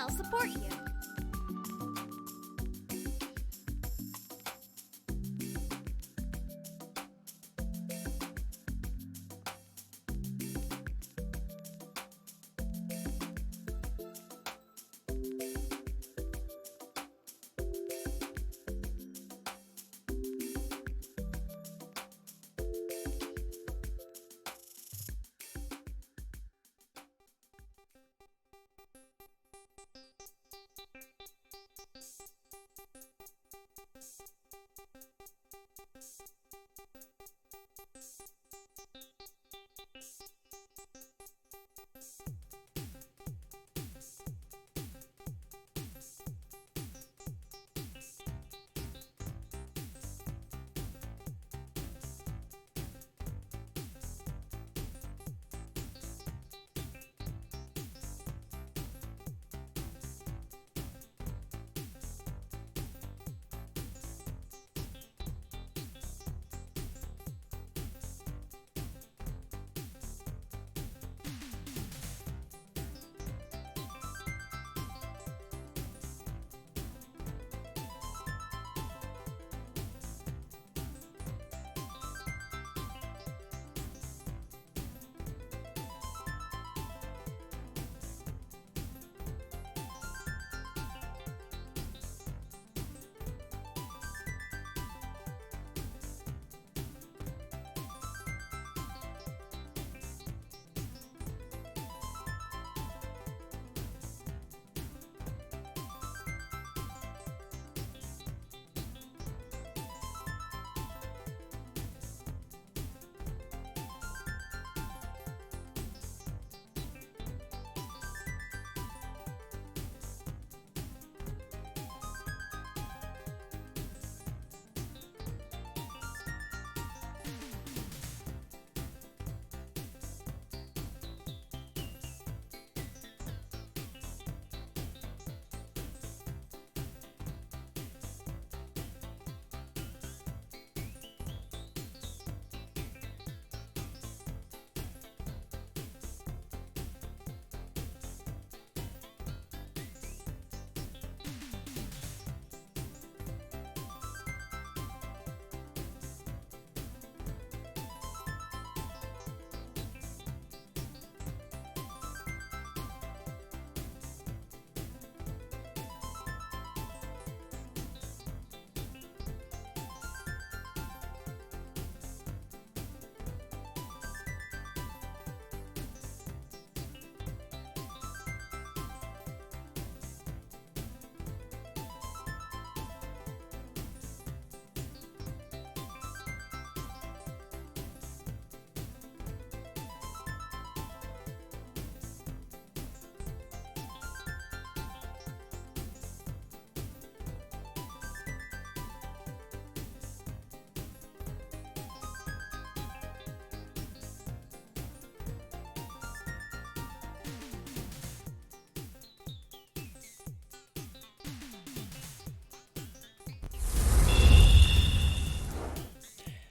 they'll support you.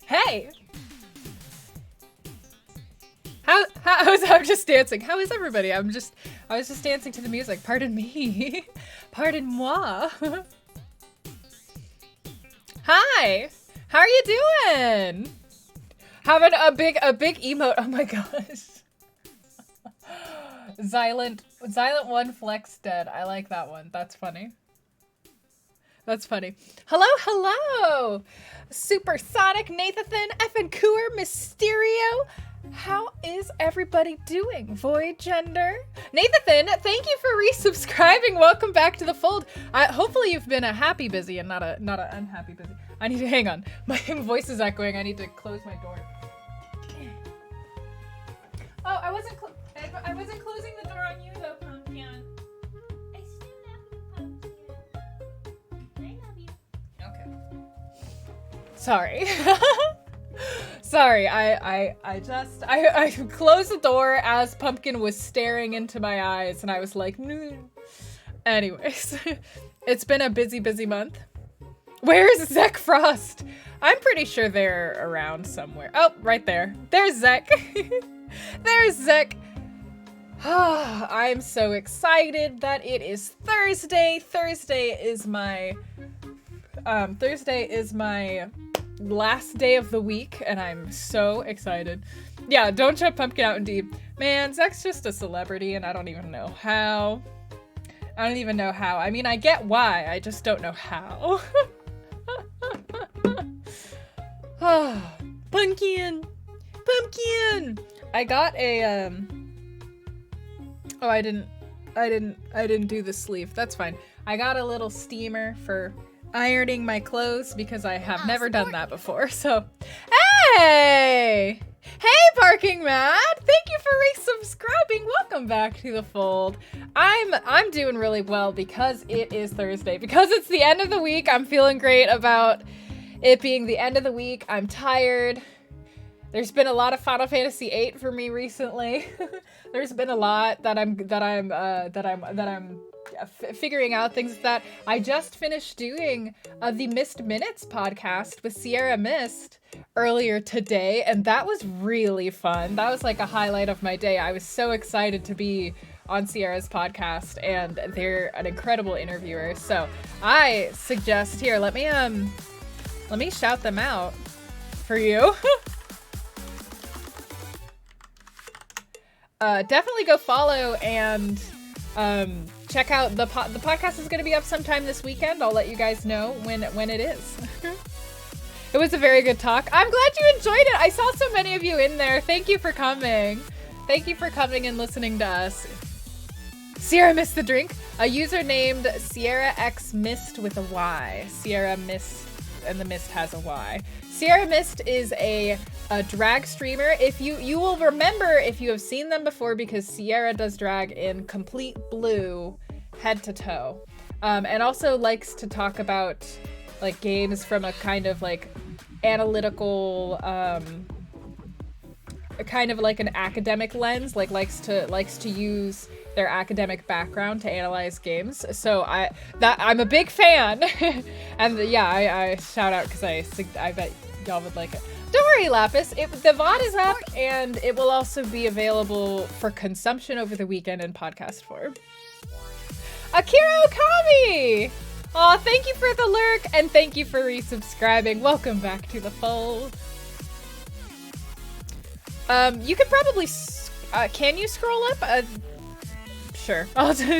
Hey! I'm just dancing. How is everybody? I was just dancing to the music. Pardon me. Pardon moi. Hi! How are you doing? Having a big emote. Oh my gosh. Silent one flex dead. I like that one. That's funny. That's funny. Hello! Supersonic, Nathan, Effin Cooer, Mysterio. How is everybody doing? Void Gender. Nathan, thank you for resubscribing. Welcome back to the fold. Hopefully you've been a happy busy and not a unhappy busy. I need to hang on. My voice is echoing. I need to close my door. Oh, I wasn't closing the door on you though, Pumpkin. I still love you, Pumpkin. I love you. Okay. Sorry. Sorry, I closed the door as Pumpkin was staring into my eyes and I was like, no. Anyways, it's been a busy month. Where's Zek Frost? I'm pretty sure they're around somewhere. Oh, right there. There's Zek. There's Zek. I'm so excited that it is Thursday. Thursday is my last day of the week, and I'm so excited. Yeah, don't shut Pumpkin out indeed. Man, Zach's just a celebrity, and I don't even know how. I mean, I get why, I just don't know how. Pumpkin! Pumpkin! I got a, oh, I didn't do the sleeve. That's fine. I got a little steamer for ironing my clothes because I have never done that before, so. Hey! Hey, Barking Mad! Thank you for resubscribing. Welcome back to the fold. I'm doing really well because it is Thursday. Because it's the end of the week, I'm feeling great about it being the end of the week. I'm tired. There's been a lot of Final Fantasy VIII for me recently. There's been a lot that I'm figuring out things that I just finished doing the Mist Minutes podcast with Sierra Mist earlier today, and that was really fun. That was like a highlight of my day. I was so excited to be on Sierra's podcast, and they're an incredible interviewer. So I suggest here, let me shout them out for you. Definitely go follow and check out the podcast is going to be up sometime this weekend. I'll let you guys know when it is. It was a very good talk. I'm glad you enjoyed it. I saw so many of you in there. Thank you for coming. Thank you for coming and listening to us. Sierra Missed the Drink, a user named Sierra X Mist with a Y. Sierra Mist, and the Mist has a Y. Sierra Mist is a drag streamer. If you will remember if you have seen them before, because Sierra does drag in complete blue, head to toe, and also likes to talk about like games from a kind of like analytical, kind of like an academic lens. Like likes to use their academic background to analyze games. So I'm a big fan, and yeah, I shout out because I bet y'all would like it. Don't worry, Lapis. The VOD is up, and it will also be available for consumption over the weekend in podcast form. Akira Okami! Aw, thank you for the lurk, and thank you for resubscribing. Welcome back to the fold. You could probably, can you scroll up? Sure.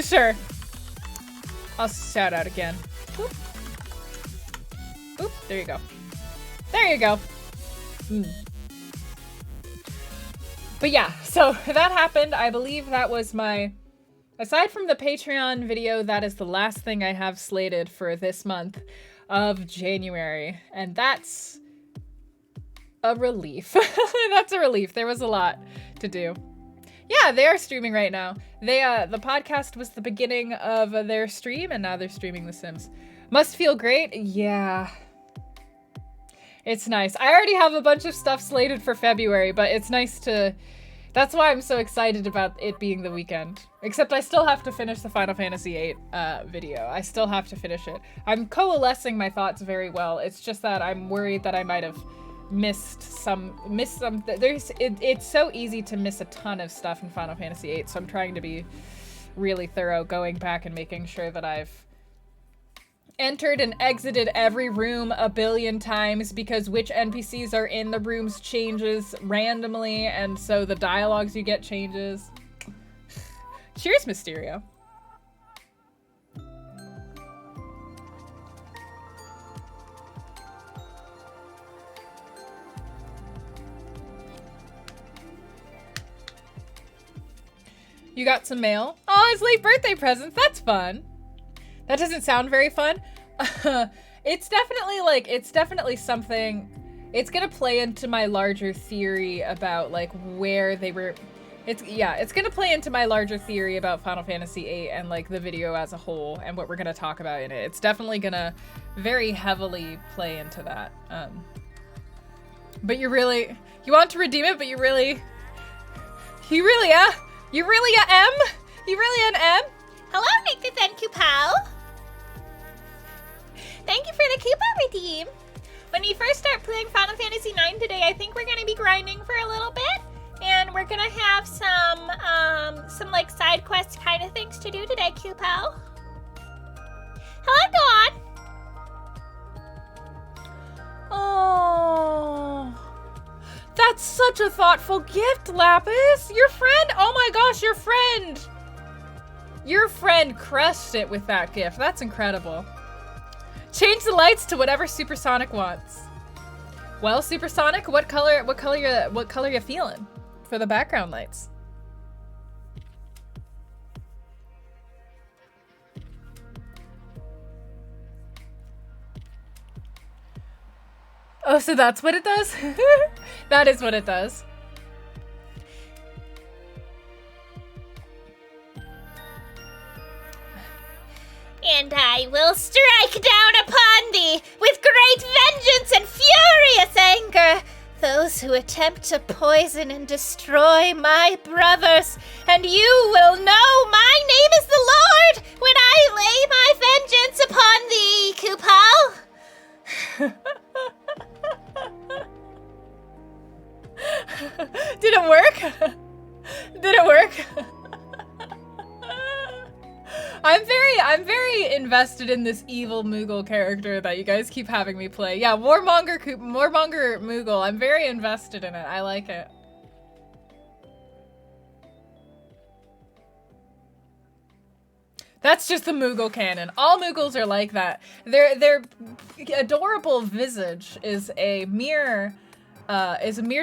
Sure. I'll shout out again. Oop. Oop, there you go. There you go. But yeah, so that happened. I believe that was aside from the Patreon video, that is the last thing I have slated for this month of January. And that's a relief. That's a relief. There was a lot to do. Yeah, they are streaming right now. The podcast was the beginning of their stream, and now they're streaming The Sims. Must feel great? Yeah. It's nice. I already have a bunch of stuff slated for February, but it's nice to... That's why I'm so excited about it being the weekend. Except I still have to finish the Final Fantasy VIII video. I still have to finish it. I'm coalescing my thoughts very well. It's just that I'm worried that I might have missed some. It's so easy to miss a ton of stuff in Final Fantasy VIII, so I'm trying to be really thorough, going back and making sure that I've entered and exited every room a billion times, because which NPCs are in the rooms changes randomly, and so the dialogues you get changes. Cheers, Mysterio. You got some mail? Oh, it's late birthday presents. That's fun. That doesn't sound very fun. It's definitely something. It's gonna play into my larger theory about like where they were. It's gonna play into my larger theory about Final Fantasy VIII and like the video as a whole and what we're gonna talk about in it. It's definitely gonna very heavily play into that. But you want to redeem it, but you really am? Hello, Nathan Coupal. Thank you for the coupon redeem. When we first start playing Final Fantasy IX today, I think we're going to be grinding for a little bit. And Dawn, we're gonna have some like side quest kind of things to do today, Cupo. Hello, Dawn. Oh, that's such a thoughtful gift, Lapis. Your friend, oh my gosh, your friend. Your friend crushed it with that gift. That's incredible. Change the lights to whatever Supersonic wants. Well, Supersonic, what color you feeling for the background lights? Oh, so that's what it does? That is what it does. And I will strike down upon thee with great vengeance and furious anger those who attempt to poison and destroy my brothers. And you will know my name is the Lord when I lay my vengeance upon thee, Kupo. Did it work? Did it work? I'm very invested in this evil Moogle character that you guys keep having me play. Yeah, Warmonger Moogle. I'm very invested in it. I like it. That's just the Moogle canon. All Moogles are like that. Their adorable visage is a mere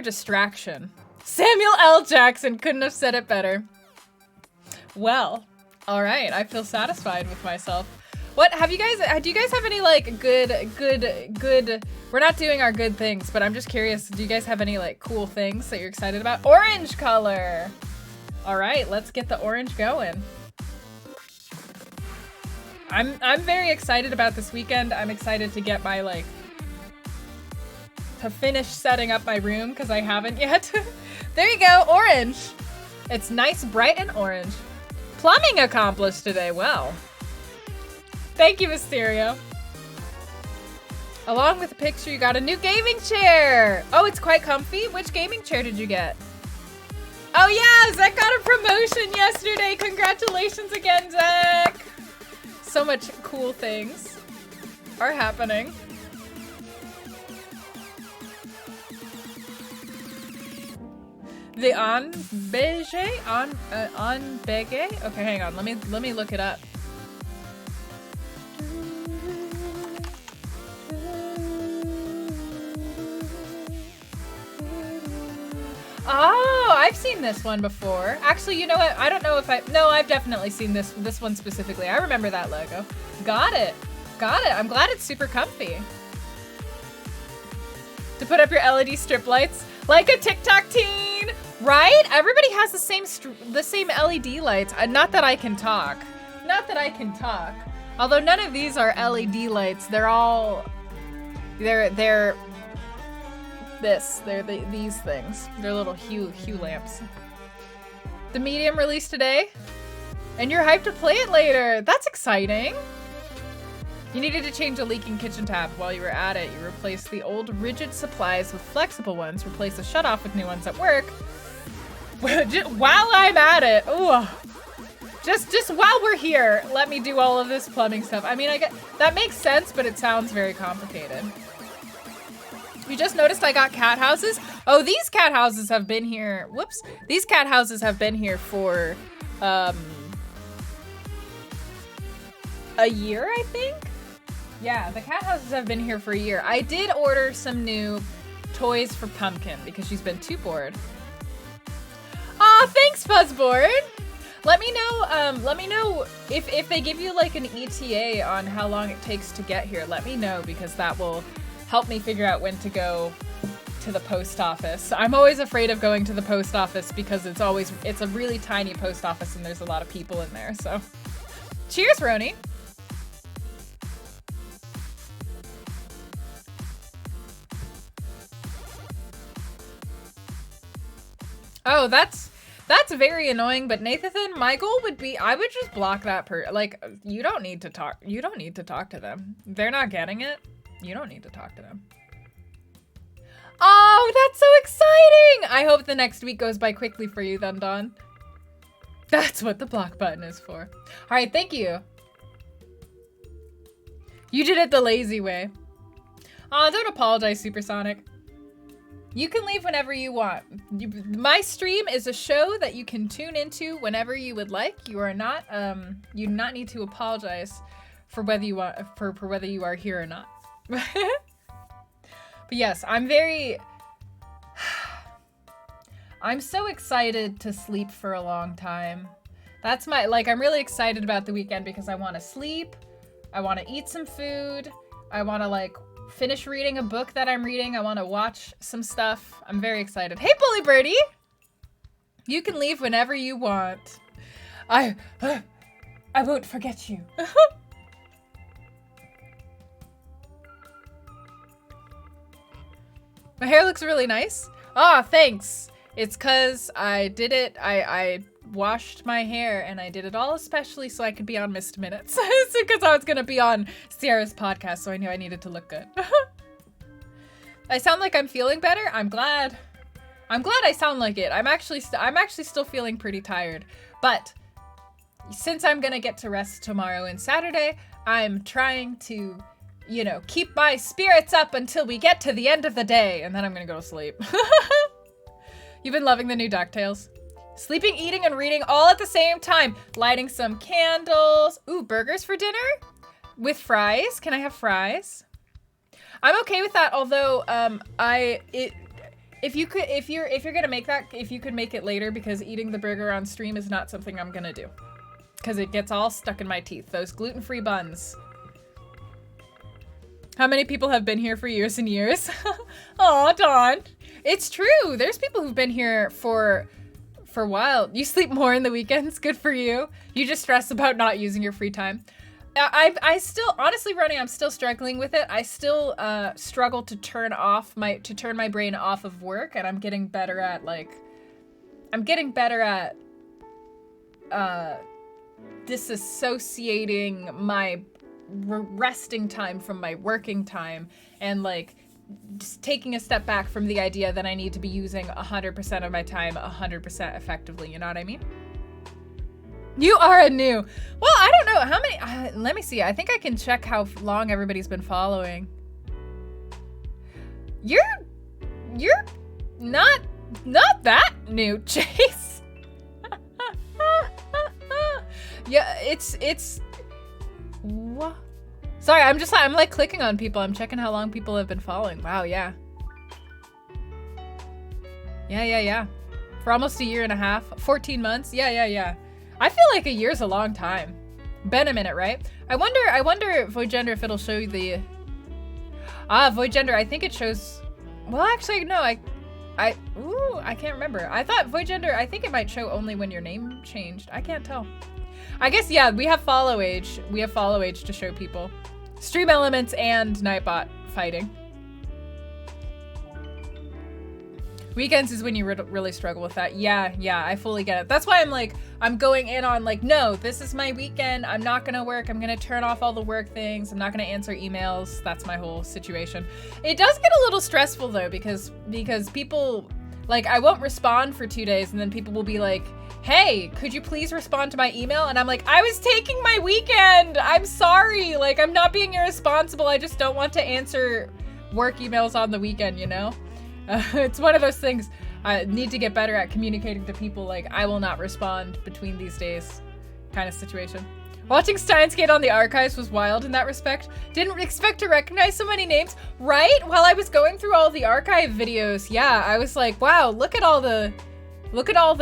distraction. Samuel L. Jackson couldn't have said it better. Well, all right. I feel satisfied with myself. What have you guys? Do you guys have any like good? We're not doing our good things, but I'm just curious. Do you guys have any like cool things that you're excited about? Orange color. All right, let's get the orange going. I'm very excited about this weekend. I'm excited to get my to finish setting up my room because I haven't yet. There you go, orange. It's nice, bright, and orange. Plumbing accomplished today. Well, thank you, Mysterio. Along with the picture, you got a new gaming chair. Oh, it's quite comfy. Which gaming chair did you get? Oh yeah, Zach got a promotion yesterday. Congratulations again, Zach. So much cool things are happening. The on bege? Okay, hang on. Let me look it up. Oh, I've seen this one before. Actually, you know what? I don't know if I've definitely seen this one specifically. I remember that logo. Got it. I'm glad it's super comfy. To put up your LED strip lights like a TikTok teen, right? Everybody has the same LED lights. Not that I can talk. Although none of these are LED lights. They're these things. They're little hue lamps. The medium released today, and you're hyped to play it later. That's exciting. You needed to change a leaking kitchen tap. While you were at it, you replaced the old rigid supplies with flexible ones. Replace the shutoff with new ones at work. While I'm at it, ooh. Just while we're here, let me do all of this plumbing stuff. I mean, that makes sense, but it sounds very complicated. You just noticed I got cat houses? Oh, these cat houses have been here. Whoops. These cat houses have been here for a year, I think? Yeah, the cat houses have been here for a year. I did order some new toys for Pumpkin because she's been too bored. Aw, thanks, Fuzzboard. Let me know if they give you like an ETA on how long it takes to get here. Let me know because that will help me figure out when to go to the post office. I'm always afraid of going to the post office because it's a really tiny post office and there's a lot of people in there, so. Cheers, Roni. Oh, that's very annoying, but Nathan, my goal would be I would just block that you don't need to talk to them. They're not getting it. You don't need to talk to them. Oh, that's so exciting! I hope the next week goes by quickly for you then, Dawn. That's what the block button is for. All right, thank you. You did it the lazy way. Oh, don't apologize, Supersonic. You can leave whenever you want. My stream is a show that you can tune into whenever you would like. You are not, you do not need to apologize for whether you want, for whether you are here or not. But yes, I'm so excited to sleep for a long time. That's my, like, I'm really excited about the weekend because I want to sleep. I want to eat some food. I want to, like, finish reading a book that I'm reading. I want to watch some stuff. I'm very excited. Hey, Bully Birdie! You can leave whenever you want. I won't forget you. My hair looks really nice. Ah, thanks. It's cause I did it. I washed my hair and I did it all especially so I could be on Missed Minutes. It's because I was gonna be on Sierra's podcast, so I knew I needed to look good. I sound like I'm feeling better. I'm glad. I'm glad I sound like it. I'm actually still feeling pretty tired, but since I'm gonna get to rest tomorrow and Saturday, I'm trying to, you know, keep my spirits up until we get to the end of the day, and then I'm gonna go to sleep. You've been loving the new DuckTales? Sleeping, eating, and reading all at the same time. Lighting some candles. Ooh, burgers for dinner? With fries? Can I have fries? I'm okay with that, although if you're gonna make that, if you could make it later, because eating the burger on stream is not something I'm gonna do. Because it gets all stuck in my teeth. Those gluten-free buns. How many people have been here for years and years? Aw, Dawn. It's true. There's people who've been here for a while. You sleep more in the weekends. Good for you. You just stress about not using your free time. I still, honestly, Ronnie, I'm still struggling with it. I still struggle to turn my brain off of work, and I'm getting better at disassociating my resting time from my working time, and like just taking a step back from the idea that I need to be using 100% of my time 100% effectively. You know what I mean? You are a new. Well, I don't know how many. Let me see. I think I can check how long everybody's been following. You're not that new, Chase. Yeah, it's. What? Sorry, I'm like clicking on people. I'm checking how long people have been following. Wow, yeah. Yeah. For almost a year and a half, 14 months. Yeah. I feel like a year's a long time. Been a minute, right? I wonder, Voidgender, if it'll show you the... Voidgender, I think it shows... Well, actually, no, I can't remember. I thought Voidgender, I think it might show only when your name changed. I can't tell. I guess, yeah, we have follow age. We have follow age to show people. Stream Elements and Nightbot fighting. Weekends is when you really struggle with that. Yeah, I fully get it. That's why I'm going in on like, no, this is my weekend. I'm not gonna work. I'm gonna turn off all the work things. I'm not gonna answer emails. That's my whole situation. It does get a little stressful though, because people, like, I won't respond for 2 days and then people will be like, hey, could you please respond to my email? And I'm like, I was taking my weekend. I'm sorry. Like, I'm not being irresponsible. I just don't want to answer work emails on the weekend, you know? It's one of those things. I need to get better at communicating to people, like, I will not respond between these days kind of situation. Watching Steins Gate on the archives was wild in that respect. Didn't expect to recognize so many names, right? While I was going through all the archive videos, yeah, I was like, wow, look at all the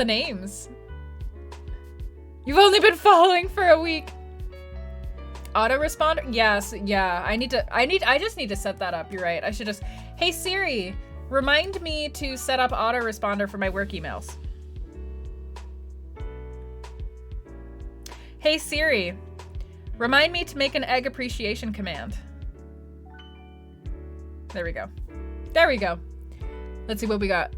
names. You've only been following for a week. Autoresponder? Yes, yeah. I just need to set that up. You're right. I should just, hey Siri, remind me to set up autoresponder for my work emails. Hey Siri, remind me to make an egg appreciation command. There we go. There we go. Let's see what we got.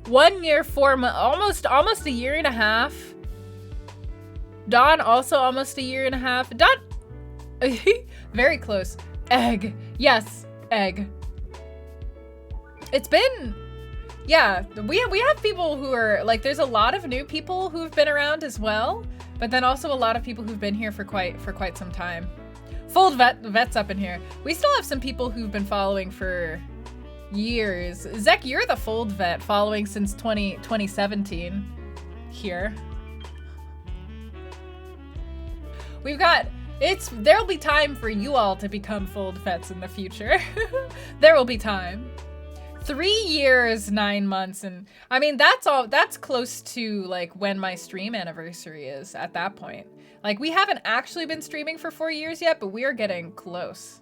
1 year, 4 months, almost a year and a half. Dawn, also almost a year and a half. Dawn, very close. Egg, yes. Egg. It's been, yeah, we have people who are, like, there's a lot of new people who've been around as well, but then also a lot of people who've been here for quite some time. Fold Vet's up in here. We still have some people who've been following for years. Zek, you're the Fold Vet, following since 2017 here. We've got, there'll be time for you all to become Fold Vets in the future. There will be time. 3 years, 9 months, and I mean, that's close to like when my stream anniversary is at that point. Like, we haven't actually been streaming for 4 years yet, but we are getting close.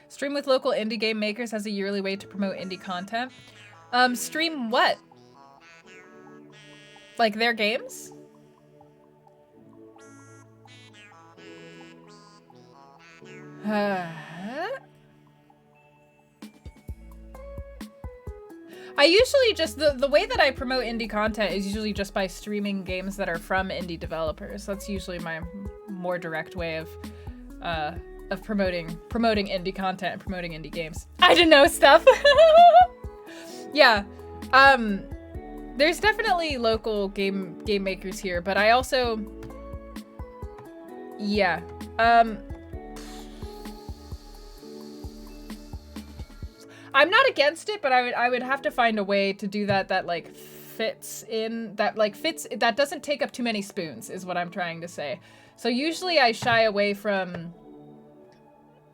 Stream with local indie game makers as a yearly way to promote indie content. Stream what? Like their games? I usually just, the way that I promote indie content is usually just by streaming games that are from indie developers. That's usually my more direct way of promoting indie content and promoting indie games. I didn't know stuff. Yeah. There's definitely local game makers here, but I also, yeah. I'm not against it, but I would have to find a way to do that like fits, that doesn't take up too many spoons, is what I'm trying to say. So usually I shy away from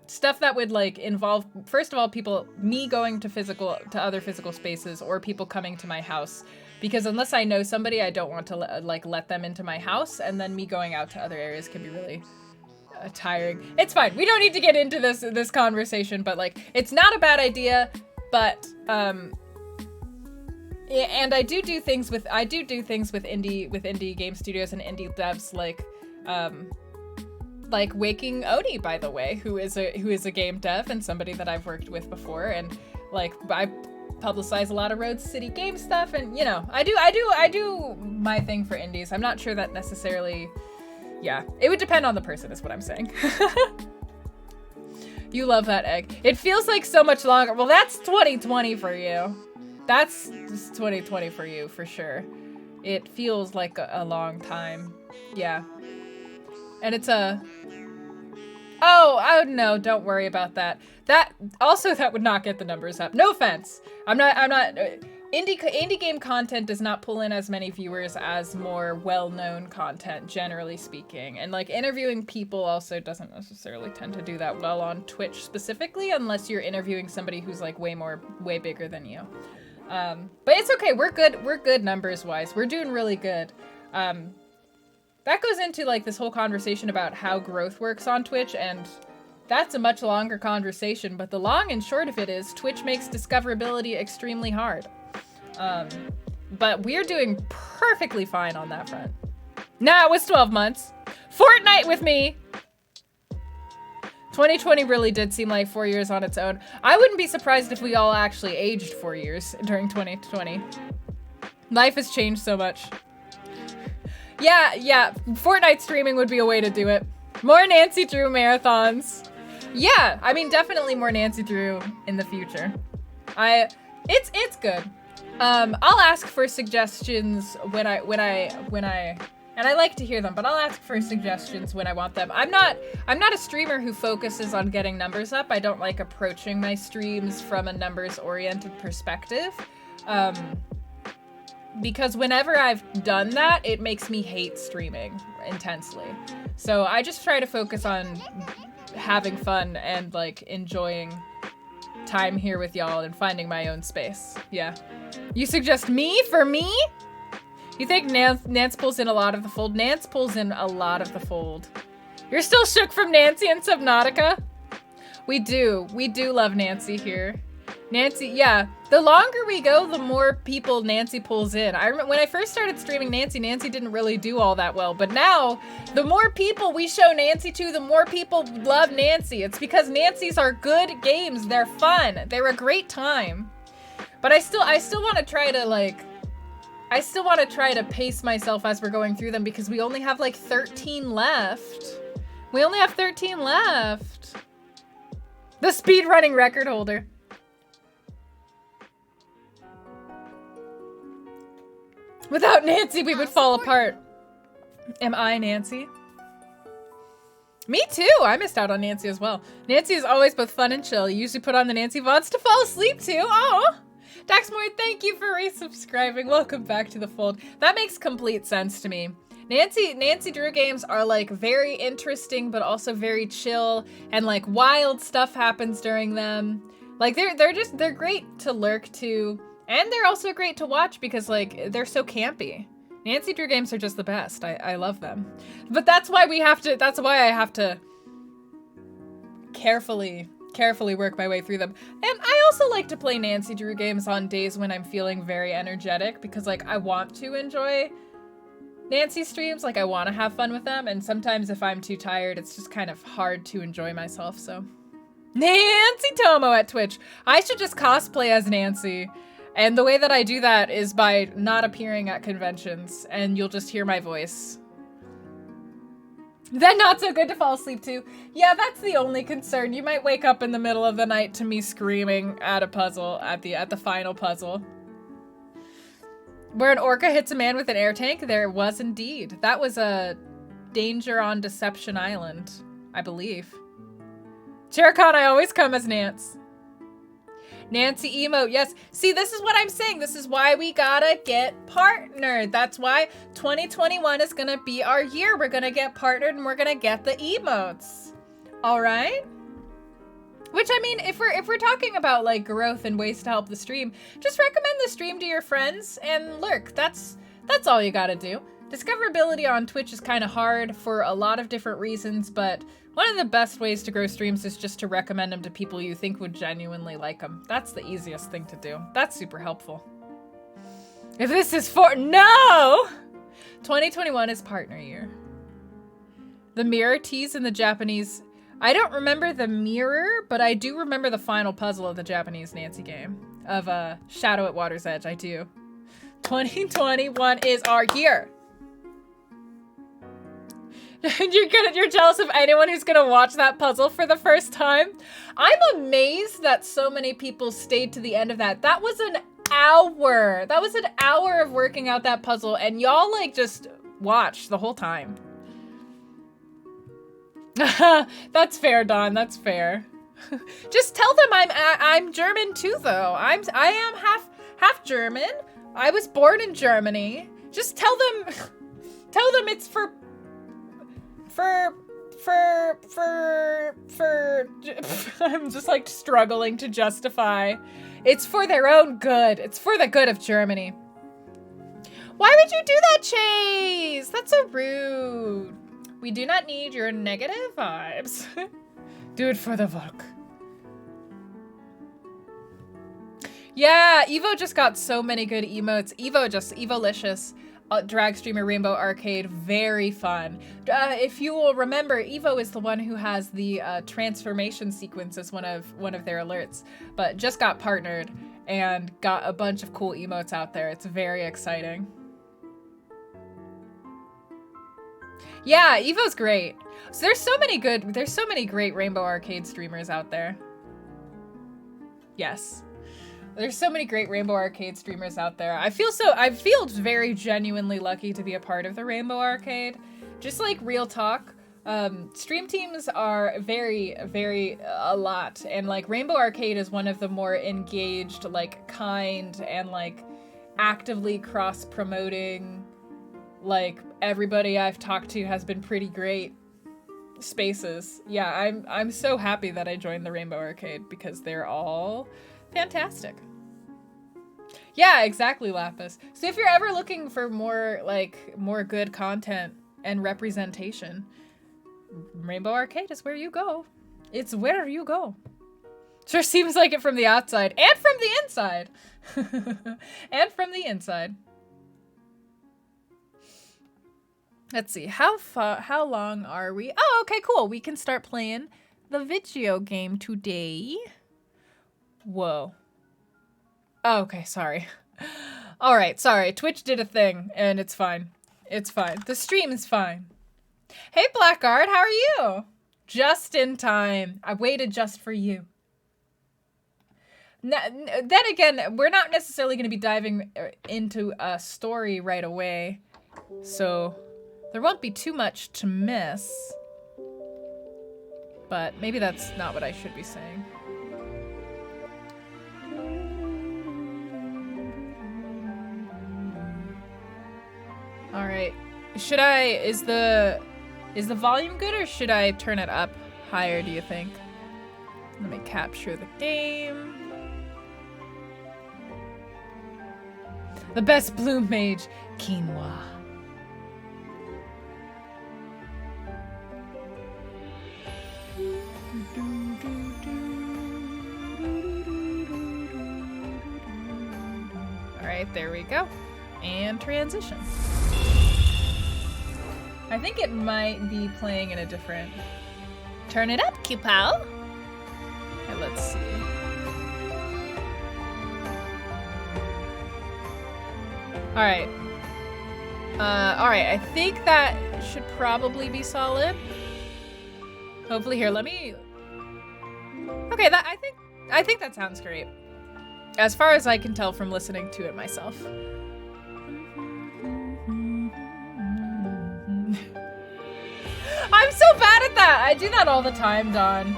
stuff that would like involve, first of all, me going to other physical spaces, or people coming to my house, because unless I know somebody, I don't want to let them into my house, and then me going out to other areas can be really tiring. It's fine. We don't need to get into this conversation, but like, it's not a bad idea. But and I do things with indie game studios and indie devs, like Waking Oni, by the way, who is a game dev and somebody that I've worked with before, and like I publicize a lot of Road City game stuff, and you know, I do my thing for indies. I'm not sure that necessarily. Yeah, it would depend on the person, is what I'm saying. You love that egg. It feels like so much longer. Well, that's 2020 for you. That's 2020 for you, for sure. It feels like a long time. Yeah. And it's a... Oh, no, don't worry about that. That would not get the numbers up. No offense. I'm not... Indie game content does not pull in as many viewers as more well-known content, generally speaking. And like interviewing people also doesn't necessarily tend to do that well on Twitch specifically, unless you're interviewing somebody who's like way bigger than you. But it's okay. We're good numbers wise. We're doing really good. That goes into like this whole conversation about how growth works on Twitch, and that's a much longer conversation, but the long and short of it is Twitch makes discoverability extremely hard. But we're doing perfectly fine on that front. Nah, it was 12 months. Fortnite with me. 2020 really did seem like 4 years on its own. I wouldn't be surprised if we all actually aged 4 years during 2020. Life has changed so much. Yeah, Fortnite streaming would be a way to do it. More Nancy Drew marathons. Yeah, I mean, definitely more Nancy Drew in the future. It's good. I'll ask for suggestions when I and I like to hear them, but I'll ask for suggestions when I want them. I'm not a streamer who focuses on getting numbers up. I don't like approaching my streams from a numbers-oriented perspective. Because whenever I've done that, it makes me hate streaming intensely. So I just try to focus on having fun and like enjoying time here with y'all and finding my own space. Yeah. You suggest me for me? You think Nance pulls in a lot of the fold? Nance pulls in a lot of the fold. You're still shook from Nancy and Subnautica? We do love Nancy here. Nancy, yeah. The longer we go, the more people Nancy pulls in. I remember when I first started streaming Nancy didn't really do all that well. But now, the more people we show Nancy to, the more people love Nancy. It's because Nancy's are good games. They're fun. They're a great time. But I still want to try to pace myself as we're going through them, because we only have like 13 left. We only have 13 left. The speedrunning record holder. Without Nancy, we would fall apart. Am I Nancy? Me too. I missed out on Nancy as well. Nancy is always both fun and chill. You usually put on the Nancy VODs to fall asleep to. Oh, Daxmore, thank you for resubscribing. Welcome back to the fold. That makes complete sense to me. Nancy Drew games are like very interesting, but also very chill, and like wild stuff happens during them. Like they're great to lurk to, and they're also great to watch because like they're so campy. Nancy Drew games are just the best. I love them. But that's why I have to carefully work my way through them. And I also like to play Nancy Drew games on days when I'm feeling very energetic because like I want to enjoy Nancy streams, like I want to have fun with them, and sometimes if I'm too tired, it's just kind of hard to enjoy myself, so. Nancy Tomo at Twitch. I should just cosplay as Nancy. And the way that I do that is by not appearing at conventions, and you'll just hear my voice. Then not so good to fall asleep to. Yeah, that's the only concern. You might wake up in the middle of the night to me screaming at a puzzle, at the final puzzle. Where an orca hits a man with an air tank, there was indeed. That was a Danger on Deception Island, I believe. Chericon, I always come as Nance. Nancy emote, yes. See, this is what I'm saying. This is why we gotta get partnered. That's why 2021 is gonna be our year. We're gonna get partnered and we're gonna get the emotes. All right? Which, I mean, if we're talking about like growth and ways to help the stream, just recommend the stream to your friends and lurk. That's all you gotta do. Discoverability on Twitch is kind of hard for a lot of different reasons, but one of the best ways to grow streams is just to recommend them to people you think would genuinely like them. That's the easiest thing to do. That's super helpful. If this is no! 2021 is partner year. The mirror tease in the Japanese. I don't remember the mirror, but I do remember the final puzzle of the Japanese Nancy game of Shadow at Water's Edge. I do. 2021 is our year. You're jealous of anyone who's gonna watch that puzzle for the first time. I'm amazed that so many people stayed to the end of that. That was an hour. That was an hour of working out that puzzle, and y'all like just watched the whole time. That's fair, Dawn. That's fair. Just tell them I'm German too, though. I am half German. I was born in Germany. Just tell them it's for I'm just like struggling to justify. It's for their own good. It's for the good of Germany. Why would you do that, Chase? That's so rude. We do not need your negative vibes. Do it for the book. Yeah, Evo just got so many good emotes. Evolicious. Drag streamer Rainbow Arcade, very fun. If you will remember, Evo is the one who has the transformation sequence as one of their alerts, but just got partnered and got a bunch of cool emotes out there. It's very exciting. Yeah, Evo's great. So there's so many great Rainbow Arcade streamers out there. Yes. There's so many great Rainbow Arcade streamers out there. I feel very genuinely lucky to be a part of the Rainbow Arcade. Just like real talk, stream teams are very, very a lot. And like Rainbow Arcade is one of the more engaged, like kind and like actively cross-promoting. Like everybody I've talked to has been pretty great spaces. Yeah, I'm so happy that I joined the Rainbow Arcade because they're all fantastic. Yeah, exactly, Lapis. So if you're ever looking for more good content and representation, Rainbow Arcade is where you go. It's where you go. Sure seems like it from the outside and from the inside. And from the inside. Let's see, how long are we? Oh, okay, cool. We can start playing the video game today. Whoa. Oh, okay, sorry. All right, sorry. Twitch did a thing, and it's fine. It's fine. The stream is fine. Hey, Blackguard, how are you? Just in time. I waited just for you. Then again, we're not necessarily going to be diving into a story right away, so there won't be too much to miss. But maybe that's not what I should be saying. All right. Is the volume good, or should I turn it up higher, do you think? Let me capture the game. The best bloom mage, quinoa. All right, there we go. And transition. I think it might be playing in a different... Turn it up, Cupal. Okay, let's see. Alright. Alright, I think that should probably be solid. Hopefully here, let me... Okay, I think that sounds great. As far as I can tell from listening to it myself. I'm so bad at that! I do that all the time, Dawn.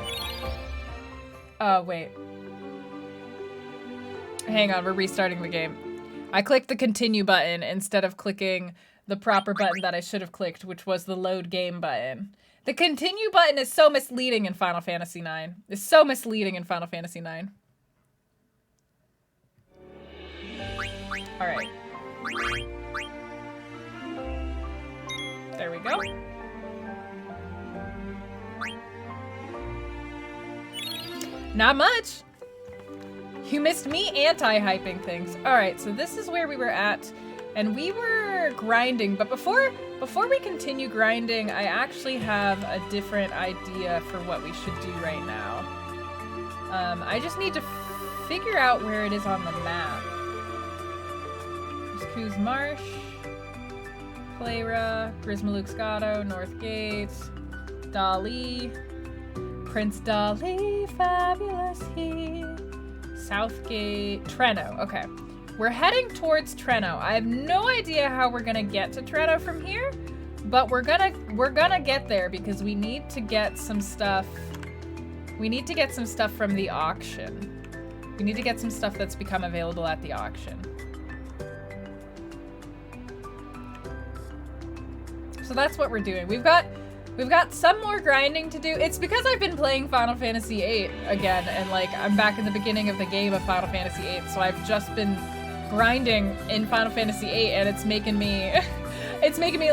Wait. Hang on, we're restarting the game. I clicked the continue button instead of clicking the proper button that I should have clicked, which was the load game button. The continue button is so misleading in Final Fantasy IX. It's so misleading in Final Fantasy IX. Alright. There we go. Not much. You missed me anti-hyping things. All right, so this is where we were at, and we were grinding. But before we continue grinding, I actually have a different idea for what we should do right now. I just need to figure out where it is on the map. There's Coos Marsh, Clara, Grismaluxgato, North Gate, Dali, Prince Dali, fabulous he. Southgate, Treno. Okay, we're heading towards Treno. I have no idea how we're gonna get to Treno from here, but we're gonna get there because we need to get some stuff. We need to get some stuff from the auction. We need to get some stuff that's become available at the auction. So that's what we're doing. We've got some more grinding to do. It's because I've been playing Final Fantasy VIII again, and like I'm back in the beginning of the game of Final Fantasy VIII, so I've just been grinding in Final Fantasy VIII, and it's making me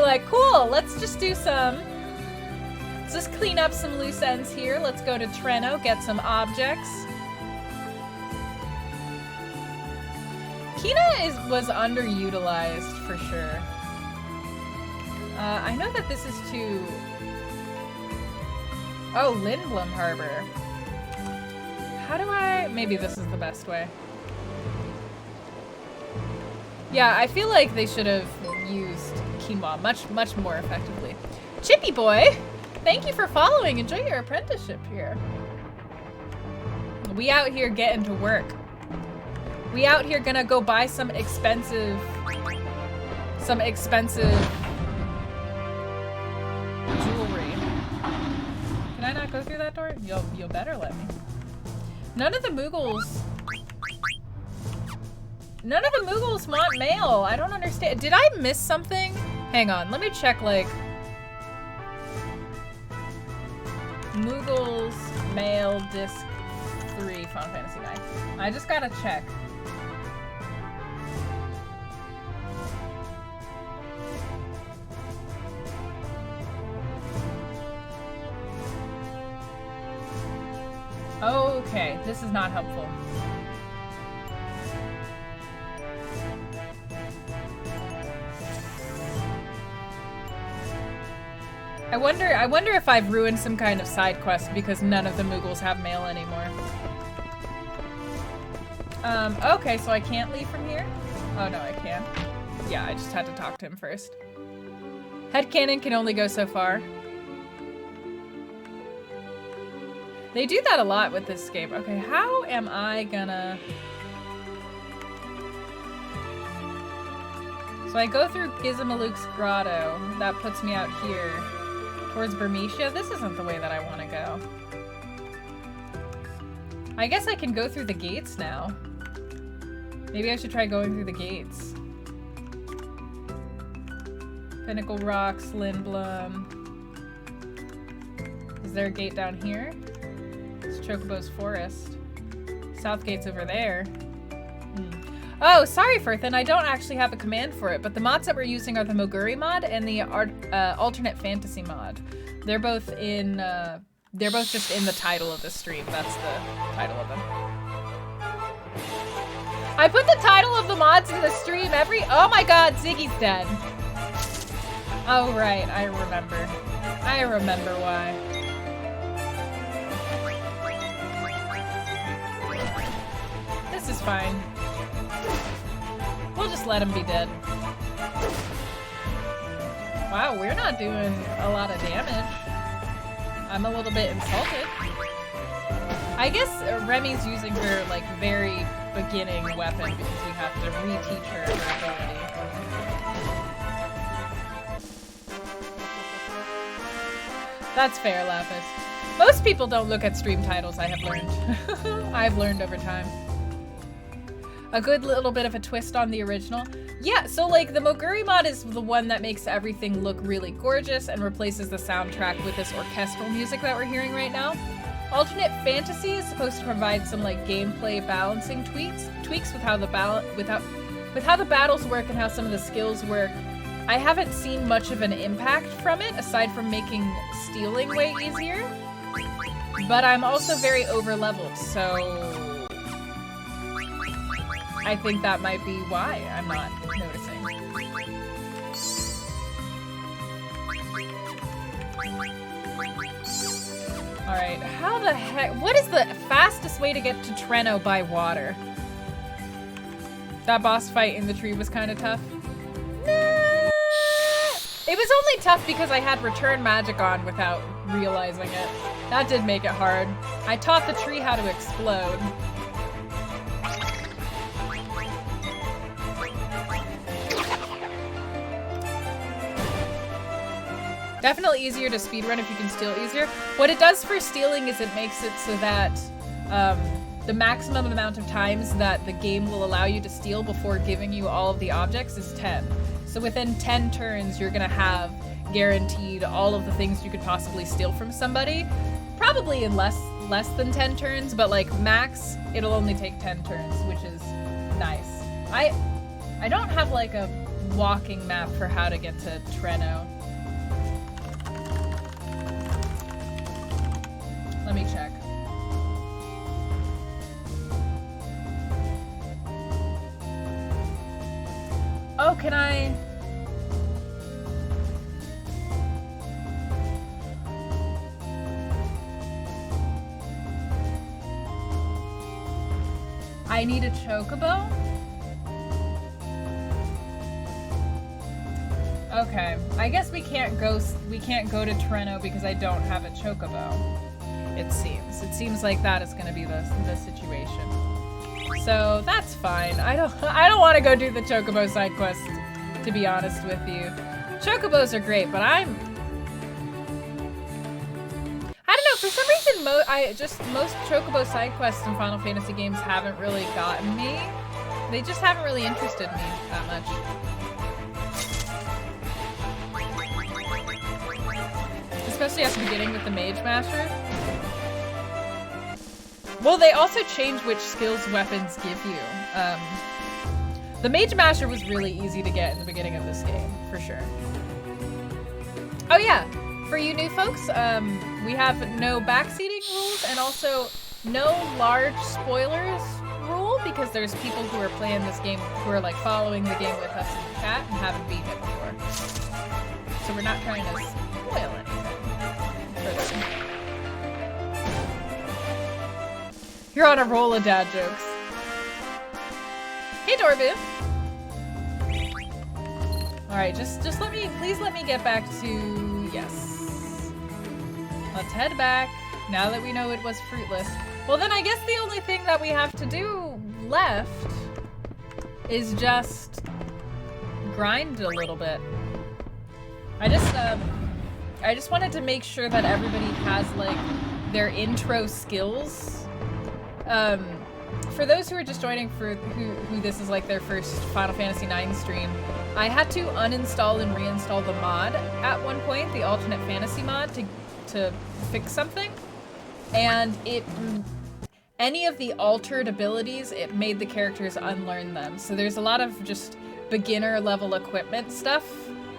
like, cool, let's just clean up some loose ends here. Let's go to Treno, get some objects. Kina was underutilized for sure. I know that this is to... Oh, Lindblom Harbor. How do I... Maybe this is the best way. Yeah, I feel like they should have used quinoa much more effectively. Chippy boy, thank you for following. Enjoy your apprenticeship here. We out here getting to work. We out here gonna go buy some expensive jewelry. Can I not go through that door? You'll better let me. None of the Moogles want mail. I don't understand. Did I miss something? Hang on, let me check, like, Moogles mail disc 3 Final Fantasy IX. I just gotta check. Okay, this is not helpful. I wonder if I've ruined some kind of side quest because none of the Moogles have mail anymore. Okay, so I can't leave from here? Oh no, I can. Yeah, I just had to talk to him first. Headcanon can only go so far. They do that a lot with this game. Okay, how am I gonna... So I go through Gizmaluke's grotto. That puts me out here towards Burmecia. This isn't the way that I want to go. I guess I can go through the gates now. Maybe I should try going through the gates. Pinnacle Rocks, Lindblom. Is there a gate down here? It's Chocobo's Forest. South gate's over there. Oh, sorry, Firthin, I don't actually have a command for it, but the mods that we're using are the Moguri mod and the alternate fantasy mod. They're both in, they're both just in the title of the stream. That's the title of them. I put the title of the mods in the stream every— oh my god, Ziggy's dead. Oh right, I remember. I remember why. This is fine. We'll just let him be dead. Wow, we're not doing a lot of damage. I'm a little bit insulted. I guess Remy's using her, like, very beginning weapon because we have to reteach her ability. That's fair, Lapis. Most people don't look at stream titles, I have learned. I've learned over time. A good little bit of a twist on the original. Yeah, so like the Moguri mod is the one that makes everything look really gorgeous and replaces the soundtrack with this orchestral music that we're hearing right now. Alternate Fantasy is supposed to provide some like gameplay balancing tweaks with how the battles work and how some of the skills work. I haven't seen much of an impact from it aside from making stealing way easier. But I'm also very over-leveled, so I think that might be why I'm not noticing. Alright, how the heck— what is the fastest way to get to Treno by water? That boss fight in the tree was kind of tough. Nah. It was only tough because I had return magic on without realizing it. That did make it hard. I taught the tree how to explode. Definitely easier to speedrun if you can steal easier. What it does for stealing is it makes it so that the maximum amount of times that the game will allow you to steal before giving you all of the objects is 10. So within 10 turns, you're gonna have guaranteed all of the things you could possibly steal from somebody. Probably in less than 10 turns, but like max, it'll only take 10 turns, which is nice. I don't have like a walking map for how to get to Treno. Let me check. Oh, can I? I need a Chocobo? Okay, I guess we can't go to Treno because I don't have a Chocobo. It seems like that is going to be the situation. So that's fine. I don't want to go do the Chocobo side quest, to be honest with you. Chocobos are great, but I don't know, for some reason most Chocobo side quests in Final Fantasy games haven't really gotten me. They just haven't really interested me that much. Especially at the beginning with the Mage Master. Well, they also change which skills weapons give you. The Mage Masher was really easy to get in the beginning of this game, for sure. Oh yeah, for you new folks, we have no backseating rules and also no large spoilers rule because there's people who are playing this game who are like following the game with us in the chat and haven't beaten it before. So we're not trying to spoil anything for them. You're on a roll of dad jokes. Hey, Dorbu. Alright, just let me, please let me get back to, yes. Let's head back, now that we know it was fruitless. Well then I guess the only thing that we have to do left is just grind a little bit. I just wanted to make sure that everybody has like their intro skills. For those who are just joining, for who this is like their first Final Fantasy IX stream, I had to uninstall and reinstall the mod at one point, the alternate fantasy mod, to fix something. And any of the altered abilities, it made the characters unlearn them. So there's a lot of just beginner level equipment stuff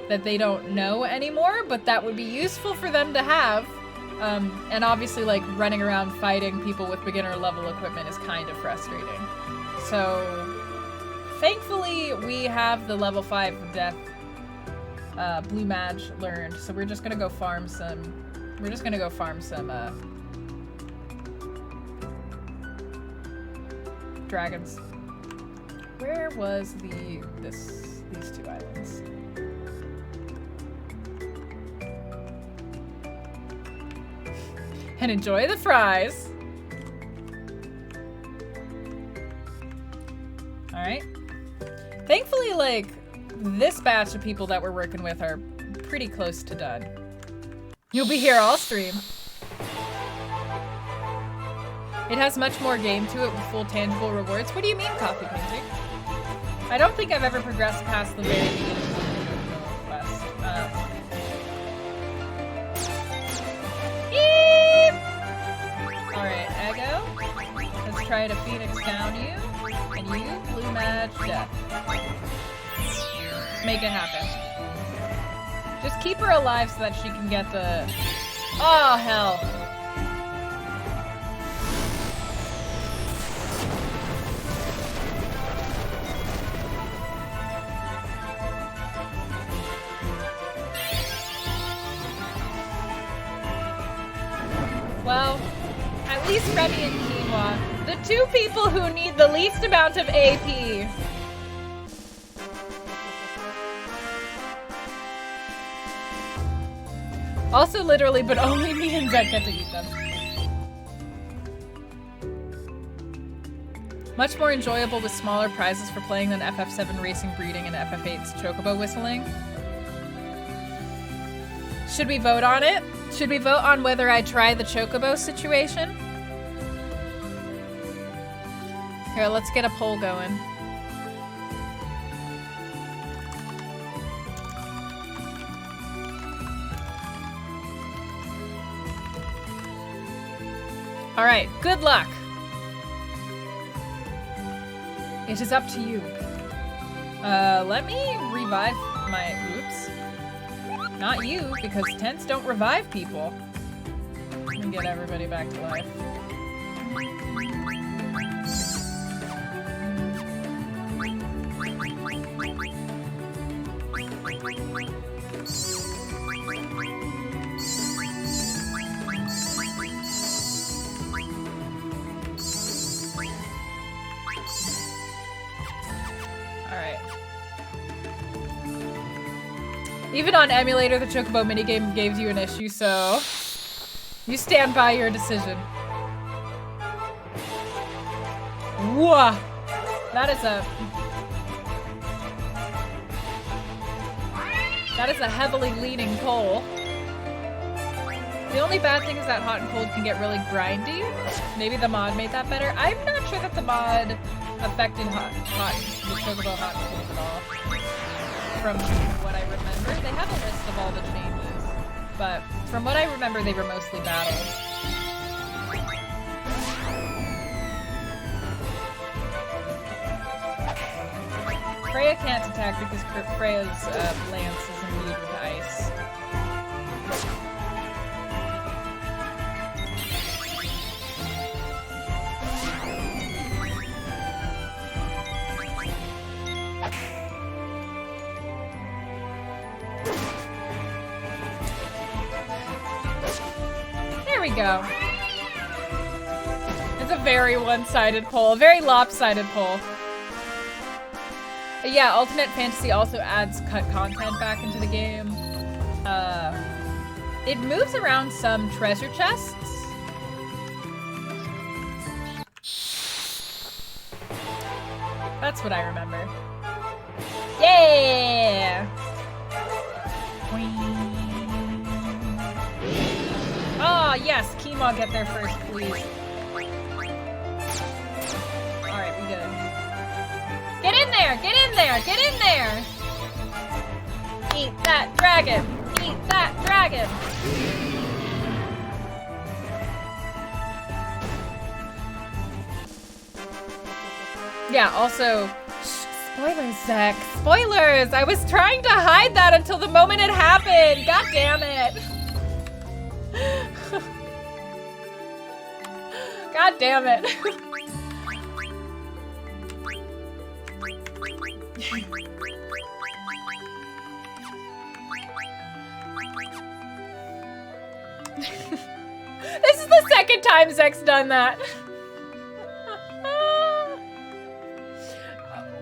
that they don't know anymore, but that would be useful for them to have. And obviously, like, running around fighting people with beginner level equipment is kind of frustrating. So, thankfully, we have the level 5 death blue mage learned, so we're just gonna go farm some, dragons. Where was these two islands? And enjoy the fries. All right. Thankfully, like, this batch of people that we're working with are pretty close to done. You'll be here all stream. It has much more game to it with full tangible rewards. What do you mean, coffee painting? I don't think I've ever progressed past the very beginning of the quest. Alright, Ego. Let's try to Phoenix down you. And you, blue mage, death. Make it happen. Just keep her alive so that she can get the... Oh, hell. Well, at least Remy and Quinoa, the two people who need the least amount of AP. Also literally, but only me and Zed get to eat them. Much more enjoyable with smaller prizes for playing than FF7 racing breeding and FF8's chocobo whistling. Should we vote on it? Should we vote on whether I try the chocobo situation? Here, let's get a poll going. All right, good luck. It is up to you. Let me revive my... Oops. Not you, because tents don't revive people. Let me get everybody back to life. Even on emulator, the Chocobo minigame gave you an issue, so you stand by your decision. Whoa! That is a heavily leaning poll. The only bad thing is that hot and cold can get really grindy. Maybe the mod made that better. I'm not sure that the mod affected the Chocobo hot and cold at all. From what I remember, they have a list of all the changes, but from what I remember, they were mostly battles. Freya can't attack because Freya's lance is imbued with ice. There we go. It's a very one-sided poll, a very lopsided poll. Yeah, Alternate Fantasy also adds cut content back into the game. It moves around some treasure chests. That's what I remember. Yeah! Oh, yes, Keema, get there first, please. Alright, we good. Get in there! Get in there! Get in there! Eat that dragon! Eat that dragon! Yeah, also... Spoilers, Zach. Spoilers! I was trying to hide that until the moment it happened! God damn it! God damn it. This is the second time Zek's done that.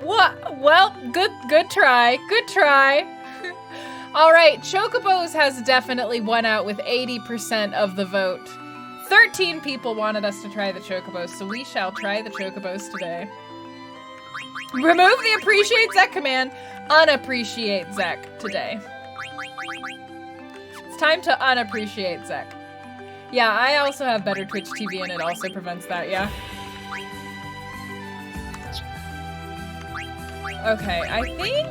What? Well, good try. Good try. All right, Chocobos has definitely won out with 80% of the vote. 13 people wanted us to try the Chocobos, so we shall try the Chocobos today. Remove the appreciate Zek command. Unappreciate Zek today. It's time to unappreciate Zek. Yeah, I also have better Twitch TV and it also prevents that, yeah. Okay, I think...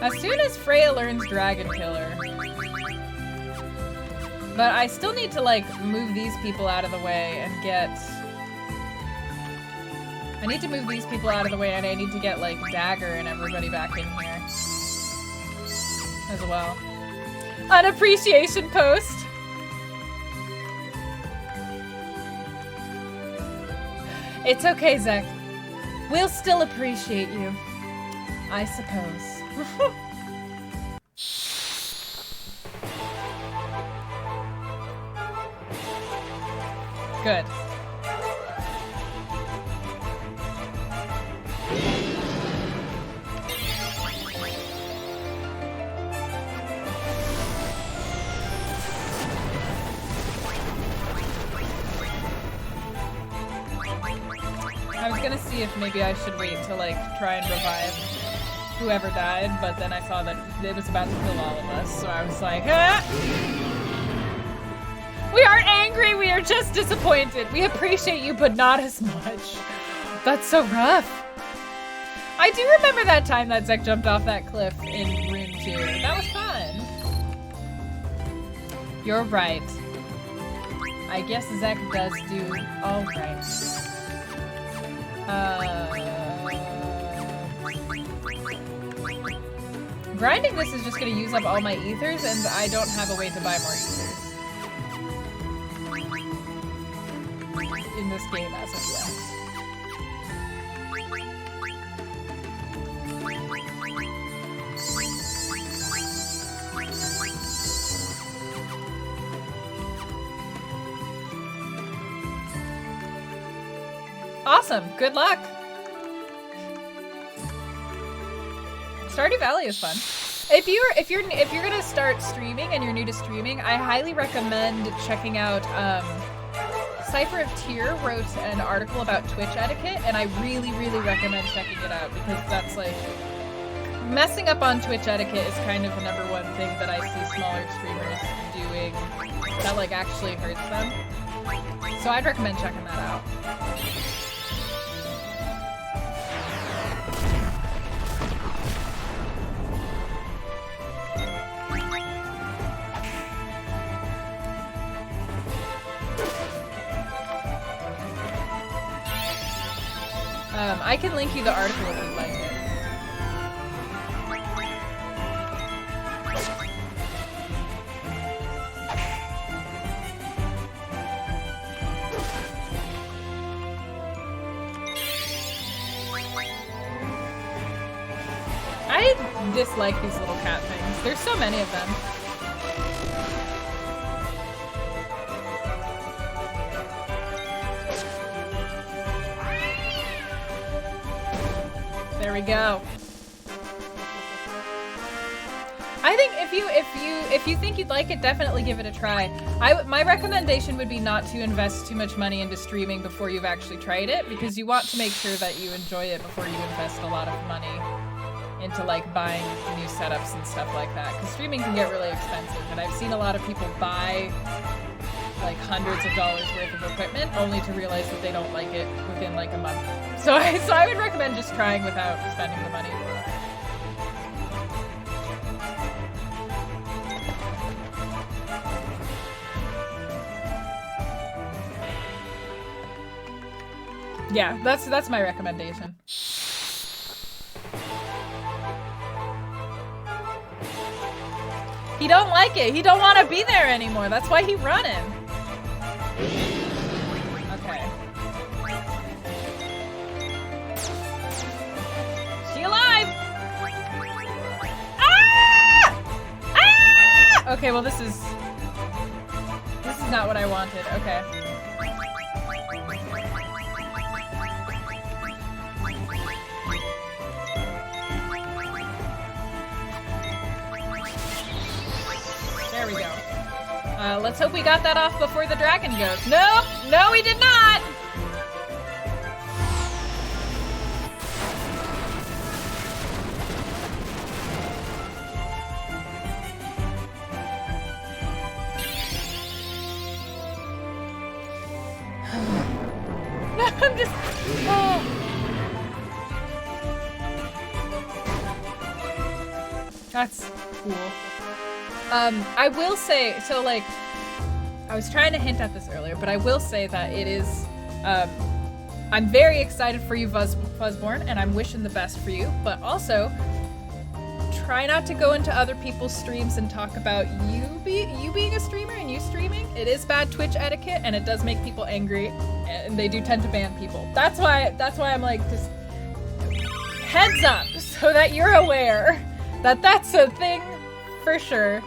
as soon as Freya learns Dragon Killer... But I still need to, like, move these people out of the way and get... I need to move these people out of the way and I need to get, like, Dagger and everybody back in here. As well. An appreciation post! It's okay, Zek. We'll still appreciate you. I suppose. Good. I was gonna see if maybe I should wait to like try and revive whoever died, but then I saw that it was about to kill all of us, so I was like, ah! We aren't angry, we are just disappointed. We appreciate you, but not as much. That's so rough. I do remember that time that Zek jumped off that cliff in Room 2. That was fun. You're right. I guess Zek does do all right. Grinding this is just gonna use up all my ethers, and I don't have a way to buy more ethers. In this game as of yet. Awesome, good luck. Stardew Valley is fun. If you're gonna start streaming and you're new to streaming, I highly recommend checking out Cypher of Tyr wrote an article about Twitch etiquette, and I really recommend checking it out because that's like messing up on Twitch etiquette is kind of the #1 thing that I see smaller streamers doing that like actually hurts them. So I'd recommend checking that out. I can link you the article if you'd like it. I dislike these little cat things. There's so many of them. There we go. I think if you think you'd like it, definitely give it a try. My recommendation would be not to invest too much money into streaming before you've actually tried it, because you want to make sure that you enjoy it before you invest a lot of money into like buying new setups and stuff like that. Because streaming can get really expensive, and I've seen a lot of people buy like hundreds of dollars worth of equipment only to realize that they don't like it within like a month. So I would recommend just trying without spending the money. Yeah, that's my recommendation. He don't like it. He don't want to be there anymore. That's why he running. Okay. She alive? Ah! Ah! Okay, well this is not what I wanted. Okay. There we go. Let's hope we got that off before the dragon goes. Nope! No, we did not! I'm just... Oh. That's cool. I will say, so like, I was trying to hint at this earlier, but I will say that it is, I'm very excited for you, Fuzzborn, and I'm wishing the best for you, but also, try not to go into other people's streams and talk about you being a streamer and you streaming. It is bad Twitch etiquette, and it does make people angry, and they do tend to ban people. That's why I'm like, just heads up, so that you're aware that that's a thing. For sure.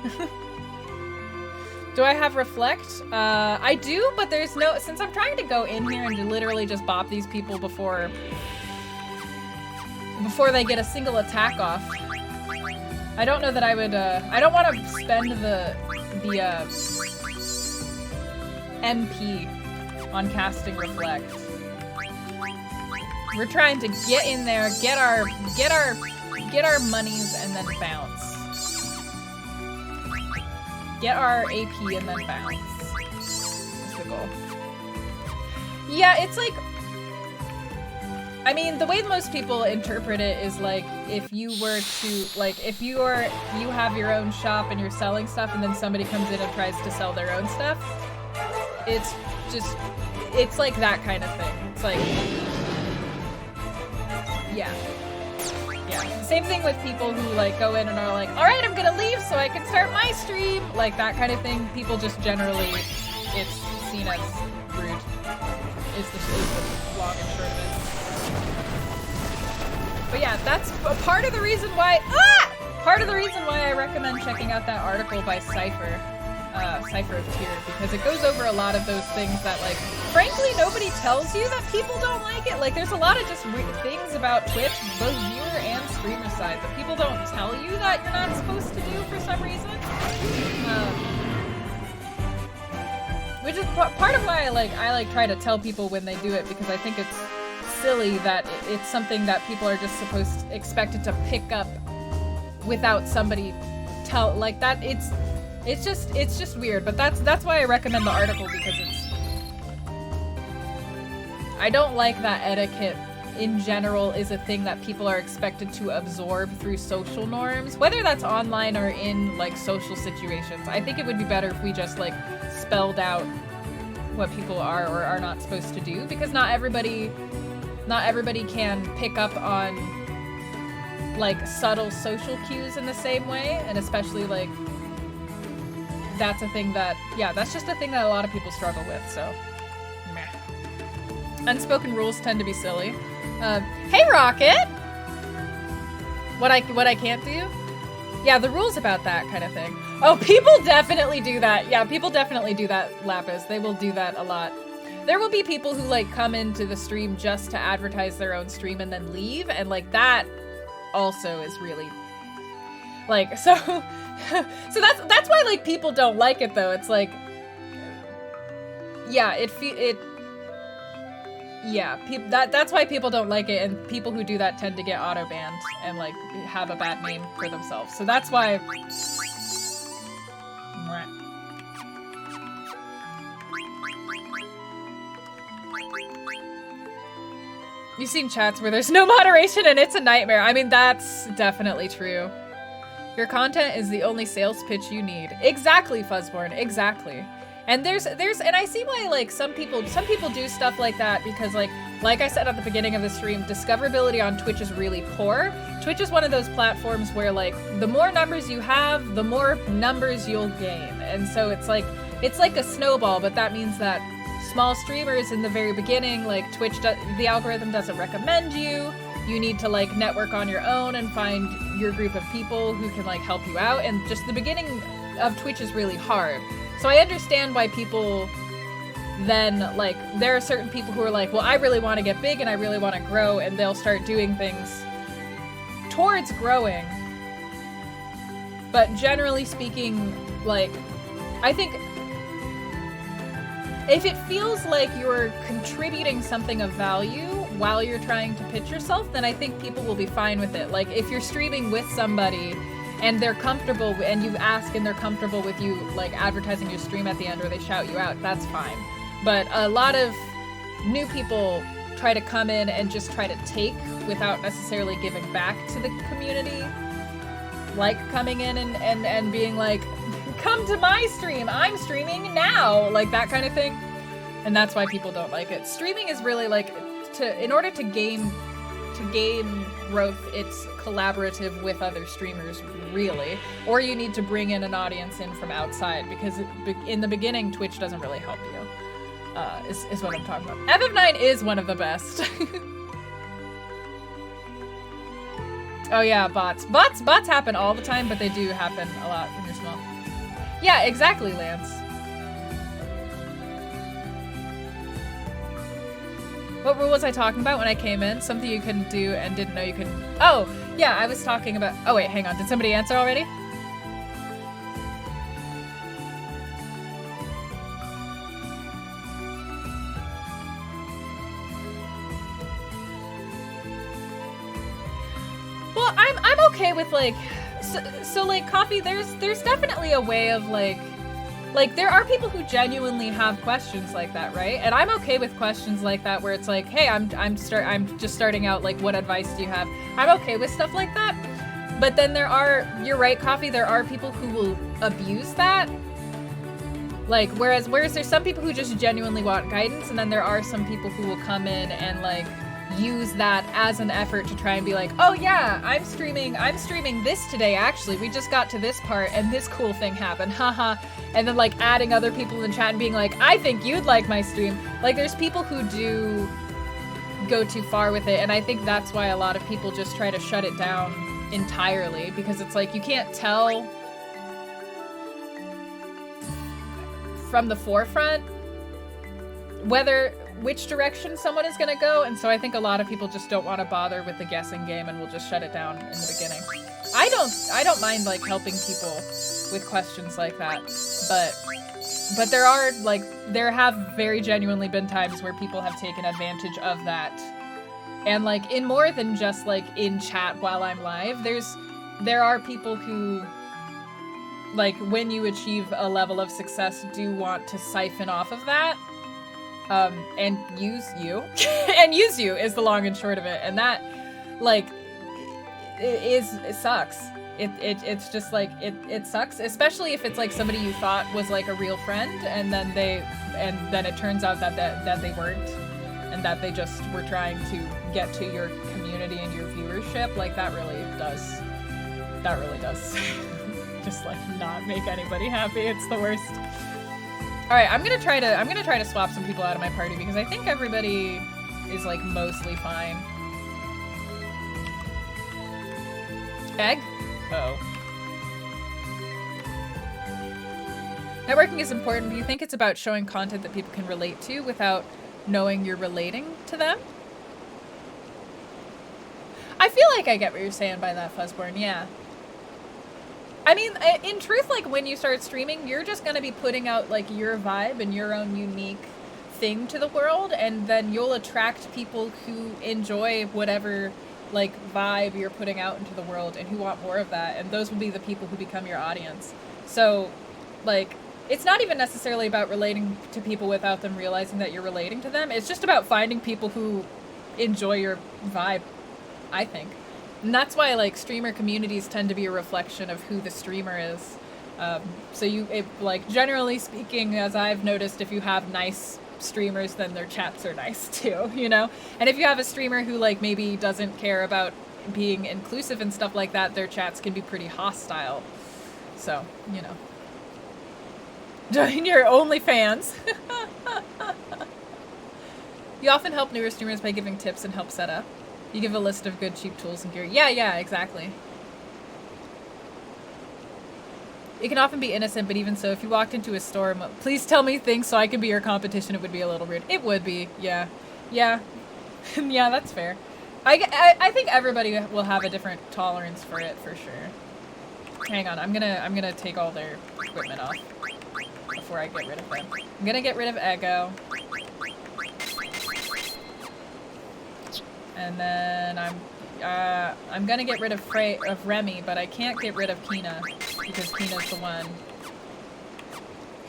Do I have reflect? I do, but there's no, since I'm trying to go in here and to literally just bop these people before they get a single attack off. I don't know that I would, I don't want to spend the MP on casting reflect. We're trying to get in there, get our monies and then bounce. Get our AP and then bounce. That's the goal. Yeah, it's like... I mean, the way most people interpret it is like, if you were to, like, if you have your own shop and you're selling stuff and then somebody comes in and tries to sell their own stuff, it's just, it's like that kind of thing. It's like... Yeah. Yeah, same thing with people who like go in and are like, all right, I'm gonna leave so I can start my stream. Like that kind of thing. People just generally, it's seen as rude. Is the long and short of it. But yeah, that's part of the reason why, I recommend checking out that article by Cypher. Cypher of Tear, because it goes over a lot of those things that, like, frankly, nobody tells you that people don't like it. Like, there's a lot of just things about Twitch, both viewer and streamer side, that people don't tell you that you're not supposed to do for some reason. Which is part of why I try to tell people when they do it, because I think it's silly that it's something that people are just expected to pick up without somebody like that. It's just weird, but that's why I recommend the article, because I don't like that etiquette in general is a thing that people are expected to absorb through social norms, whether that's online or in like social situations. I think it would be better if we just like spelled out what people are or are not supposed to do, because not everybody can pick up on like subtle social cues in the same way, and especially like that's a thing that, yeah, that's just a thing that a lot of people struggle with, so meh. Unspoken rules tend to be silly. Hey Rocket! What I can't do? Yeah, the rules about that kind of thing. Oh, people definitely do that. Yeah, people definitely do that, Lapis. They will do that a lot. There will be people who like come into the stream just to advertise their own stream and then leave, and like that also is really like so so that's why like people don't like it though. It's like yeah, that's why people don't like it, and people who do that tend to get auto banned and like have a bad name for themselves. So that's why you've seen chats where there's no moderation and it's a nightmare. I mean, that's definitely true. Your content is the only sales pitch you need. Exactly, Fuzzborn, exactly. And there's and I see why like some people do stuff like that because like I said at the beginning of the stream, discoverability on Twitch is really poor. Twitch is one of those platforms where like the more numbers you have, the more numbers you'll gain. And so it's like a snowball, but that means that small streamers in the very beginning, like the algorithm doesn't recommend you. You need to like network on your own and find your group of people who can like help you out. And just the beginning of Twitch is really hard. So I understand why people then like, there are certain people who are like, well, I really want to get big and I really want to grow, and they'll start doing things towards growing. But generally speaking, like, I think if it feels like you're contributing something of value while you're trying to pitch yourself, then I think people will be fine with it. Like, if you're streaming with somebody and they're comfortable, and you ask and they're comfortable with you, like, advertising your stream at the end, or they shout you out, that's fine. But a lot of new people try to come in and just try to take without necessarily giving back to the community. Like coming in and being like, come to my stream, I'm streaming now, like that kind of thing. And that's why people don't like it. Streaming is really like, in order to gain growth, it's collaborative with other streamers, really. Or you need to bring in an audience in from outside, because in the beginning, Twitch doesn't really help you, is what I'm talking about. FF9 is one of the best. Oh yeah, bots. Bots happen all the time, but they do happen a lot when you're small. Yeah, exactly, Lance. What rule was I talking about when I came in? Something you couldn't do and didn't know you couldn't. Oh, yeah, I was talking about. Oh, wait, hang on. Did somebody answer already? Well, I'm okay with like, so like Coffee. There's definitely a way of like there are people who genuinely have questions like that, right? And I'm okay with questions like that where it's like, hey, I'm just starting out, like, what advice do you have? I'm okay with stuff like that. But then you're right, Coffee, there are people who will abuse that. Like, whereas there's some people who just genuinely want guidance, and then there are some people who will come in and like use that as an effort to try and be like, oh yeah, I'm streaming this today, actually. We just got to this part and this cool thing happened, haha. And then like adding other people in chat and being like, I think you'd like my stream. Like, there's people who do go too far with it, and I think that's why a lot of people just try to shut it down entirely, because it's like you can't tell from the forefront which direction someone is going to go, and so I think a lot of people just don't want to bother with the guessing game and will just shut it down in the beginning. I don't mind like helping people with questions like that, but there have very genuinely been times where people have taken advantage of that, and like in more than just like in chat while I'm live, there are people who, like, when you achieve a level of success, do want to siphon off of that. And use you. And use you is the long and short of it. And that, like, it sucks. It's just, like, it sucks. Especially if it's, like, somebody you thought was, like, a real friend, and then it turns out that they weren't. And that they just were trying to get to your community and your viewership. Like, that really does just, like, not make anybody happy. It's the worst. All right, I'm gonna try to swap some people out of my party, because I think everybody is like mostly fine. Egg? Oh. Networking is important. Do you think it's about showing content that people can relate to without knowing you're relating to them? I feel like I get what you're saying by that, Fuzzborn, yeah. I mean, in truth, like, when you start streaming, you're just gonna be putting out, like, your vibe and your own unique thing to the world, and then you'll attract people who enjoy whatever, like, vibe you're putting out into the world and who want more of that, and those will be the people who become your audience. So, like, it's not even necessarily about relating to people without them realizing that you're relating to them. It's just about finding people who enjoy your vibe, I think. And that's why, like, streamer communities tend to be a reflection of who the streamer is. So like, generally speaking, as I've noticed, if you have nice streamers, then their chats are nice too, you know? And if you have a streamer who, like, maybe doesn't care about being inclusive and stuff like that, their chats can be pretty hostile. So, you know. Join your OnlyFans. You often help newer streamers by giving tips and help set up. You give a list of good cheap tools and gear. Yeah, exactly. It can often be innocent, but even so, if you walked into a store, please tell me things so I can be your competition, it would be a little rude. It would be, yeah. Yeah, that's fair. I think everybody will have a different tolerance for it, for sure. Hang on, I'm gonna take all their equipment off before I get rid of them. I'm gonna get rid of Ego. And then I'm gonna get rid of Remy, but I can't get rid of Kina because Kina's the one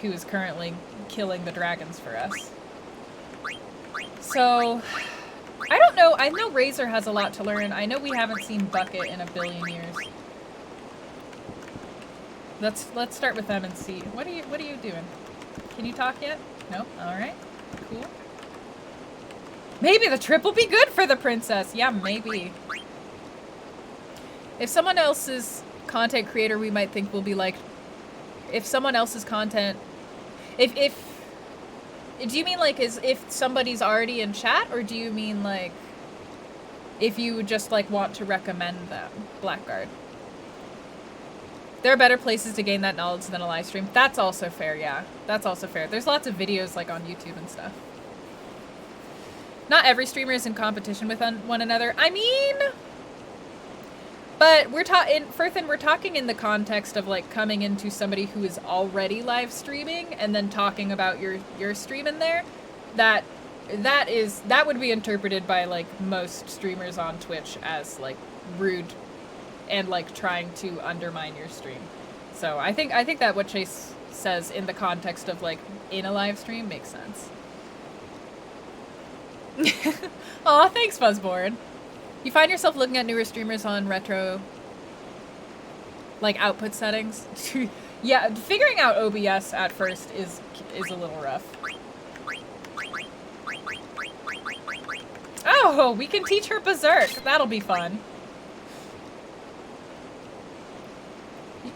who is currently killing the dragons for us. So I don't know. I know Razor has a lot to learn. I know we haven't seen Bucket in a billion years. Let's start with them and see. What are you doing? Can you talk yet? No? Alright. Cool. Maybe the trip will be good for the princess. Yeah, maybe. If someone else's content creator we might think will be like, if someone else's content, do you mean like if somebody's already in chat, or do you mean like if you just like want to recommend them? Blackguard. There are better places to gain that knowledge than a live stream. That's also fair, yeah. That's also fair. There's lots of videos like on YouTube and stuff. Not every streamer is in competition with one another. I mean, but we're talking in the context of like coming into somebody who is already live streaming and then talking about your stream in there. That would be interpreted by like most streamers on Twitch as like rude and like trying to undermine your stream. So I think that what Chase says in the context of like in a live stream makes sense. Aw, thanks, Fuzzboard. You find yourself looking at newer streamers on retro, like, output settings? Yeah, figuring out OBS at first is a little rough. Oh, we can teach her Berserk. That'll be fun.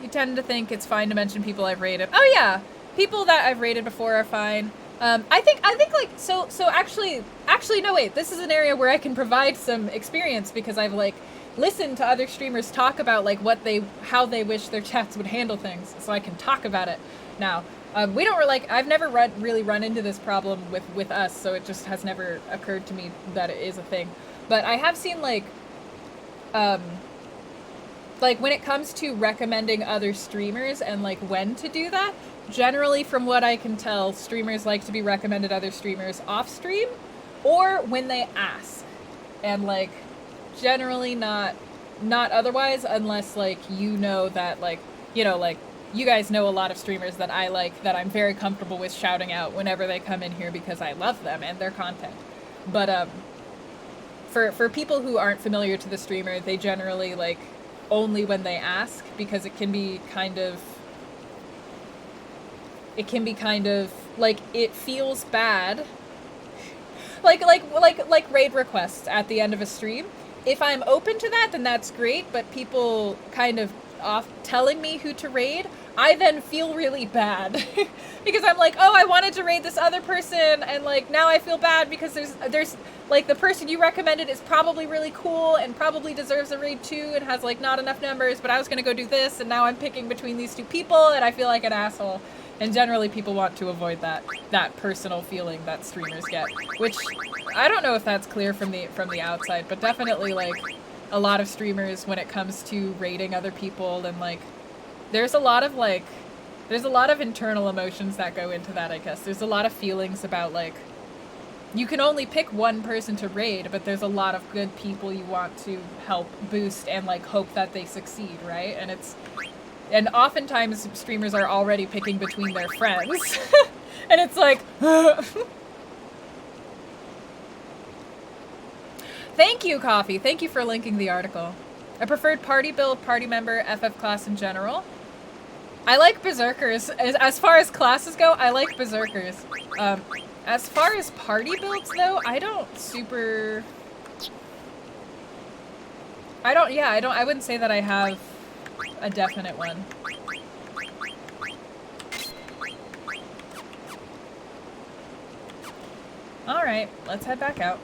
You tend to think it's fine to mention people I've rated. Oh yeah, people that I've rated before are fine. I think like, so actually, no, wait, this is an area where I can provide some experience because I've, like, listened to other streamers talk about, like, how they wish their chats would handle things, so I can talk about it now. We don't, I've never really run into this problem with us, so it just has never occurred to me that it is a thing. But I have seen, like, when it comes to recommending other streamers and, like, when to do that, generally, from what I can tell, streamers like to be recommended other streamers off-stream, or when they ask. And, like, generally not otherwise, unless, like, you know that, like, you know, like, you guys know a lot of streamers that I like, that I'm very comfortable with shouting out whenever they come in here because I love them and their content. But, for people who aren't familiar to the streamer, they generally, like, only when they ask, because it can be kind of, like, it feels bad. Like raid requests at the end of a stream. If I'm open to that, then that's great, but people kind of off telling me who to raid, I then feel really bad. Because I'm like, oh, I wanted to raid this other person, and, like, now I feel bad because there's like, the person you recommended is probably really cool and probably deserves a raid too and has, like, not enough numbers, but I was gonna go do this, and now I'm picking between these two people, and I feel like an asshole. And generally people want to avoid that personal feeling that streamers get, which I don't know if that's clear from the outside, but definitely like a lot of streamers when it comes to rating other people and like there's a lot of internal emotions that go into that, I guess. There's a lot of feelings about like you can only pick one person to raid, but there's a lot of good people you want to help boost and like hope that they succeed, right? And oftentimes streamers are already picking between their friends. And it's like Thank you, Coffee. Thank you for linking the article. A preferred party build, party member, FF class in general. I like Berserkers. As far as classes go, I like Berserkers. As far as party builds, though, I wouldn't say that I have a definite one. Alright, let's head back out.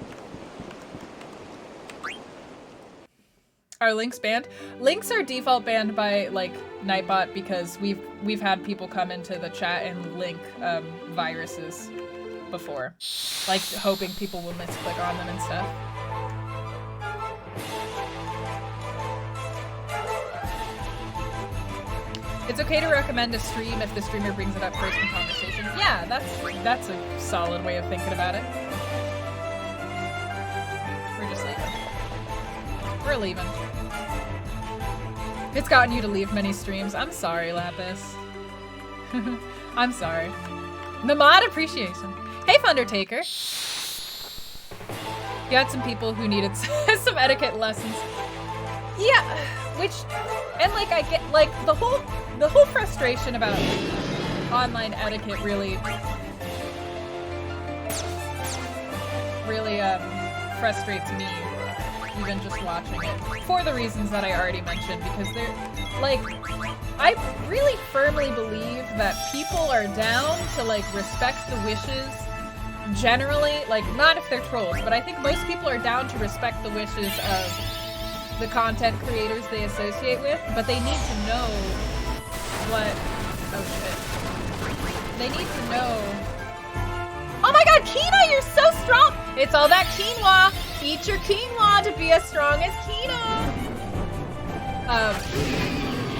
Are links banned? Links are default banned by, like, Nightbot because we've had people come into the chat and link viruses before. Like, hoping people will misclick on them and stuff. It's okay to recommend a stream if the streamer brings it up first in conversation. Yeah, that's a solid way of thinking about it. We're just leaving. We're leaving. It's gotten you to leave many streams. I'm sorry, Lapis. I'm sorry. The mod appreciation. Hey, Thundertaker. You had some people who needed some etiquette lessons. Yeah, and like I get like the whole frustration about online etiquette really frustrates me, even just watching it, for the reasons that I already mentioned, because they're like, I really firmly believe that people are down to like respect the wishes generally, like not if they're trolls, but I think most people are down to respect the wishes of the content creators they associate with, but they need to know what, oh shit. They need to know, oh my god, Kina, you're so strong! It's all that quinoa! Eat your quinoa to be as strong as Kina!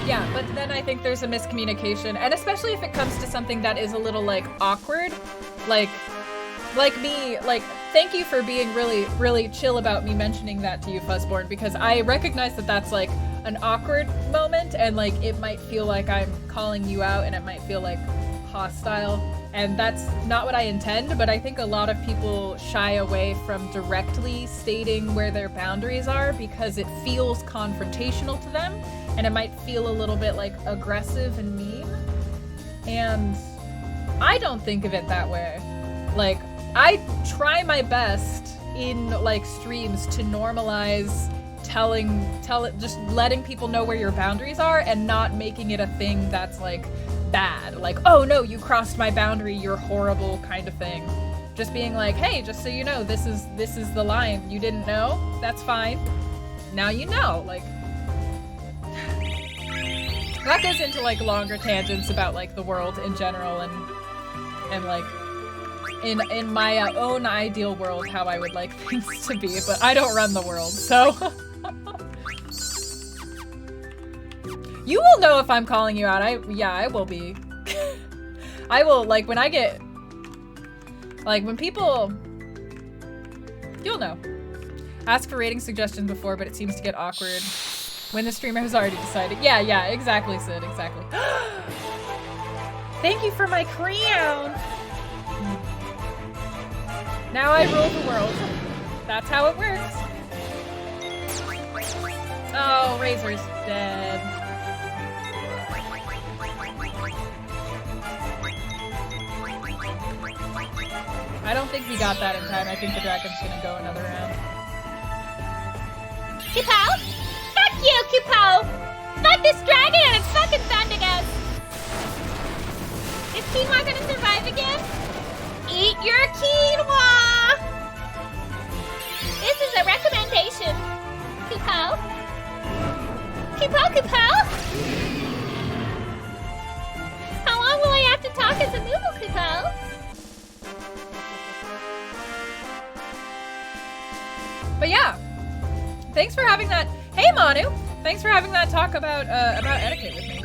Yeah, but then I think there's a miscommunication, and especially if it comes to something that is a little, like, awkward, like me, like, thank you for being really, really chill about me mentioning that to you, Fuzzborn, because I recognize that that's, like, an awkward moment, and, like, it might feel like I'm calling you out, and it might feel, like, hostile, and that's not what I intend, but I think a lot of people shy away from directly stating where their boundaries are because it feels confrontational to them, and it might feel a little bit, like, aggressive and mean, and I don't think of it that way. Like, I try my best in, like, streams to normalize just letting people know where your boundaries are and not making it a thing that's, like, bad. Like, oh no, you crossed my boundary, you're horrible kind of thing. Just being like, hey, just so you know, this is the line. You didn't know? That's fine. Now you know. Like, that goes into, like, longer tangents about, like, the world in general and like, in my own ideal world, how I would like things to be, but I don't run the world, so. You will know if I'm calling you out. I will be. I will, like, when I get, like, when people, you'll know. Ask for rating suggestions before, but it seems to get awkward when the streamer has already decided. Yeah, exactly, Sid, exactly. Thank you for my crown. Now I rule the world. That's how it works. Oh, Razor's dead. I don't think he got that in time. I think the dragon's gonna go another round. Kupo? Fuck you, Kupo! Fuck this dragon and its fucking Thunderghost! Is Quinoa gonna survive again? Eat your quinoa! This is a recommendation. Kupo? Kupo? How long will I have to talk But yeah, thanks for having that. Hey, Manu, thanks for having that talk about etiquette with me.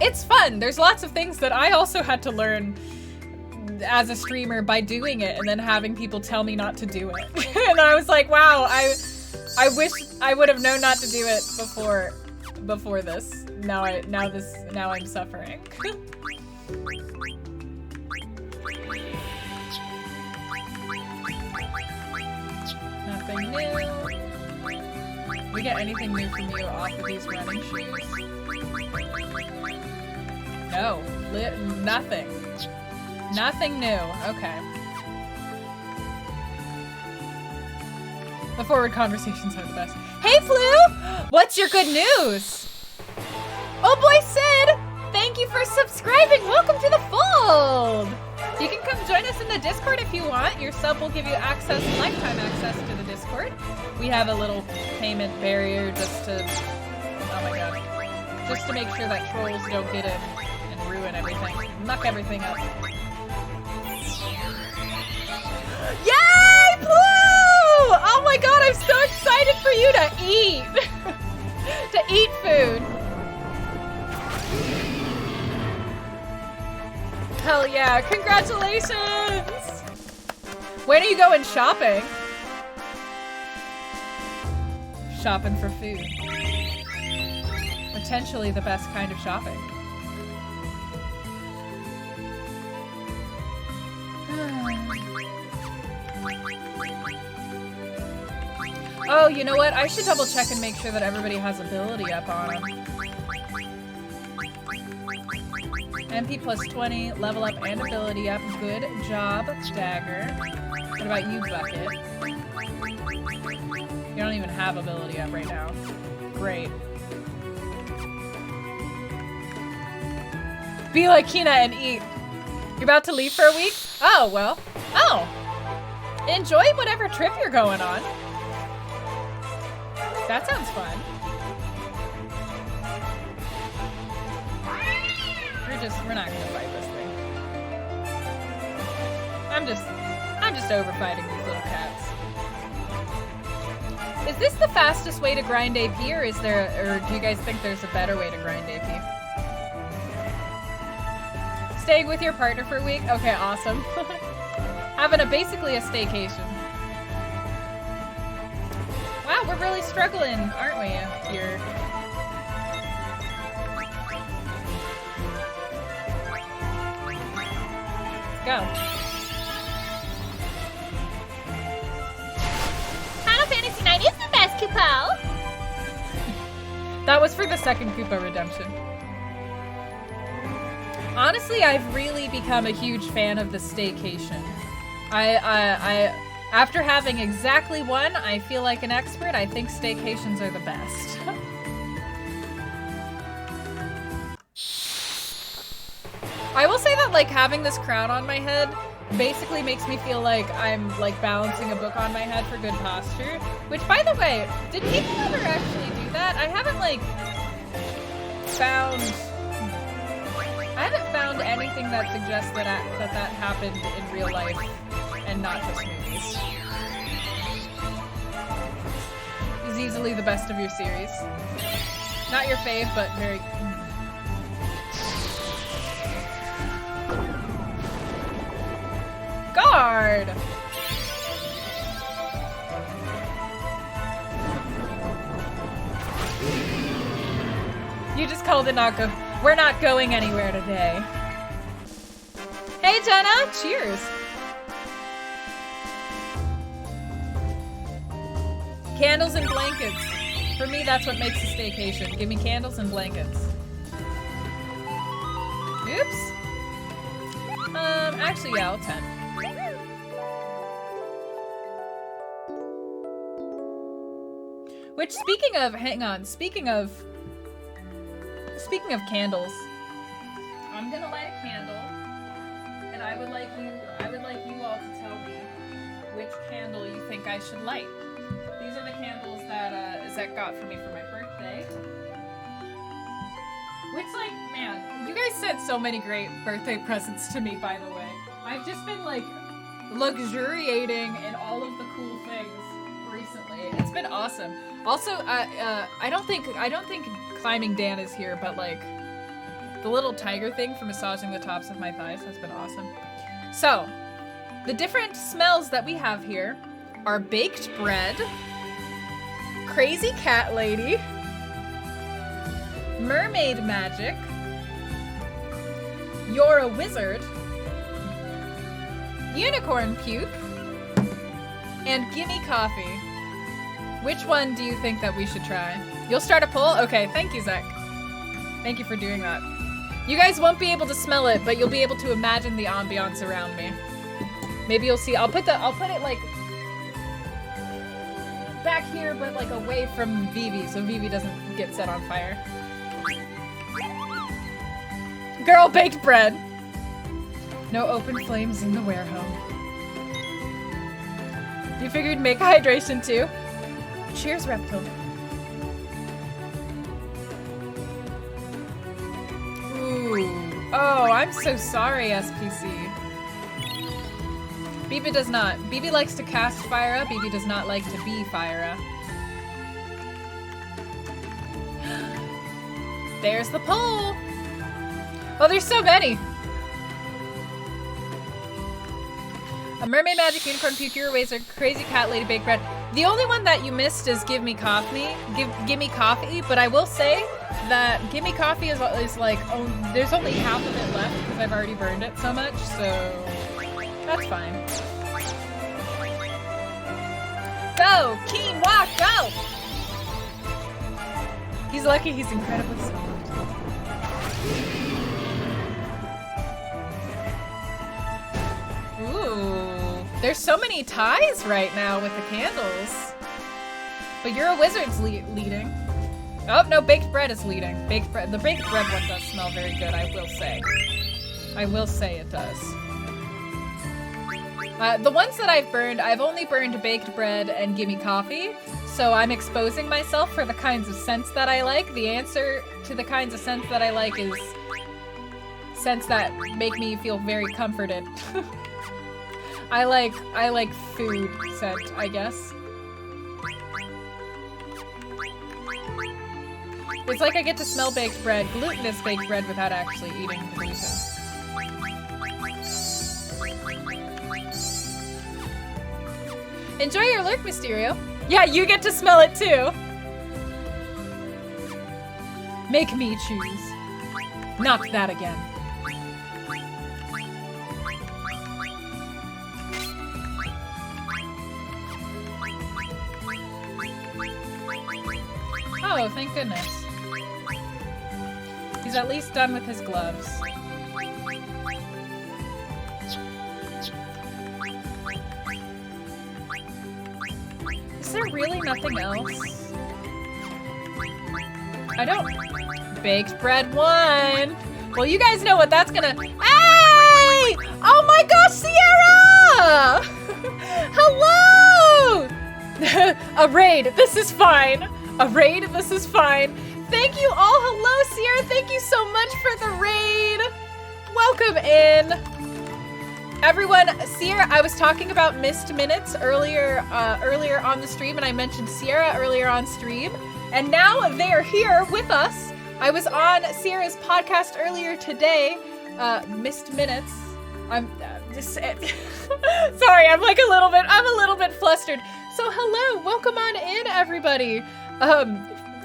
It's fun. There's lots of things that I also had to learn as a streamer by doing it and then having people tell me not to do it. And I was like, wow, I wish I would have known not to do it before this. Now I'm suffering. Nothing new. We get anything new from you off of these running shoes? No, nothing. Nothing new. Okay. The forward conversations are the best. Hey, Flu! What's your good news? Oh boy, Sid! Thank you for subscribing. Welcome to the fold. You can come join us in the Discord if you want. Your sub will give you access, lifetime access to the Discord. We have a little payment barrier just to, oh my god, just to make sure that trolls don't get in and ruin everything, muck everything up. Yay, Blue! Oh my god, I'm so excited for you to eat, to eat food. Hell yeah, congratulations! When are you going shopping? Shopping for food. Potentially the best kind of shopping. Oh, you know what? I should double check and make sure that everybody has ability up on them. MP plus 20, level up and ability up. Good job, Dagger. What about you, Bucket? You don't even have ability up right now. Great. Be like Kina and eat. You're about to leave for a week? Oh, well. Oh. Enjoy whatever trip you're going on. That sounds fun. We're not gonna fight this thing. I'm just over fighting these little cats. Is this the fastest way to grind AP, or do you guys think there's a better way to grind AP? Staying with your partner for a week? Okay, awesome. Having basically a staycation. Wow, we're really struggling, aren't we, here? Go. Final Fantasy IX is the best, Kupo! That was for the second Koopa redemption. Honestly, I've really become a huge fan of the staycation. I after having exactly one, I feel like an expert. I think staycations are the best. I will say that, like, having this crown on my head basically makes me feel like I'm, like, balancing a book on my head for good posture. Which, by the way, did people ever actually do that? I haven't found anything that suggests that that happened in real life and not just movies. Is easily the best of your series. Not your fave, but very... Guard! You just called it not go. We're not going anywhere today. Hey Jenna, cheers. Candles and blankets. For me, that's what makes a staycation. Give me candles and blankets. Oops. Actually, yeah, I'll 10. Which, speaking of, hang on, speaking of candles, I'm gonna light a candle, and I would like you all to tell me which candle you think I should light. These are the candles that Zach got for me for my birthday. Which, like, man, you guys sent so many great birthday presents to me, by the way. I've just been, like, luxuriating in all of the cool things recently. It's been awesome. Also, I don't think climbing Dan is here, but like the little tiger thing for massaging the tops of my thighs has been awesome. So, the different smells that we have here are baked bread, crazy cat lady, mermaid magic, you're a wizard, unicorn puke, and gimme coffee. Which one do you think that we should try? You'll start a poll? Okay, thank you, Zach. Thank you for doing that. You guys won't be able to smell it, but you'll be able to imagine the ambiance around me. Maybe you'll see. I'll put it like back here, but like away from Vivi, so Vivi doesn't get set on fire. Girl, baked bread. No open flames in the warehome. You figured make hydration too? Cheers, Reptile. Ooh. Oh, I'm so sorry, SPC. Bibi does not. Bibi likes to cast Fire. Bibi does not like to be Fire. There's the poll. Oh, there's so many. A mermaid magic, unicorn puke, you're a wizard, crazy cat lady, baked bread. The only one that you missed is give me coffee. Give me coffee. But I will say that give me coffee is like there's only half of it left because I've already burned it so much. So that's fine. Go, Keen, walk, go! He's lucky he's incredibly soft. Ooh, there's so many ties right now with the candles. But you're a wizard's leading. Oh, no, baked bread is leading. Baked bread. The baked bread one does smell very good, I will say. I will say it does. The ones that I've burned, I've only burned baked bread and gimme coffee, so I'm exposing myself for the kinds of scents that I like. The answer to the kinds of scents that I like is scents that make me feel very comforted. I like food scent, I guess. It's like I get to smell baked bread, glutinous baked bread, without actually eating the gluten. Enjoy your lurk, Mysterio. Yeah, you get to smell it too. Make me choose. Not that again. Oh, thank goodness. He's at least done with his gloves. Is there really nothing else? I don't... Baked bread 1! Well, you guys know what that's gonna... Hey! Oh my gosh, Sierra! Hello! A raid, this is fine. A raid, this is fine. Thank you all. Hello, Sierra. Thank you so much for the raid. Welcome in. Everyone, Sierra, I was talking about missed minutes earlier on the stream, and I mentioned Sierra earlier on stream, and now they are here with us. I was on Sierra's podcast earlier today, missed minutes. I'm just sorry, I'm a little bit flustered. So hello, welcome on in, everybody.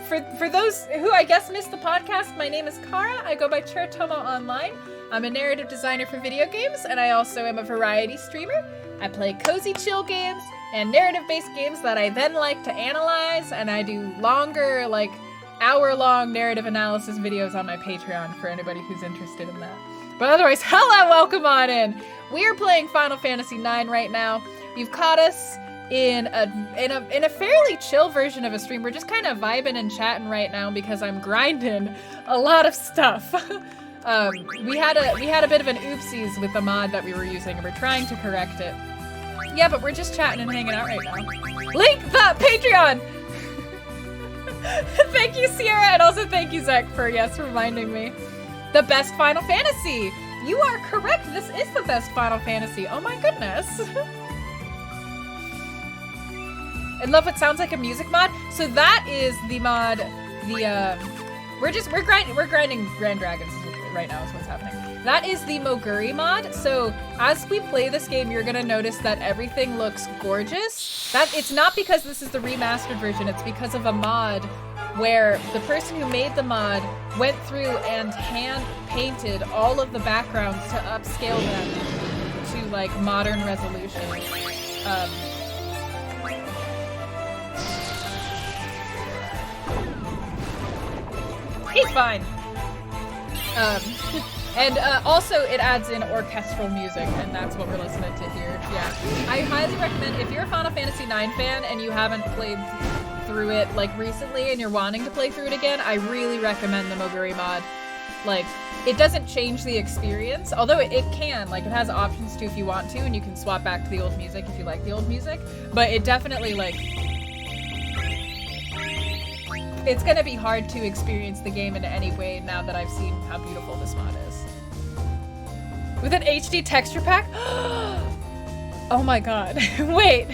For those who I guess missed the podcast, my name is Kara. I go by Chertomo online. I'm a narrative designer for video games, and I also am a variety streamer. I play cozy chill games and narrative-based games that I then like to analyze, and I do longer, like, hour-long narrative analysis videos on my Patreon for anybody who's interested in that. But otherwise, hello, welcome on in. We are playing Final Fantasy IX right now. You've caught us in a fairly chill version of a stream. We're just kind of vibing and chatting right now because I'm grinding a lot of stuff. We had a bit of an oopsies with the mod that we were using, and we're trying to correct it. Yeah, but we're just chatting and hanging out right now. Link the Patreon! Thank you, Sierra, and also thank you, Zach, for, yes, reminding me. The best Final Fantasy! You are correct. This is the best Final Fantasy. Oh my goodness. I love what sounds like a music mod. So that is the mod. We're grinding Grand Dragons right now is what's happening. That is the Moguri mod. So as we play this game, you're gonna notice that everything looks gorgeous. It's not because this is the remastered version. It's because of a mod where the person who made the mod went through and hand painted all of the backgrounds to upscale them to like modern resolution. He's fine. And also it adds in orchestral music, and that's what we're listening to here. Yeah, I highly recommend, if you're a Final Fantasy IX fan and you haven't played through it like recently and you're wanting to play through it again, I really recommend the Moguri mod. Like, it doesn't change the experience, although it can. Like, it has options to if you want to, and you can swap back to the old music if you like the old music. But it definitely, like, it's gonna be hard to experience the game in any way now that I've seen how beautiful this mod is. With an HD texture pack? Oh my god. Wait.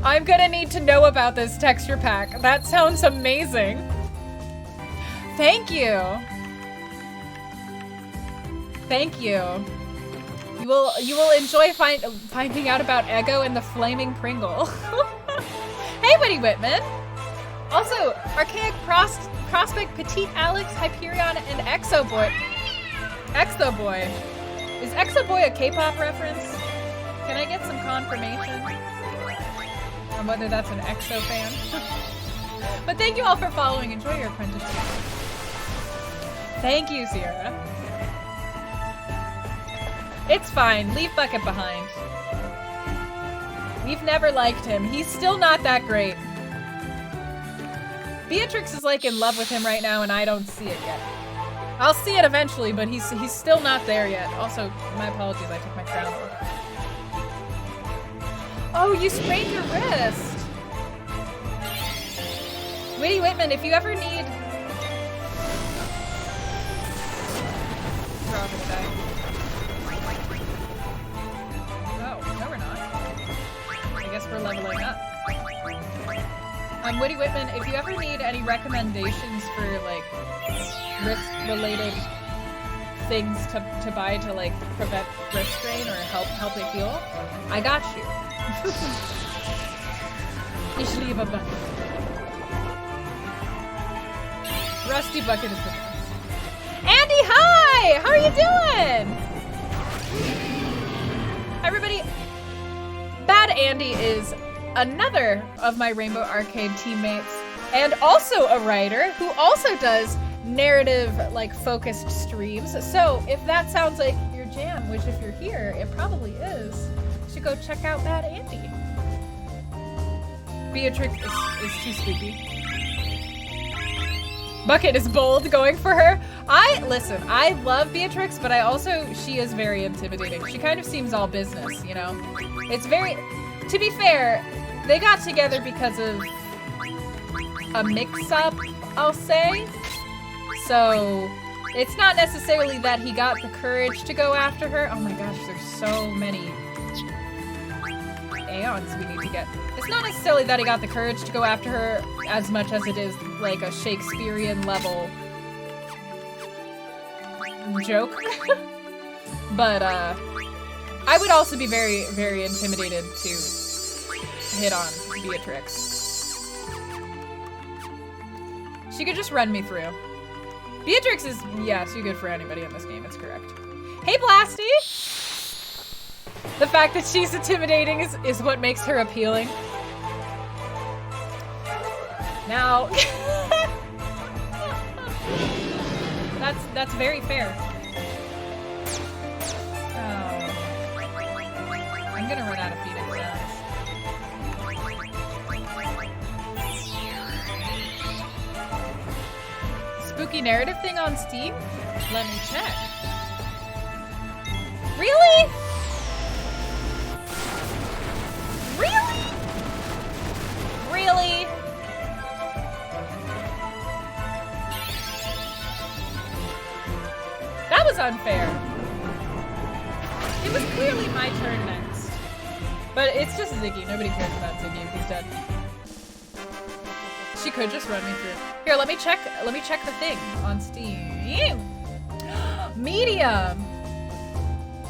I'm gonna need to know about this texture pack. That sounds amazing. Thank you. Thank you. You will enjoy finding out about Ego and the Flaming Pringle. Hey, Witty Whitman. Also, Archaic Prospect, Petite Alex, Hyperion, and Exoboy. Exoboy. Is Exoboy a K-pop reference? Can I get some confirmation on whether that's an EXO fan? But thank you all for following. Enjoy your apprenticeship. Thank you, Sierra. It's fine. Leave Bucket behind. We've never liked him. He's still not that great. Beatrix is like in love with him right now, and I don't see it yet. I'll see it eventually, but he's still not there yet. Also, my apologies, I took my crown off. Oh, you sprained your wrist. Witty Whitman, if you ever need... We're all gonna die. Oh, no we're not. I guess we're leveling up. Witty Whitman, if you ever need any recommendations for, like, risk-related things to buy to, like, prevent wrist strain or help it heal, I got you. Ich liebe Bucket. Rusty Bucket is the best. Andy, hi! How are you doing? Everybody, Bad Andy is another of my Rainbow Arcade teammates, and also a writer who also does narrative, like, focused streams. So if that sounds like your jam, which if you're here, it probably is, you should go check out Bad Andy. Beatrix is too spooky. Bucket is bold, going for her. Listen, I love Beatrix, but she is very intimidating. She kind of seems all business, you know? It's very, to be fair, they got together because of a mix-up, I'll say. So, it's not necessarily that he got the courage to go after her. Oh my gosh, there's so many Aeons we need to get. It's not necessarily that he got the courage to go after her as much as it is like a Shakespearean level joke. But, I would also be very, very intimidated to hit on Beatrix. She could just run me through. Beatrix is, yeah, too good for anybody in this game, it's correct. Hey, Blasty! The fact that she's intimidating is what makes her appealing. Now, that's very fair. Oh. I'm gonna run out of Phoenix sounds. Spooky narrative thing on Steam? Let me check. Really? Really? Really? That was was unfair. It was clearly my turn next. But it's just Ziggy. Nobody cares about Ziggy if he's dead. She could just run me through. Here, let me check the thing on Steam. Medium!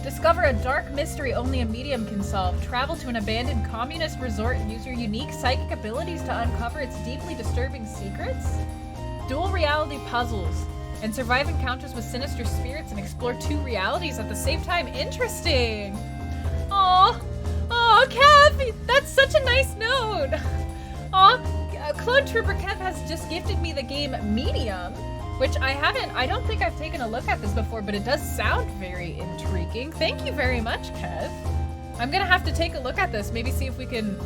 Discover a dark mystery only a medium can solve. Travel to an abandoned communist resort and use your unique psychic abilities to uncover its deeply disturbing secrets? Dual reality puzzles. And survive encounters with sinister spirits and explore 2 realities at the same time. Interesting! Aw! Aw, Kev! That's such a nice note! Aw, Clone Trooper Kev has just gifted me the game Medium, which I don't think I've taken a look at this before, but it does sound very intriguing. Thank you very much, Kev. I'm gonna have to take a look at this, maybe see if we can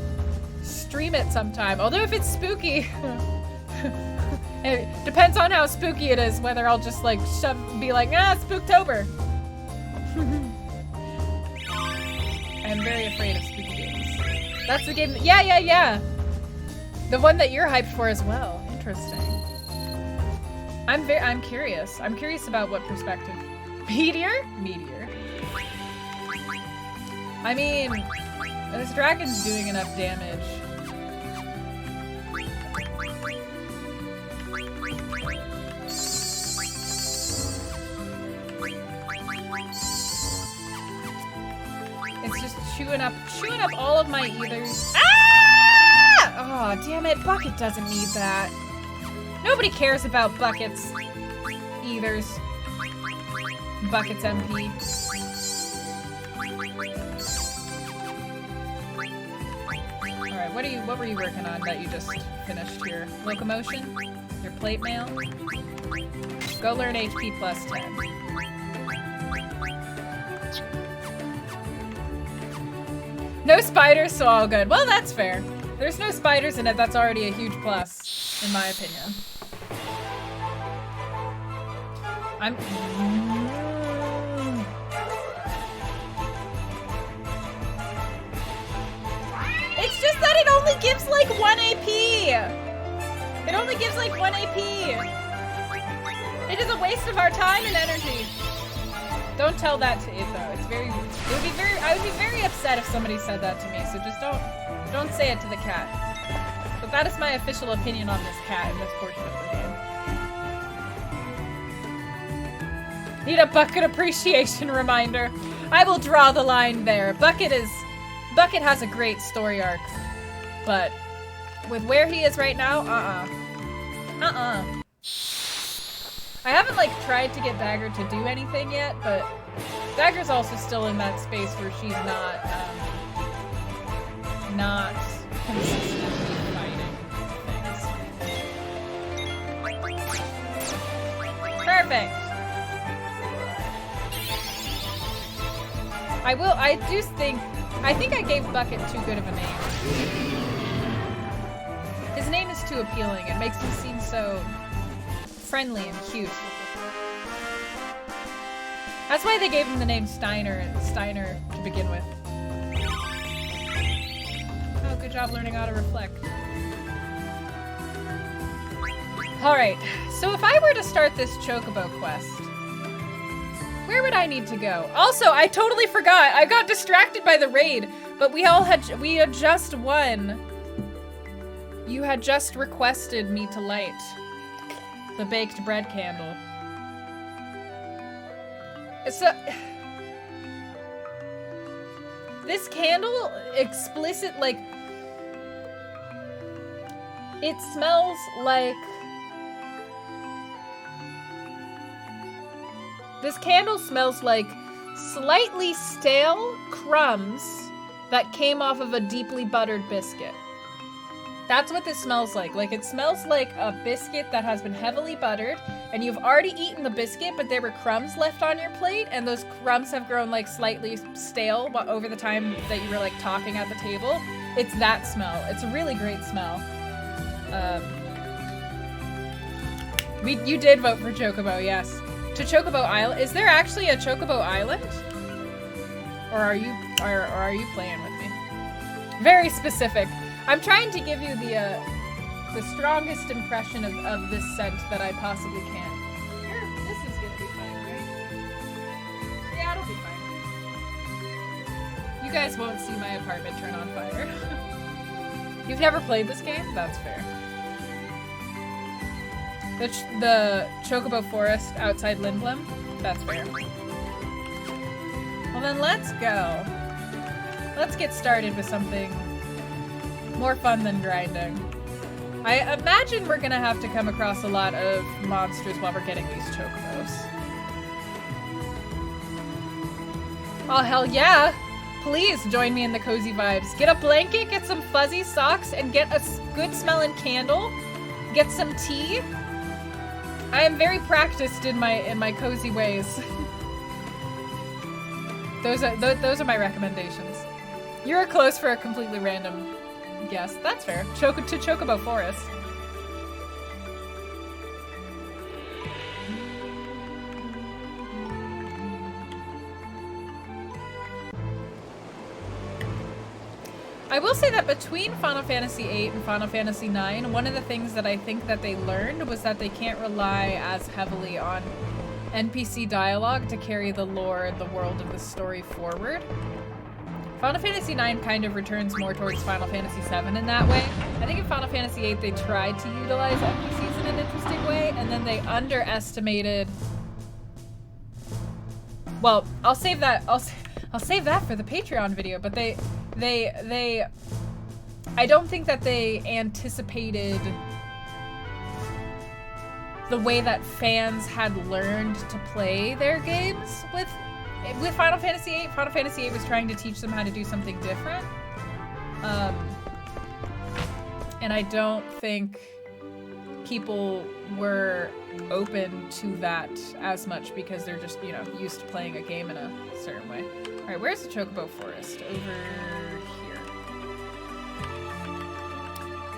stream it sometime. Although if it's spooky, it depends on how spooky it is, whether I'll just like be like, Spooktober. I'm very afraid of spooky games. That's the game, yeah. The one that you're hyped for as well. Interesting. I'm curious. I'm curious about what perspective. Meteor? Meteor. I mean, this dragon's doing enough damage. It's just chewing up all of my ethers. Ah! Oh, damn it. Bucket doesn't need that. Nobody cares about Bucket's ethers. Bucket's MP. Alright, what were you working on that you just finished? Your locomotion? Your plate mail? Go learn HP plus 10. No spiders, so all good. Well, that's fair. There's no spiders in it, that's already a huge plus, in my opinion. It's just that it only gives like 1 AP! It only gives like 1 AP! It is a waste of our time and energy. Don't tell that to it though. I would be very upset if somebody said that to me, so just don't say it to the cat. But that is my official opinion on this cat in this portion of the game. Need a Bucket appreciation reminder. I will draw the line there. Bucket has a great story arc, but with where he is right now, I haven't like tried to get Dagger to do anything yet, but Dagger's also still in that space where she's not consistently fighting things. Perfect. I think I gave Bucket too good of a name. His name is too appealing. It makes him seem so friendly and cute. That's why they gave him the name Steiner to begin with. Oh, good job learning how to reflect. Alright, so if I were to start this Chocobo quest, where would I need to go? Also, I totally forgot. I got distracted by the raid, but we had just won. You had just requested me to light the baked bread candle. So, this candle explicit, like, it smells like, this candle smells like slightly stale crumbs that came off of a deeply buttered biscuit. That's what this smells like. Like, it smells like a biscuit that has been heavily buttered, and you've already eaten the biscuit, but there were crumbs left on your plate, and those crumbs have grown, like, slightly stale over the time that you were, like, talking at the table. It's that smell. It's a really great smell. You did vote for Chocobo, yes. To Chocobo Island. Is there actually a Chocobo Island? Or are you playing with me? Very specific. I'm trying to give you the strongest impression of this scent that I possibly can. This is gonna be fine, right? You guys won't see my apartment turn on fire. You've never played this game? That's fair. The Chocobo Forest outside Lindblom? That's fair. Well then let's go. Let's get started with something more fun than grinding. I imagine we're gonna have to come across a lot of monsters while we're getting these Chocobos. Oh hell yeah! Please join me in the cozy vibes. Get a blanket, get some fuzzy socks, and get a good smelling candle. Get some tea. I am very practiced in my cozy ways. Those are my recommendations. You're close for a completely random guess. That's fair. To Chocobo Forest. I will say that between Final Fantasy VIII and Final Fantasy IX, one of the things that I think that they learned was that they can't rely as heavily on NPC dialogue to carry the lore and the world of the story forward. Final Fantasy IX kind of returns more towards Final Fantasy VII in that way. I think in Final Fantasy VIII they tried to utilize NPCs in an interesting way, and then they underestimated... Well, I'll save that for the Patreon video, but they I don't think that they anticipated the way that fans had learned to play their games with Final Fantasy VIII. Final Fantasy VIII was trying to teach them how to do something different. And I don't think people were open to that as much because they're just, you know, used to playing a game in a certain way. Alright, where's the Chocobo Forest? Over here.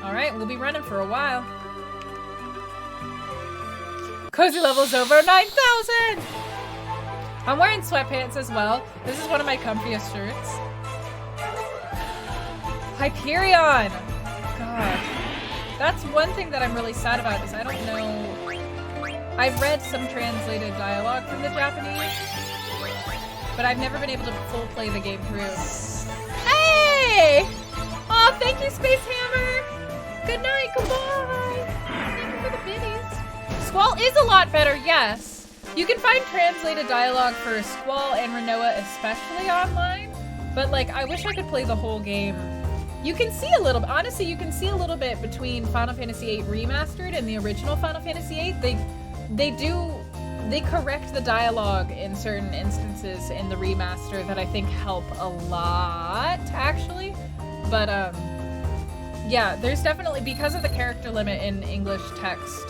Alright, we'll be running for a while. Cozy level's over 9,000! I'm wearing sweatpants as well. This is one of my comfiest shirts. Hyperion! God. That's one thing that I'm really sad about is I don't know... I've read some translated dialogue from the Japanese, but I've never been able to full play the game through. Hey! Oh, thank you, Space Hammer! Good night, goodbye! Thank you for the biddies. Squall is a lot better, yes. You can find translated dialogue for Squall and Renoa especially online, but like, I wish I could play the whole game. You can see a little, honestly, you can see a little bit between Final Fantasy VIII Remastered and the original Final Fantasy VIII. They correct the dialogue in certain instances in the remaster that I think help a lot, actually. But, yeah, there's definitely, because of the character limit in English text,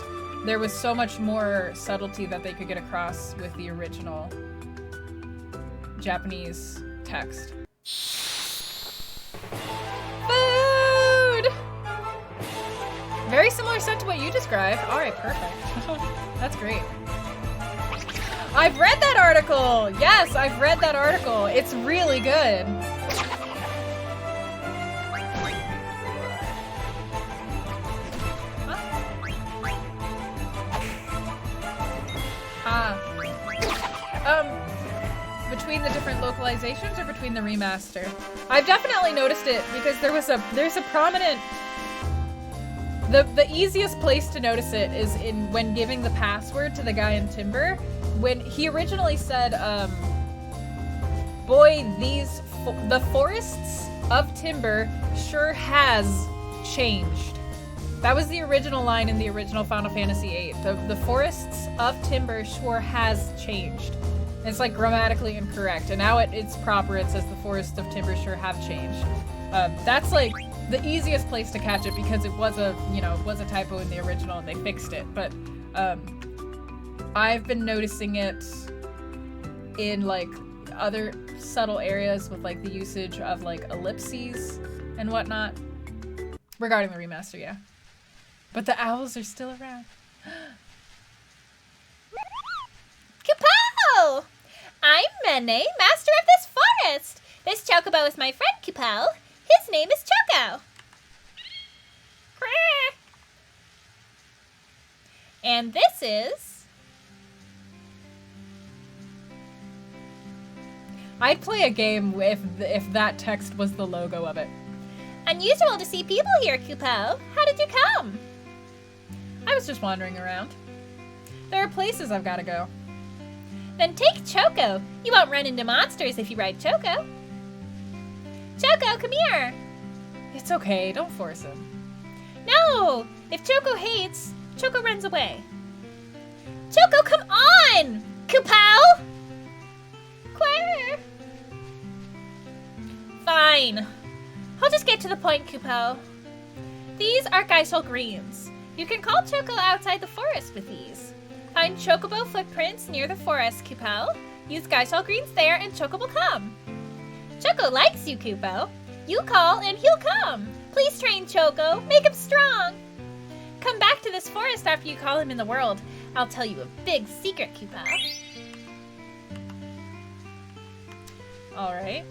there was so much more subtlety that they could get across with the original Japanese text. Food! Very similar scent to what you described. Alright, perfect. That's great. I've read that article! Yes, I've read that article. It's really good. Between the different localizations or between the remaster? I've definitely noticed it because there's a prominent... The easiest place to notice it is when giving the password to the guy in Timber. When he originally said, boy, the forests of Timber sure has changed. That was the original line in the original Final Fantasy VIII. The forests of Timber sure has changed. It's like grammatically incorrect, and now it's proper. It says the forests of Timber sure have changed. That's like the easiest place to catch it because it was a typo in the original and they fixed it. But I've been noticing it in like other subtle areas with like the usage of like ellipses and whatnot regarding the remaster, yeah. But the owls are still around. Kapow! I'm Mene, master of this forest. This Chocobo is my friend Kapow. His name is Choco. And this is... I'd play a game if that text was the logo of it. Unusual to see people here, Kupo. How did you come? I was just wandering around. There are places I've got to go. Then take Choco. You won't run into monsters if you ride Choco. Choco, come here. It's okay, don't force him. No! If Choco hates, Choco runs away. Choco, come on! Kupo! Queer. Fine. I'll just get to the point, Kupo. These are Geisel greens. You can call Choco outside the forest with these. Find Chocobo footprints near the forest, Kupo. Use Geisel greens there and Choco will come. Choco likes you, Kupo. You call and he'll come. Please train Choco. Make him strong. Come back to this forest after you call him in the world. I'll tell you a big secret, Kupo. All right.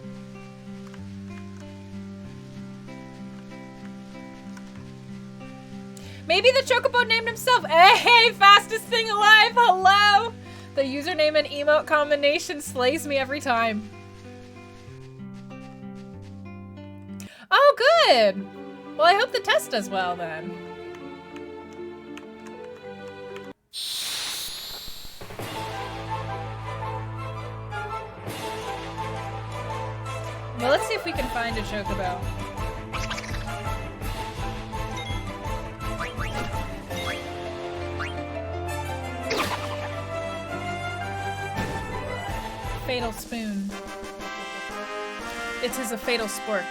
Maybe the Chocobo named himself. Hey, fastest thing alive. Hello. The username and emote combination slays me every time. Oh, good. Well, I hope the test does well then. Well, let's see if we can find a Chocobo. Fatal spoon. It is a fatal spork.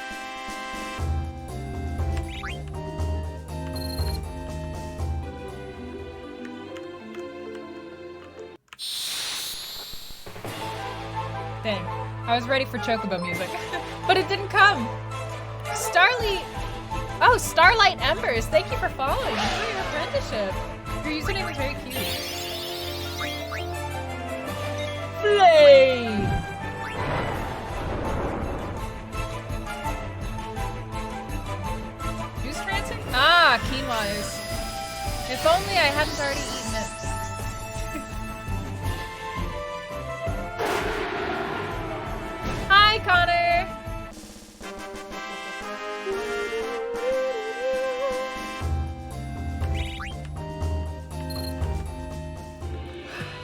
Dang. I was ready for Chocobo music, but it didn't come. Oh, Starlight Embers. Thank you for following. Enjoy your apprenticeship. Your username is very cute. Flame. Who's prancing? Ah, quinoa is. If only I hadn't already eaten it. Hi, Connor.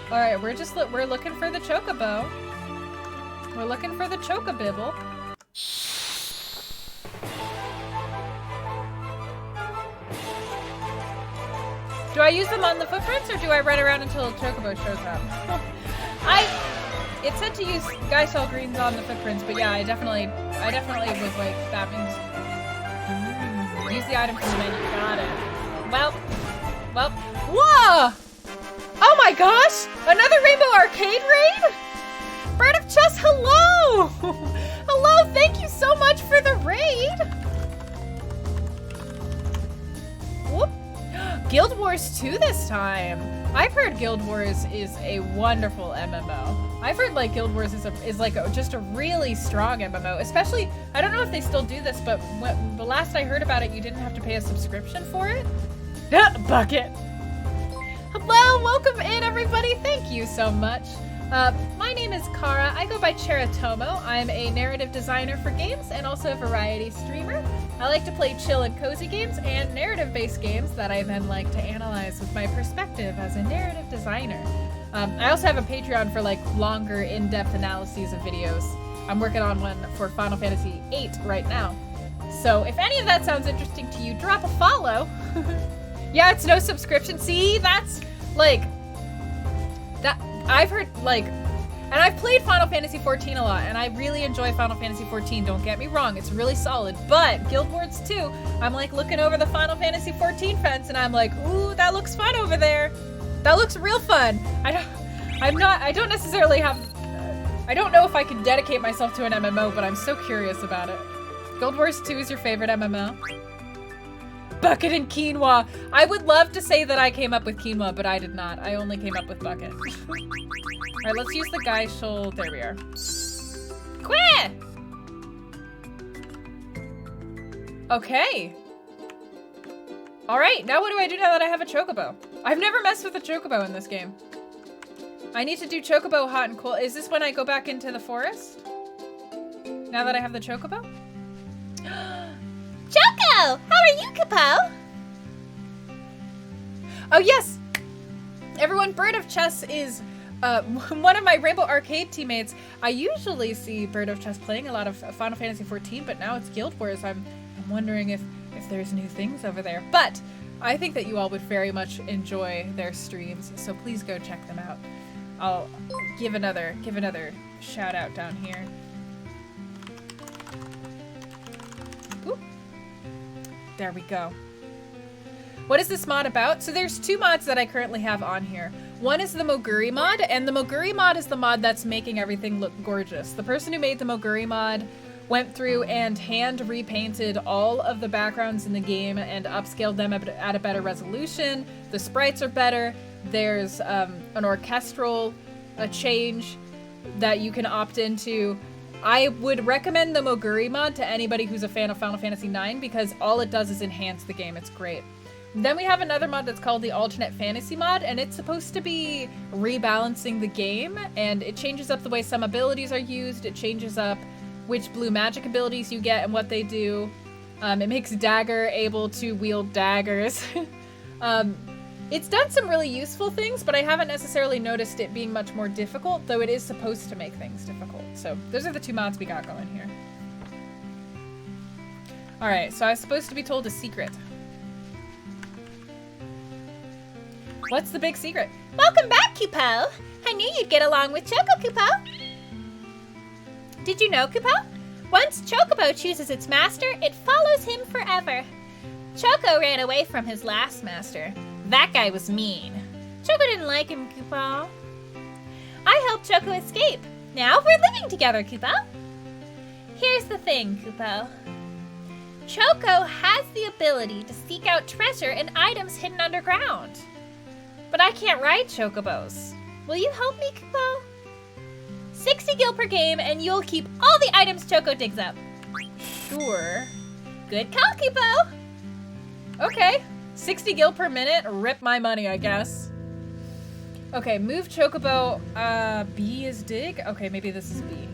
All right, we're looking for the Chocobo. We're looking for the Chocobibble. Do I use them on the footprints or do I run around until a Chocobo shows up? It said to use Geisel greens on the footprints, but yeah, I definitely was like, that means use the item from the menu. Got it. Well, whoa! Oh my gosh! Another Rainbow Arcade raid? Bird of Chess, hello! Hello, thank you so much for the raid! Whoop. Guild Wars 2 this time. I've heard Guild Wars is a wonderful MMO. I've heard like Guild Wars is like just a really strong MMO. Especially, I don't know if they still do this, but the last I heard about it, you didn't have to pay a subscription for it. Bucket. Hello, welcome in everybody. Thank you so much. My name is Kara. I go by Cheratomo. I'm a narrative designer for games and also a variety streamer. I like to play chill and cozy games and narrative-based games that I then like to analyze with my perspective as a narrative designer. I also have a Patreon for like longer, in-depth analyses of videos. I'm working on one for Final Fantasy VIII right now. So if any of that sounds interesting to you, drop a follow. Yeah, it's no subscription. See, that's like that. I've heard like, and I've played Final Fantasy XIV a lot, and I really enjoy Final Fantasy XIV. Don't get me wrong, it's really solid. But Guild Wars 2, I'm like looking over the Final Fantasy XIV fence, and I'm like, ooh, that looks fun over there. That looks real fun. I don't necessarily have. I don't know if I can dedicate myself to an MMO, but I'm so curious about it. Guild Wars 2 is your favorite MMO? Bucket and quinoa. I would love to say that I came up with quinoa, but I did not. I only came up with bucket. Alright, let's use the Geisel. There we are. Quit! Okay. Alright, now what do I do now that I have a Chocobo? I've never messed with a Chocobo in this game. I need to do Chocobo hot and cold. Is this when I go back into the forest? Now that I have the Chocobo? Choco! How are you, Kupo? Oh, yes! Everyone, Bird of Chess is one of my Rainbow Arcade teammates. I usually see Bird of Chess playing a lot of Final Fantasy XIV, but now it's Guild Wars. I'm wondering if there's new things over there. But I think that you all would very much enjoy their streams, so please go check them out. I'll give another shout out down here. Oop. There we go. What is this mod about? So there's two mods that I currently have on here. One is the Moguri mod, and the Moguri mod is the mod that's making everything look gorgeous. The person who made the Moguri mod went through and hand repainted all of the backgrounds in the game and upscaled them at a better resolution. The sprites are better. There's an orchestral change that you can opt into. I would recommend the Moguri mod to anybody who's a fan of Final Fantasy IX because all it does is enhance the game. It's great. Then we have another mod that's called the Alternate Fantasy mod, and it's supposed to be rebalancing the game, and it changes up the way some abilities are used. It changes up which blue magic abilities you get and what they do. It makes Dagger able to wield daggers. It's done some really useful things, but I haven't necessarily noticed it being much more difficult, though it is supposed to make things difficult. So those are the two mods we got going here. All right, so I was supposed to be told a secret. What's the big secret? Welcome back, Kupo. I knew you'd get along with Choco, Kupo. Did you know, Kupo? Once Chocobo chooses its master, it follows him forever. Choco ran away from his last master. That guy was mean. Choco didn't like him, Kupo. I helped Choco escape. Now we're living together, Kupo. Here's the thing, Kupo. Choco has the ability to seek out treasure and items hidden underground. But I can't ride Chocobos. Will you help me, Kupo? 60 gil per game, and you'll keep all the items Choco digs up. Sure. Good call, Kupo. Okay. 60 gil per minute? Rip my money, I guess. Okay, move Chocobo. B is dig? Okay, maybe this is B.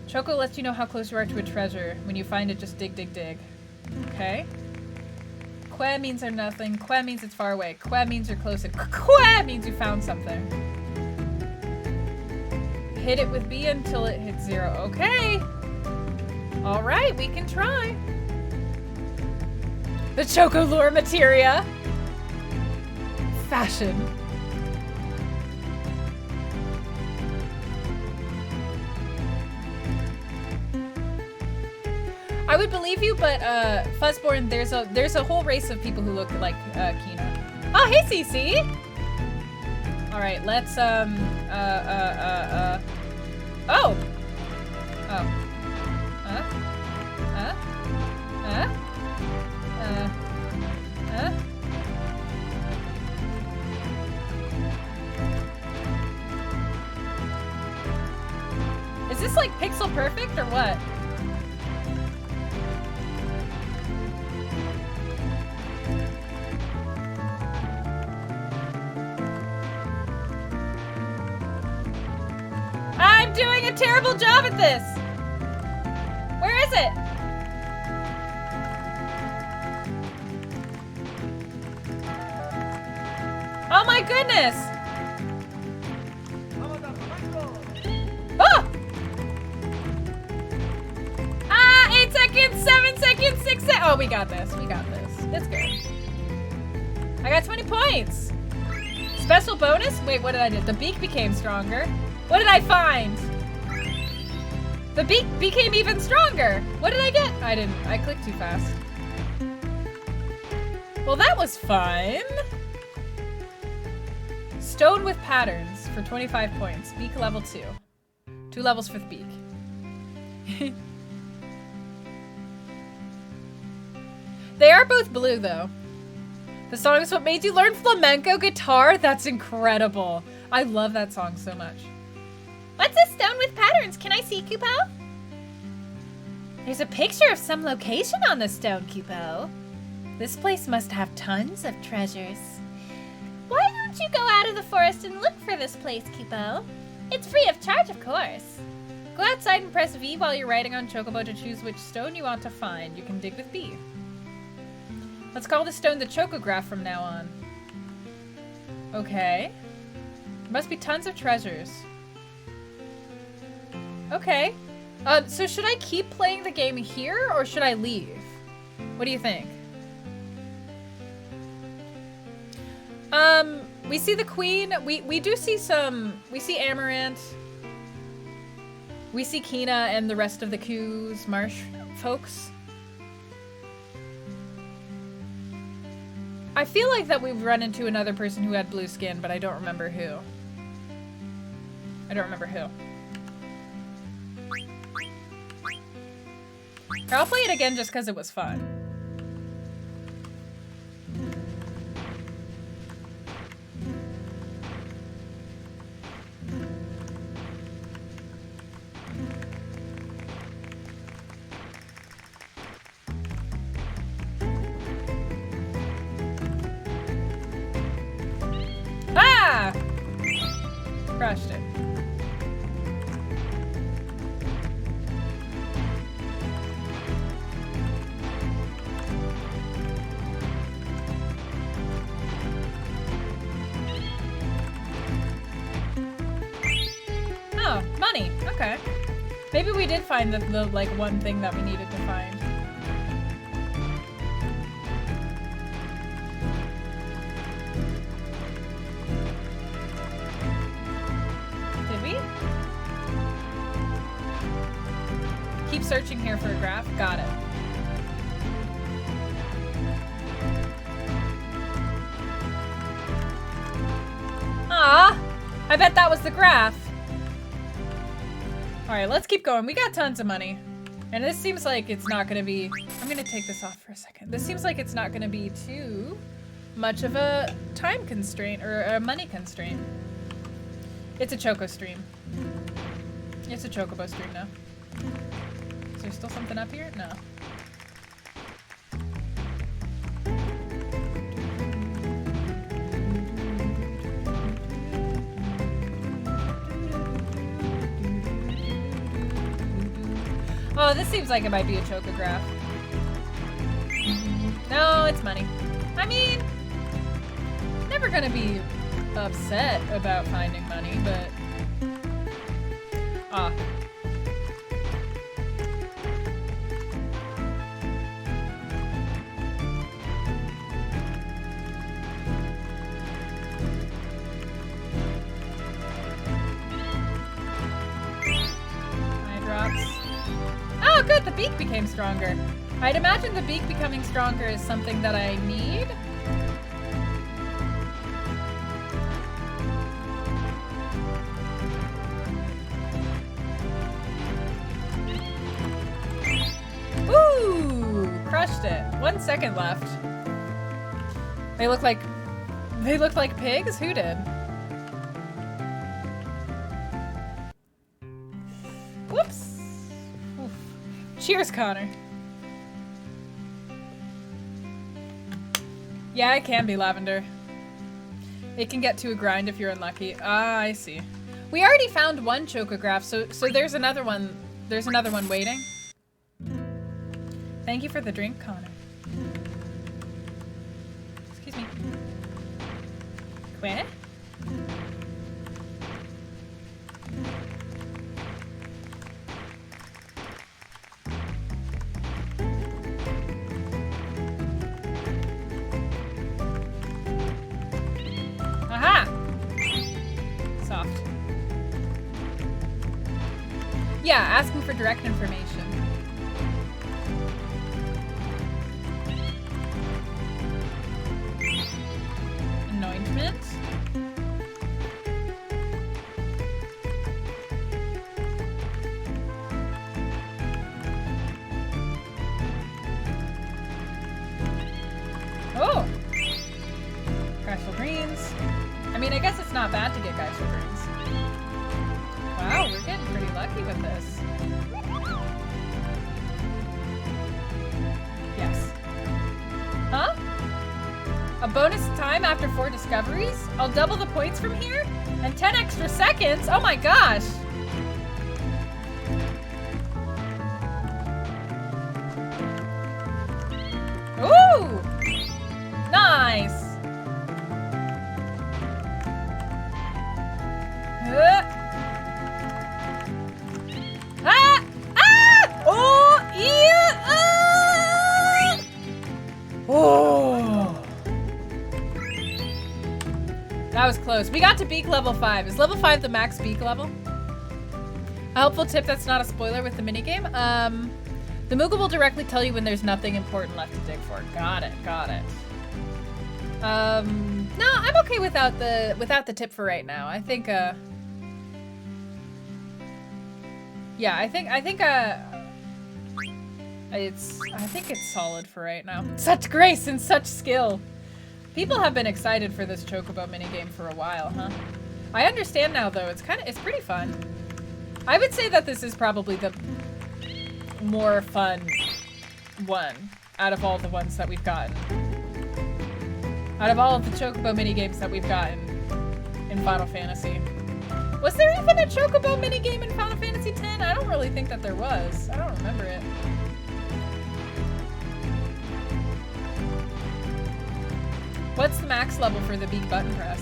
Choco lets you know how close you are to a treasure. When you find it, just dig, dig, dig. Okay. Que means they're nothing. Que means it's far away. Que means you're close. And que means you found something. Hit it with B until it hits 0. Okay. All right, we can try. The Choco Lure Materia. Fashion. I would believe you, but Fuzzborn, there's a whole race of people who look like Kina. Oh, hey, Cece. All right, let's oh. Is this like pixel perfect or what? I'm doing a terrible job at this. Where is it? Oh my goodness! Oh! 8 seconds, 7 seconds, 6 seconds. Oh, we got this. We got this. It's good. I got 20 points. Special bonus? Wait, what did I do? The beak became stronger. What did I find? The beak became even stronger. What did I get? I didn't. I clicked too fast. Well, that was fun. Stone with patterns for 25 points. Beak level 2. 2 levels for the beak. They are both blue, though. The song is what made you learn flamenco guitar? That's incredible. I love that song so much. What's a stone with patterns? Can I see, Kupo? There's a picture of some location on the stone, Kupo. This place must have tons of treasures. Why don't you go out of the forest and look for this place, Kupo? It's free of charge, of course. Go outside and press V while you're riding on Chocobo to choose which stone you want to find. You can dig with B. Let's call the stone the Chocograph from now on. Okay. There must be tons of treasures. Okay. So should I keep playing the game here or should I leave? What do you think? We see the queen. We do see we see Amaranth. We see Kina and the rest of the Q's marsh folks. I feel like that we've run into another person who had blue skin, but I don't remember who. I don't remember who. I'll play it again just because it was fun. Ah! Crushed it. Oh, money. Okay. Maybe we did find the like one thing that we needed to find. Did we? Keep searching here for a graph. Got it. Ah, I bet that was the graph. All right, let's keep going. We got tons of money. And this seems like it's not gonna be, I'm gonna take this off for a second. This seems like it's not gonna be too much of a time constraint or a money constraint. It's a Choco stream. It's a Chocobo stream now. Is there still something up here? No. Oh, this seems like it might be a chocograph. No, it's money. I mean, never gonna be upset about finding money, but... Ah. Eye drops. Oh, good, the beak became stronger. I'd imagine the beak becoming stronger is something that I need. Ooh, crushed it. 1 second left. They look like pigs? Who did? Whoops. Oof. Cheers, Connor. Yeah, it can be lavender. It can get to a grind if you're unlucky. Ah, I see. We already found one chocograph, so there's another one. There's another one waiting. Thank you for the drink, Connor. Excuse me. Quit. Aha! Soft. Yeah, asking for direct information. Anointment. Oh! Crashful greens. I mean, I guess it's not bad to get crashful greens. Wow, we're getting pretty lucky with this. Yes. Huh? A bonus time after 4 discoveries? I'll double the points from here? And 10 extra seconds? Oh my gosh! That was close. We got to beak level 5. Is level 5 the max beak level? A helpful tip that's not a spoiler with the minigame. The Moogle will directly tell you when there's nothing important left to dig for. Got it. No, I'm okay without the tip for right now. I think yeah, I think it's solid for right now. Such grace and such skill. People have been excited for this Chocobo minigame for a while, huh? I understand now though, it's pretty fun. I would say that this is probably the more fun one out of all the ones that we've gotten. Out of all of the Chocobo minigames that we've gotten in Final Fantasy. Was there even a Chocobo minigame in Final Fantasy X? I don't really think that there was. I don't remember it. What's the max level for the beak button press?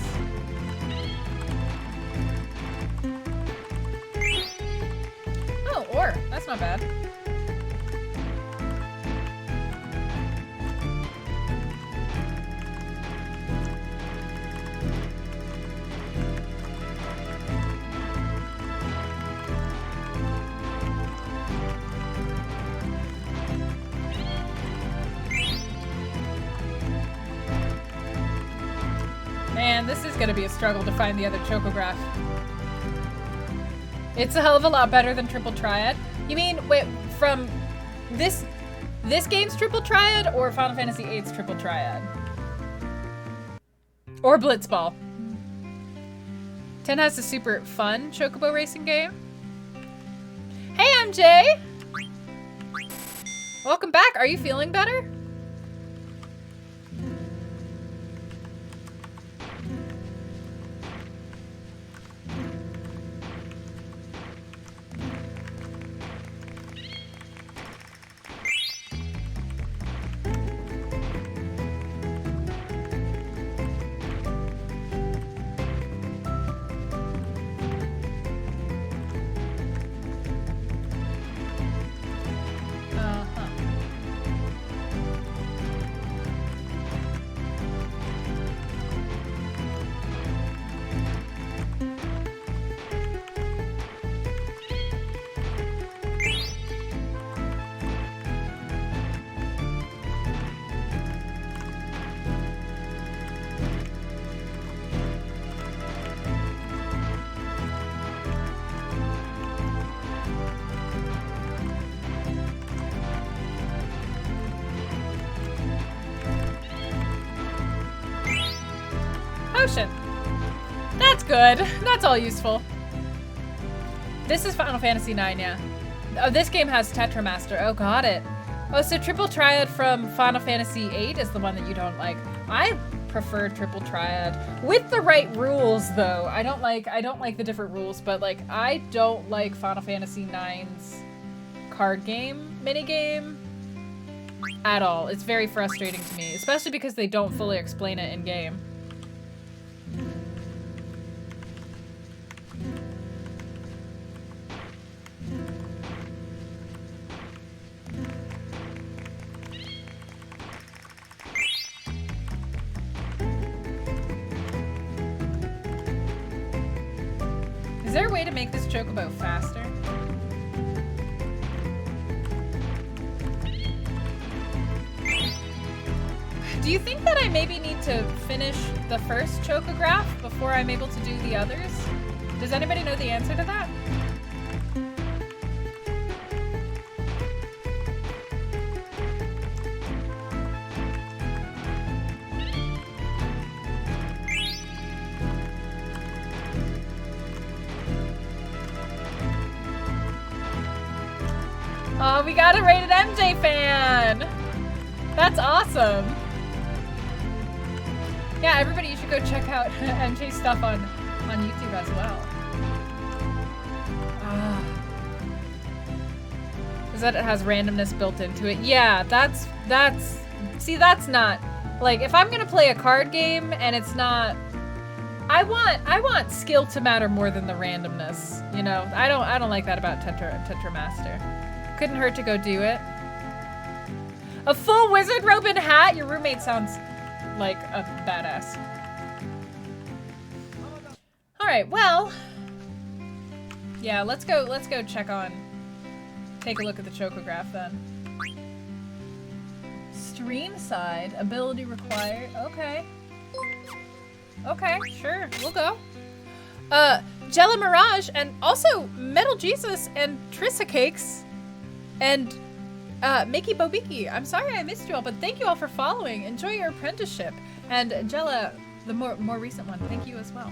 Oh, ore. That's not bad. Man, this is gonna be a struggle to find the other Chocograph. It's a hell of a lot better than Triple Triad. You mean, wait, from this game's Triple Triad or Final Fantasy VIII's Triple Triad? Or Blitzball? 10 has a super fun Chocobo racing game. Hey, MJ! Welcome back. Are you feeling better? Potion. That's good. That's all useful. This is Final Fantasy IX, yeah. Oh, this game has Tetramaster. Oh, got it. Oh, so Triple Triad from Final Fantasy VIII is the one that you don't like. I prefer Triple Triad with the right rules, though. I don't like the different rules, but like I don't like Final Fantasy IX's card game minigame at all. It's very frustrating to me, especially because they don't fully explain it in game. Is there a way to make this Chocobo faster? Do you think that I maybe need to finish the first Chocograph before I'm able to do the others? Does anybody know the answer to that? Oh, we got a rated MJ fan! That's awesome! Yeah, everybody, you should go check out MJ's stuff on YouTube as well. Is that it has randomness built into it? Yeah, that's not, like, if I'm gonna play a card game and it's not, I want skill to matter more than the randomness, you know? I don't like that about Tetramaster. Couldn't hurt to go do it. A full wizard robe and hat? Your roommate sounds like a badass. All right, well, yeah, let's go take a look at the chocograph then. Stream side, ability required. Okay. Okay, sure, we'll go. Jella Mirage, and also Metal Jesus and Trissa Cakes and Mickey Bobiki. I'm sorry I missed you all, but thank you all for following. Enjoy your apprenticeship. And Jella, the more recent one, thank you as well.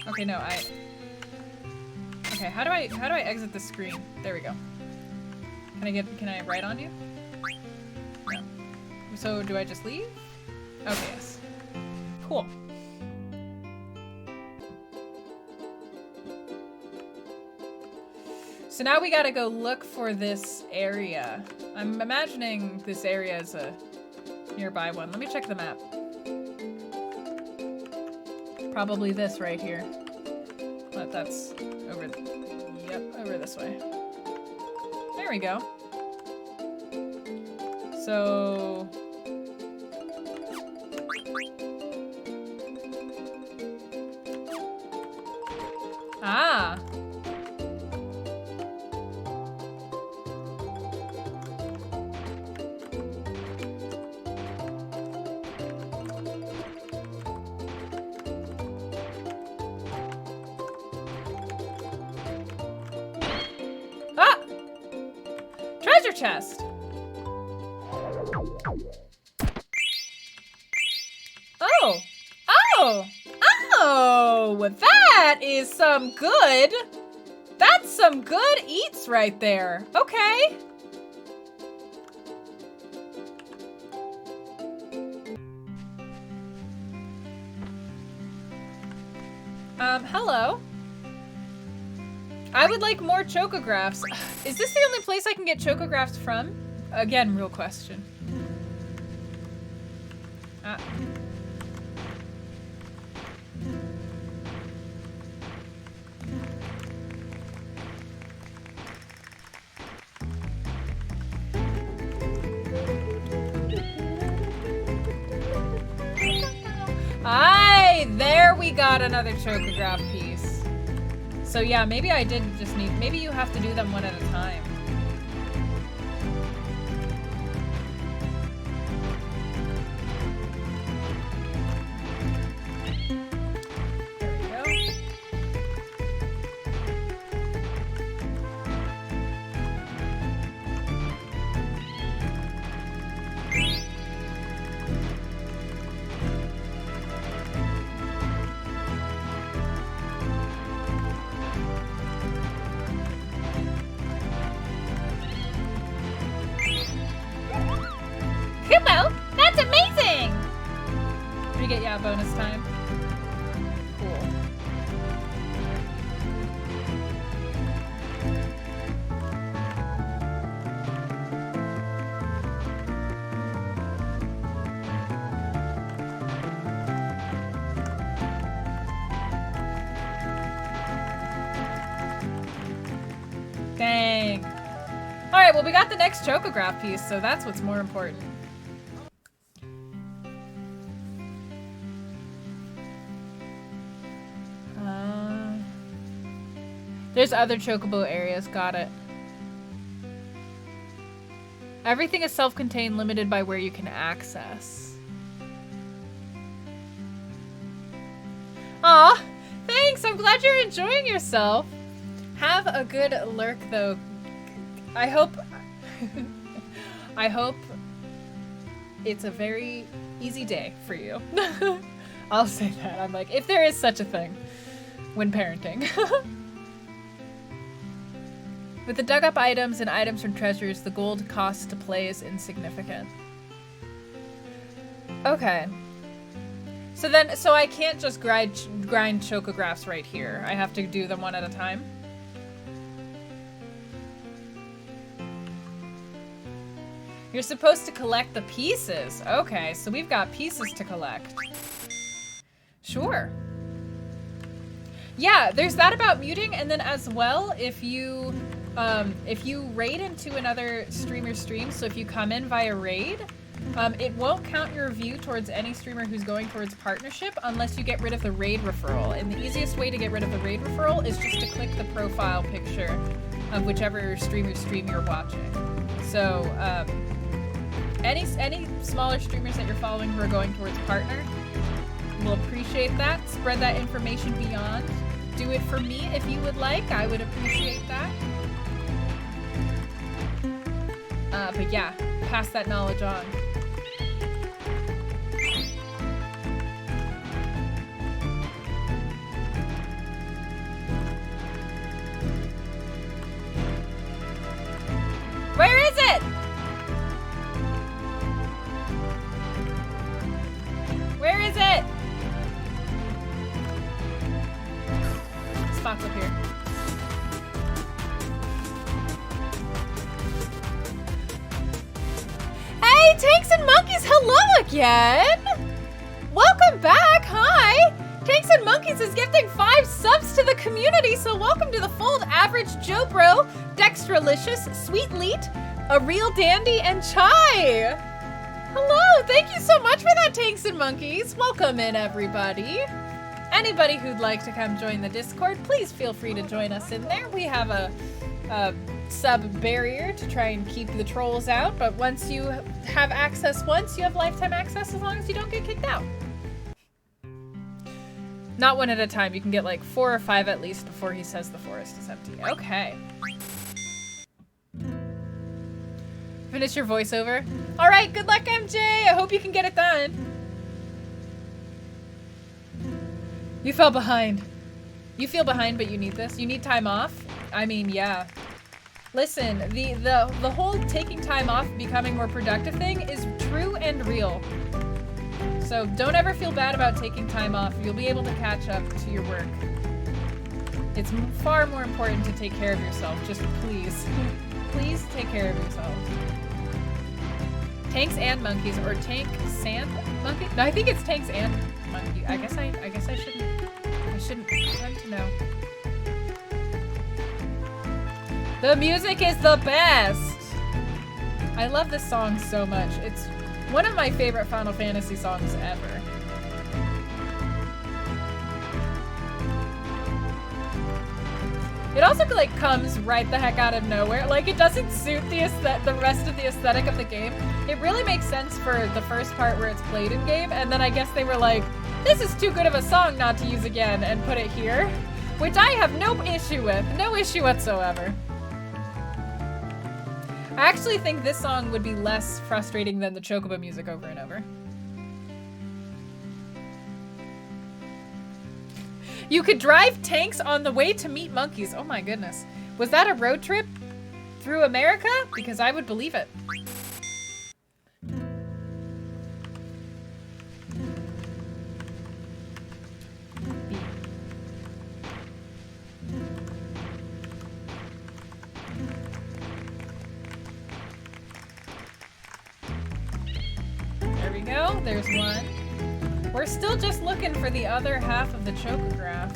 Okay, no, okay, how do I exit the screen? There we go. Can I write on you? No. So do I just leave? Okay, yes. Cool. So now we gotta go look for this area. I'm imagining this area is a nearby one. Let me check the map. Probably this right here. But that's over, yep, over this way. There we go. So... Ah! Ah! Treasure chest! Oh! Oh! Oh! That is some good... That's some good eats right there. Okay. Hello. I would like more chocographs. Is this the only place I can get chocographs from? Again, real question. Ah. There we got another chocograph piece. So yeah, maybe I didn't just need, maybe you have to do them one at a time. There we go. Kubo, that's amazing! Did we get, yeah, bonus time? Cool. Dang. Alright, well we got the next chocograph piece, so that's what's more important. There's other chocobo areas, got it. Everything is self-contained, limited by where you can access. Aw, thanks, I'm glad you're enjoying yourself. Have a good lurk though. I hope it's a very easy day for you. I'll say that. I'm like, if there is such a thing when parenting. With the dug up items and items from treasures, the gold cost to play is insignificant. Okay. So I can't just grind chocographs right here. I have to do them one at a time. You're supposed to collect the pieces. Okay, so we've got pieces to collect. Sure. Yeah, there's that about muting, and then as well, if you raid into another streamer's stream, so if you come in via raid, It won't count your review towards any streamer who's going towards partnership unless you get rid of the raid referral. And the easiest way to get rid of the raid referral is just to click the profile picture of whichever streamer's stream you're watching. So, any smaller streamers that you're following who are going towards partner, we'll appreciate that. Spread that information beyond. Do it for me if you would like. I would appreciate that. But yeah, pass that knowledge on. Where is it? Where is it? Spot's up here. Hey, Tanks and Monkeys, hello again! Welcome back, hi! Tanks and Monkeys is gifting 5 subs to the community, so welcome to the Fold Average Joe Bro, Dextralicious, Sweet Leet, A Real Dandy, and Chai! Hello, thank you so much for that, Tanks and Monkeys. Welcome in, everybody. Anybody who'd like to come join the Discord, please feel free to join us in there. We have a sub barrier to try and keep the trolls out, but once you have access once, you have lifetime access as long as you don't get kicked out. Not one at a time. You can get like 4 or 5 at least before he says the forest is empty. Okay. Finish your voiceover. All right, good luck, MJ. I hope you can get it done. You fell behind. You feel behind, but you need this. You need time off. I mean, yeah. Listen, the whole taking time off, becoming more productive thing is true and real. So don't ever feel bad about taking time off. You'll be able to catch up to your work. It's far more important to take care of yourself. Just please, please take care of yourself. Tanks and monkeys, or tank sand monkey? No, I think it's tanks and monkey. I guess I shouldn't pretend to know. The music is the best! I love this song so much. It's one of my favorite Final Fantasy songs ever. It also like comes right the heck out of nowhere. Like it doesn't suit the rest of the aesthetic of the game. It really makes sense for the first part where it's played in game, and then I guess they were like, this is too good of a song not to use again, and put it here, which I have no issue with. No issue whatsoever. I actually think this song would be less frustrating than the Chocobo music over and over. You could drive tanks on the way to meet monkeys. Oh my goodness. Was that a road trip through America? Because I would believe it. There we go. There's one. We're still just looking for the other half of the chocograph.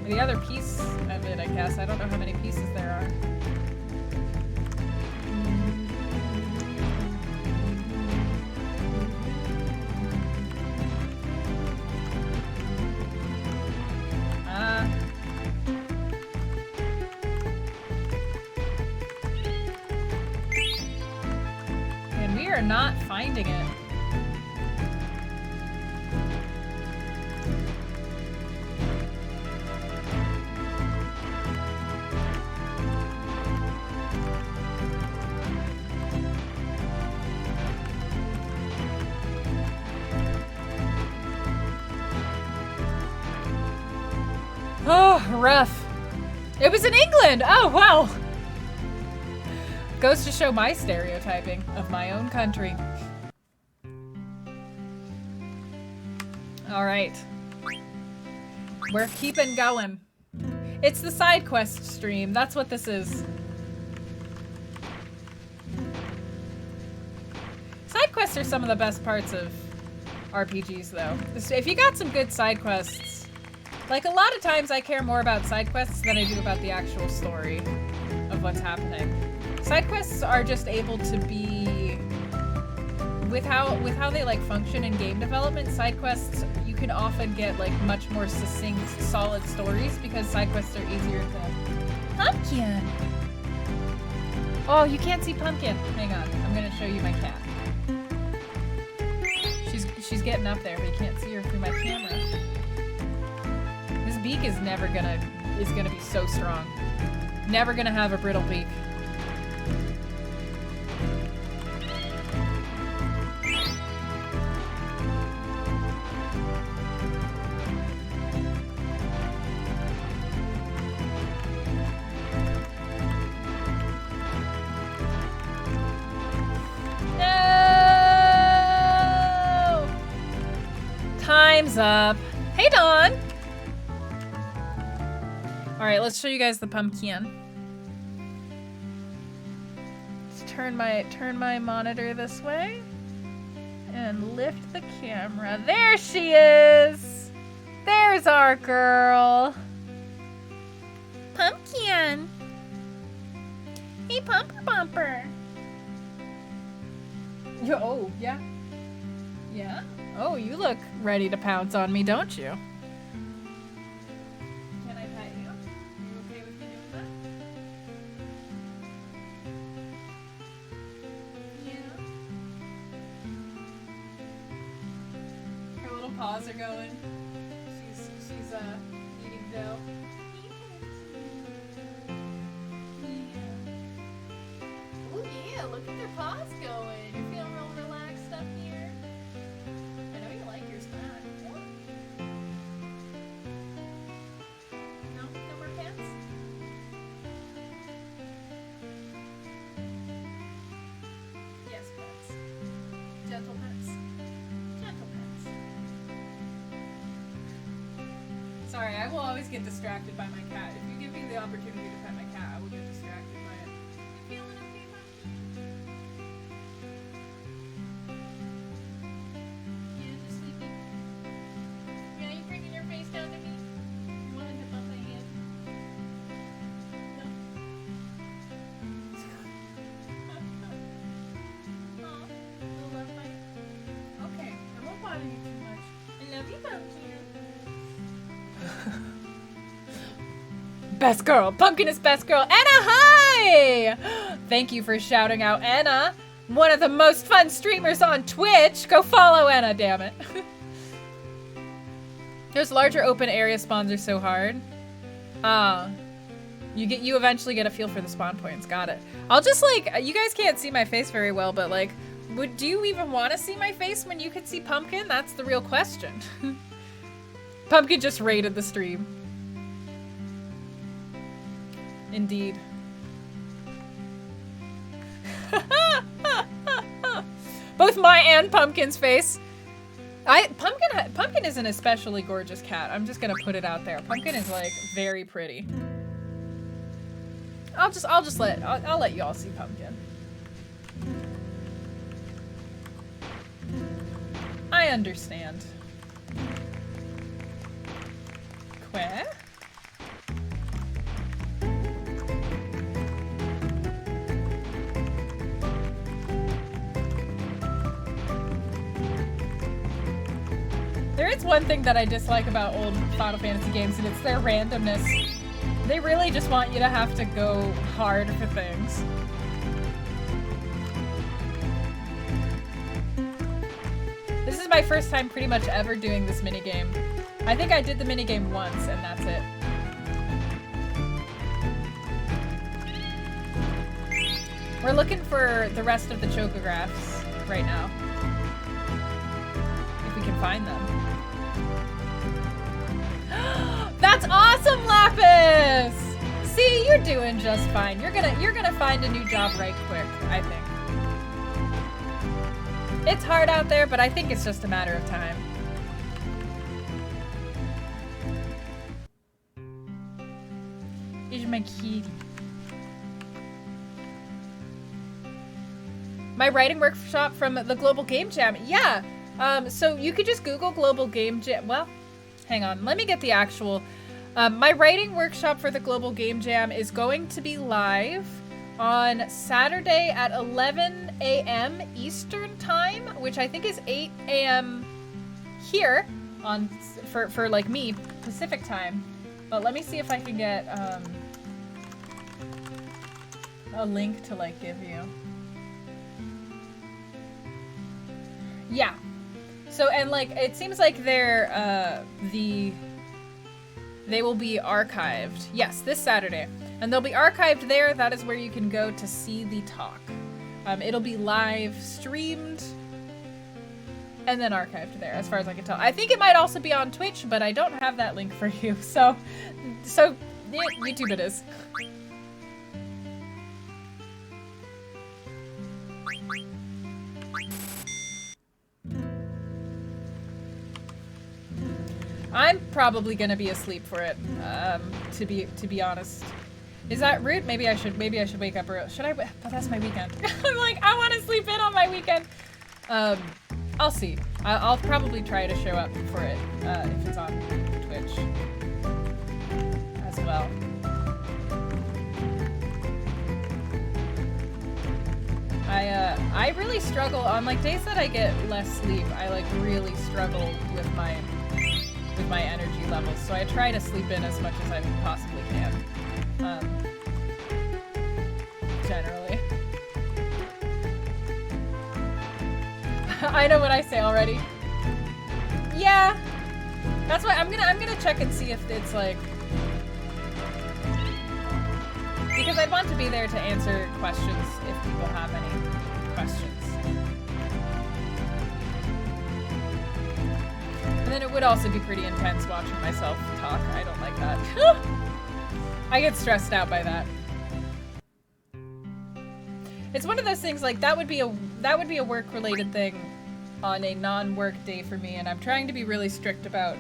The other piece of it, I guess. I don't know how many pieces there are. And we are not finding it. Oh, rough. It was in England! Oh, wow! Goes to show my stereotyping of my own country. Alright. We're keeping going. It's the side quest stream. That's what this is. Side quests are some of the best parts of RPGs, though. If you got some good side quests, like a lot of times I care more about side quests than I do about the actual story of what's happening. Side quests are just able to be with how they like function in game development, side quests you can often get like much more succinct, solid stories because side quests are easier to. Pumpkin. Oh, you can't see Pumpkin. Hang on, I'm gonna show you my cat. She's getting up there, but you can't see her through my camera. This beak is gonna be so strong. Never gonna have a brittle beak. Time's up. Hey, Dawn. All right, let's show you guys the pumpkin. Let's turn my monitor this way and lift the camera. There she is. There's our girl. Pumpkin. Hey, Pumper Bumper. Oh, yeah. Yeah? Oh, you look ready to pounce on me, don't you? Can I pet you? Are you okay with me doing that? Yeah. Her little paws are going. She's eating dough. Oh yeah, look at their paws going. You're feeling real relaxed up here. I know you like your snack. No? No more pets? Yes, pets. Gentle pets. Gentle pets. Sorry, I will always get distracted by my cat. If you give me the opportunity to pet my cat, I will get distracted by it. You feeling okay, Pumpkin? Yeah, just sleeping. Yeah, you bringing your face down to me? You wanted to bump my hand? No? Aw, little love bite. Okay, I won't bother you too much. I love you, Pumpkin. Best girl. Pumpkin is best girl. Anna, hi! Thank you for shouting out Anna. One of the most fun streamers on Twitch. Go follow Anna, damn it. Those larger open area spawns are so hard. You eventually get a feel for the spawn points. Got it. I'll just like, you guys can't see my face very well, but like, do you even want to see my face when you can see Pumpkin? That's the real question. Pumpkin just raided the stream. Indeed. Both my and Pumpkin's face. Pumpkin is an especially gorgeous cat. I'm just gonna put it out there. Pumpkin is like very pretty. I'll let you all see Pumpkin. I understand. Que? There is one thing that I dislike about old Final Fantasy games, and it's their randomness. They really just want you to have to go hard for things. This is my first time pretty much ever doing this minigame. I think I did the minigame once, and that's it. We're looking for the rest of the chocographs right now. If we can find them. That's awesome, Lapis! See, you're doing just fine. You're gonna find a new job right quick, I think. It's hard out there, but I think it's just a matter of time. Is my kitty. My writing workshop from the Global Game Jam. Yeah. So you could just Google Global Game Jam. Well, hang on. Let me get the actual. My writing workshop for the Global Game Jam is going to be live on Saturday at 11 a.m. Eastern time, which I think is 8 a.m. here on for like me, Pacific time. But let me see if I can get a link to like give you. Yeah. So, and like it seems like they're they will be archived. Yes, this Saturday. And they'll be archived there. That is where you can go to see the talk. It'll be live streamed and then archived there, as far as I can tell. I think it might also be on Twitch, but I don't have that link for you. So yeah, YouTube it is. I'm probably gonna be asleep for it, to be honest. Is that rude? Maybe I should wake up early. Should I? But that's my weekend. I'm like, I want to sleep in on my weekend. I'll see. I'll probably try to show up for it, if it's on Twitch as well. I really struggle on like days that I get less sleep. I like really struggle with my energy levels. So I try to sleep in as much as I possibly can. Generally. I know what I say already. Yeah. That's why I'm gonna check and see if it's like, because I'd want to be there to answer questions if people have any questions. And then it would also be pretty intense watching myself talk. I don't like that. I get stressed out by that. It's one of those things like that would be a work-related thing on a non-work day for me, and I'm trying to be really strict about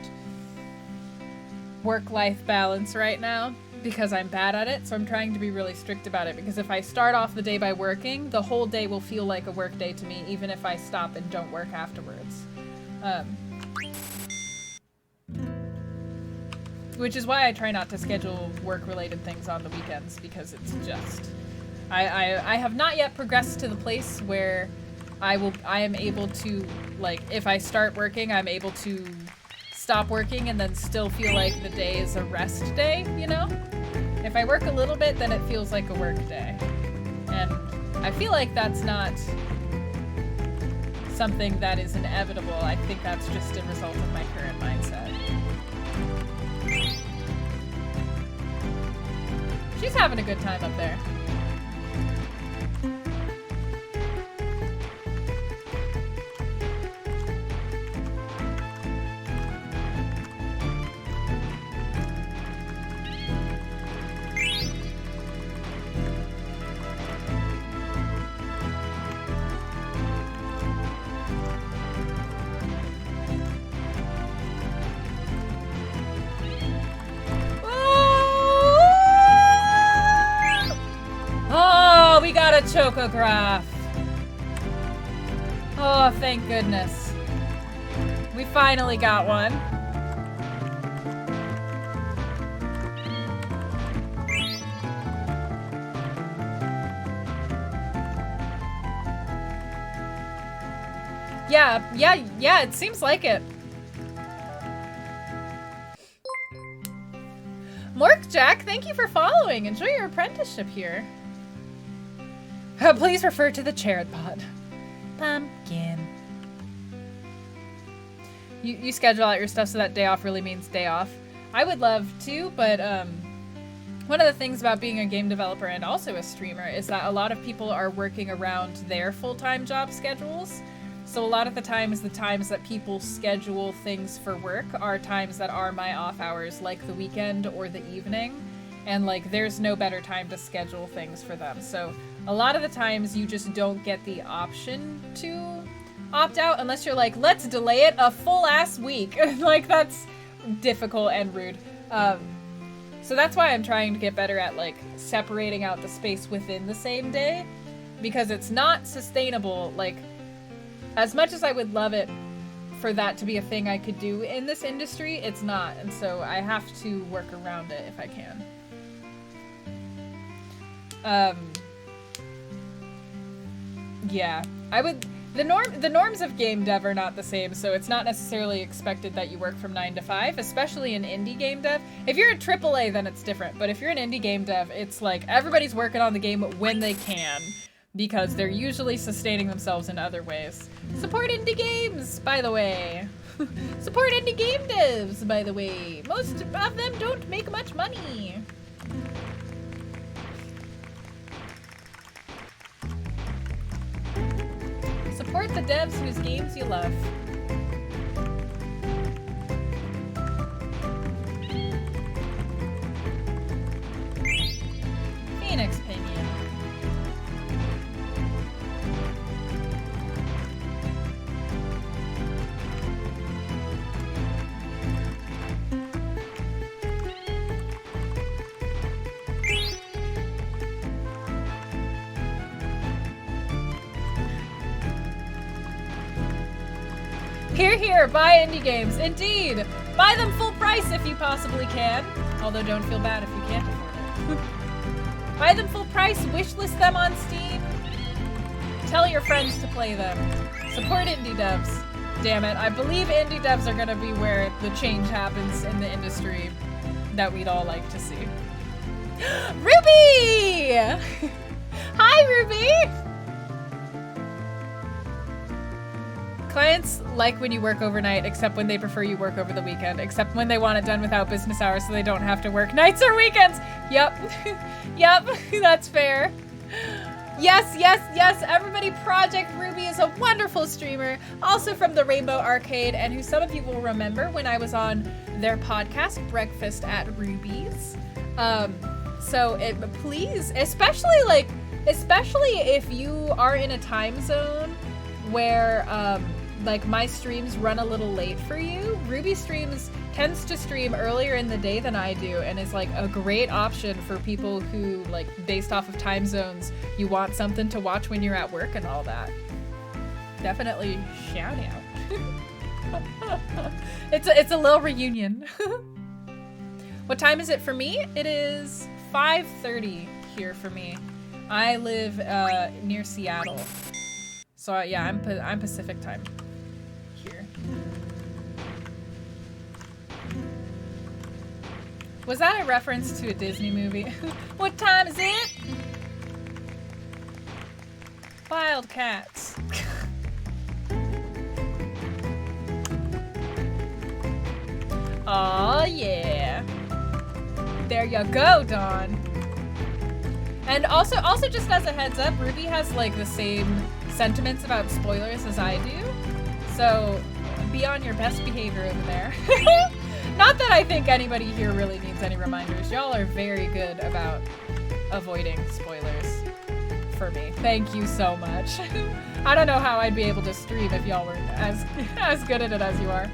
work-life balance right now because I'm bad at it. So I'm trying to be really strict about it, because if I start off the day by working, the whole day will feel like a work day to me, even if I stop and don't work afterwards. Which is why I try not to schedule work-related things on the weekends, because it's just... I have not yet progressed to the place where I am able to, like, if I start working, I'm able to stop working and then still feel like the day is a rest day, you know? If I work a little bit, then it feels like a work day. And I feel like that's not something that is inevitable. I think that's just a result of my current mindset. She's having a good time up there. We got a chocograph. Oh, thank goodness. We finally got one. Yeah, it seems like it. Morkjack, thank you for following. Enjoy your apprenticeship here. Please refer to the Charid pod. Pumpkin. You schedule out your stuff so that day off really means day off. I would love to, but one of the things about being a game developer and also a streamer is that a lot of people are working around their full-time job schedules. So a lot of the times that people schedule things for work are times that are my off hours, like the weekend or the evening. And like, there's no better time to schedule things for them. So a lot of the times you just don't get the option to opt out unless you're like, let's delay it a full ass week. Like, that's difficult and rude. So that's why I'm trying to get better at like separating out the space within the same day, because it's not sustainable. Like, as much as I would love it for that to be a thing I could do in this industry, it's not. And so I have to work around it if I can. Yeah, I would. The norms of game dev are not the same, so it's not necessarily expected that you work from 9 to 5, especially in indie game dev. If you're a AAA, then it's different, but if you're an indie game dev, it's like everybody's working on the game when they can, because they're usually sustaining themselves in other ways. Support indie games, by the way. Support indie game devs, by the way. Most of them don't make much money. Support the devs whose games you love. Phoenix Pinion. Here, here, buy indie games. Indeed. Buy them full price if you possibly can. Although don't feel bad if you can't afford it. Buy them full price, wishlist them on Steam. Tell your friends to play them. Support indie devs. Damn it, I believe indie devs are gonna be where the change happens in the industry that we'd all like to see. Ruby! Hi, Ruby! Clients like when you work overnight, except when they prefer you work over the weekend, except when they want it done without business hours so they don't have to work nights or weekends. Yep. Yep, that's fair. Yes, yes, yes, everybody, Project Ruby is a wonderful streamer, also from the Rainbow Arcade, and who some of you will remember when I was on their podcast, Breakfast at Ruby's. Please, especially if you are in a time zone where, like my streams run a little late for you, Ruby streams tends to stream earlier in the day than I do, and is like a great option for people who, like, based off of time zones, you want something to watch when you're at work and all that. Definitely shout out. It's a little reunion. What time is it for me? It is 5:30 here for me. I live near Seattle. So yeah, I'm Pacific time here. Was that a reference to a Disney movie? What time is it? Wildcats. Aw, yeah. There you go, Dawn. And also just as a heads up, Ruby has like the same sentiments about spoilers as I do. So be on your best behavior over there. Not that I think anybody here really needs any reminders. Y'all are very good about avoiding spoilers for me. Thank you so much. I don't know how I'd be able to stream if y'all weren't as good at it as you are.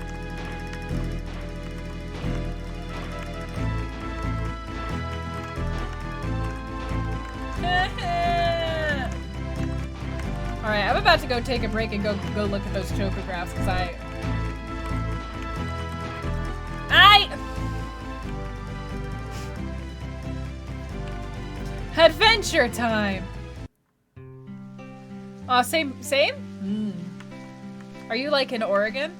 Alright, I'm about to go take a break and go look at those chocographs, because Adventure time! Aw, same? Are you like in Oregon?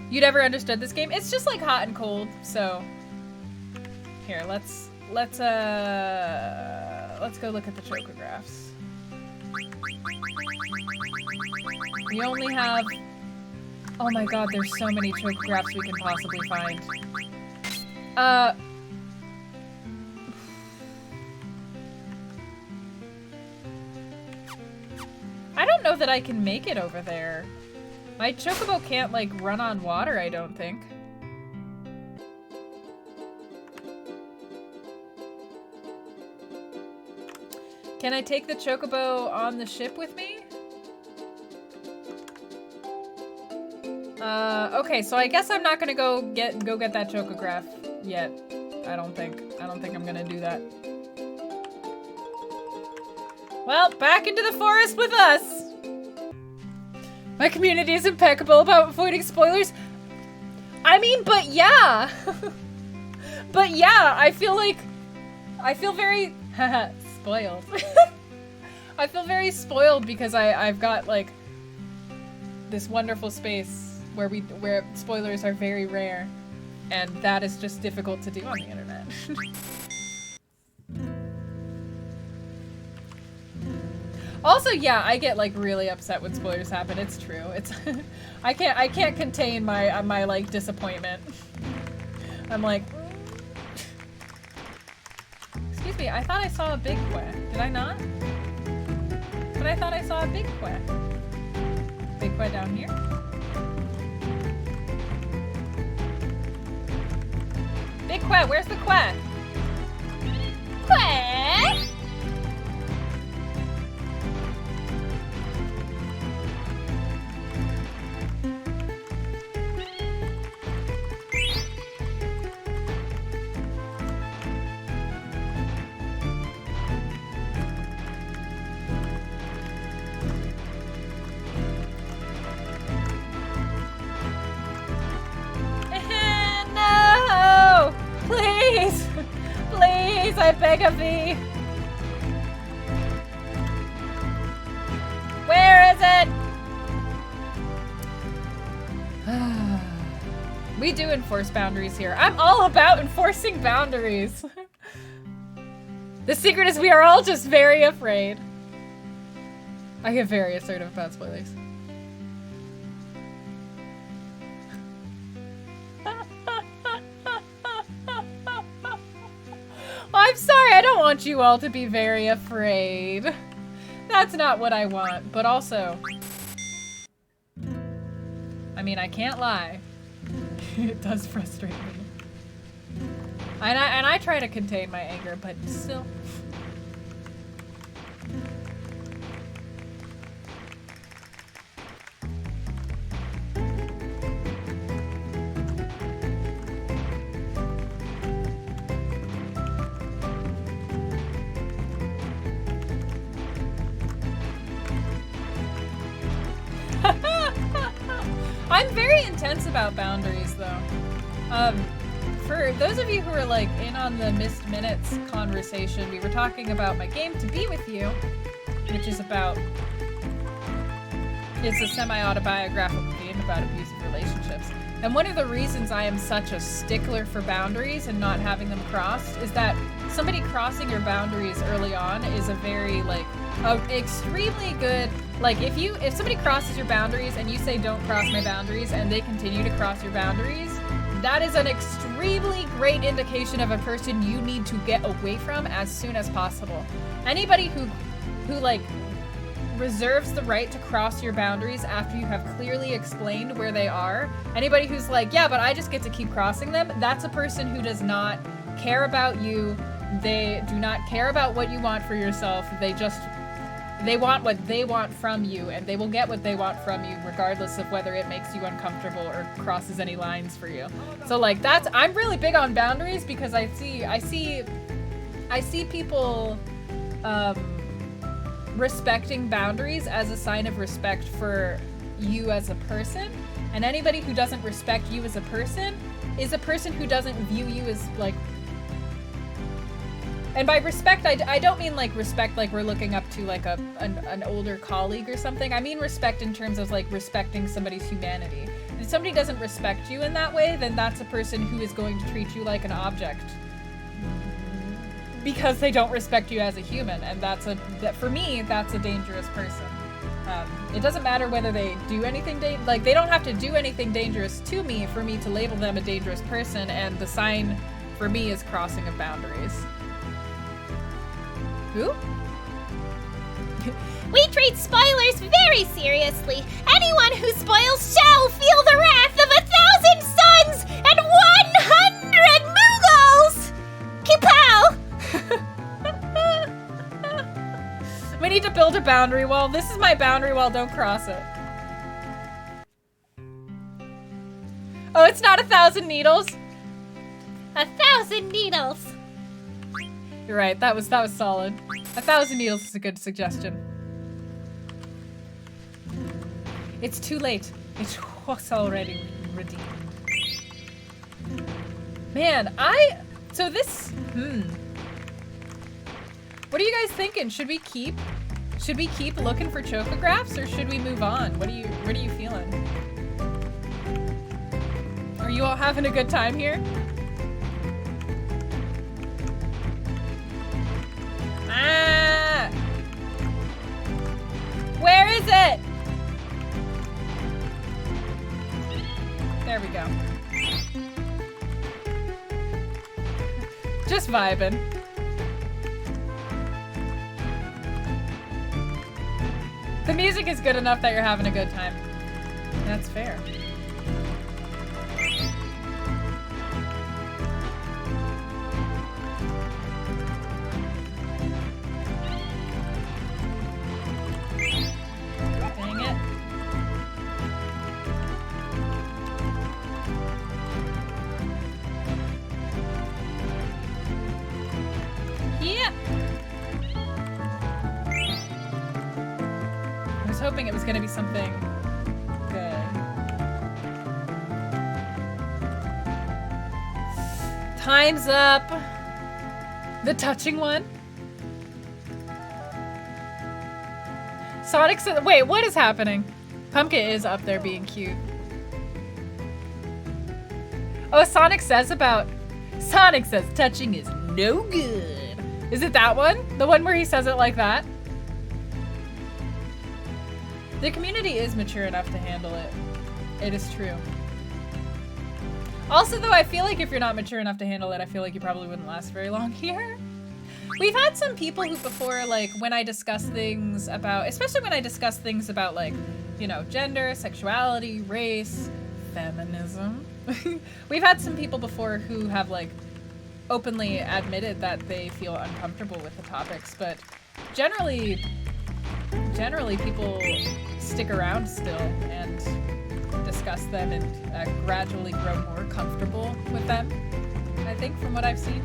You never understood this game? It's just like hot and cold, so here, let's go look at the chocographs. We only have, oh my god, there's so many chocographs we can possibly find. I don't know that I can make it over there. My chocobo can't like run on water, I don't think. Can I take the chocobo on the ship with me? Okay, so I guess I'm not gonna go get that chocograph yet. I don't think I'm gonna do that. Well, back into the forest with us! My community is impeccable about avoiding spoilers. I mean, but yeah! But yeah, I feel very spoiled. I feel very spoiled because I've got like this wonderful space where spoilers are very rare, and that is just difficult to do on the internet. Also, yeah, I get like really upset when spoilers happen. It's true. It's I can't contain my like disappointment. I'm like, excuse me, I thought I saw a big que. Did I not? But I thought I saw a big que. Big que down here. Big que, where's the que? Que? No! Please! Please, I beg of thee! Where is it? We do enforce boundaries here. I'm all about enforcing boundaries. The secret is we are all just very afraid. I get very assertive about spoilers. I'm sorry, I don't want you all to be very afraid. That's not what I want, but also... I mean, I can't lie. It does frustrate me. And I try to contain my anger, but still... I'm very intense about boundaries, though. For those of you who are like in on the missed minutes conversation, we were talking about my game To Be With You, which is about, it's a semi-autobiographical game about abusive relationships. And one of the reasons I am such a stickler for boundaries and not having them crossed is that somebody crossing your boundaries early on is a very like, extremely good, like if somebody crosses your boundaries and you say don't cross my boundaries and they continue to cross your boundaries, that is an extremely great indication of a person you need to get away from as soon as possible. Anybody who like reserves the right to cross your boundaries after you have clearly explained where they are, anybody who's like, yeah, but I just get to keep crossing them, that's a person who does not care about you. They do not care about what you want for yourself. They want what they want from you, and they will get what they want from you regardless of whether it makes you uncomfortable or crosses any lines for you. So like I'm really big on boundaries because I see people respecting boundaries as a sign of respect for you as a person, and anybody who doesn't respect you as a person is a person who doesn't view you as like. And by respect, I don't mean like respect like we're looking up to like an older colleague or something. I mean respect in terms of like respecting somebody's humanity. If somebody doesn't respect you in that way, then that's a person who is going to treat you like an object because they don't respect you as a human. And for me, that's a dangerous person. It doesn't matter whether they do anything, like they don't have to do anything dangerous to me for me to label them a dangerous person. And the sign for me is crossing of boundaries. Who? We treat spoilers very seriously. Anyone who spoils shall feel the wrath of 1,000 suns and 100 Mughals! Kapow! We need to build a boundary wall. This is my boundary wall, don't cross it. Oh, it's not 1,000 needles? 1,000 needles. You're right, that was solid. 1,000 needles is a good suggestion. It's too late. It was already redeemed. Man, What are you guys thinking? Should we keep Should we keep looking for chocographs or should we move on? What are you feeling? Are you all having a good time here? Ah! Where is it? There we go. Just vibing. The music is good enough that you're having a good time. That's fair. Dang it. Yeah. I was hoping it was going to be something good. Time's up. The touching one. Sonic said, wait, what is happening? Pumpkin is up there being cute. Oh, Sonic says touching is no good. Is it that one? The one where he says it like that? The community is mature enough to handle it. It is true. Also, though, I feel like if you're not mature enough to handle it, I feel like you probably wouldn't last very long here. We've had some people who before, like, when I discuss things about, especially when I discuss things about, like, you know, gender, sexuality, race, feminism. We've had some people before who have, like, openly admitted that they feel uncomfortable with the topics, but generally people stick around still and discuss them and gradually grow more comfortable with them, I think, from what I've seen.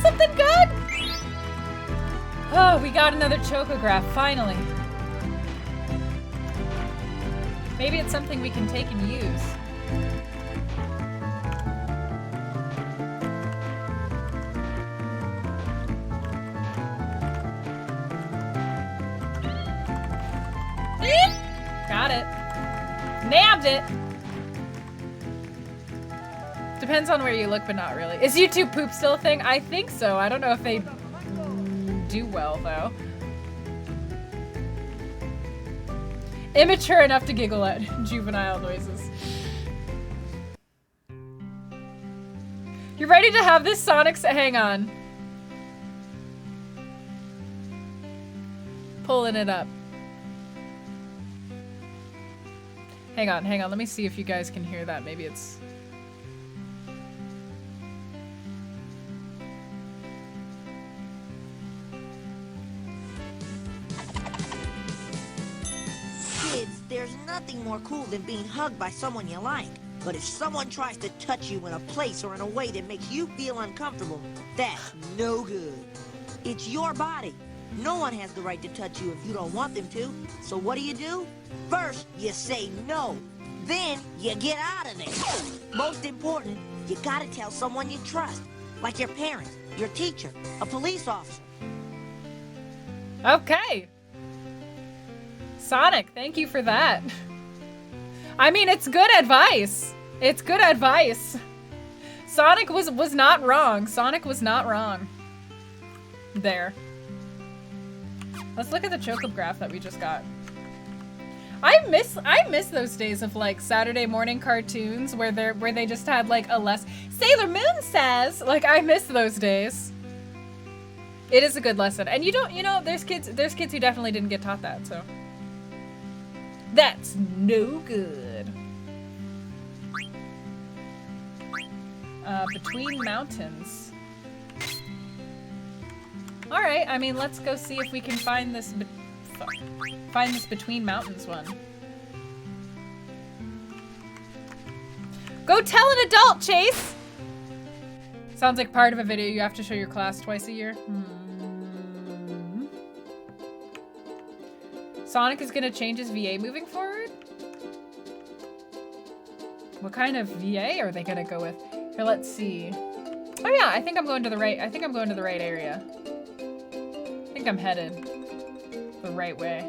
Something good? Oh, we got another chocograph, finally. Maybe it's something we can take and use. Got it. Nabbed it. Depends on where you look, but not really. Is YouTube poop still a thing? I think so. I don't know if they do well, though. Immature enough to giggle at juvenile noises. You ready to have this Sonic? Hang on. Pulling it up. Hang on. Let me see if you guys can hear that. Maybe it's... There's nothing more cool than being hugged by someone you like. But if someone tries to touch you in a place or in a way that makes you feel uncomfortable, that's no good. It's your body. No one has the right to touch you if you don't want them to. So what do? First, you say no. Then, you get out of there. Most important, you gotta tell someone you trust. Like your parents, your teacher, a police officer. Okay. Sonic, thank you for that. I mean, it's good advice. It's good advice. Sonic was not wrong. Sonic was not wrong. There. Let's look at the chocograph that we just got. I miss those days of like Saturday morning cartoons where they just had like a less Sailor Moon says. Like I miss those days. It is a good lesson. And you know, there's kids who definitely didn't get taught that, so. That's no good. Between mountains. Alright, I mean, let's go see if we can find this between mountains one. Go tell an adult, Chase! Sounds like part of a video you have to show your class twice a year. Sonic is gonna change his VA moving forward? What kind of VA are they gonna go with? Here, let's see. Oh yeah, I think I'm going to the right. I think I'm going to the right area. I think I'm headed the right way.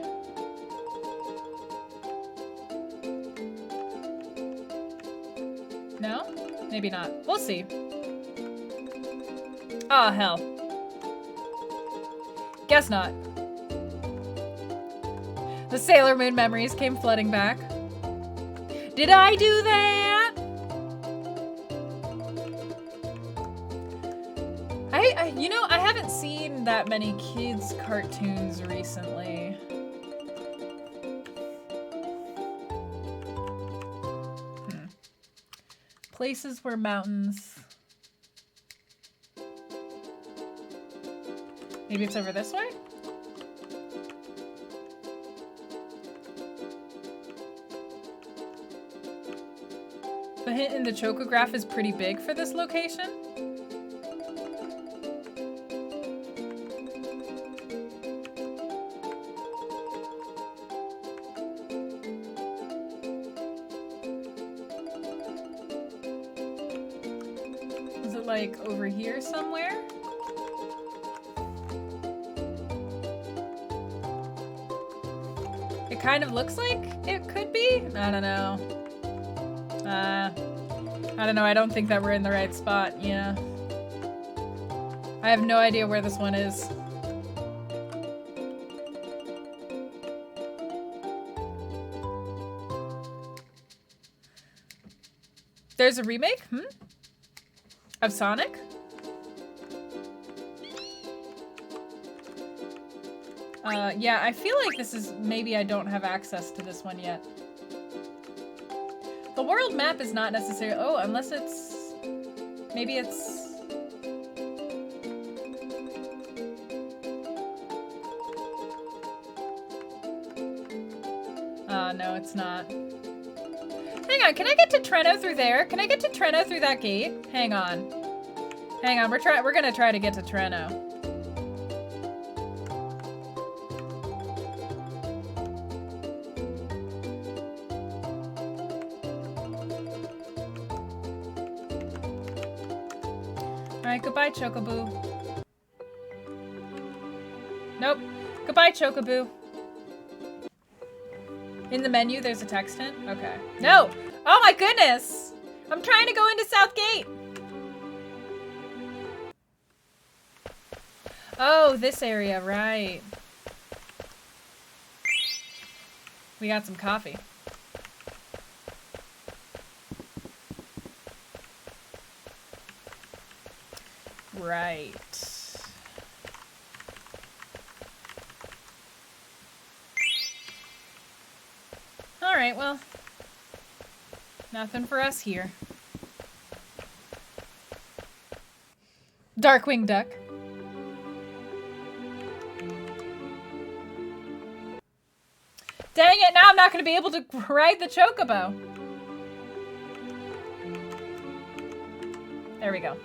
No? Maybe not. We'll see. Oh, hell. Guess not. The Sailor Moon memories came flooding back. Did I do that? You know, I haven't seen that many kids' cartoons recently. Places where mountains... Maybe it's over this way? The hint in the chocograph is pretty big for this location. Is it like over here somewhere? It kind of looks like it could be. I don't know. I don't know. I don't think that we're in the right spot. Yeah. I have no idea where this one is. There's a remake? Of Sonic? Yeah, I feel like this is... Maybe I don't have access to this one yet. The world map is not necessarily... Oh, unless it's... Maybe it's... No, it's not. Hang on, can I get to Treno through there? Can I get to Treno through that gate? Hang on. Hang on, we're gonna try to get to Treno. Alright, goodbye, Chocobo. Nope. Goodbye, Chocobo. In the menu, there's a text hint? Okay. No! Oh my goodness! I'm trying to go into South Gate! Oh, this area, right. We got some coffee. Right. Alright, well. Nothing for us here. Darkwing Duck. Dang it, now I'm not going to be able to ride the Chocobo. There we go.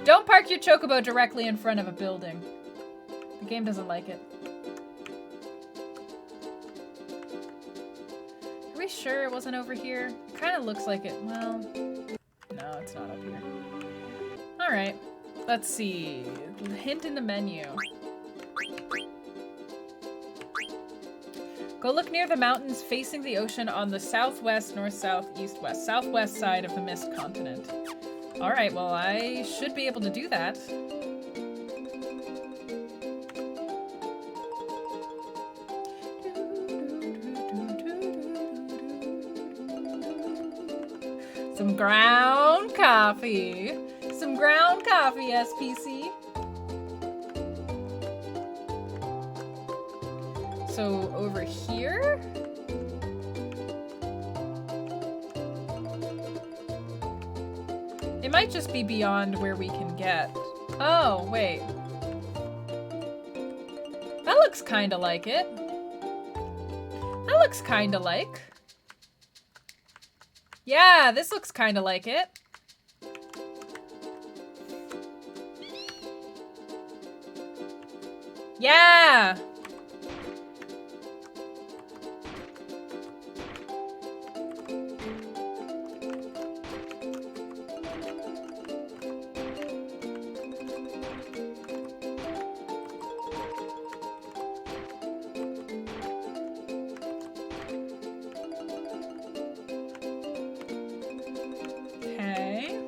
Don't park your Chocobo directly in front of a building. The game doesn't like it. Are we sure it wasn't over here? It kind of looks like it. Well, no, it's not up here. Alright, let's see. Hint in the menu. Go look near the mountains facing the ocean on the southwest, north, south, east, west, southwest side of the Mist Continent. Alright, well, I should be able to do that. Some ground coffee. Some ground coffee, SPC. So, over here? It might just be beyond where we can get. Oh, wait. That looks kind of like it. That looks kind of like. Yeah, this looks kind of like it. Yeah! Okay.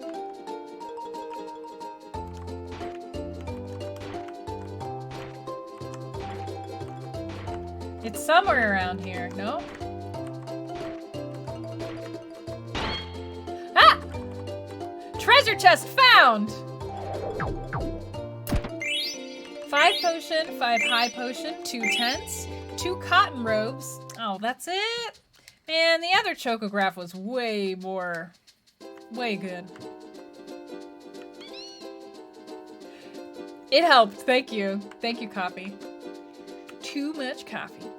It's somewhere around here, no? Ah! Treasure chest found! 5 potion, 5 high potion, 2 tents, 2 cotton robes. Oh, that's it? Man, the other chocograph was way good. It helped, thank you. Thank you, coffee. Too much coffee.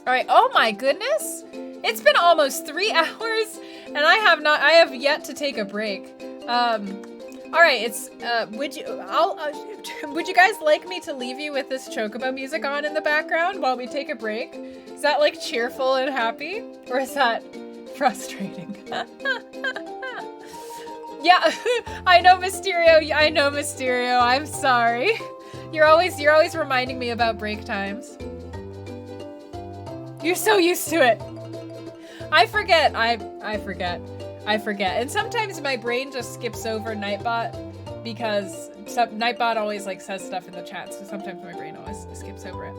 All right, oh my goodness. It's been almost 3 hours and I have yet to take a break. All right, it's, would you guys like me to leave you with this Chocobo music on in the background while we take a break? Is that like cheerful and happy? Or is that frustrating? Yeah, I know Mysterio, I'm sorry. You're always reminding me about break times. You're so used to it. I forget. And sometimes my brain just skips over Nightbot because Nightbot always like says stuff in the chat, so sometimes my brain always skips over it.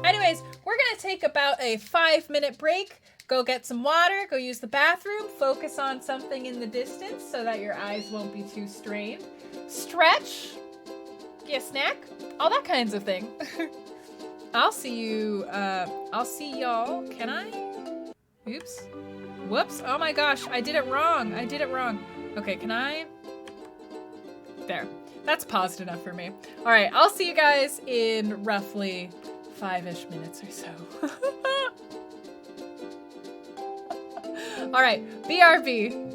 Anyways, we're gonna take about a 5-minute break. Go get some water, go use the bathroom, focus on something in the distance so that your eyes won't be too strained. Stretch, get a snack, all that kinds of thing. I'll see y'all. Can I? Oops. Whoops. Oh my gosh, I did it wrong. Okay, can I? There. That's paused enough for me. All right, I'll see you guys in roughly 5-ish minutes or so. All right, BRB.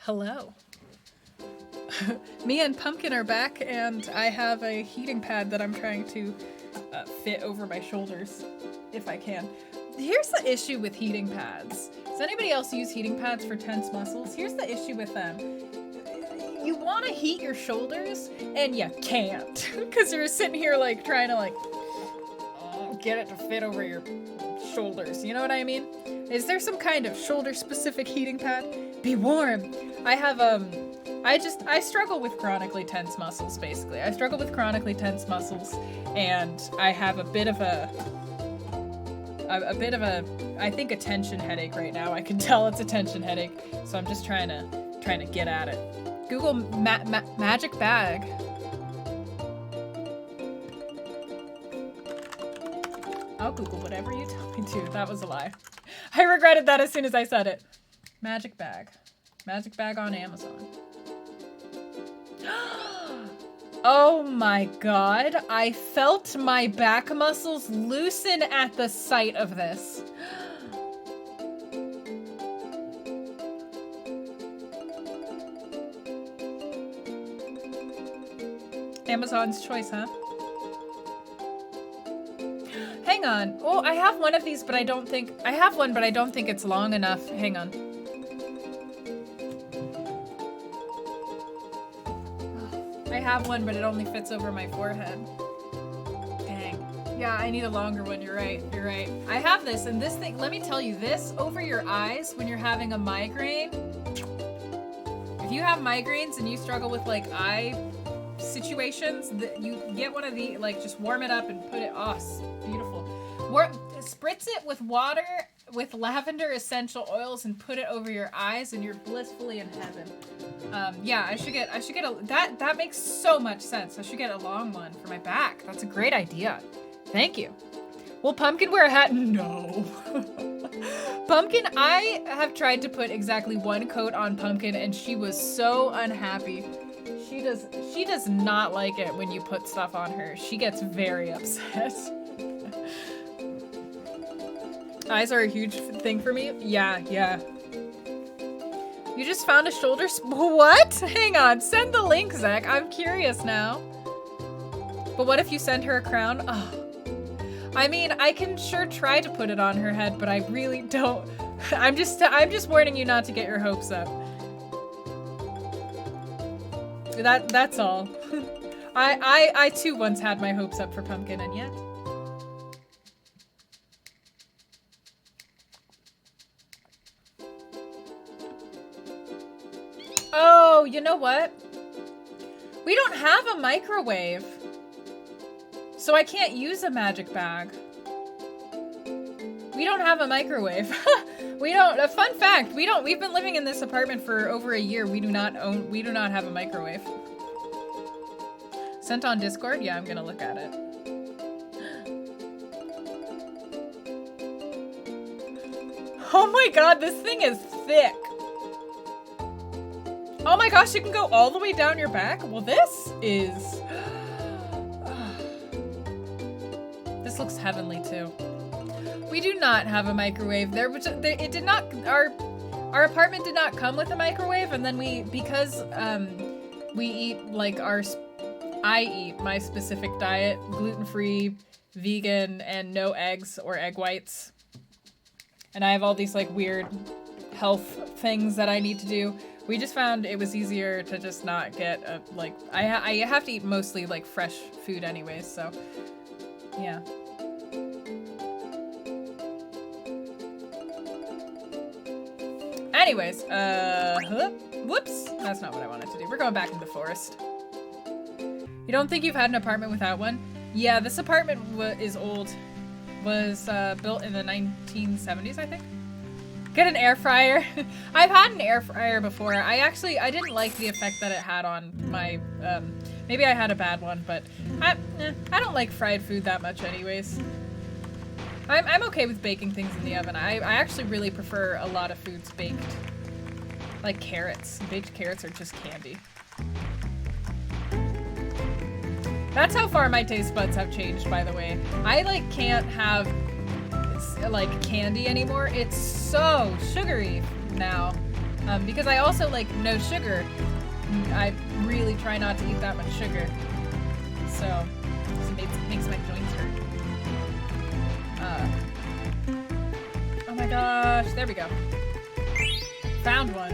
Hello. Me and Pumpkin are back, and I have a heating pad that I'm trying to fit over my shoulders, if I can. Here's the issue with heating pads. Does anybody else use heating pads for tense muscles? Here's the issue with them. You want to heat your shoulders, and you can't. Because you're sitting here, like, trying to, like, get it to fit over your shoulders. You know what I mean? Is there some kind of shoulder-specific heating pad? Be warm. I have, I struggle with chronically tense muscles, basically. I struggle with chronically tense muscles, and I have a bit of a, I think, a tension headache right now. I can tell it's a tension headache, so I'm just trying to get at it. Google magic bag. I'll Google whatever you tell me to. That was a lie. I regretted that as soon as I said it. Magic bag. Magic bag on Amazon. Oh my god. I felt my back muscles loosen at the sight of this. Amazon's choice, huh? Hang on. Oh, I have one of these, but I don't think... I have one, but I don't think it's long enough. Hang on. I have one, but it only fits over my forehead. Dang. Yeah, I need a longer one. You're right. You're right. I have this, and this thing... Let me tell you, this over your eyes when you're having a migraine... If you have migraines and you struggle with, like, eye situations, that you get one of the, like, just warm it up and put it, beautiful. Spritz it with water with lavender essential oils and put it over your eyes and you're blissfully in heaven. Yeah, I should get that makes so much sense. I should get a long one for my back. That's a great idea. Thank you. Will Pumpkin wear a hat? No. Pumpkin, I have tried to put exactly one coat on Pumpkin and she was so unhappy. She does not like it when you put stuff on her. She gets very upset. Eyes are a huge thing for me. Yeah. You just found a shoulder what? Hang on, send the link, Zach. I'm curious now. But what if you send her a crown? Oh. I mean, I can sure try to put it on her head, but I really don't. I'm just warning you not to get your hopes up. That's all. I too once had my hopes up for Pumpkin, and yet. Oh, you know what? We don't have a microwave. So I can't use a magic bag. We don't have a microwave. We don't, a fun fact, we've been living in this apartment for over a year. We do not have a microwave. Sent on Discord? Yeah, I'm gonna look at it. Oh my god, this thing is thick. Oh my gosh, you can go all the way down your back? Well, this is... This looks heavenly too. We do not have a microwave. It did not, our apartment did not come with a microwave, and then because we eat like I eat my specific diet, gluten-free, vegan, and no eggs or egg whites. And I have all these like weird health things that I need to do. We just found it was easier to just not get I have to eat mostly like fresh food anyways, so yeah. Anyways, whoops, that's not what I wanted to do. We're going back into the forest. You don't think you've had an apartment without one? Yeah, this apartment is old. Was built in the 1970s, I think. Get an air fryer. I've had an air fryer before. I didn't like the effect that it had on my, maybe I had a bad one, but I don't like fried food that much anyways. I'm okay with baking things in the oven. I actually really prefer a lot of foods baked. Like carrots. Baked carrots are just candy. That's how far my taste buds have changed, by the way. I like can't have like candy anymore. It's so sugary now. Because I also like no sugar. I really try not to eat that much sugar. So it makes my joints hurt. Oh my gosh, there we go. Found one.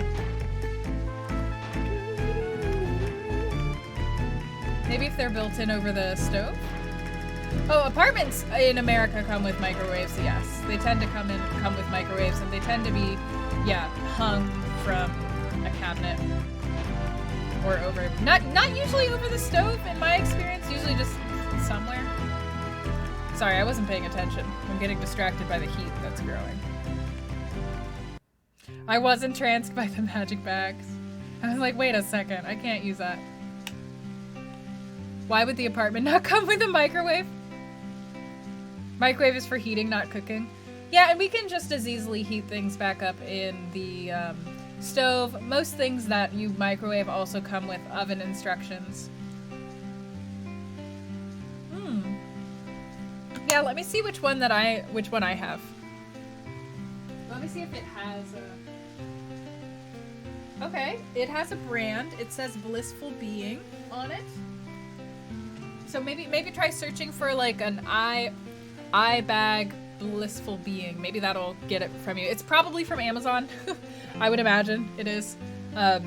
Maybe if they're built in over the stove? Oh, apartments in America come with microwaves, yes. They tend to come with microwaves, and they tend to be, yeah, hung from a cabinet. Or over, not usually over the stove in my experience, usually just somewhere. Sorry, I wasn't paying attention. I'm getting distracted by the heat that's growing. I was entranced by the magic bags. I was like, wait a second, I can't use that. Why would the apartment not come with a microwave? Microwave is for heating, not cooking. Yeah, and we can just as easily heat things back up in the stove. Most things that you microwave also come with oven instructions. Yeah, let me see which one I have. Let me see if it has a... Okay, it has a brand. It says Blissful Being on it. So maybe try searching for like an eye bag Blissful Being. Maybe that'll get it from you. It's probably from Amazon. I would imagine it is. I've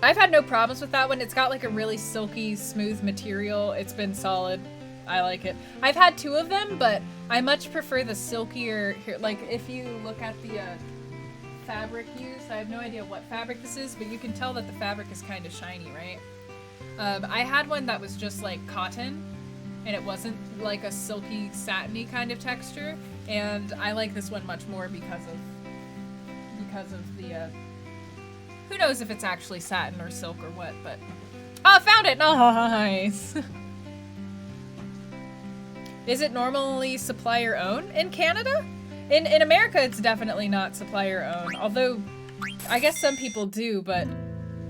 had no problems with that one. It's got like a really silky, smooth material. It's been solid. I like it. I've had 2 of them, but I much prefer the silkier, like if you look at the fabric used, I have no idea what fabric this is, but you can tell that the fabric is kind of shiny, right? I had one that was just like cotton, and it wasn't like a silky, satiny kind of texture, and I like this one much more because of the, who knows if it's actually satin or silk or what, but... Oh, I found it! Nice! Is it normally supplier owned in Canada? In America, it's definitely not supplier owned, although I guess some people do, but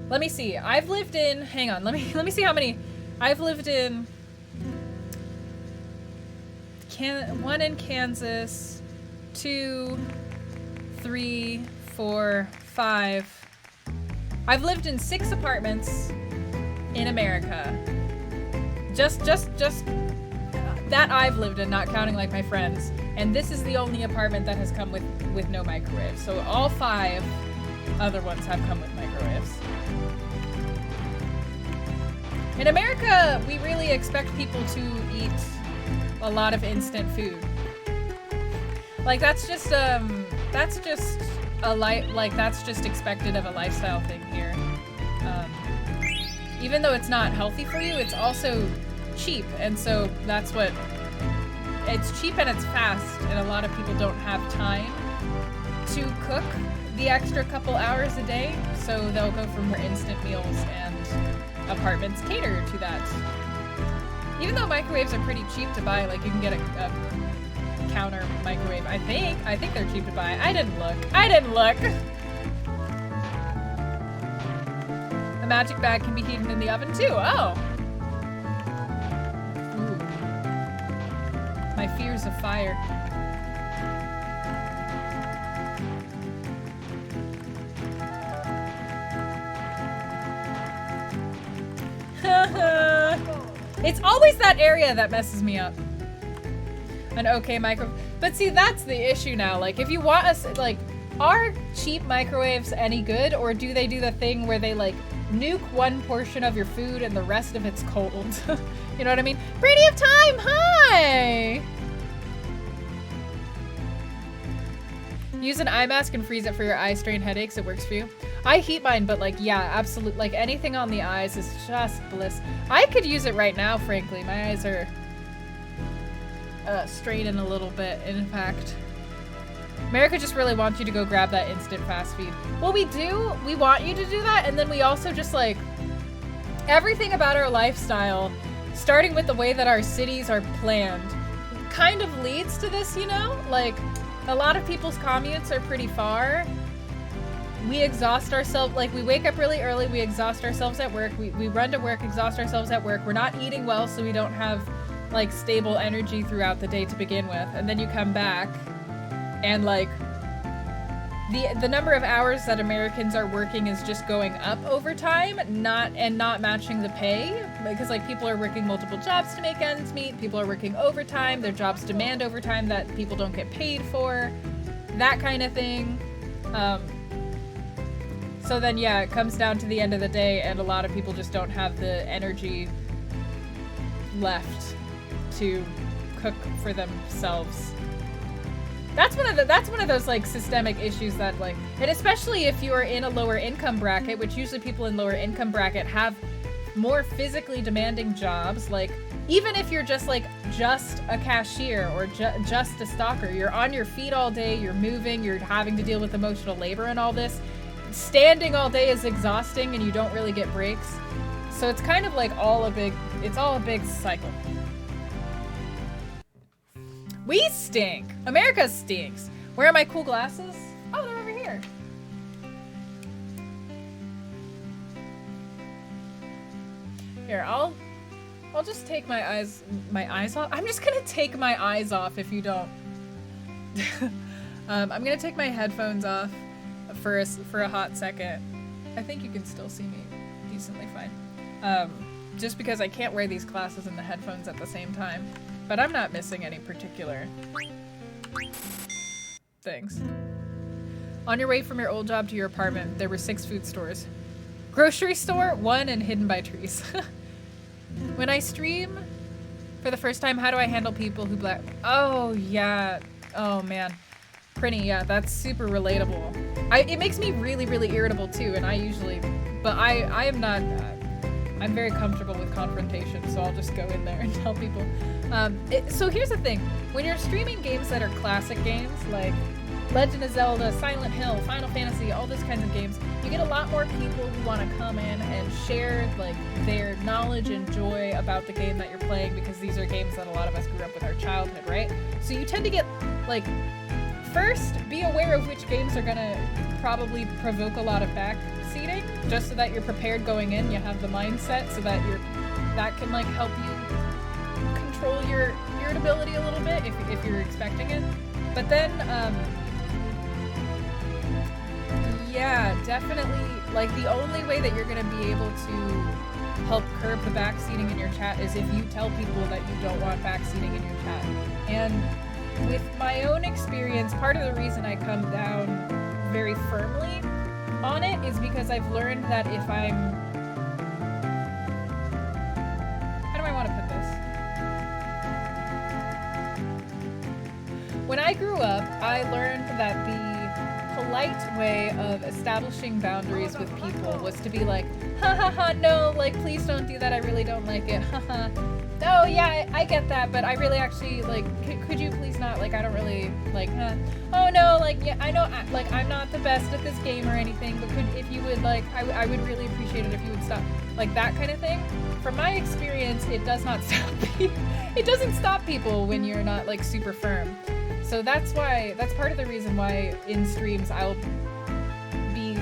let me see. I've lived in, hang on, let me see how many. I've lived in 1 in Kansas, 2, 3, 4, 5. I've lived in 6 apartments in America. Just that I've lived in, not counting like my friends. And this is the only apartment that has come with no microwave. So all 5 other ones have come with microwaves. In America, we really expect people to eat a lot of instant food. Like that's just expected of a lifestyle thing here. Even though it's not healthy for you, it's also cheap, and so that's what it's cheap and it's fast, and a lot of people don't have time to cook the extra couple hours a day, so they'll go for more instant meals, and apartments cater to that. Even though microwaves are pretty cheap to buy, like you can get a counter microwave. I think they're cheap to buy. I didn't look. The magic bag can be heated in the oven too. Oh. My fears of fire. It's always that area that messes me up. An okay microwave. But see, that's the issue now. Like, if you want us, like, are cheap microwaves any good? Or do they do the thing where they, like, nuke one portion of your food and the rest of it's cold? You know what I mean? Brady of Time, hi! Use an eye mask and freeze it for your eye strain headaches. It works for you. I heat mine, but like, yeah, absolutely. Like anything on the eyes is just bliss. I could use it right now, frankly. My eyes are straining a little bit, in fact. America just really wants you to go grab that instant fast feed. Well, we do. We want you to do that, and then we also just like everything about our lifestyle, starting with the way that our cities are planned, kind of leads to this, you know? Like, a lot of people's commutes are pretty far. We exhaust ourselves, like we wake up really early, we exhaust ourselves at work, we run to work, exhaust ourselves at work, we're not eating well, so we don't have like stable energy throughout the day to begin with, and then you come back and like the number of hours that Americans are working is just going up over time, not matching the pay, because like people are working multiple jobs to make ends meet, people are working overtime, their jobs demand overtime that people don't get paid for, that kind of thing. So then yeah, it comes down to the end of the day and a lot of people just don't have the energy left to cook for themselves. That's one of those like systemic issues that like, and especially if you're in a lower income bracket, which usually people in lower income bracket have more physically demanding jobs. Like even if you're just a cashier or just a stalker, you're on your feet all day, you're moving, you're having to deal with emotional labor and all this. Standing all day is exhausting and you don't really get breaks. So it's kind of like it's all a big cycle. We stink. America stinks. Where are my cool glasses? Oh, they're over here. Here, I'll just take my eyes off. I'm just gonna take my eyes off if you don't. I'm gonna take my headphones off for a hot second. I think you can still see me decently fine. Just because I can't wear these glasses and the headphones at the same time. But I'm not missing any particular things. On your way from your old job to your apartment, there were 6 food stores. Grocery store, 1, and hidden by trees. When I stream for the first time, how do I handle people who Oh, yeah. Oh, man. Prinny, yeah, that's super relatable. It makes me really, really irritable, too, and I usually... But I am not... I'm very comfortable with confrontation, so I'll just go in there and tell people. So here's the thing. When you're streaming games that are classic games, like Legend of Zelda, Silent Hill, Final Fantasy, all those kinds of games, you get a lot more people who want to come in and share like their knowledge and joy about the game that you're playing, because these are games that a lot of us grew up with our childhood, right? So you tend to get, like, first, be aware of which games are gonna probably provoke a lot of backseating, just so that you're prepared going in, you have the mindset so that that can like help you control your irritability a little bit if you're expecting it. But then, yeah, definitely, like the only way that you're gonna be able to help curb the backseating in your chat is if you tell people that you don't want backseating in your chat. And with my own experience, part of the reason I come down very firmly on it is because I've learned that if I'm... How do I want to put this? When I grew up, I learned that the polite way of establishing boundaries with people was to be like, ha ha ha, no, like, please don't do that, I really don't like it, ha ha. Oh yeah, I get that, but I really actually, like, could you please not, like, I don't really, like, oh no, like, yeah, I know, like, I'm not the best at this game or anything, but if you would, like, I would really appreciate it if you would stop, like, that kind of thing. From my experience, it does not stop people. It doesn't stop people when you're not, like, super firm. So that's part of the reason why in streams I'll be,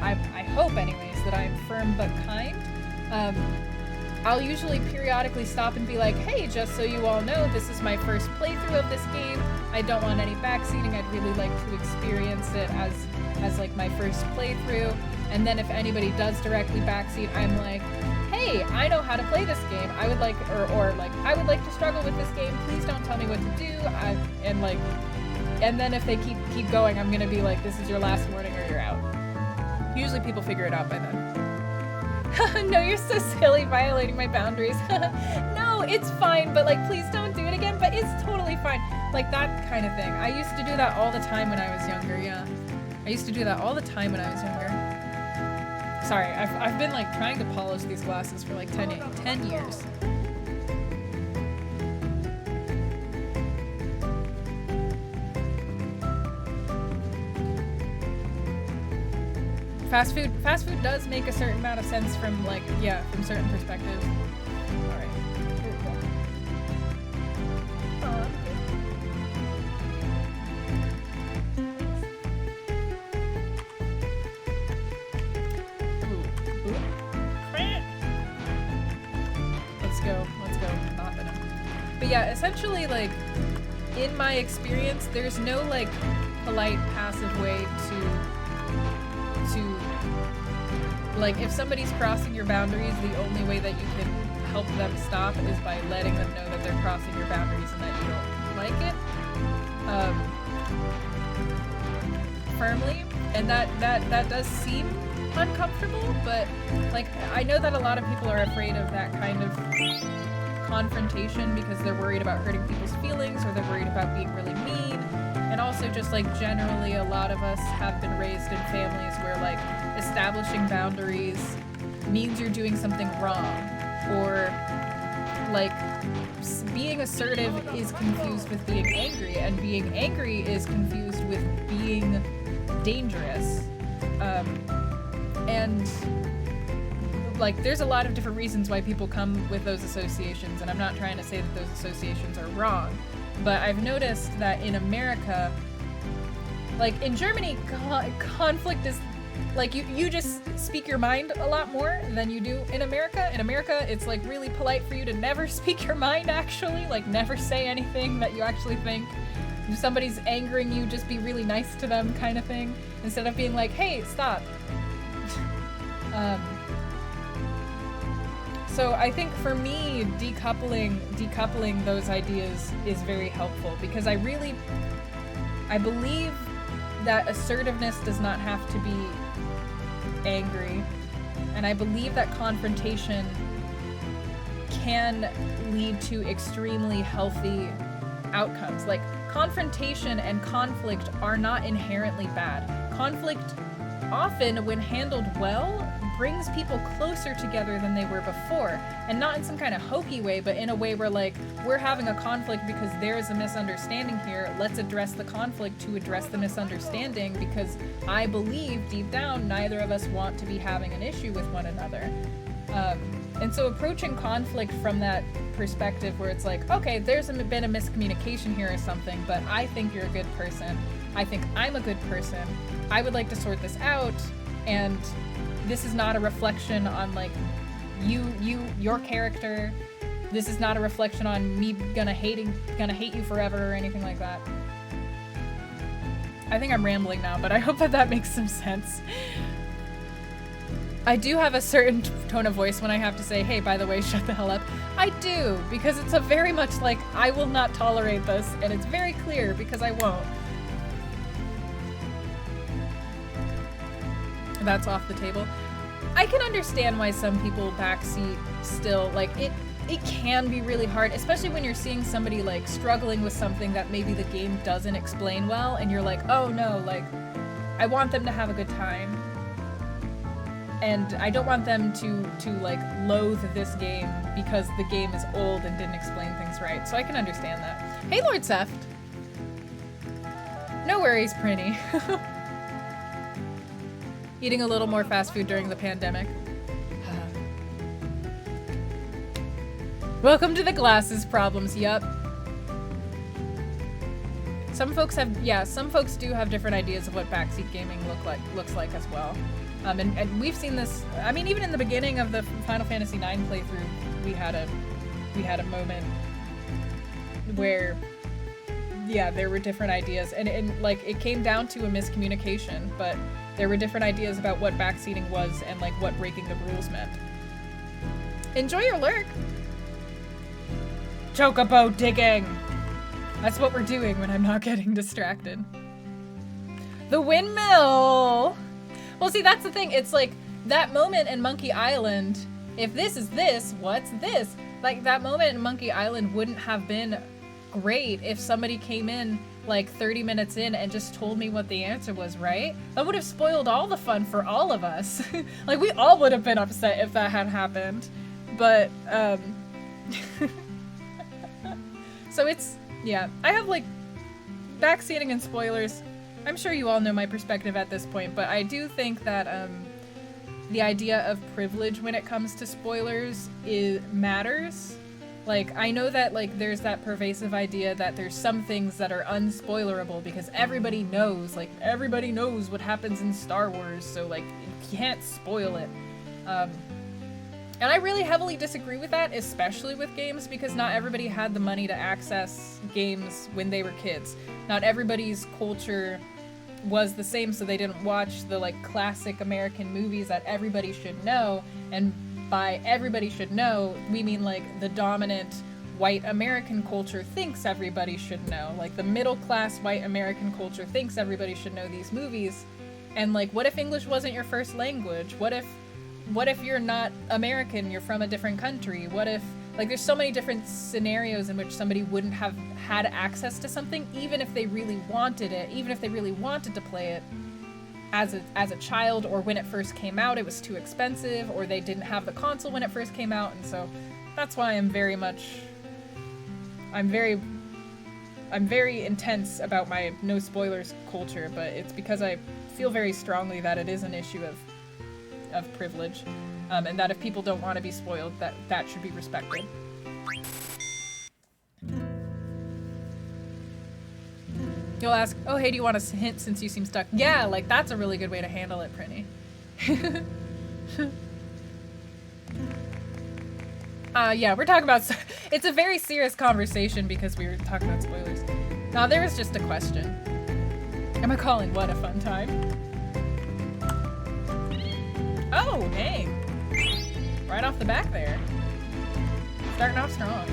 I hope anyways, that I'm firm but kind. I'll usually periodically stop and be like, hey, just so you all know, this is my first playthrough of this game. I don't want any backseating. I'd really like to experience it as like my first playthrough. And then if anybody does directly backseat, I'm like, hey, I know how to play this game. I would like, or like, I would like to struggle with this game. Please don't tell me what to do. And then if they keep going, I'm gonna be like, this is your last warning or you're out. Usually people figure it out by then. No, you're so silly, violating my boundaries. No, it's fine, but like, please don't do it again, but it's totally fine. Like that kind of thing. I used to do that all the time when I was younger, yeah. I used to do that all the time when I was younger. Sorry, I've been like trying to polish these glasses for like 10 years. Fast food does make a certain amount of sense from like, yeah, from certain perspectives. All right, here we go. Let's go, not venom. But yeah, essentially, like, in my experience, there's no like polite, passive way to like, if somebody's crossing your boundaries, the only way that you can help them stop is by letting them know that they're crossing your boundaries and that you don't like it. Firmly, and that does seem uncomfortable, but like, I know that a lot of people are afraid of that kind of confrontation because they're worried about hurting people's feelings, or they're worried about being really mean. And also just like generally a lot of us have been raised in families where like establishing boundaries means you're doing something wrong, or like being assertive is confused with being angry, and being angry is confused with being dangerous. And like, there's a lot of different reasons why people come with those associations, and I'm not trying to say that those associations are wrong, but I've noticed that in America, like in Germany, conflict is like, you just speak your mind a lot more than you do in America. In America, it's like really polite for you to never speak your mind, actually, like never say anything that you actually think. If somebody's angering you, just be really nice to them, kind of thing, instead of being like, hey, stop. So I think for me, decoupling those ideas is very helpful, because I believe that assertiveness does not have to be angry, and I believe that confrontation can lead to extremely healthy outcomes. Like, confrontation and conflict are not inherently bad. Conflict often, when handled well, brings people closer together than they were before, and not in some kind of hokey way, but in a way where like, we're having a conflict because there's a misunderstanding here, let's address the conflict to address the misunderstanding, because I believe deep down neither of us want to be having an issue with one another. And so approaching conflict from that perspective where it's like, okay, there's been a miscommunication here or something, but I think you're a good person, I think I'm a good person, I would like to sort this out, and this is not a reflection on like your character. This is not a reflection on me gonna hate you forever or anything like that. I think I'm rambling now, but I hope that makes some sense. I do have a certain tone of voice when I have to say, hey, by the way, shut the hell up. I do, because it's a very much like, I will not tolerate this, and it's very clear because I won't. That's off the table. I can understand why some people backseat still, like, it can be really hard, especially when you're seeing somebody like struggling with something that maybe the game doesn't explain well, and you're like, oh no, like, I want them to have a good time, and I don't want them to like loathe this game because the game is old and didn't explain things right. So I can understand that. Hey, Lord Seft. No worries, Prinny. Eating a little more fast food during the pandemic. Welcome to the glasses problems, yup. Some folks do have different ideas of what backseat gaming looks like as well. And we've seen this, I mean, even in the beginning of the Final Fantasy IX playthrough, we had a moment where, yeah, there were different ideas, and like, it came down to a miscommunication, but there were different ideas about what backseating was and like what breaking the rules meant. Enjoy your lurk! Chocobo digging! That's what we're doing when I'm not getting distracted. The windmill! Well, see, that's the thing. It's like, that moment in Monkey Island, if this is this, what's this? Like, that moment in Monkey Island wouldn't have been great if somebody came in like 30 minutes in and just told me what the answer was, right? That would have spoiled all the fun for all of us. Like, we all would have been upset if that had happened. But, so it's, yeah. I have, like, backseating and spoilers. I'm sure you all know my perspective at this point, but I do think that, the idea of privilege when it comes to spoilers matters. Like, I know that, like, there's that pervasive idea that there's some things that are unspoilerable because everybody knows what happens in Star Wars, so, like, you can't spoil it. And I really heavily disagree with that, especially with games, because not everybody had the money to access games when they were kids. Not everybody's culture was the same, so they didn't watch the like classic American movies that everybody should know. And by everybody should know, we mean like the dominant white American culture thinks everybody should know. Like the middle class white American culture thinks everybody should know these movies. And like, what if English wasn't your first language? What if you're not American, you're from a different country? What if, like, there's so many different scenarios in which somebody wouldn't have had access to something, even if they really wanted it, even if they really wanted to play it as a child, or when it first came out, it was too expensive, or they didn't have the console when it first came out. And so that's why I'm very intense about my no spoilers culture, but it's because I feel very strongly that it is an issue of privilege, and that if people don't want to be spoiled, that should be respected. You'll ask, oh hey, do you want a hint since you seem stuck? Yeah, like that's a really good way to handle it, Prinny. Yeah, we're talking about, it's a very serious conversation because we were talking about spoilers. Now there was just a question. Am I calling what a fun time? Oh, dang. Right off the back there. Starting off strong.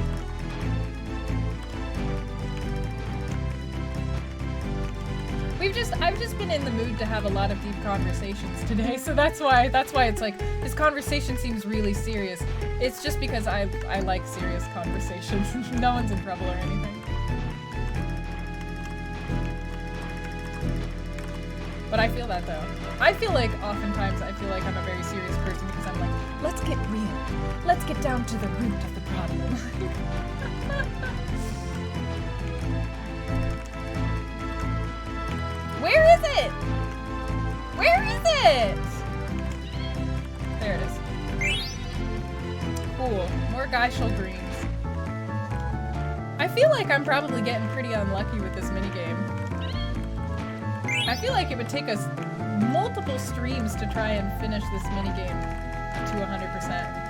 I've just been in the mood to have a lot of deep conversations today, so that's why it's like, this conversation seems really serious. It's just because I like serious conversations. No one's in trouble or anything. But I feel that though. I feel like oftentimes I'm a very serious person because I'm like, let's get real. Let's get down to the root of the problem. Where is it? Where is it? There it is. Cool. More Geishel dreams. I feel like I'm probably getting pretty unlucky with this minigame. I feel like it would take us multiple streams to try and finish this minigame to 100%.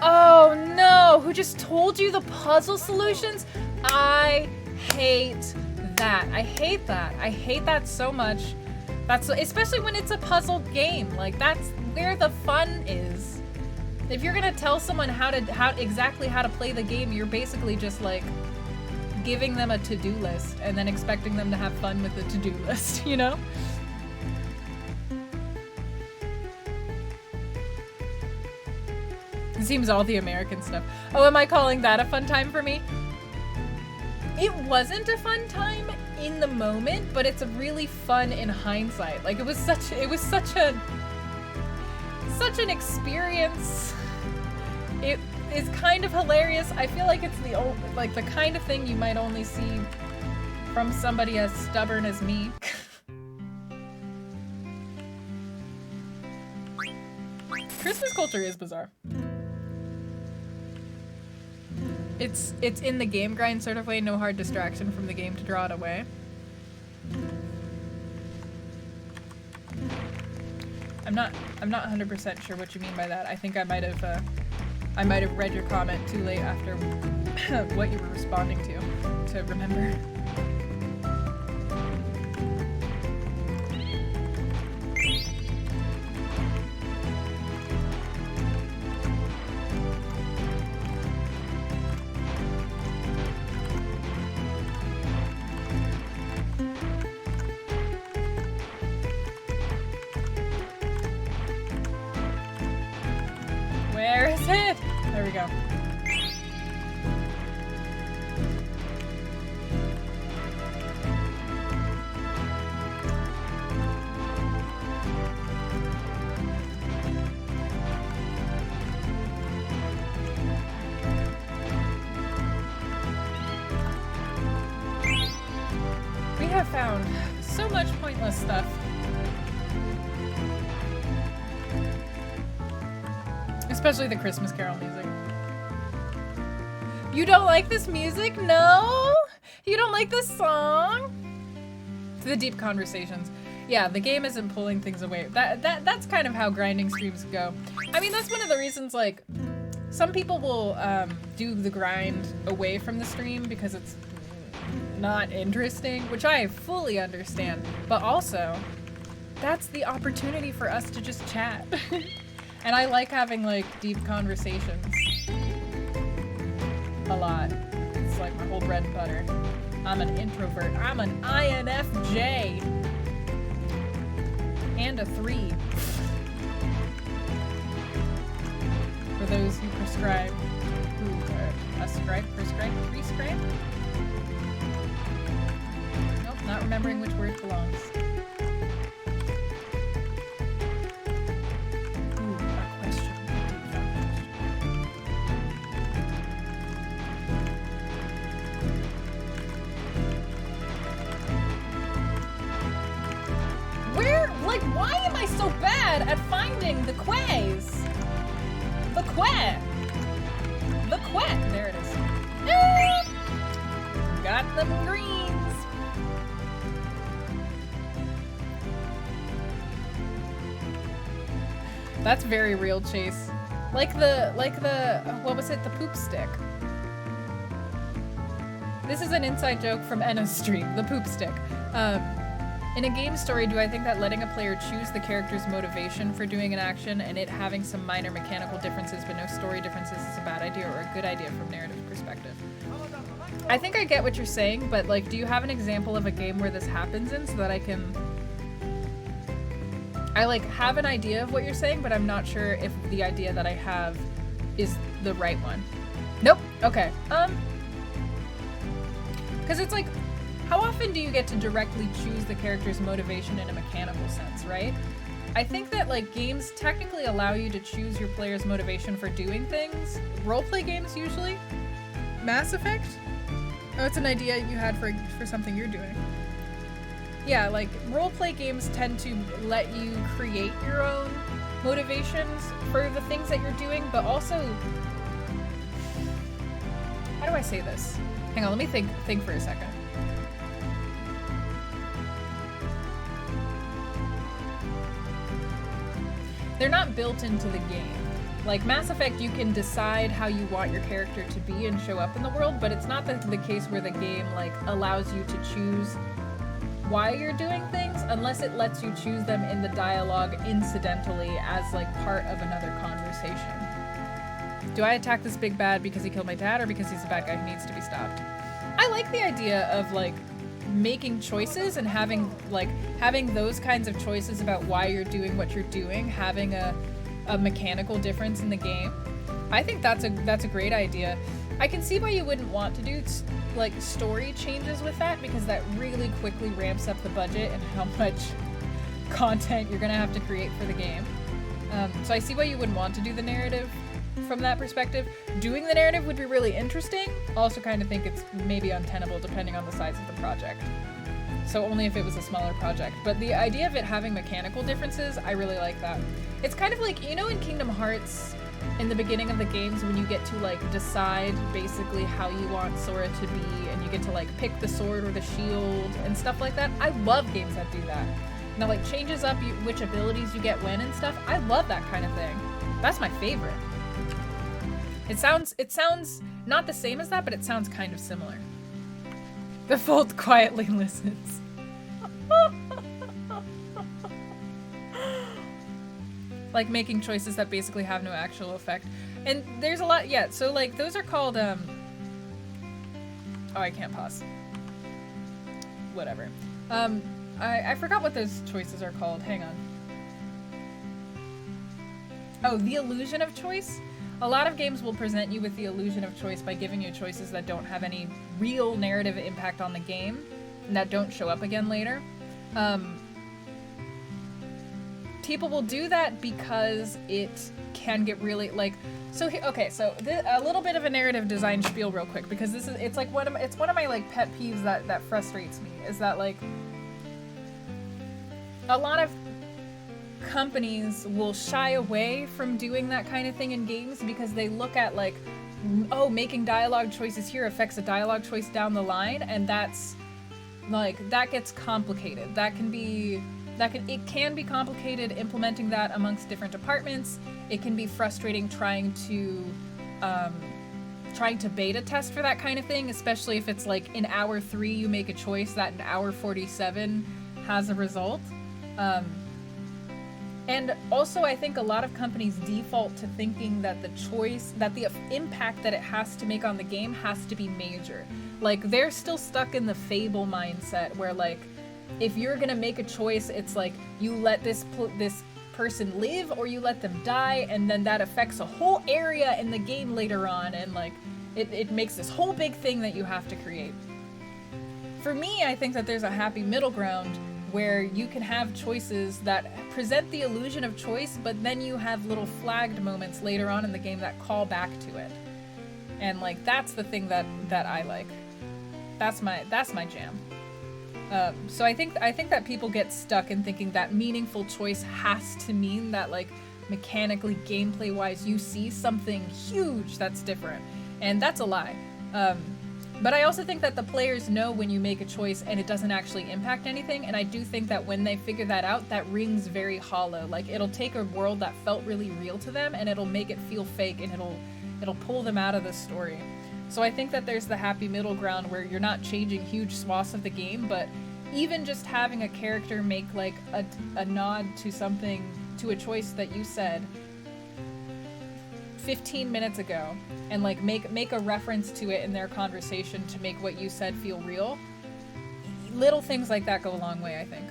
Oh no! Who just told you the puzzle solutions? I hate that. I hate that. I hate that so much. That's especially when it's a puzzle game. Like that's where the fun is. If you're gonna tell someone exactly how to play the game, you're basically just like giving them a to-do list and then expecting them to have fun with the to-do list, you know? It seems all the American stuff. Oh, am I calling that a fun time for me? It wasn't a fun time in the moment, but it's really fun in hindsight. Like it was such an experience. It is kind of hilarious. I feel like it's the kind of thing you might only see from somebody as stubborn as me. Christmas culture is bizarre. It's in the game grind sort of way, no hard distraction from the game to draw it away. I'm not 100% sure what you mean by that. I think I might have read your comment too late after what you were responding to remember. Where is it? There we go. We have found so much pointless stuff. Especially the Christmas Carol music. You don't like this music? No? You don't like this song? The deep conversations. Yeah, the game isn't pulling things away. That's kind of how grinding streams go. I mean, that's one of the reasons, like, some people will do the grind away from the stream because it's not interesting, which I fully understand. But also, that's the opportunity for us to just chat. And I like having, like, deep conversations. A lot. It's like my whole bread and butter. I'm an introvert. I'm an INFJ. And a 3. For those who prescribe. Who prescribe? Nope, not remembering which word belongs. Ooh, a question. Where, like, why am I so bad at finding the quays? The quay. The quay. There it is. Got them greens. That's very real, Chase. Like the, what was it? The poop stick. This is an inside joke from Enna's stream, the poop stick. In a game story, do I think that letting a player choose the character's motivation for doing an action and it having some minor mechanical differences but no story differences is a bad idea or a good idea from narrative perspective? I think I get what you're saying, but like, do you have an example of a game where this happens in so that I like have an idea of what you're saying, but I'm not sure if the idea that I have is the right one. Nope. Okay. Because it's like, how often do you get to directly choose the character's motivation in a mechanical sense, right? I think that like games technically allow you to choose your player's motivation for doing things. Roleplay games usually. Mass Effect? Oh, it's an idea you had for something you're doing. Yeah, like roleplay games tend to let you create your own motivations for the things that you're doing, but also, how do I say this? Hang on, let me think for a second. They're not built into the game. Like Mass Effect, you can decide how you want your character to be and show up in the world, but it's not the case where the game like allows you to choose why you're doing things unless it lets you choose them in the dialogue incidentally as like part of another conversation. Do I attack this big bad because he killed my dad or because he's a bad guy who needs to be stopped? I like the idea of like making choices and having those kinds of choices about why you're doing what you're doing, having a mechanical difference in the game. I think that's a great idea. I can see why you wouldn't want to do like story changes with that because that really quickly ramps up the budget and how much content you're gonna have to create for the game. So I see why you wouldn't want to do the narrative from that perspective. Doing the narrative would be really interesting. Also kind of think it's maybe untenable depending on the size of the project. So only if it was a smaller project. But the idea of it having mechanical differences, I really like that. It's kind of like, you know, in Kingdom Hearts, in the beginning of the games when you get to like decide basically how you want Sora to be and you get to like pick the sword or the shield and stuff like that. I love games that do that. Now like changes up which abilities you get when and stuff. I love that kind of thing. That's my favorite. It sounds not the same as that, but it sounds kind of similar. The Fold quietly listens. Like making choices that basically have no actual effect. And there's a lot, yeah, so like those are called, oh, I can't pause. Whatever. I forgot what those choices are called, hang on. Oh, the illusion of choice? A lot of games will present you with the illusion of choice by giving you choices that don't have any real narrative impact on the game and that don't show up again later. People will do that because it can get really like so. Okay, so a little bit of a narrative design spiel real quick because it's like one of my like pet peeves that frustrates me is that like a lot of companies will shy away from doing that kind of thing in games because they look at like, oh, making dialogue choices here affects a dialogue choice down the line, and that's like that gets complicated. That can be it can be complicated implementing that amongst different departments. It can be frustrating trying to beta test for that kind of thing, especially if it's like in hour 3 you make a choice that in hour 47 has a result. And also I think a lot of companies default to thinking that the impact that it has to make on the game has to be major. Like, they're still stuck in the Fable mindset where, like, if you're gonna make a choice, it's like you let this person live or you let them die, and then that affects a whole area in the game later on, and like it makes this whole big thing that you have to create. For me, I think that there's a happy middle ground where you can have choices that present the illusion of choice, but then you have little flagged moments later on in the game that call back to it. And like, that's the thing that I like. That's my jam. So I think that people get stuck in thinking that meaningful choice has to mean that, like, mechanically, gameplay-wise, you see something huge that's different. And that's a lie. But I also think that the players know when you make a choice and it doesn't actually impact anything, and I do think that when they figure that out, that rings very hollow. Like, it'll take a world that felt really real to them, and it'll make it feel fake, and it'll pull them out of the story. So I think that there's the happy middle ground where you're not changing huge swaths of the game, but even just having a character make like a nod to something, to a choice that you said 15 minutes ago, and like make a reference to it in their conversation to make what you said feel real. Little things like that go a long way, I think.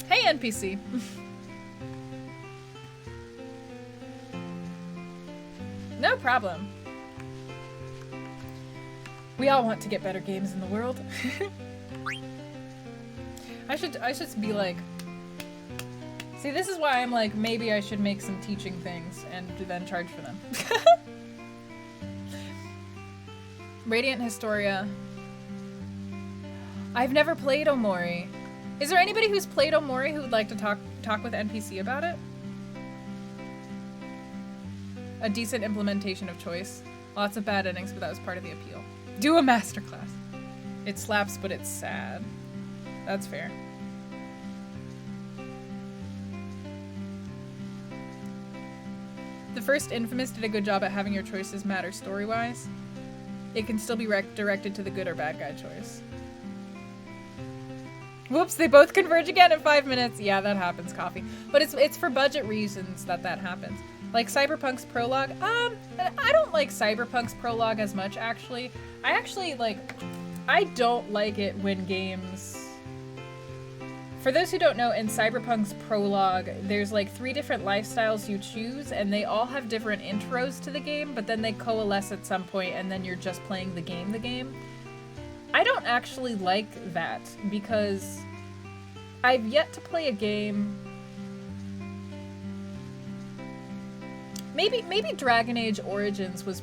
Hey, NPC. No problem. We all want to get better games in the world. I should be like, see, this is why I'm like, maybe I should make some teaching things and then charge for them. Radiant Historia. I've never played Omori. Is there anybody who's played Omori who would like to talk with NPC about it? A decent implementation of choice. Lots of bad endings, but that was part of the appeal. Do a masterclass. It slaps, but it's sad. That's fair. The first Infamous did a good job at having your choices matter story-wise. It can still be directed to the good or bad guy choice. Whoops, they both converge again in 5 minutes. Yeah, that happens, Coffee. But it's for budget reasons that happens. Like Cyberpunk's prologue. I don't like Cyberpunk's prologue as much, actually. I don't like it when games... For those who don't know, in Cyberpunk's prologue, there's like 3 different lifestyles you choose, and they all have different intros to the game, but then they coalesce at some point, and then you're just playing the game. I don't actually like that, because I've yet to play a game... Maybe Dragon Age Origins was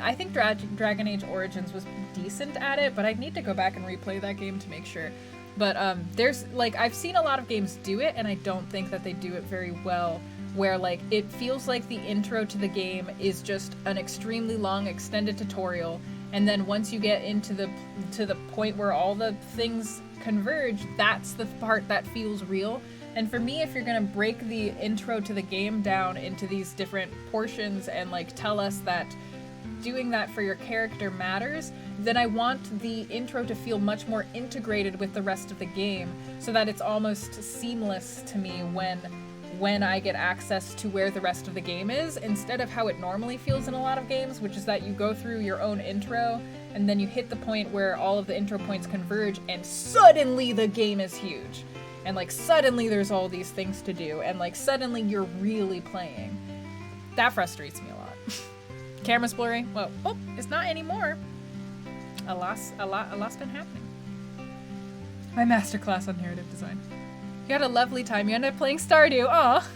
I think Dragon Age Origins was decent at it, but I'd need to go back and replay that game to make sure. But there's like, I've seen a lot of games do it, and I don't think that they do it very well, where like it feels like the intro to the game is just an extremely long extended tutorial, and then once you get into the point where all the things converge, that's the part that feels real. And for me, if you're gonna break the intro to the game down into these different portions and like tell us that doing that for your character matters, then I want the intro to feel much more integrated with the rest of the game, so that it's almost seamless to me when I get access to where the rest of the game is, instead of how it normally feels in a lot of games, which is that you go through your own intro and then you hit the point where all of the intro points converge and suddenly the game is huge. And like suddenly there's all these things to do, and like suddenly you're really playing. That frustrates me a lot. Camera's blurry. Whoa. Oh, it's not anymore. A lot's been happening. My masterclass on narrative design. You had a lovely time. You ended up playing Stardew. Aw.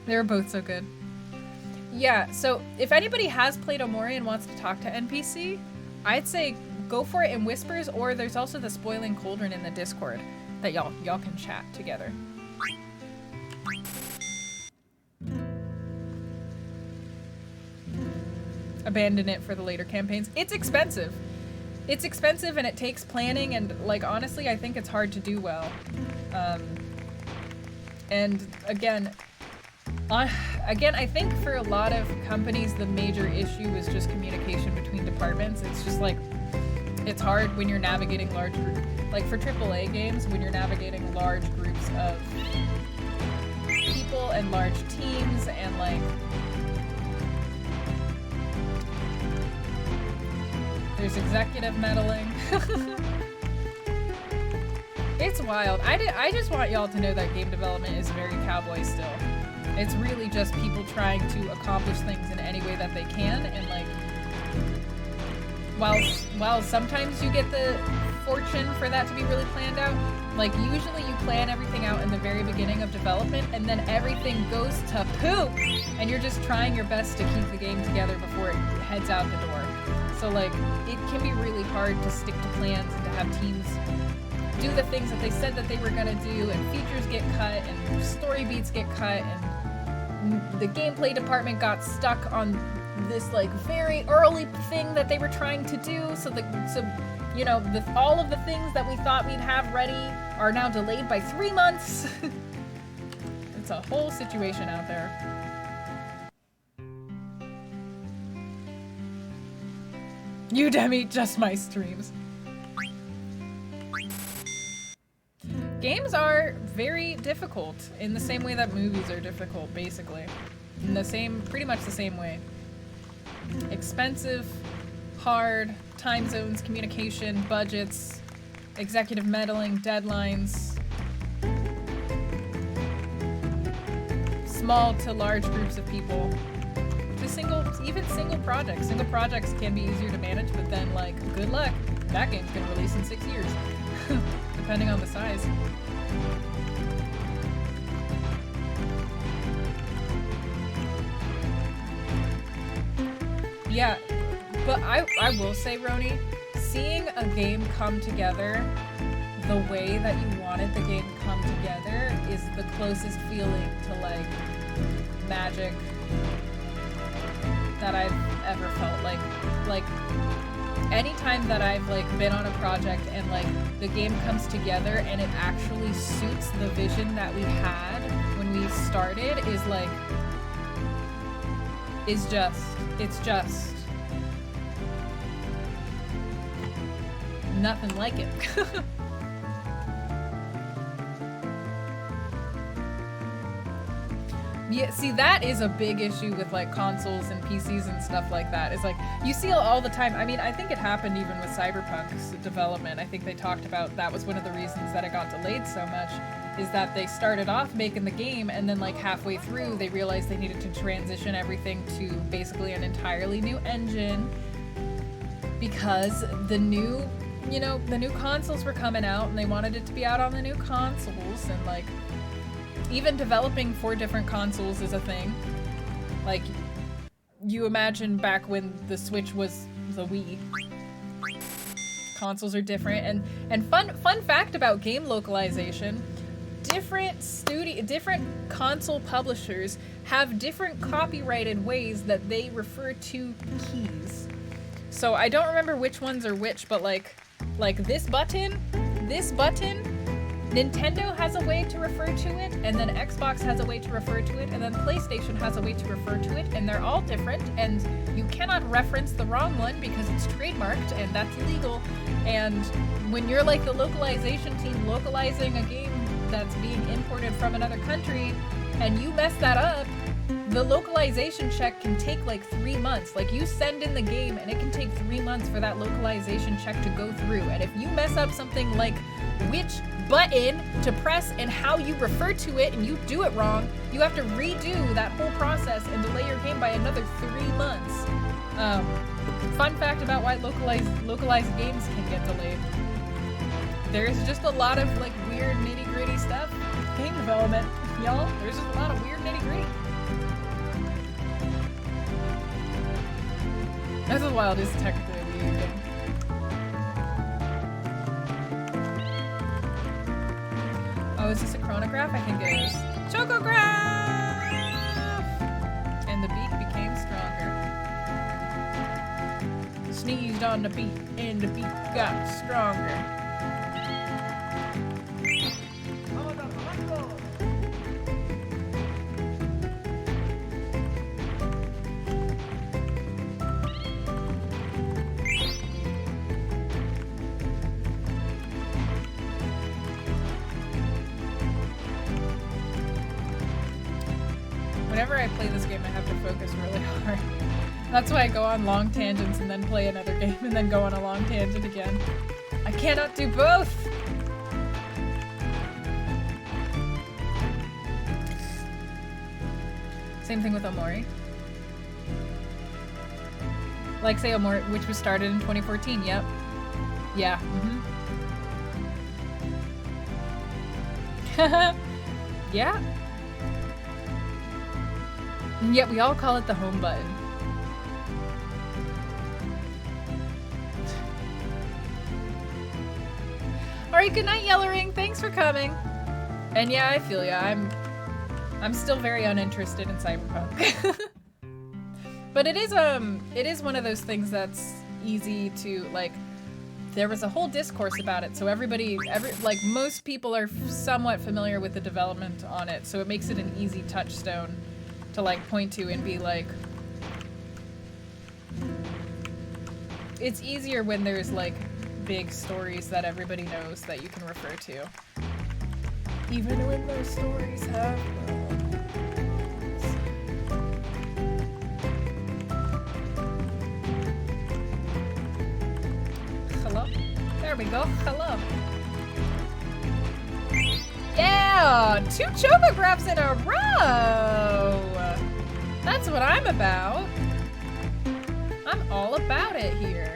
They were both so good. Yeah, so if anybody has played Omori and wants to talk to NPC, I'd say go for it in whispers, or there's also the Spoiling Cauldron in the Discord that y'all can chat together. Abandon it for the later campaigns. It's expensive. it's expensive and it takes planning, and like honestly I think it's hard to do well. And again, I think for a lot of companies the major issue is just communication between departments. It's just like, it's hard when you're navigating large groups. Like for AAA games, when you're navigating large groups of people and large teams and like, there's executive meddling. It's wild. I just want y'all to know that game development is very cowboy still. It's really just people trying to accomplish things in any way that they can, and like, while sometimes you get the fortune for that to be really planned out, like usually you plan everything out in the very beginning of development and then everything goes to poop and you're just trying your best to keep the game together before it heads out the door. So like, it can be really hard to stick to plans and to have teams do the things that they said that they were gonna do, and features get cut and story beats get cut, and the gameplay department got stuck on this like very early thing that they were trying to do, so you know, all of the things that we thought we'd have ready are now delayed by 3 months. It's a whole situation out there. Udemy, just my streams. Games are very difficult in the same way that movies are difficult, basically. In the same, pretty much the same way. Expensive, hard, time zones, communication, budgets, executive meddling, deadlines, small to large groups of people, to even single projects. Single projects can be easier to manage, but then like, good luck. That game's gonna release in 6 years, depending on the size. Yeah, but I will say, Roni, seeing a game come together the way that you wanted the game to come together is the closest feeling to like magic that I've ever felt. Like anytime that I've like been on a project and like the game comes together and it actually suits the vision that we had when we started is like, it's just nothing like it. Yeah, see, that is a big issue with like consoles and PCs and stuff like that. It's like, you see all the time. I mean, I think it happened even with Cyberpunk's development. I think they talked about that was one of the reasons that it got delayed so much, is that they started off making the game and then like halfway through they realized they needed to transition everything to basically an entirely new engine because the new, you know, the new consoles were coming out and they wanted it to be out on the new consoles, and like even developing 4 different consoles is a thing. Like, you imagine back when the Switch was the Wii. Consoles are different, and fun fact about game localization, different console publishers have different copyrighted ways that they refer to keys. So I don't remember which ones are which, but like this button, Nintendo has a way to refer to it, and then Xbox has a way to refer to it, and then PlayStation has a way to refer to it, and they're all different, and you cannot reference the wrong one because it's trademarked, and that's illegal. And when you're like the localization team localizing a game that's being imported from another country, and you mess that up, the localization check can take like 3 months. Like, you send in the game, and it can take 3 months for that localization check to go through. And if you mess up something like which button to press and how you refer to it, and you do it wrong, you have to redo that whole process and delay your game by another 3 months. Fun fact about why localized games can get delayed. There's just a lot of like weird nitty-gritty stuff with game development, y'all. There's just a lot of weird nitty-gritty. This is wild. It's technically a video game. Oh, is this a chronograph? I think it is. Chocograph! And the beak became stronger. Sneeze. squeezed on the beat, and the beat got stronger. Whenever I play this game, I have to focus really hard. That's why I go on long tangents and then play another game and then go on a long tangent again. I cannot do both! Same thing with Omori. Like, say, Omori, which was started in 2014, yep. Yeah, yeah. And yet we all call it the home button. Alright, good night, Yellering. Thanks for coming. And yeah, I feel ya. I'm still very uninterested in Cyberpunk. But it is one of those things that's easy to, like, there was a whole discourse about it, so like, most people are somewhat familiar with the development on it, so it makes it an easy touchstone to, like, point to and be like, it's easier when there's, like, big stories that everybody knows that you can refer to. Even when those stories have hello? There we go. Hello. Yeah! 2 chocographs in a row! That's what I'm about. I'm all about it here.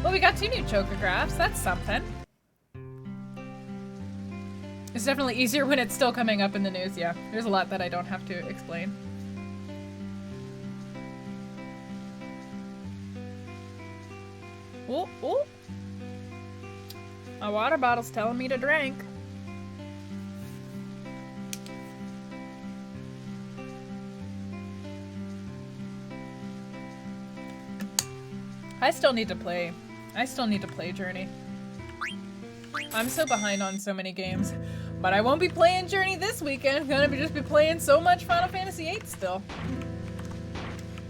Well, we got 2 new chocographs. That's something. It's definitely easier when it's still coming up in the news, yeah. There's a lot that I don't have to explain. Oh, oh. My water bottle's telling me to drink. I still need to play Journey. I'm so behind on so many games, but I won't be playing Journey this weekend. I'm gonna just be playing so much Final Fantasy VIII still.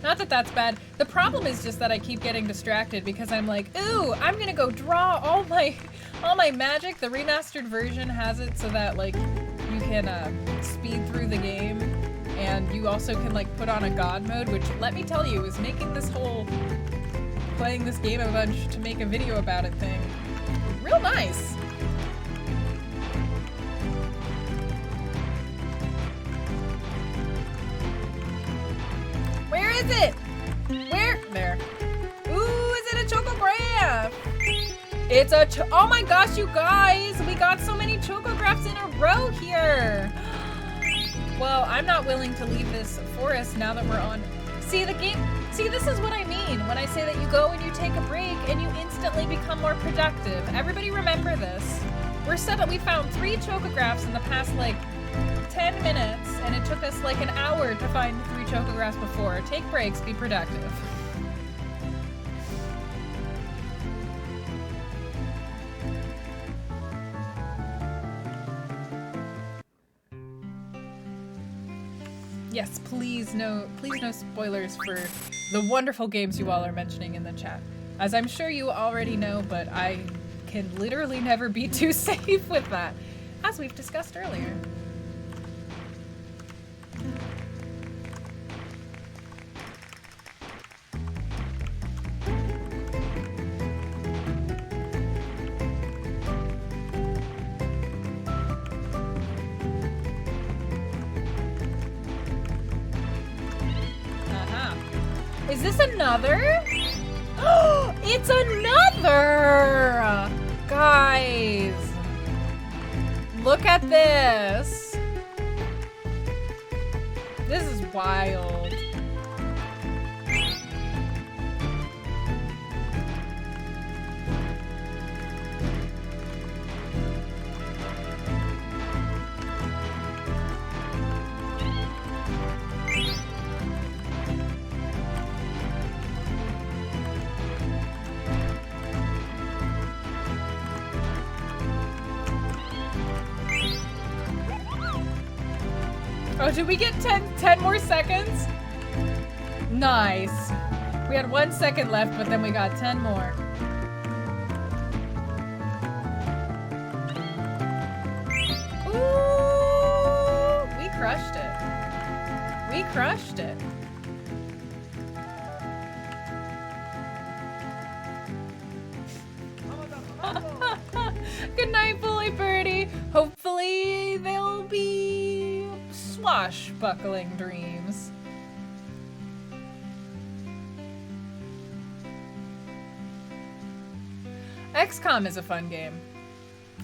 Not that that's bad. The problem is just that I keep getting distracted because I'm like, ooh, I'm gonna go draw all my magic. The remastered version has it so that, like, you can speed through the game, and you also can, like, put on a god mode, which, let me tell you, is making this whole playing this game a bunch to make a video about it thing real nice. Where is it? Where? There. Ooh, is it a chocograph? It's a oh my gosh, you guys! We got so many chocographs in a row here! Well, I'm not willing to leave this forest now that we're on... See, the game... See, this is what I mean when I say that you go and you take a break and you instantly become more productive. Everybody remember this. We found 3 chocographs in the past, like, 10 minutes, and it took us, like, an hour to find 3 chocographs before. Take breaks, be productive. Yes, please no spoilers for the wonderful games you all are mentioning in the chat. As I'm sure you already know, but I can literally never be too safe with that, as we've discussed earlier. Is this another? It's another! Guys, look at this. This is wild. Oh, did we get 10 more seconds? Nice. We had 1 second left, but then we got 10 more. Ooh, we crushed it. We crushed it. Good night, Bully Birdie. Hopefully they'll be swashbuckling dreams. XCOM is a fun game.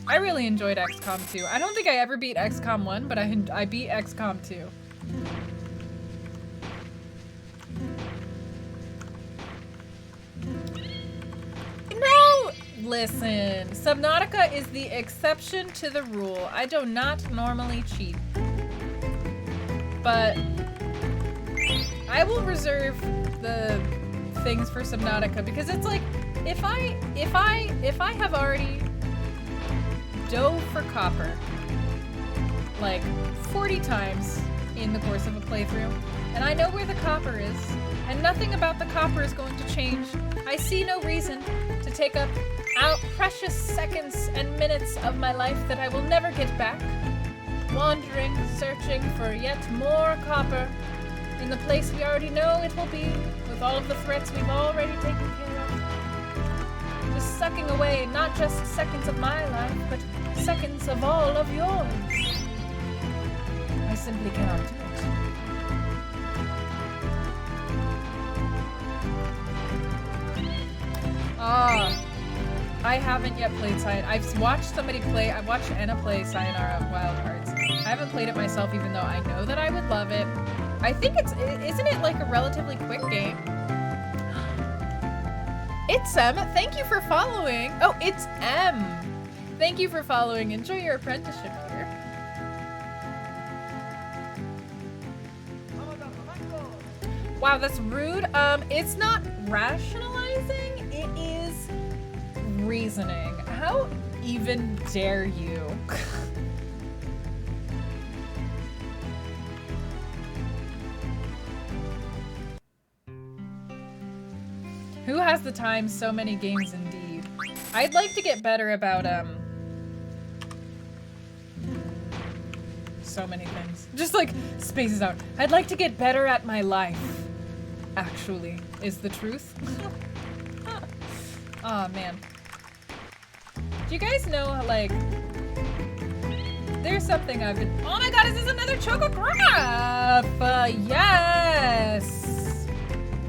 I really enjoyed XCOM 2. I don't think I ever beat XCOM 1, but I beat XCOM 2. No! Listen, Subnautica is the exception to the rule. I do not normally cheat. But I will reserve the things for Subnautica because it's like if I have already dove for copper like 40 times in the course of a playthrough, and I know where the copper is, and nothing about the copper is going to change, I see no reason to take up precious seconds and minutes of my life that I will never get back, wandering, searching for yet more copper in the place we already know it will be, with all of the threats we've already taken care of. Just sucking away not just seconds of my life, but seconds of all of yours. I simply cannot do it. I haven't yet played Sayonara. I've watched somebody play, I've watched Anna play Sayonara Wild Hearts. I haven't played it myself, even though I know that I would love it. I think isn't it like a relatively quick game? It's M. Thank you for following. Oh, it's M. Thank you for following. Enjoy your apprenticeship here. Wow, that's rude. It's not rationalizing, it is reasoning. How even dare you? Who has the time? So many games indeed. I'd like to get better about, so many things. Just like, spaces out. I'd like to get better at my life, actually, is the truth. Oh, man. Do you guys know, like, there's something I've been— oh my god, is this another Chocograph? Yes!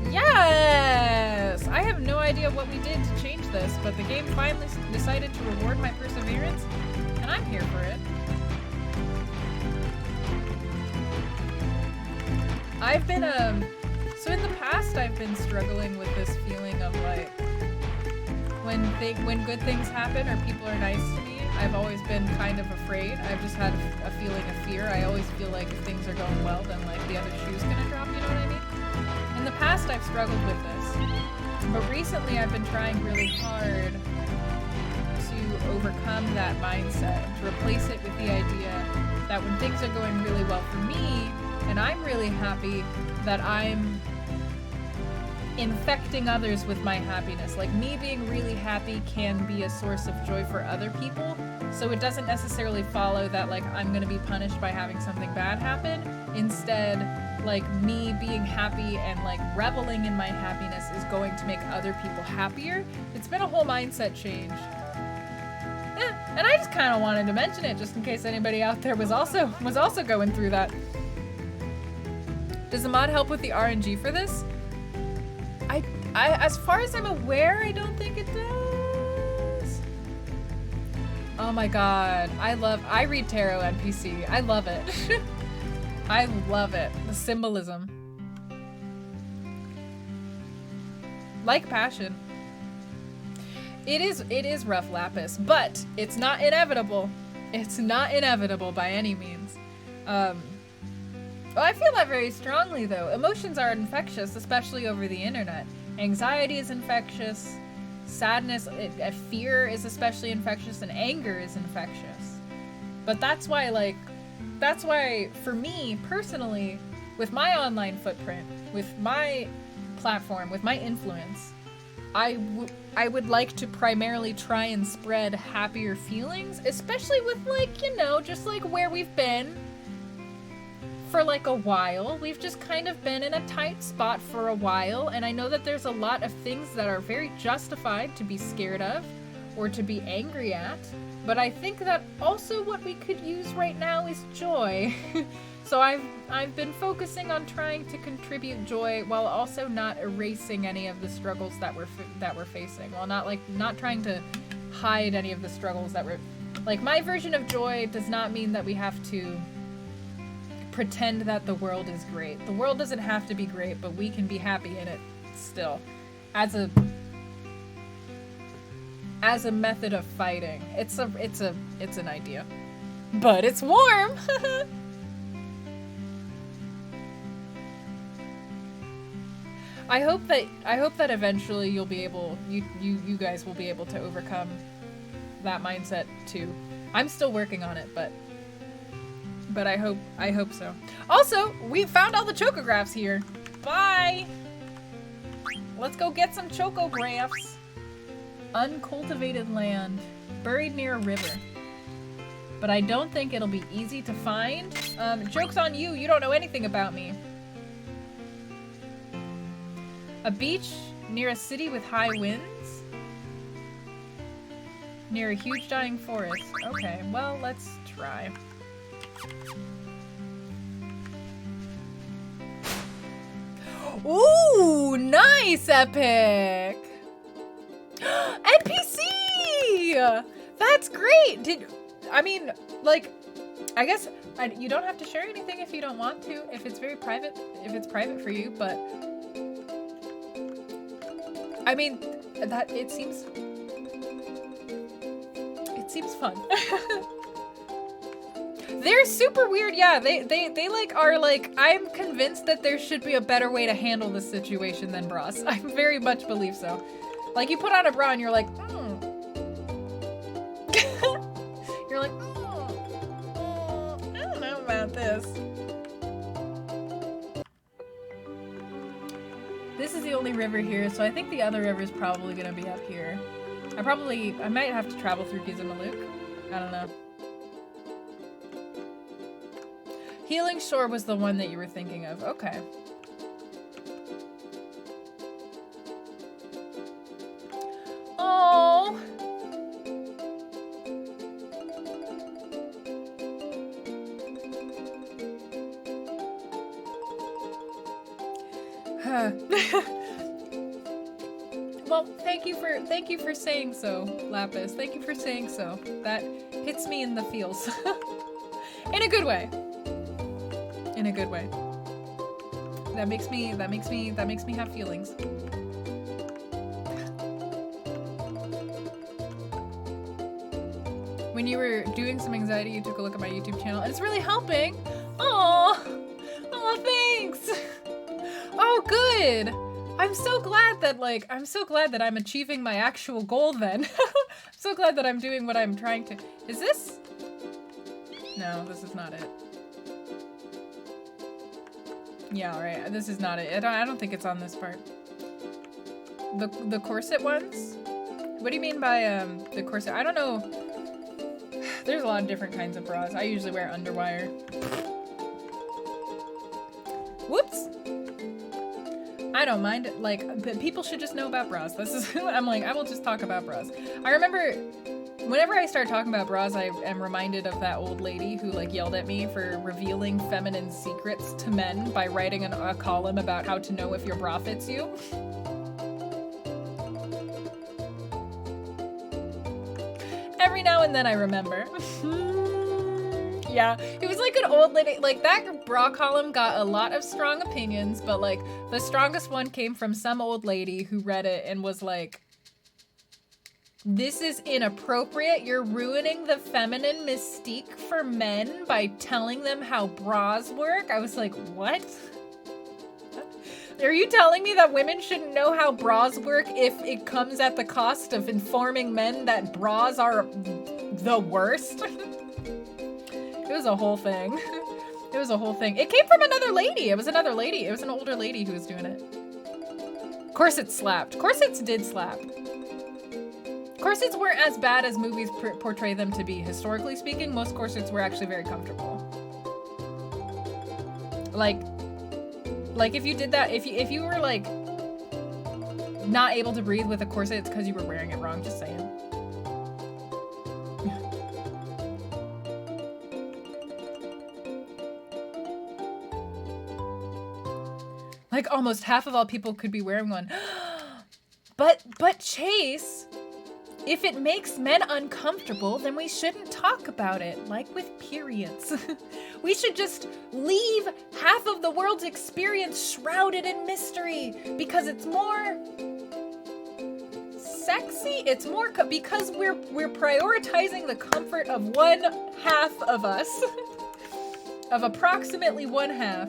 Yes! I have no idea what we did to change this, but the game finally decided to reward my perseverance, and I'm here for it. I've been, so in the past I've been struggling with this feeling of like, when good things happen or people are nice to me, I've always been kind of afraid. I've just had a feeling of fear. I always feel like if things are going well, then like the other shoe's gonna drop, you know what I mean? In the past I've struggled with this, but recently I've been trying really hard to overcome that mindset, to replace it with the idea that when things are going really well for me, and I'm really happy, that I'm infecting others with my happiness. Like, me being really happy can be a source of joy for other people, so it doesn't necessarily follow that, like, I'm gonna be punished by having something bad happen. Instead, like, me being happy and, like, reveling in my happiness is going to make other people happier. It's been a whole mindset change. Yeah, and I just kind of wanted to mention it, just in case anybody out there was also going through that. Does the mod help with the RNG for this? As far as I'm aware, I don't think it does. Oh my god. I read tarot NPC. I love it. I love it. The symbolism. Like passion. It is rough, Lapis, but it's not inevitable. It's not inevitable by any means. Well, I feel that very strongly, though. Emotions are infectious, especially over the internet. Anxiety is infectious. Sadness, fear is especially infectious, and anger is infectious. But that's why, for me, personally, with my online footprint, with my platform, with my influence, I would like to primarily try and spread happier feelings, especially with, just where we've been for a while. We've just kind of been in a tight spot for a while, and I know that there's a lot of things that are very justified to be scared of or to be angry at, but I think that also what we could use right now is joy. So I've been focusing on trying to contribute joy while also not erasing any of the struggles that we're facing. While not trying to hide any of the struggles that we're my version of joy does not mean that we have to pretend that the world is great. The world doesn't have to be great, but we can be happy in it still. As a method of fighting. It's an idea. But it's warm. I hope that eventually you'll be able you guys will be able to overcome that mindset too. I'm still working on it, but I hope so. Also, we found all the chocographs here. Bye. Let's go get some chocographs. Uncultivated land, buried near a river. But I don't think it'll be easy to find. Joke's on you, you don't know anything about me. A beach near a city with high winds? Near a huge dying forest. Okay, well, let's try. Ooh, nice, Epic! NPC! That's great! I guess you don't have to share anything if you don't want to, if it's very private, if it's private for you, but that it seems fun. They're super weird, yeah. They are I'm convinced that there should be a better way to handle this situation than bras. I very much believe so. You put on a bra and you're like, You're like, I don't know about this. This is the only river here, so I think the other river is probably gonna be up here. I might have to travel through Gizmaluk. I don't know. Healing Shore was the one that you were thinking of. Okay. Oh. Well, thank you for saying so, Lapis. Thank you for saying so. That hits me in the feels. In a good way. In a good way. That makes me have feelings. When you were doing some anxiety, you took a look at my YouTube channel, and it's really helping. Oh, thanks. Oh, good. I'm so glad that I'm achieving my actual goal then. I'm so glad that I'm doing what I'm trying to. Is this? No, this is not it. Yeah, alright, this is not it. I don't think it's on this part. The corset ones? What do you mean by, the corset? I don't know. There's a lot of different kinds of bras. I usually wear underwire. Whoops! I don't mind it. But people should just know about bras. This is, I'm I will just talk about bras. I remember whenever I start talking about bras, I am reminded of that old lady who yelled at me for revealing feminine secrets to men by writing a column about how to know if your bra fits you. Every now and then I remember. Yeah, it was like an old lady. Like, that bra column got a lot of strong opinions, but like the strongest one came from some old lady who read it and was like, this is inappropriate. You're ruining the feminine mystique for men by telling them how bras work. I was like, what? Are you telling me that women shouldn't know how bras work if it comes at the cost of informing men that bras are the worst? It was a whole thing. It was a whole thing. It came from another lady. It was another lady. It was an older lady who was doing it. Corsets slapped. Corsets did slap. Corsets weren't as bad as movies portray them to be. Historically speaking, most corsets were actually very comfortable. Like if you did that, if you were like not able to breathe with a corset, it's because you were wearing it wrong. Just saying. Like almost half of all people could be wearing one. But Chase, if it makes men uncomfortable, then we shouldn't talk about it, like with periods. We should just leave half of the world's experience shrouded in mystery because it's more sexy. It's more because we're prioritizing the comfort of one half of us, of approximately one half.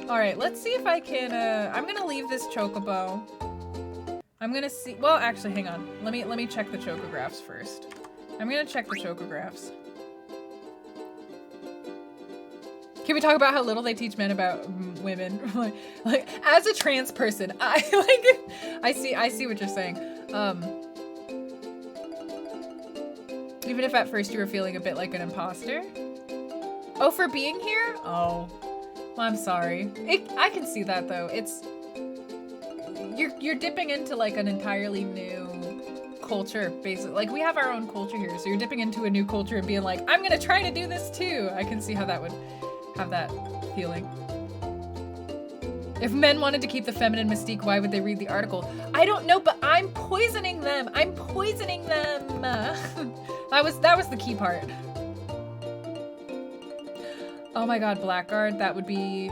All right, let's see if I can, I'm gonna leave this chocobo. I'm gonna see, well, actually, hang on. Let me check the chocographs first. I'm gonna check the chocographs. Can we talk about how little they teach men about women? like, as a trans person, I see what you're saying. Even if at first you were feeling a bit like an imposter. Oh, for being here? Oh. Well, I'm sorry. I can see that though. It's you're dipping into like an entirely new culture, basically. Like we have our own culture here, so you're dipping into a new culture and being like, I'm gonna try to do this too. I can see how that would have that feeling. If men wanted to keep the feminine mystique, why would they read the article? I don't know, but I'm poisoning them. I'm poisoning them. That was the key part. Oh my god, Blackguard, that would be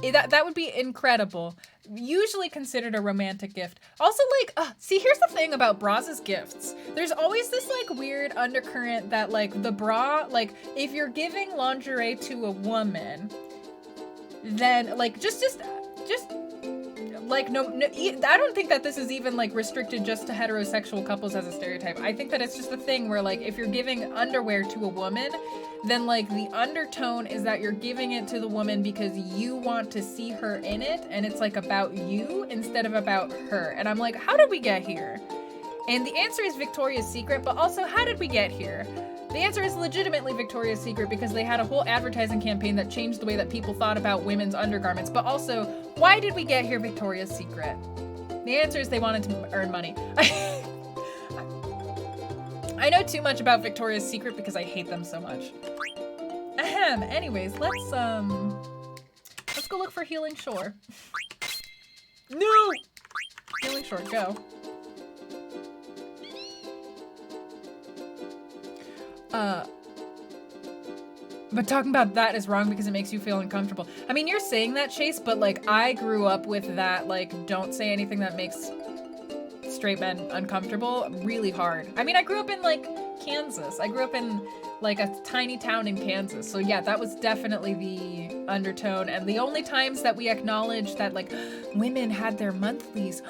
that would be incredible. Usually considered a romantic gift. Also, like, see, here's the thing about bras as gifts. There's always this like weird undercurrent that like the bra, like if you're giving lingerie to a woman, then like just like no, I don't think that this is even like restricted just to heterosexual couples as a stereotype. I think that it's just a thing where like if you're giving underwear to a woman, then like the undertone is that you're giving it to the woman because you want to see her in it, and it's like about you instead of about her. And I'm like, how did we get here? And the answer is Victoria's Secret, but also how did we get here? The answer is legitimately Victoria's Secret because they had a whole advertising campaign that changed the way that people thought about women's undergarments. But also, why did we get here Victoria's Secret? The answer is they wanted to earn money. I know too much about Victoria's Secret because I hate them so much. Ahem. Anyways, let's go look for Healing Shore. No! Healing Shore, go. But talking about that is wrong because it makes you feel uncomfortable. I mean, you're saying that, Chase, but like I grew up with that, like, don't say anything that makes straight men uncomfortable really hard. I mean, I grew up in like Kansas. I grew up in like a tiny town in Kansas. So yeah, that was definitely the undertone. And the only times that we acknowledged that like women had their monthlies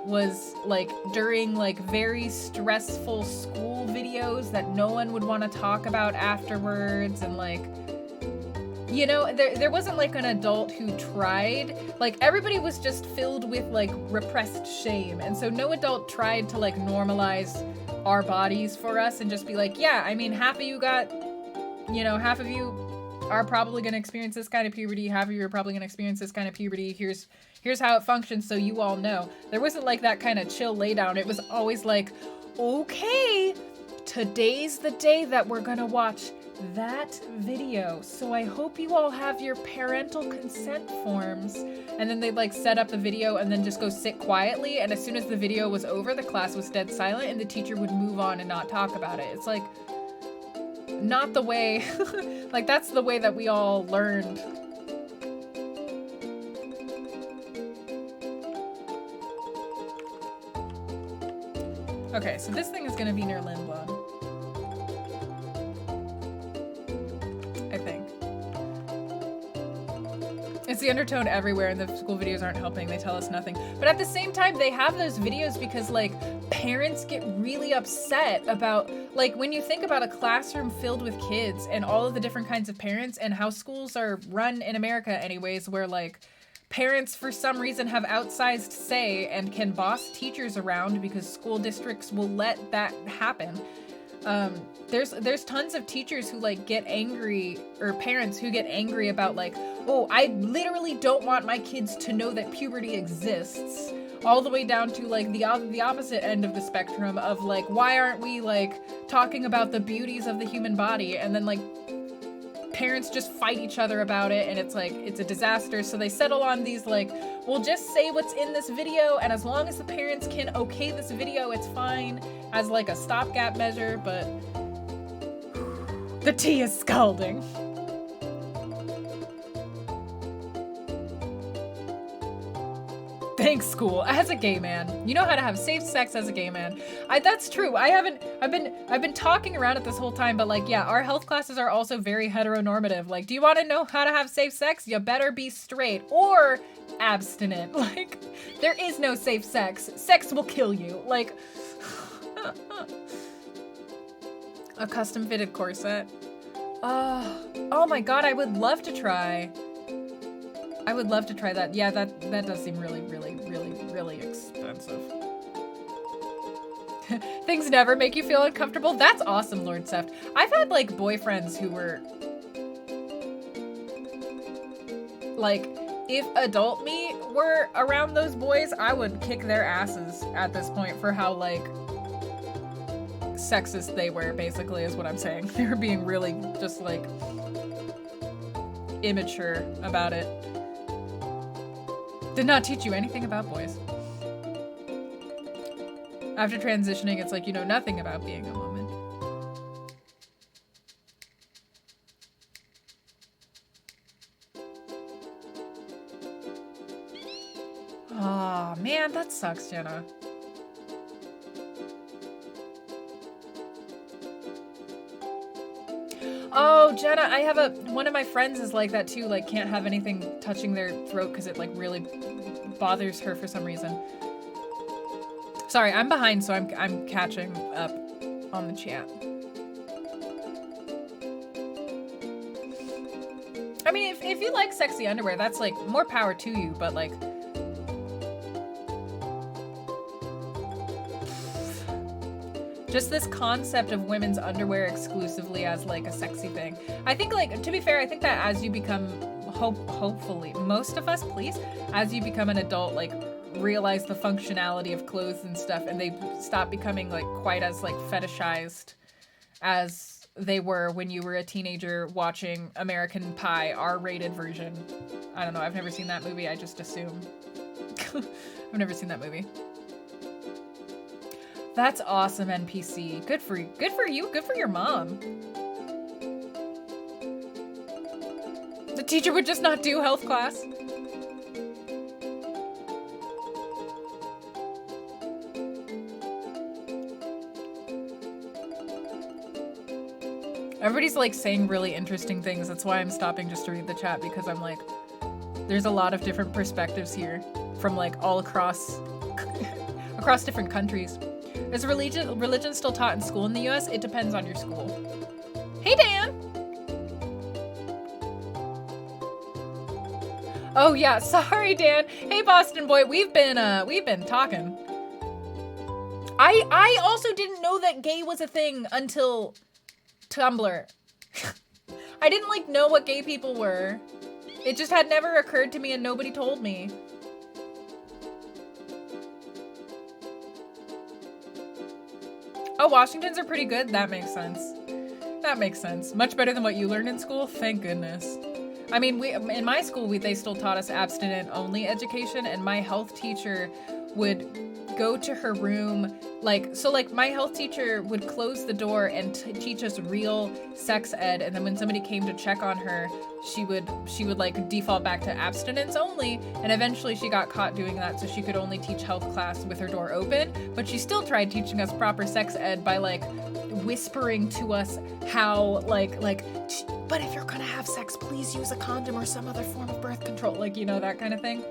was like during like very stressful school videos that no one would want to talk about afterwards, and like, you know, there wasn't like an adult who tried. Like everybody was just filled with like repressed shame, and so no adult tried to like normalize our bodies for us and just be like, yeah, I mean, half of you got, you know, half of you are probably going to experience this kind of puberty, half of you are probably going to experience this kind of puberty, here's how it functions so you all know. There wasn't like that kind of chill lay down. It was always like, okay, today's the day that we're gonna watch that video. So I hope you all have your parental consent forms. And then they'd like set up the video and then just go sit quietly. And as soon as the video was over, the class was dead silent and the teacher would move on and not talk about it. It's like, not the way, like that's the way that we all learned. Okay, so this thing is gonna be near Lindblom. I think. It's the undertone everywhere and the school videos aren't helping. They tell us nothing. But at the same time, they have those videos because like parents get really upset about, like when you think about a classroom filled with kids and all of the different kinds of parents and how schools are run in America anyways, where like parents for some reason have outsized say and can boss teachers around because school districts will let that happen. There's tons of teachers who like get angry, or parents who get angry about like, oh, I literally don't want my kids to know that puberty exists, all the way down to like the opposite end of the spectrum of like, why aren't we like talking about the beauties of the human body? And then like parents just fight each other about it and it's like, it's a disaster. So they settle on these like, we'll just say what's in this video and as long as the parents can okay this video, it's fine, as like a stopgap measure. But the tea is scalding. Thanks, school. As a gay man, you know how to have safe sex as a gay man. That's true. I've been talking around it this whole time, but like, yeah, our health classes are also very heteronormative. Like, do you want to know how to have safe sex? You better be straight or abstinent. Like, there is no safe sex. Sex will kill you. Like, a custom fitted corset. Oh my God, I would love to try. I would love to try that. Yeah, that does seem really, really, really, really expensive. Things never make you feel uncomfortable. That's awesome, Lord Seft. I've had like boyfriends who were like, if adult me were around those boys, I would kick their asses at this point for how like sexist they were, basically, is what I'm saying. They were being really just like immature about it. Did not teach you anything about boys. After transitioning, it's like you know nothing about being a woman. Oh man, that sucks, Jenna. Oh, Jenna, I have one of my friends is like that too, like can't have anything touching their throat because it like really bothers her for some reason. Sorry, I'm behind, so I'm catching up on the chat. I mean, if you like sexy underwear, that's like more power to you, but like just this concept of women's underwear exclusively as like a sexy thing. I think like, to be fair, I think that as you become, hopefully, most of us, please, as you become an adult, like realize the functionality of clothes and stuff and they stop becoming like quite as like fetishized as they were when you were a teenager watching American Pie, R-rated version. I don't know, I've never seen that movie, I just assume. I've never seen that movie. That's awesome, NPC. Good for you. Good for you. Good for your mom. The teacher would just not do health class. Everybody's like saying really interesting things. That's why I'm stopping just to read the chat, because I'm like, there's a lot of different perspectives here from like all across different countries. Is religion still taught in school in the US? It depends on your school. Hey, Dan! Oh yeah, sorry, Dan. Hey, Boston boy, we've been talking. I also didn't know that gay was a thing until Tumblr. I didn't like know what gay people were. It just had never occurred to me and nobody told me. Oh, Washingtons are pretty good. That makes sense. That makes sense. Much better than what you learned in school. Thank goodness. I mean, in my school, they still taught us abstinent-only education, and my health teacher would go to her room, like my health teacher would close the door and teach us real sex ed, and then when somebody came to check on her, she would like default back to abstinence only, and eventually she got caught doing that, so she could only teach health class with her door open, but she still tried teaching us proper sex ed by like whispering to us how like but if you're gonna have sex, please use a condom or some other form of birth control, like, you know, that kind of thing.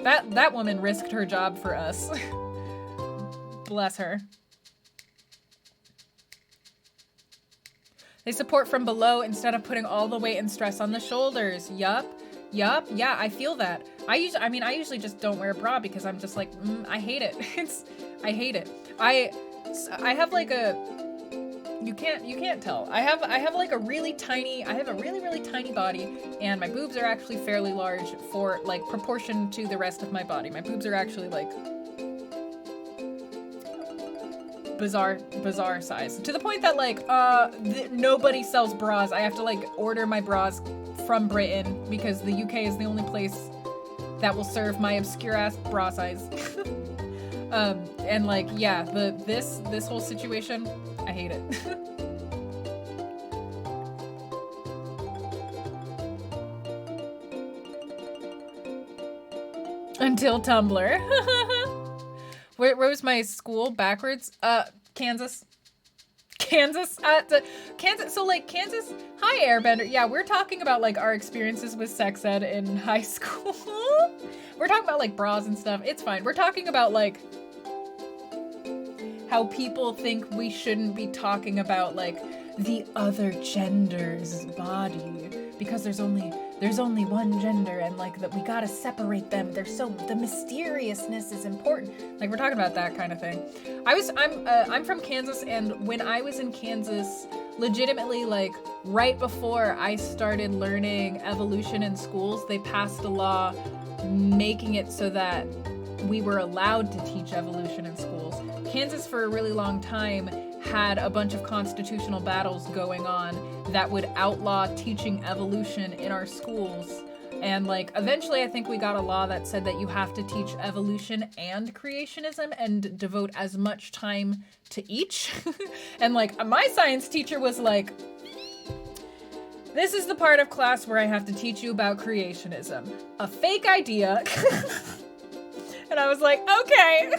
That woman risked her job for us. Bless her. They support from below instead of putting all the weight and stress on the shoulders. Yup. Yeah, I feel that. I usually just don't wear a bra because I'm just like, I hate it. I hate it. I have like a, you can't tell. I have like a really tiny, I have a really tiny body, and my boobs are actually fairly large for like proportion to the rest of my body. My boobs are actually like bizarre size, to the point that like nobody sells bras. I have to like order my bras from Britain because the UK is the only place that will serve my obscure ass bra size. And like, yeah, this whole situation, I hate it. Until Tumblr. Where was my school backwards? Kansas. Kansas. So like Kansas. Hi, Airbender. Yeah, we're talking about like our experiences with sex ed in high school. We're talking about like bras and stuff. It's fine. We're talking about like how people think we shouldn't be talking about like the other gender's body because there's only one gender, and like that we gotta separate them. The mysteriousness is important. Like we're talking about that kind of thing. I'm from Kansas, and when I was in Kansas, legitimately like right before I started learning evolution in schools, they passed a law making it so that we were allowed to teach evolution in schools. Kansas for a really long time had a bunch of constitutional battles going on that would outlaw teaching evolution in our schools. And like eventually I think we got a law that said that you have to teach evolution and creationism and devote as much time to each. And like my science teacher was like, this is the part of class where I have to teach you about creationism. A fake idea. And I was like, okay.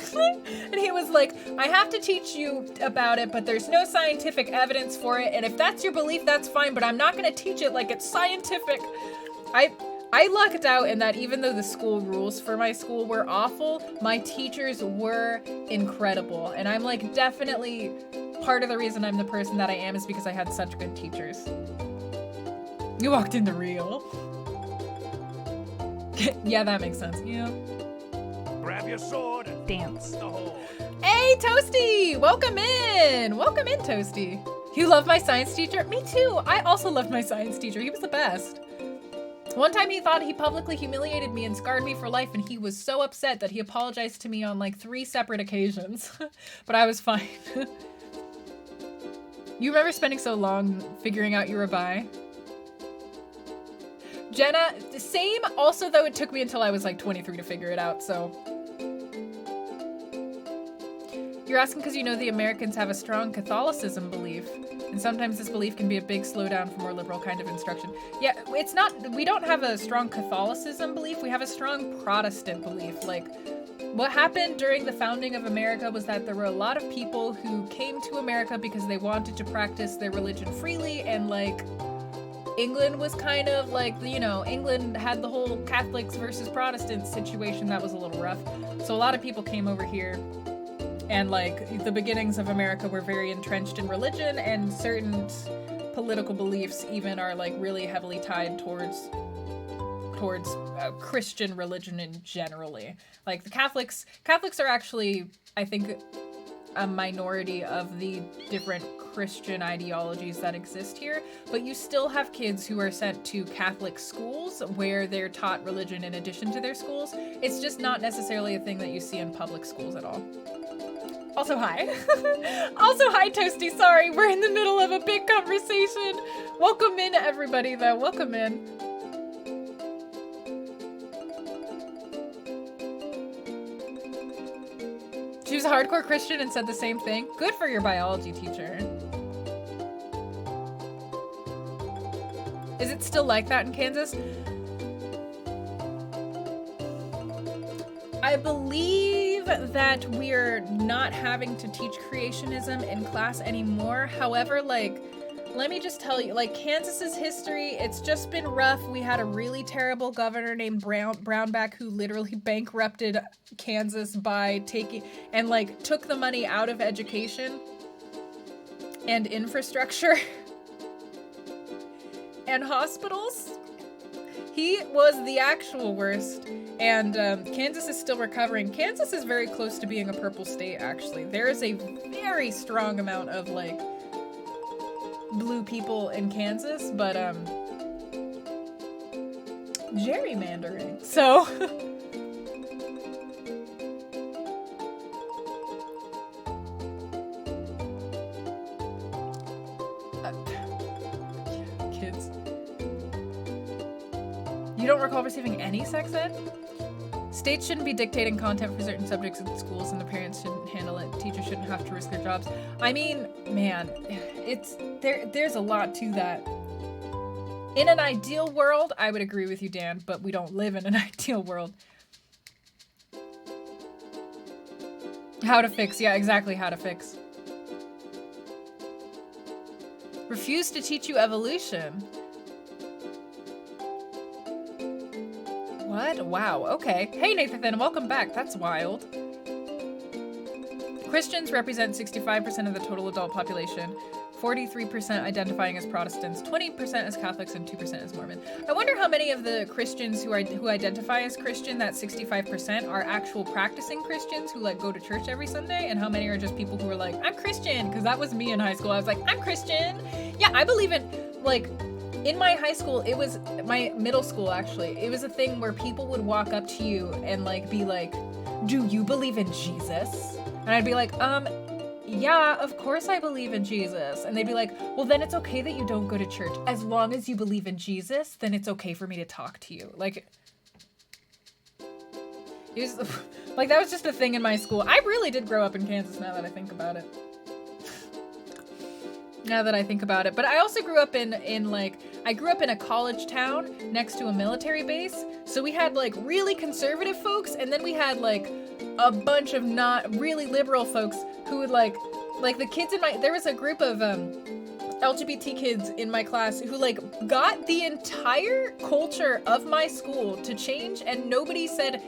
And he was like, I have to teach you about it, but there's no scientific evidence for it. And if that's your belief, that's fine, but I'm not going to teach it like it's scientific. I lucked out in that even though the school rules for my school were awful, my teachers were incredible. And I'm like, definitely part of the reason I'm the person that I am is because I had such good teachers. You walked into real. Yeah, that makes sense. Yeah. Grab your sword and Dance. the hole. Hey, Toasty! Welcome in! Welcome in, Toasty. You love my science teacher? Me too! I also loved my science teacher. He was the best. One time he thought he publicly humiliated me and scarred me for life, and he was so upset that he apologized to me on like 3 separate occasions. But I was fine. You remember spending so long figuring out you were bi? Jenna, the same. Also, though, it took me until I was like 23 to figure it out, so. You're asking because you know the Americans have a strong Catholicism belief, and sometimes this belief can be a big slowdown for more liberal kind of instruction. Yeah, it's not, we don't have a strong Catholicism belief, we have a strong Protestant belief. Like, what happened during the founding of America was that there were a lot of people who came to America because they wanted to practice their religion freely, and like, England was kind of like, you know, England had the whole Catholics versus Protestants situation that was a little rough. So a lot of people came over here, and like the beginnings of America were very entrenched in religion, and certain political beliefs even are like really heavily tied towards Christian religion in generally. Like the Catholics are actually, I think, a minority of the different Christian ideologies that exist here, but you still have kids who are sent to Catholic schools where they're taught religion in addition to their schools. It's just not necessarily a thing that you see in public schools at all. Also, hi. Also, hi, Toasty. Sorry, we're in the middle of a big conversation. Welcome in, everybody, though. Welcome in. She was a hardcore Christian and said the same thing. Good for your biology teacher. Is it still like that in Kansas? I believe that we're not having to teach creationism in class anymore. However, like, let me just tell you, like, Kansas's history, it's just been rough. We had a really terrible governor named Brownback who literally bankrupted Kansas by taking, and like, took the money out of education and infrastructure and hospitals. He was the actual worst. And Kansas is still recovering. Kansas is very close to being a purple state, actually. There is a very strong amount of, like, blue people in Kansas, but, gerrymandering. So, kids. You don't recall receiving any sex ed? States shouldn't be dictating content for certain subjects in schools, and the parents shouldn't handle it. Teachers shouldn't have to risk their jobs. I mean, man, it's there's a lot to that. In an ideal world, I would agree with you, Dan, but we don't live in an ideal world. How to fix, yeah, exactly how to fix. Refuse to teach you evolution. What? Wow, okay. Hey, Nathan, welcome back. That's wild. Christians represent 65% of the total adult population, 43% identifying as Protestants, 20% as Catholics, and 2% as Mormon. I wonder how many of the Christians who identify as Christian, that 65%, are actual practicing Christians who, like, go to church every Sunday, and how many are just people who are like, I'm Christian, because that was me in high school. I was like, I'm Christian. Yeah, I believe in, like, in my high school, it was, my middle school actually, it was a thing where people would walk up to you and like be like, do you believe in Jesus? And I'd be like, yeah, of course I believe in Jesus. And they'd be like, well, then it's okay that you don't go to church. As long as you believe in Jesus, then it's okay for me to talk to you. Like, it was, like, that was just a thing in my school. I really did grow up in Kansas now that I think about it. But I also grew up I grew up in a college town next to a military base. So we had like really conservative folks, and then we had like a bunch of not really liberal folks who would like the kids in there was a group of LGBT kids in my class who like got the entire culture of my school to change, and nobody said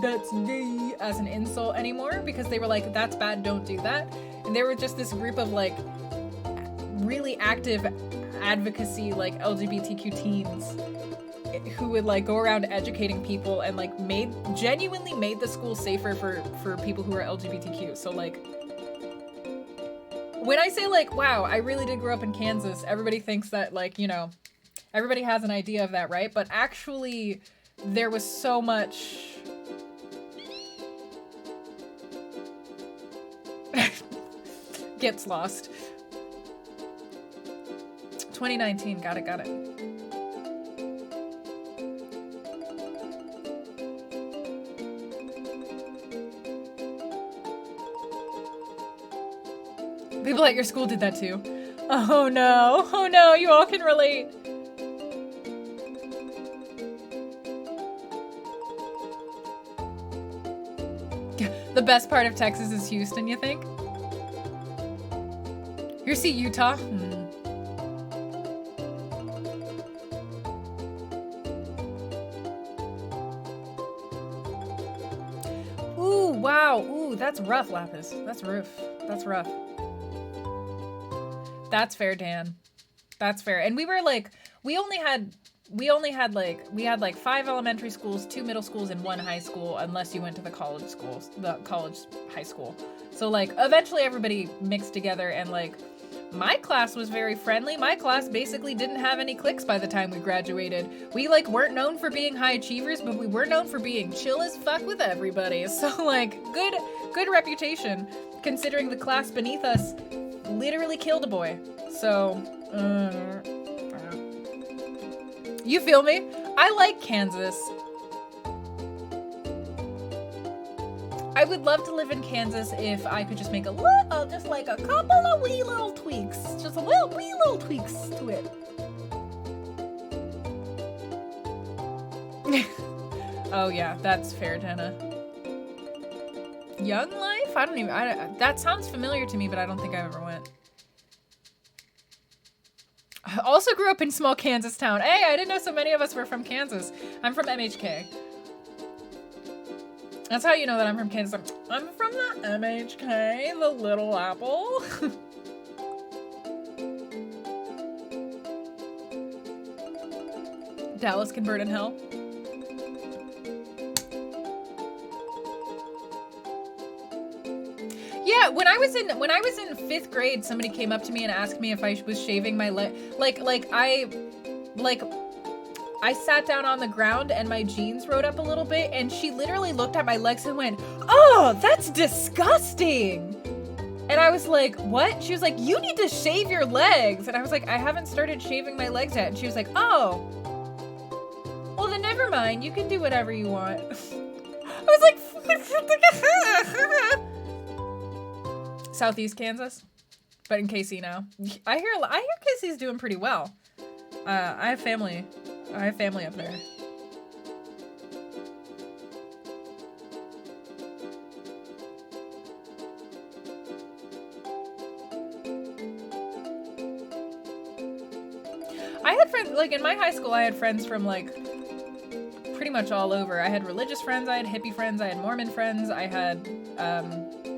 that's gay as an insult anymore because they were like, that's bad, don't do that. And they were just this group of like really active advocacy, like LGBTQ teens who would like go around educating people and like genuinely made the school safer for people who are LGBTQ. So like, when I say like, wow, I really did grow up in Kansas, everybody thinks that like, you know, everybody has an idea of that, right? But actually there was so much gets lost. 2019, got it. People at your school did that too. Oh no, you all can relate. The best part of Texas is Houston, you think? You see Utah? Ooh, wow. Ooh, that's rough, Lapis. That's rough. That's rough. That's fair, Dan. That's fair. And we were like, we had 5 elementary schools, 2 middle schools, and 1 high school, unless you went to the college high school. So like, eventually everybody mixed together, and like, my class was very friendly. My class basically didn't have any cliques by the time we graduated. We like weren't known for being high achievers, but we were known for being chill as fuck with everybody. So like, good reputation. considering the class beneath us literally killed a boy. So, you feel me? I like Kansas. I would love to live in Kansas if I could just make just like a couple of wee little tweaks. Just a wee little tweaks to it. Oh yeah, that's fair, Jenna. Young Life? That sounds familiar to me, but I don't think I ever went. I also grew up in small Kansas town. Hey, I didn't know so many of us were from Kansas. I'm from MHK. That's how you know that I'm from Kansas. I'm from the MHK, the Little Apple. Dallas can burn in hell. Yeah, when I was in 5th grade, somebody came up to me and asked me if I was shaving my leg. I sat down on the ground and my jeans rode up a little bit, and she literally looked at my legs and went, "Oh, that's disgusting." And I was like, "What?" She was like, "You need to shave your legs." And I was like, "I haven't started shaving my legs yet." And she was like, "Oh, well then never mind. You can do whatever you want." I was like, Southeast Kansas, but in KC now. I hear KC's doing pretty well. I have family up there. I had friends, like in my high school, I had friends from like pretty much all over. I had religious friends, I had hippie friends, I had Mormon friends, I had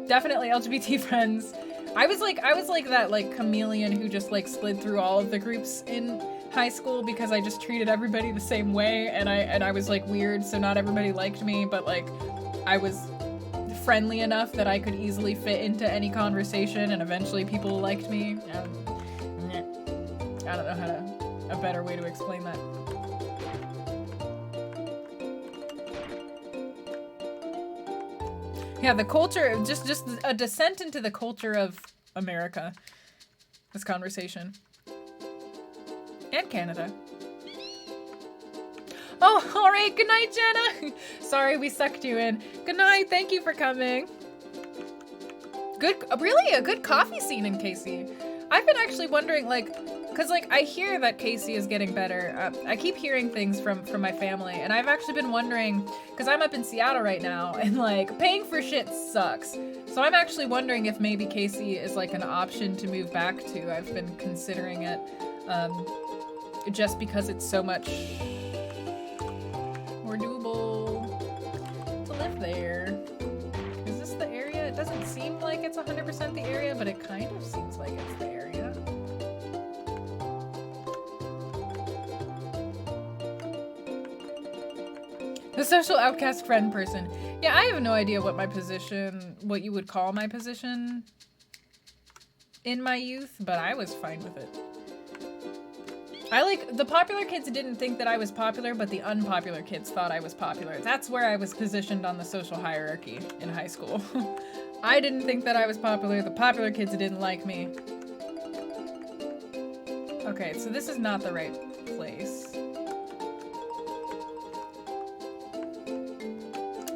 definitely LGBT friends. I was like that like chameleon who just like slid through all of the groups in high school because I just treated everybody the same way, and I was like weird, so not everybody liked me, but like I was friendly enough that I could easily fit into any conversation, and eventually people liked me. I don't know a better way to explain that. Yeah, the culture, just a descent into the culture of America. This conversation. And Canada. Oh, all right. Good night, Jenna. Sorry, we sucked you in. Good night. Thank you for coming. Really a good coffee scene in KC. I've been actually wondering, like, because, like, I hear that KC is getting better. I keep hearing things from my family, and I've actually been wondering, because I'm up in Seattle right now, and, like, paying for shit sucks. So I'm actually wondering if maybe KC is, like, an option to move back to. I've been considering it, just because it's so much more doable to live there. Is this the area? It doesn't seem like it's 100% the area, but it kind of seems like it's the area. The social outcast friend person. Yeah, I have no idea what you would call my position in my youth, but I was fine with it. The popular kids didn't think that I was popular, but the unpopular kids thought I was popular. That's where I was positioned on the social hierarchy in high school. I didn't think that I was popular, the popular kids didn't like me. Okay, so this is not the right place.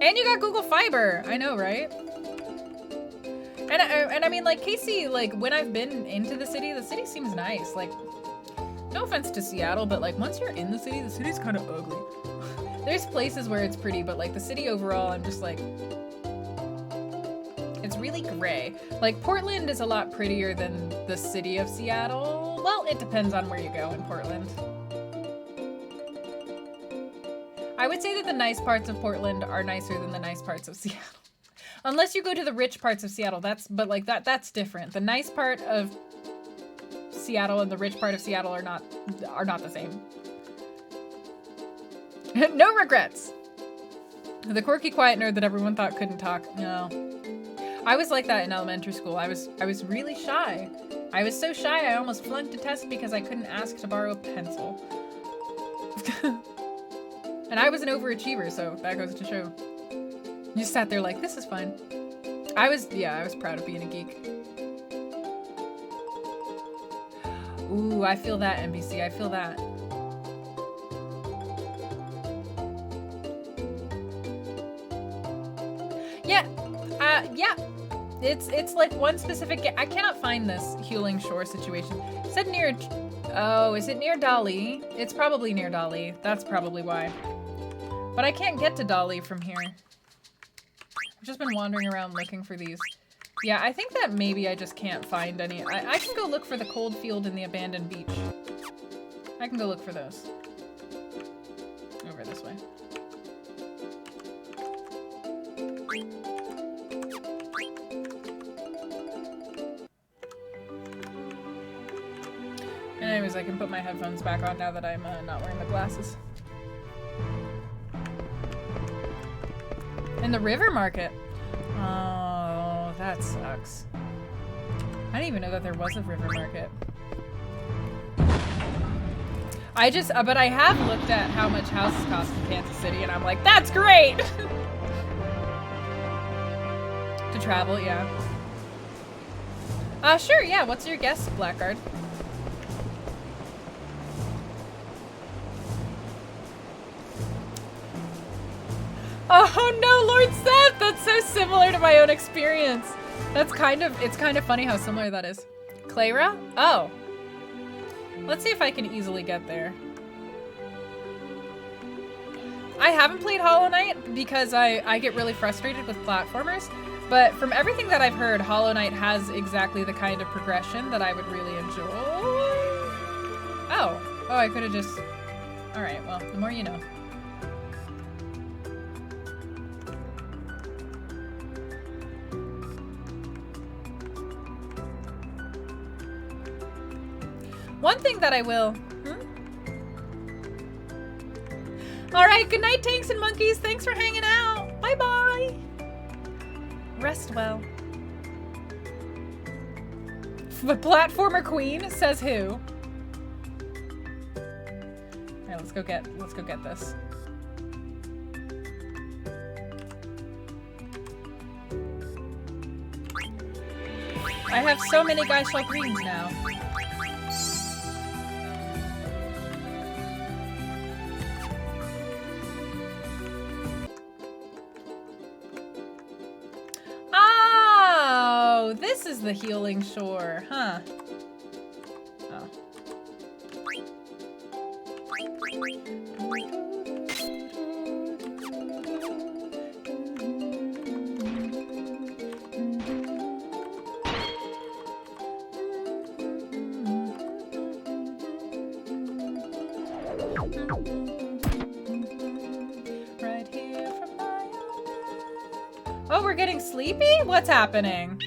And you got Google Fiber. I know, right? And I mean, like, KC, like, when I've been into the city seems nice. Like, no offense to Seattle, but, like, once you're in the city's kind of ugly. There's places where it's pretty, but, like, the city overall, I'm just, like, it's really gray. Like, Portland is a lot prettier than the city of Seattle. Well, it depends on where you go in Portland. I would say that the nice parts of Portland are nicer than the nice parts of Seattle. Unless you go to the rich parts of Seattle, that's different. The nice part of Seattle and the rich part of Seattle are not the same. No regrets. The quirky quiet nerd that everyone thought couldn't talk. No. I was like that in elementary school. I was really shy. I was so shy I almost flunked a test because I couldn't ask to borrow a pencil. And I was an overachiever, so that goes to show. You just sat there like, this is fun. I was proud of being a geek. Ooh, I feel that, NBC. I feel that. Yeah. Yeah. It's like one specific. I cannot find this Healing Shore situation. It said near. Oh, is it near Dali? It's probably near Dali. That's probably why. But I can't get to Dali from here. I've just been wandering around looking for these. Yeah, I think that maybe I just can't find any. I can go look for the cold field and the abandoned beach. I can go look for those. Over this way. Anyways, I can put my headphones back on now that I'm not wearing the glasses. In the river market. Oh, that sucks. I didn't even know that there was a river market. But I have looked at how much houses cost in Kansas City, and I'm like, that's great! To travel, yeah. Sure, yeah. What's your guess, Blackguard? Oh no, Lord Seth! That's so similar to my own experience. It's kind of funny how similar that is. Clara? Oh. Let's see if I can easily get there. I haven't played Hollow Knight because I get really frustrated with platformers, but from everything that I've heard, Hollow Knight has exactly the kind of progression that I would really enjoy. Oh, I could have just... Alright, well, the more you know. One thing that I will... Alright, good night, tanks and monkeys. Thanks for hanging out. Bye-bye. Rest well. The platformer queen, says who? Alright, let's go get this. I have so many guys like greens now. This is the Healing Shore, huh? Oh. Right here from my own bed. Oh, we're getting sleepy? What's happening?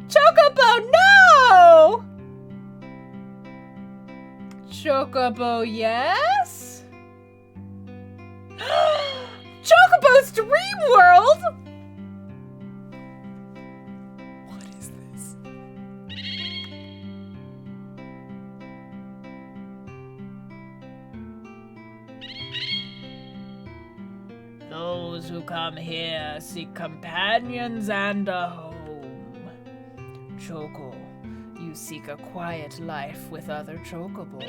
Chocobo, no! Chocobo, yes? Chocobo's Dream World? What is this? Those who come here seek companions and a home. Choco, you seek a quiet life with other chocobos.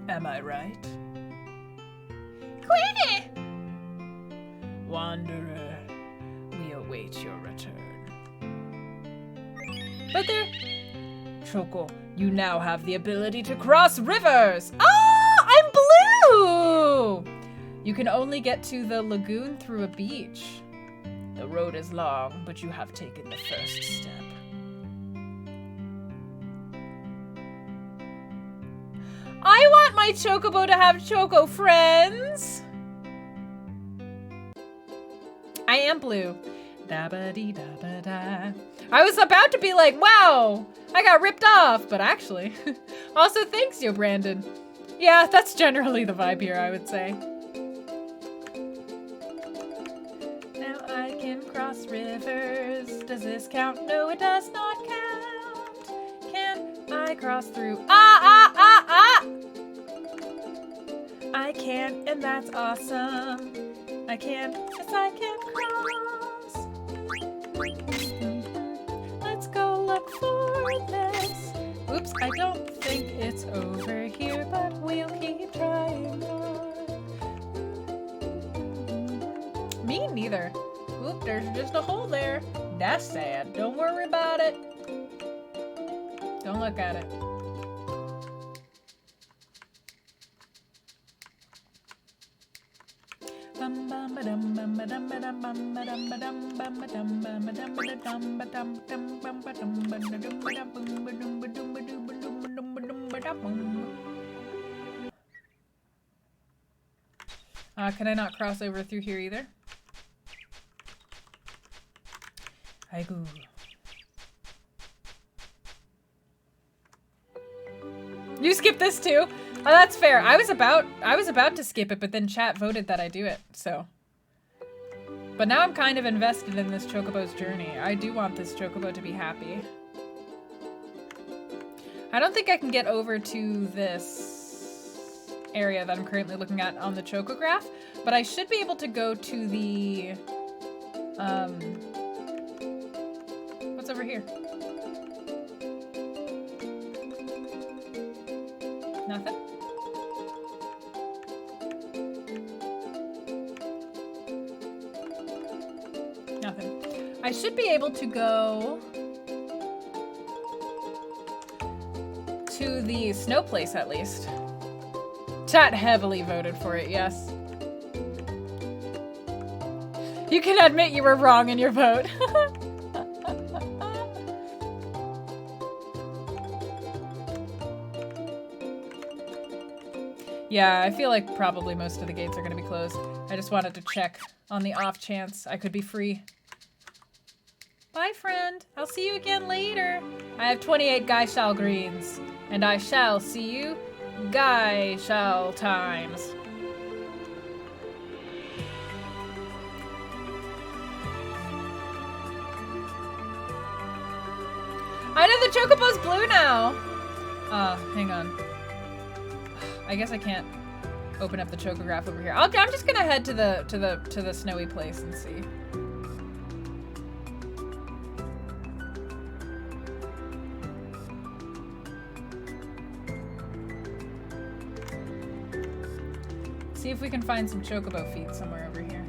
Am I right? Queenie! Wanderer, we await your return. But there... Choco, you now have the ability to cross rivers! Oh, I'm blue! You can only get to the lagoon through a beach. The road is long, but you have taken the first step. I want my Chocobo to have Choco friends! I am blue. Da-ba-dee-da-ba-da. I was about to be like, wow, I got ripped off, but actually. Also, thanks, yo, Brandon. Yeah, that's generally the vibe here, I would say. I can cross rivers. Does this count? No, it does not count. Can I cross through? I can, and that's awesome. I can, yes I can cross. Let's go look for this. Oops, I don't think it's over here, but we'll keep trying on. Me neither. Oop, there's just a hole there. That's sad. Don't worry about it. Don't look at it. Can I not cross over through here either? Aigu. You skipped this too? Oh, that's fair. I was about to skip it, but then chat voted that I do it, so. But now I'm kind of invested in this Chocobo's journey. I do want this Chocobo to be happy. I don't think I can get over to this area that I'm currently looking at on the Chocograph, but I should be able to go to the, what's over here? Nothing? Nothing. I should be able to go to the snow place at least. Chat heavily voted for it, yes. You can admit you were wrong in your vote. Yeah, I feel like probably most of the gates are going to be closed. I just wanted to check on the off chance I could be free. Bye, friend. I'll see you again later. I have 28 Guy Shall greens, and I shall see you Guy Shall times. I know the Chocobo's blue now. Hang on. I guess I can't open up the Chocograph over here. I'm just gonna head to the snowy place and see. See if we can find some Chocobo feet somewhere over here.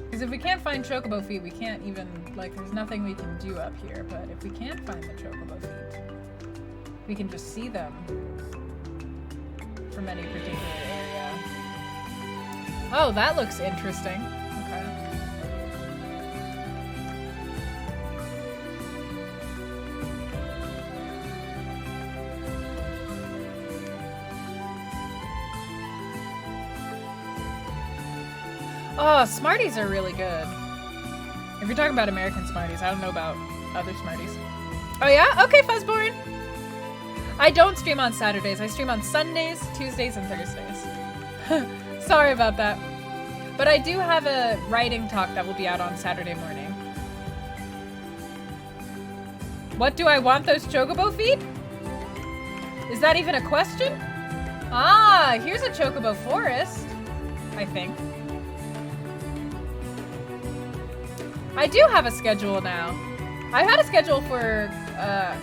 Because if we can't find Chocobo feet, we can't even, like, there's nothing we can do up here. But if we can't find the Chocobo feet, we can just see them from any particular area. Oh, that looks interesting. Okay. Oh, Smarties are really good. If you're talking about American Smarties, I don't know about other Smarties. Oh yeah? Okay, Fuzzborn. I don't stream on Saturdays. I stream on Sundays, Tuesdays, and Thursdays. Sorry about that. But I do have a writing talk that will be out on Saturday morning. What do I want those Chocobo feet? Is that even a question? Ah, here's a Chocobo forest, I think. I do have a schedule now. I've had a schedule for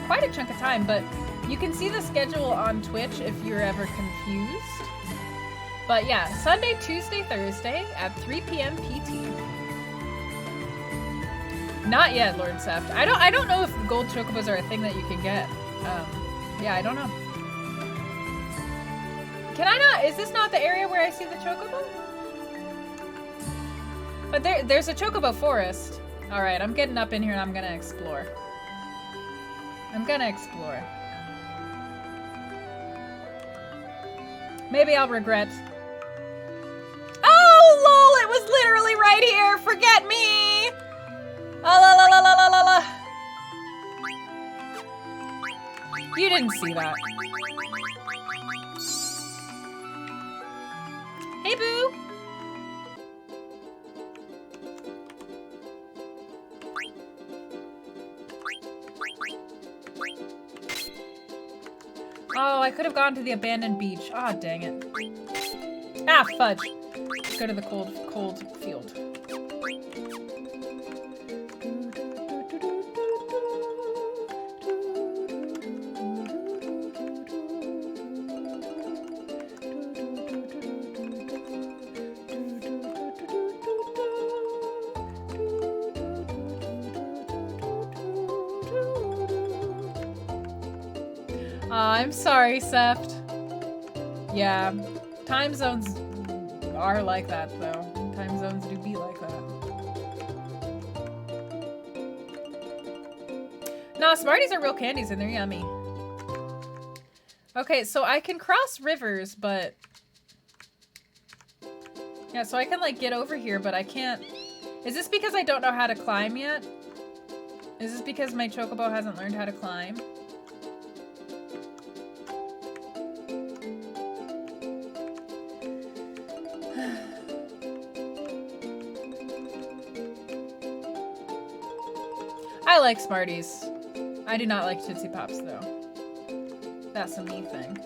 quite a chunk of time, but you can see the schedule on Twitch if you're ever confused. But yeah, Sunday, Tuesday, Thursday at 3 p.m. PT. Not yet, Lord Seft. I don't know if gold chocobos are a thing that you can get. Yeah, I don't know. Can I not? Is this not the area where I see the chocobo? But there's a chocobo forest. All right, I'm getting up in here and I'm gonna explore. Maybe I'll regret. Oh, lol, it was literally right here. Forget me. Oh, la la la la la la la. You didn't see that. Hey, boo. I could have gone to the abandoned beach. Ah, dang it. Ah, fudge. Let's go to the cold field. I'm sorry, Seft. Yeah, time zones are like that, though. Time zones do be like that. Nah, Smarties are real candies and they're yummy. Okay, so I can cross rivers, but... Yeah, so I can, like, get over here, but I can't... Is this because I don't know how to climb yet? Is this because my Chocobo hasn't learned how to climb? I like Smarties. I do not like Tootsie Pops, though. That's a me thing.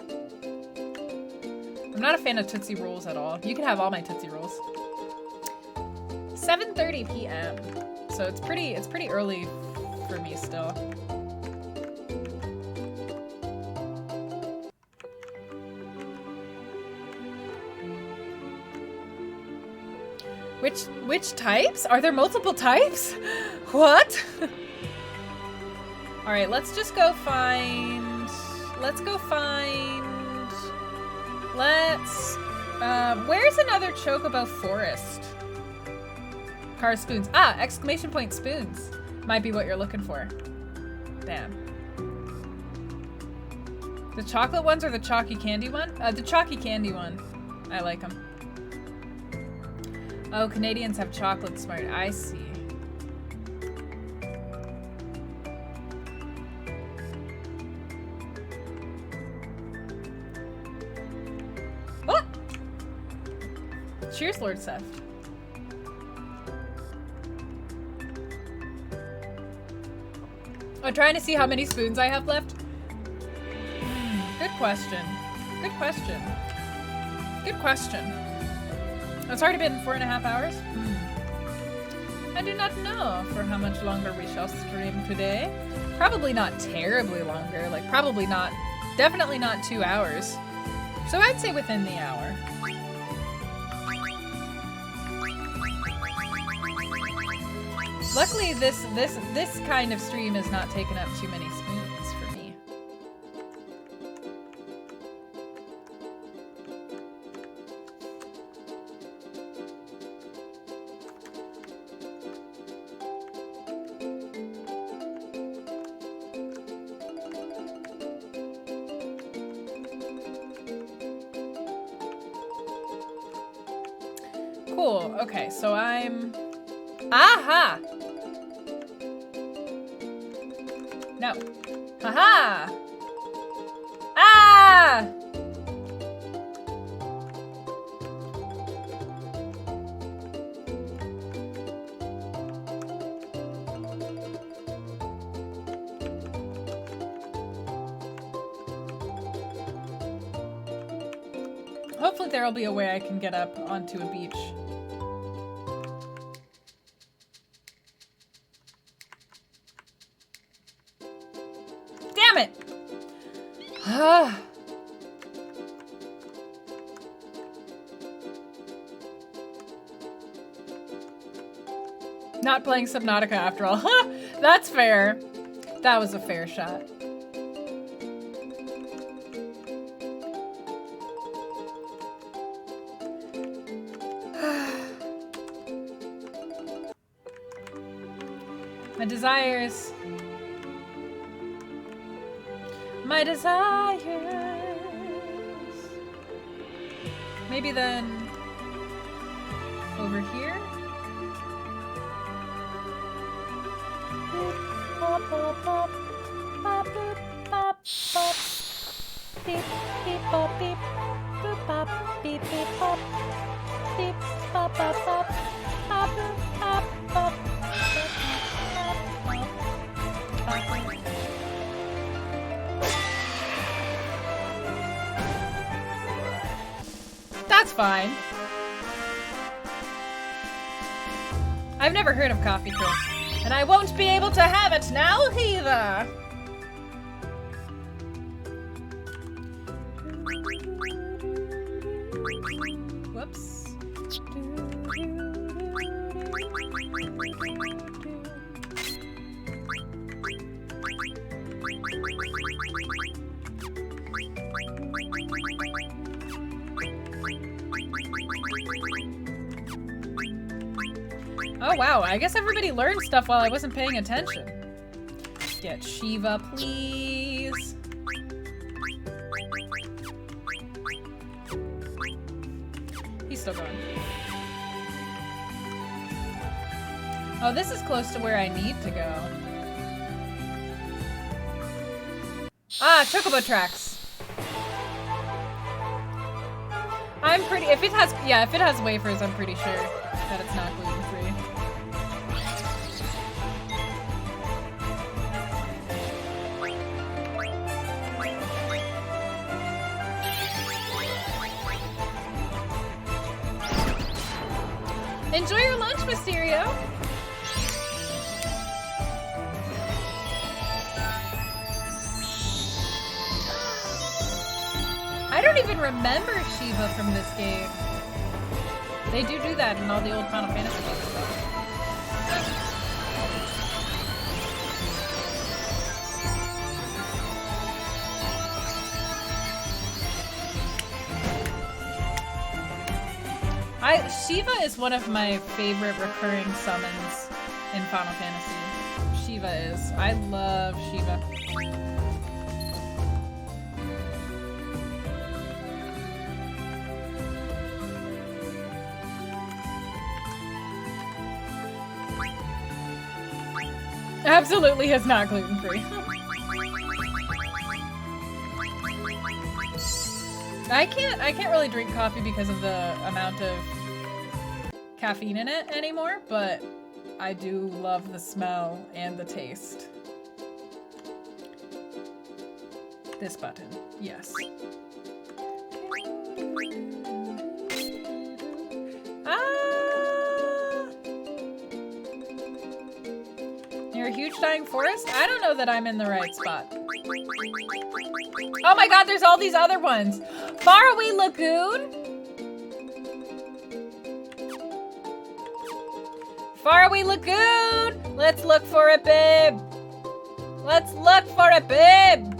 I'm not a fan of Tootsie Rolls at all. You can have all my Tootsie Rolls. 7:30 p.m. So it's pretty early for me still. Which types? Are there multiple types? What? All right, let's just go find. Let's go find. Let's. Where's another Chocobo forest? Car spoons. Ah, exclamation point spoons. Might be what you're looking for. Damn. The chocolate ones or the chalky candy one? The chalky candy one. I like them. Oh, Canadians have chocolate smart. I see. What? Cheers, Lord Seth. I'm trying to see how many spoons I have left. Good question. Good question. Good question. It's already been 4.5 hours. I do not know for how much longer we shall stream today. Probably not terribly longer. Like, probably not. Definitely not 2 hours. So I'd say within the hour. Luckily, this kind of stream has not taken up too many spoons for me. Cool. Okay, so I'm... Aha! No. Haha! Ah! Hopefully there'll be a way I can get up onto a beach. Damn it! Not playing Subnautica after all. That's fair. That was a fair shot. My desires. My desires. Maybe then over here. Pop, pop, pop, pop, boop, pop, pop. Beep, beep, pop, beep, boop, pop, beep, beep, pop, beep, pop, pop, pop, pop, boop, pop, pop. That's fine. I've never heard of coffee crisp, and I won't be able to have it now either. Whoops. Oh wow, I guess everybody learned stuff while I wasn't paying attention. Get Shiva, please. He's still going. Oh, this is close to where I need to go. Ah, Chocobo tracks. I'm pretty, if it has wafers, I'm pretty sure that it's not gluten-free. Enjoy your lunch, Mysterio! I don't even remember Shiva from this game. They do that in all the old Final Fantasy games. Shiva is one of my favorite recurring summons in Final Fantasy. Shiva is. I love Shiva. Absolutely is not gluten-free. I can't really drink coffee because of the amount of caffeine in it anymore, but I do love the smell and the taste. This button, yes. Near a huge dying forest? I don't know that I'm in the right spot. Oh my god, there's all these other ones. Faraway Lagoon? Faraway Lagoon! Let's look for a babe! Let's look for a babe!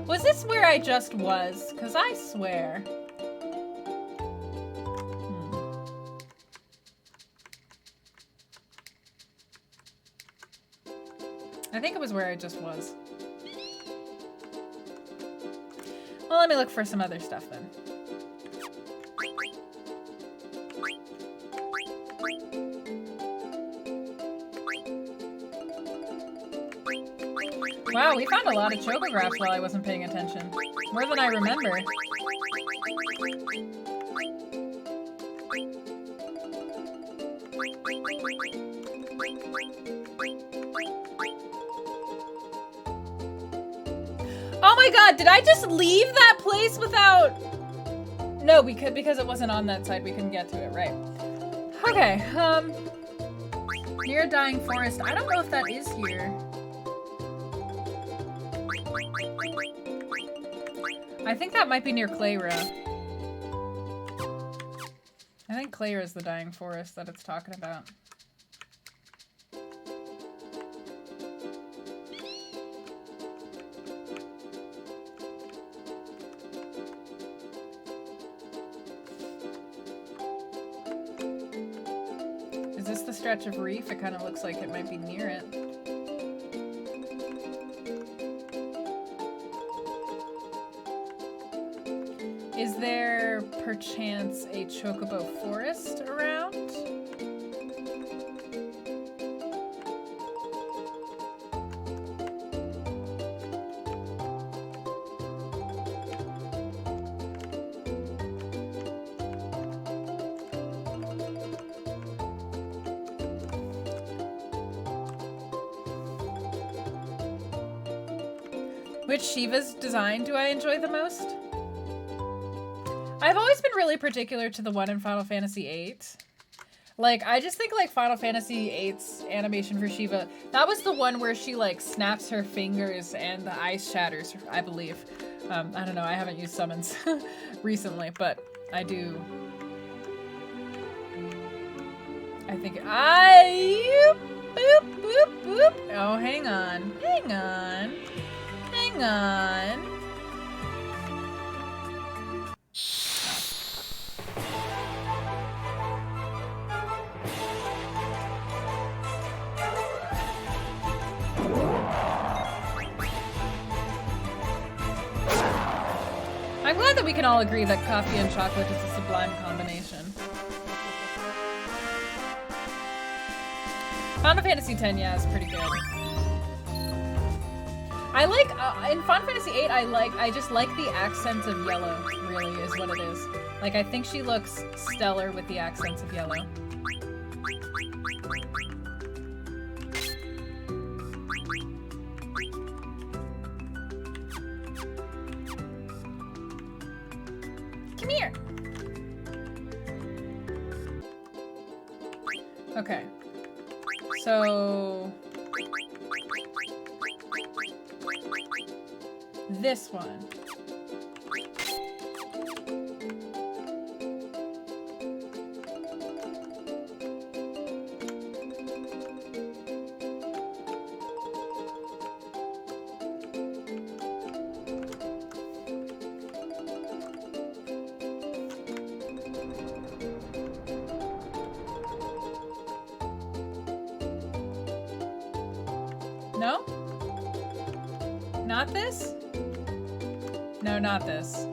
Was this where I just was? 'Cause I swear. I think it was where I just was. Well, let me look for some other stuff then. Wow, we found a lot of chocographs while I wasn't paying attention. More than I remember. Oh my god, did I just leave that place without... No, because it wasn't on that side, we couldn't get to it, right. Okay, near a dying forest. I don't know if that is here. I think that might be near Clayra. I think Clayra is the dying forest that it's talking about. Is this the stretch of reef? It kind of looks like it might be near it. Is there, perchance, a chocobo forest around? Which Shiva's design do I enjoy the most? I've always been really particular to the one in Final Fantasy VIII. Like, I just think, like, Final Fantasy VIII's animation for Shiva, that was the one where she, like, snaps her fingers and the ice shatters, I believe. I don't know, I haven't used summons recently, but I do. I think boop, boop, boop. Oh, hang on. Hang on. Hang on. I'm glad that we can all agree that coffee and chocolate is a sublime combination. Final Fantasy X, yeah, is pretty good. I like, in Final Fantasy VIII, I just like the accents of yellow, really, is what it is. Like, I think she looks stellar with the accents of yellow. Come here! Okay. So... this one. No? Not this? No, not this.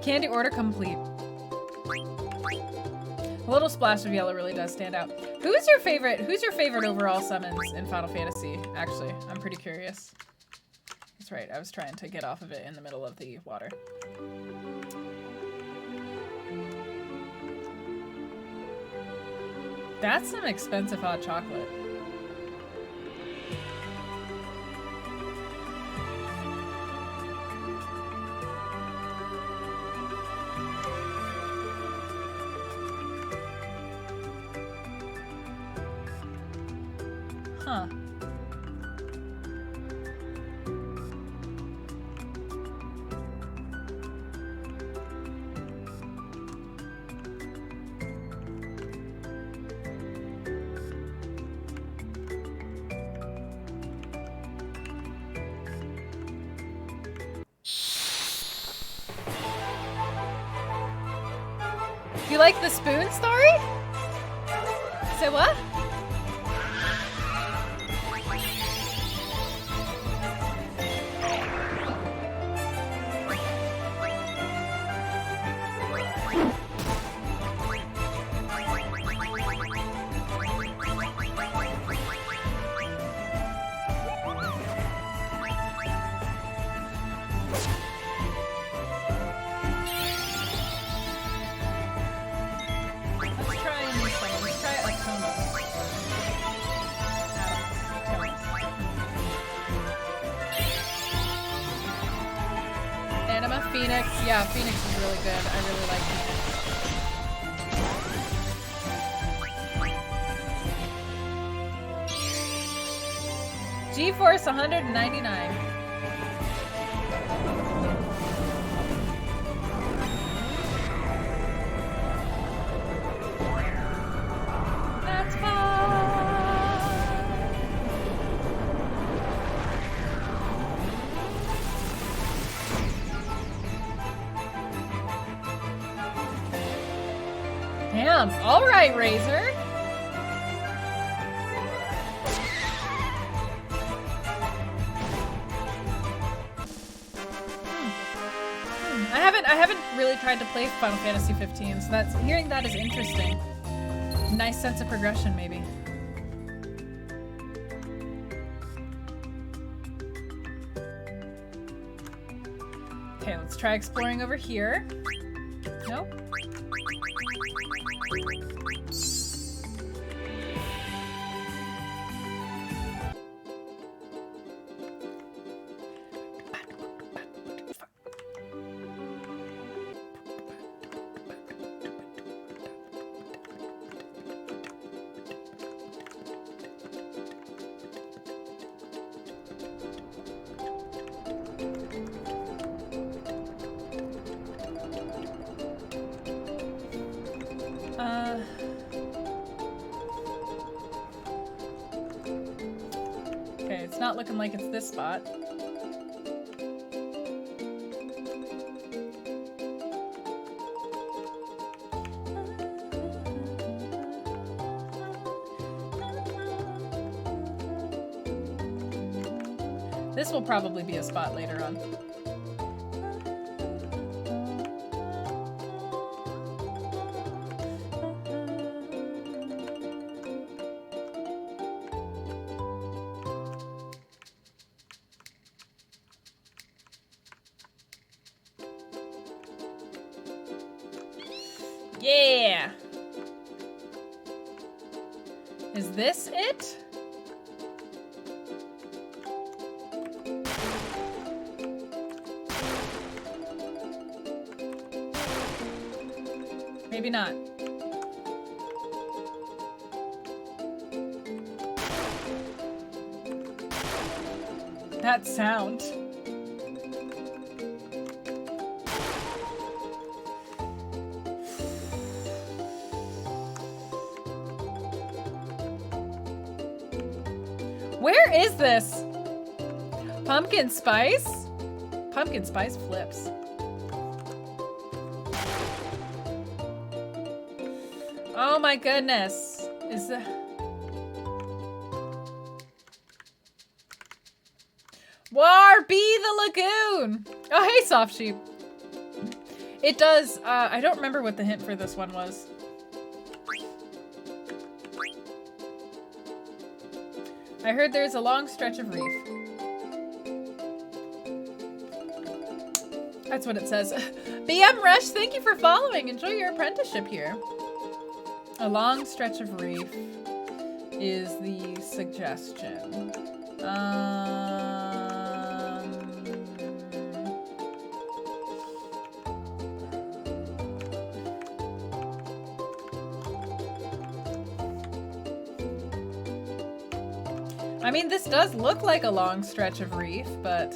Candy order complete. A little splash of yellow really does stand out. Who's your favorite overall summons in Final Fantasy? Actually, I'm pretty curious. That's right, I was trying to get off of it in the middle of the water. That's some expensive hot chocolate. Huh. You like the spoon story? Say what? Phoenix. Yeah, Phoenix is really good. I really like Phoenix. GeForce 199. That's fun. Damn. All right, Razor. I haven't really tried to play Final Fantasy 15, so hearing that is interesting. Nice sense of progression, maybe. Okay, let's try exploring over here. Nope. Okay, it's not looking like it's this spot. This will probably be a spot later on. Yeah! Is this it? Maybe not. That sound. Where is this? Pumpkin spice? Pumpkin spice flips. Oh my goodness. Is that... War be the lagoon! Oh, hey, Soft Sheep. It does, I don't remember what the hint for this one was. I heard there's a long stretch of reef. That's what it says. BM Rush, thank you for following. Enjoy your apprenticeship here. A long stretch of reef is the suggestion. I mean, this does look like a long stretch of reef, but...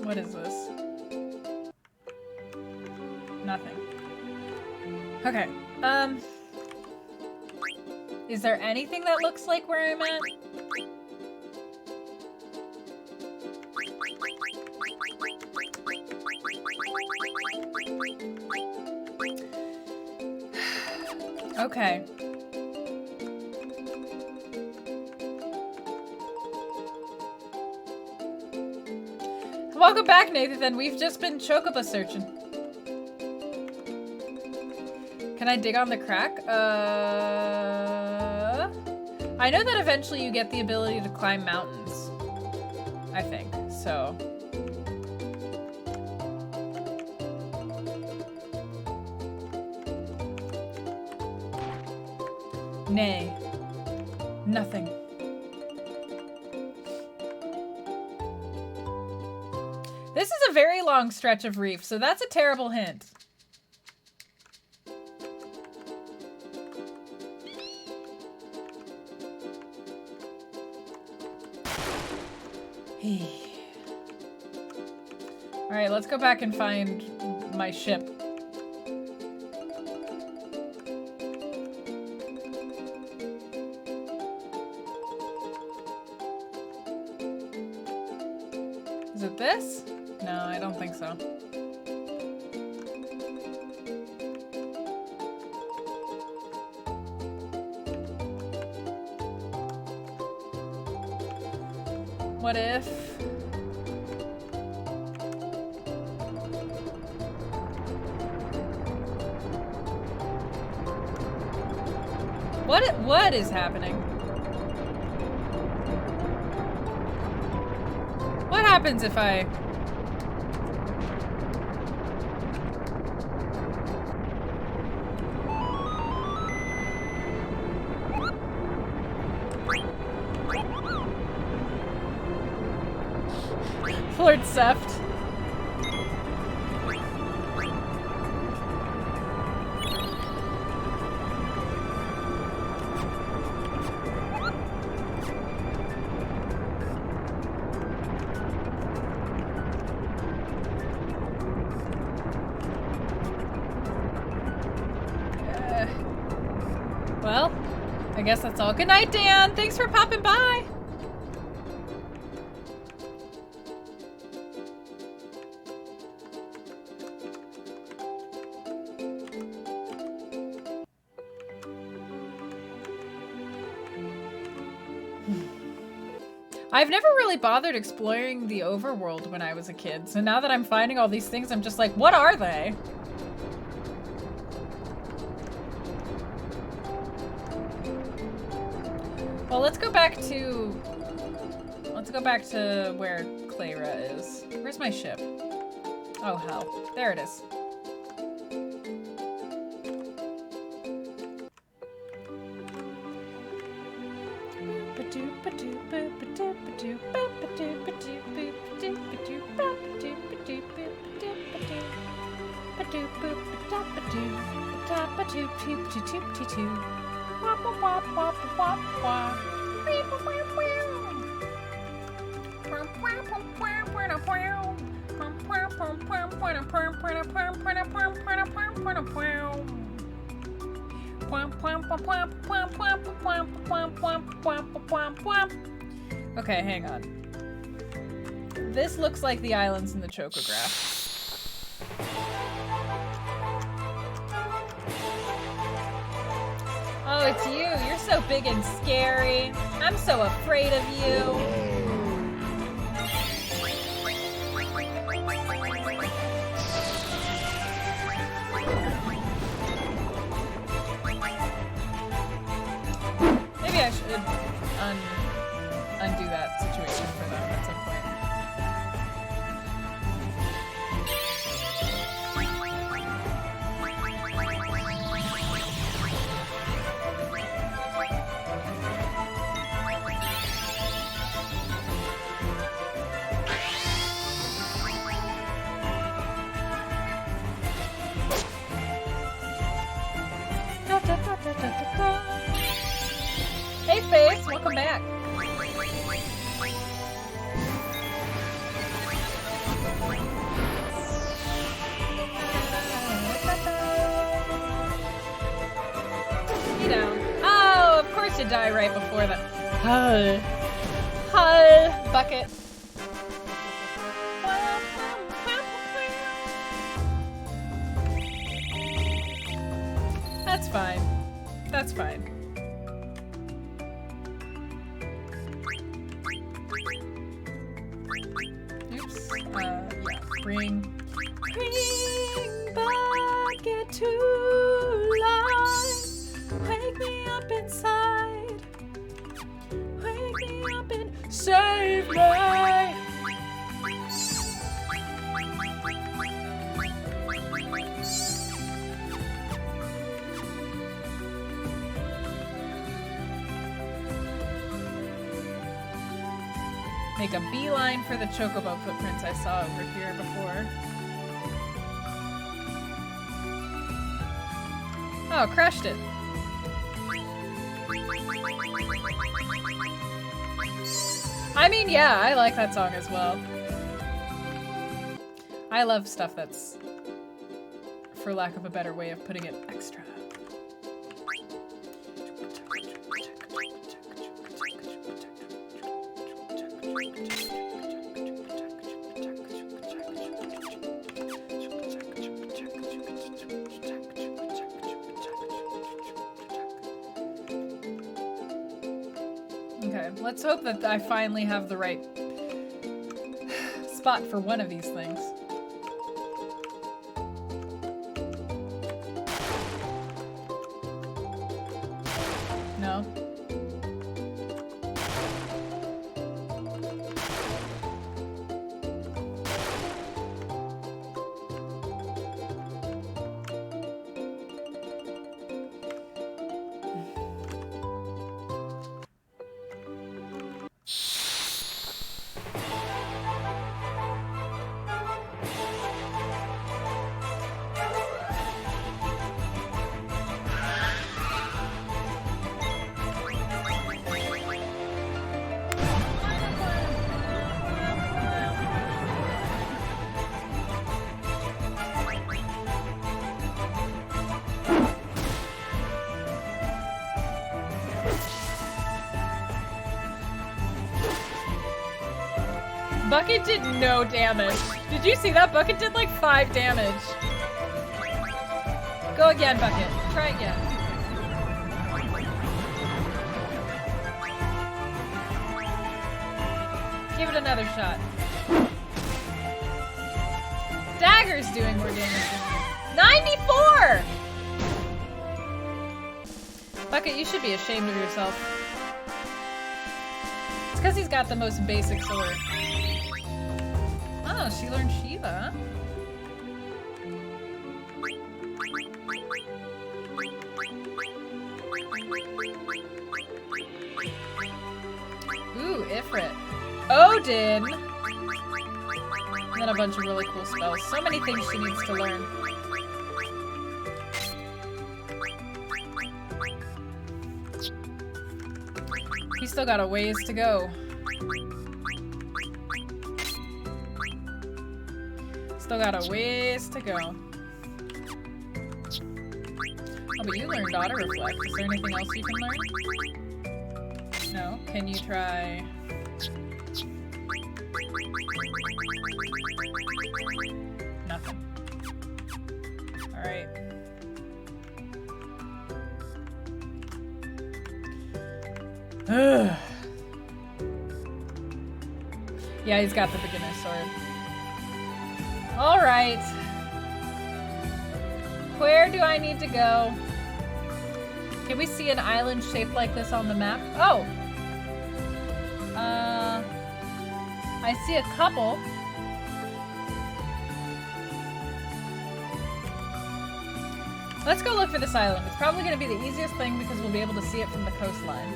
What is this? Nothing. Okay, is there anything that looks like where I'm at? Okay. Welcome back, Nathan. We've just been Chocobo searching. Can I dig on the crack? I know that eventually you get the ability to climb mountains. I think, so. Nay. Nothing. This is a very long stretch of reef, so that's a terrible hint. Alright, let's go back and find my ship. Is it this? No, I don't think so. What if... What is happening? What happens if I... Lord Seft. Well, I guess that's all. Good night, Dan. Thanks for popping by. I've never really bothered exploring the overworld when I was a kid, so now that I'm finding all these things, I'm just like, what are they? Well, let's go back to where Clara is. Where's my ship? Oh hell, there it is. Okay, hang on. This looks like the islands in the Chocograph. Oh, it's you. You're so big and scary. I'm so afraid of you. Maybe I should undo that situation for them at some point. Hey Faith, welcome back. You down. Oh, of course you die right before that. Hull bucket. That's fine. That's fine. Oops. Yeah. Bring bucket to life. Wake me up inside. Wake me up and save me. Make a beeline for the Chocobo footprints I saw over here before. Oh, crushed it. I mean, yeah, I like that song as well. I love stuff that's, for lack of a better way of putting it, extra. Okay, let's hope that I finally have the right spot for one of these things. No? Bucket did no damage. Did you see that? Bucket did like 5 damage. Go again, Bucket. Try again. Give it another shot. Dagger's doing more damage than me. 94! Bucket, you should be ashamed of yourself. It's because he's got the most basic sword. Oh, she learned Shiva. Ooh, Ifrit. Odin! And then a bunch of really cool spells. So many things she needs to learn. He's still got a ways to go. Still got a ways to go. Oh, but you learned Auto Reflect. Is there anything else you can learn? No? Can you try... Nothing. Alright. Yeah, he's got the beginner sword. Alright. Where do I need to go? Can we see an island shaped like this on the map? Oh! I see a couple. Let's go look for this island. It's probably going to be the easiest thing because we'll be able to see it from the coastline.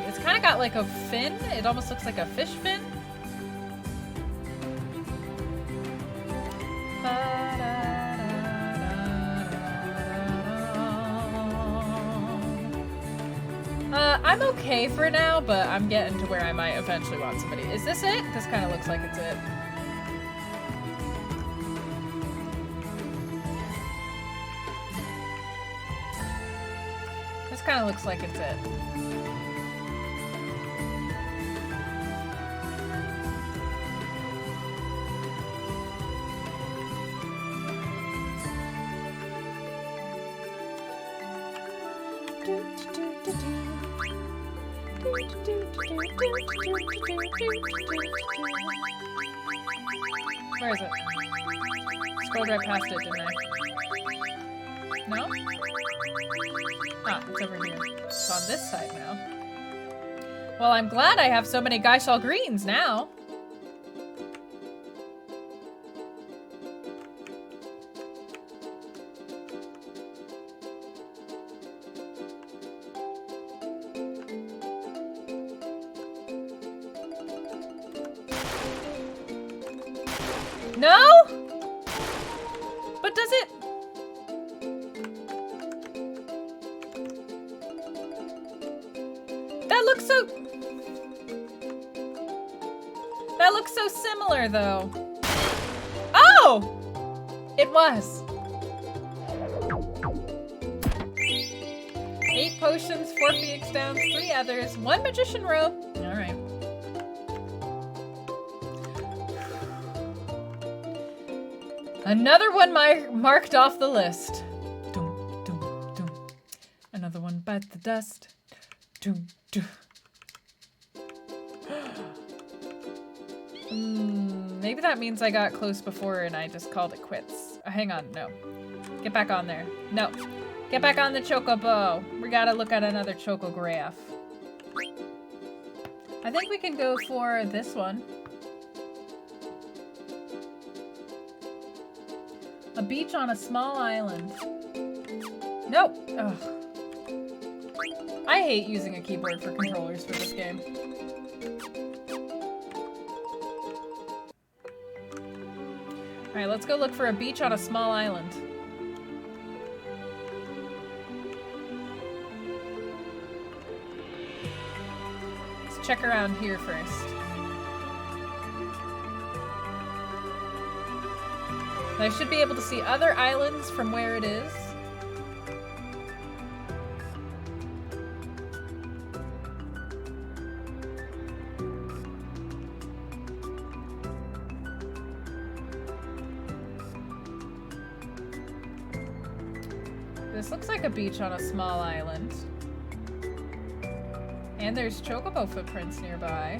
It's kind of got like a fin. It almost looks like a fish fin. I'm okay for now, but I'm getting to where I might eventually want somebody. Is this it? This kind of looks like it's it. This kind of looks like it's it. Where is it? Scrolled right past it, didn't I? No? Ah, it's over here. It's on this side now. Well, I'm glad I have so many Gaishal greens now. No? But does it? That looks so... That looks so similar, though. Oh! It was. 8 potions, 4 Phoenix Downs, 3 others, 1 Magician Robe. Alright. Another one marked off the list. Dum, dum, dum. Another one bite the dust. Dum, dum. Maybe that means I got close before and I just called it quits. Hang on, no. Get back on there. No. Get back on the Chocobo. We gotta look at another Chocograph. I think we can go for this one. A beach on a small island. Nope. Ugh. I hate using a keyboard for controllers for this game. Alright, let's go look for a beach on a small island. Let's check around here first. I should be able to see other islands from where it is. This looks like a beach on a small island. And there's chocobo footprints nearby.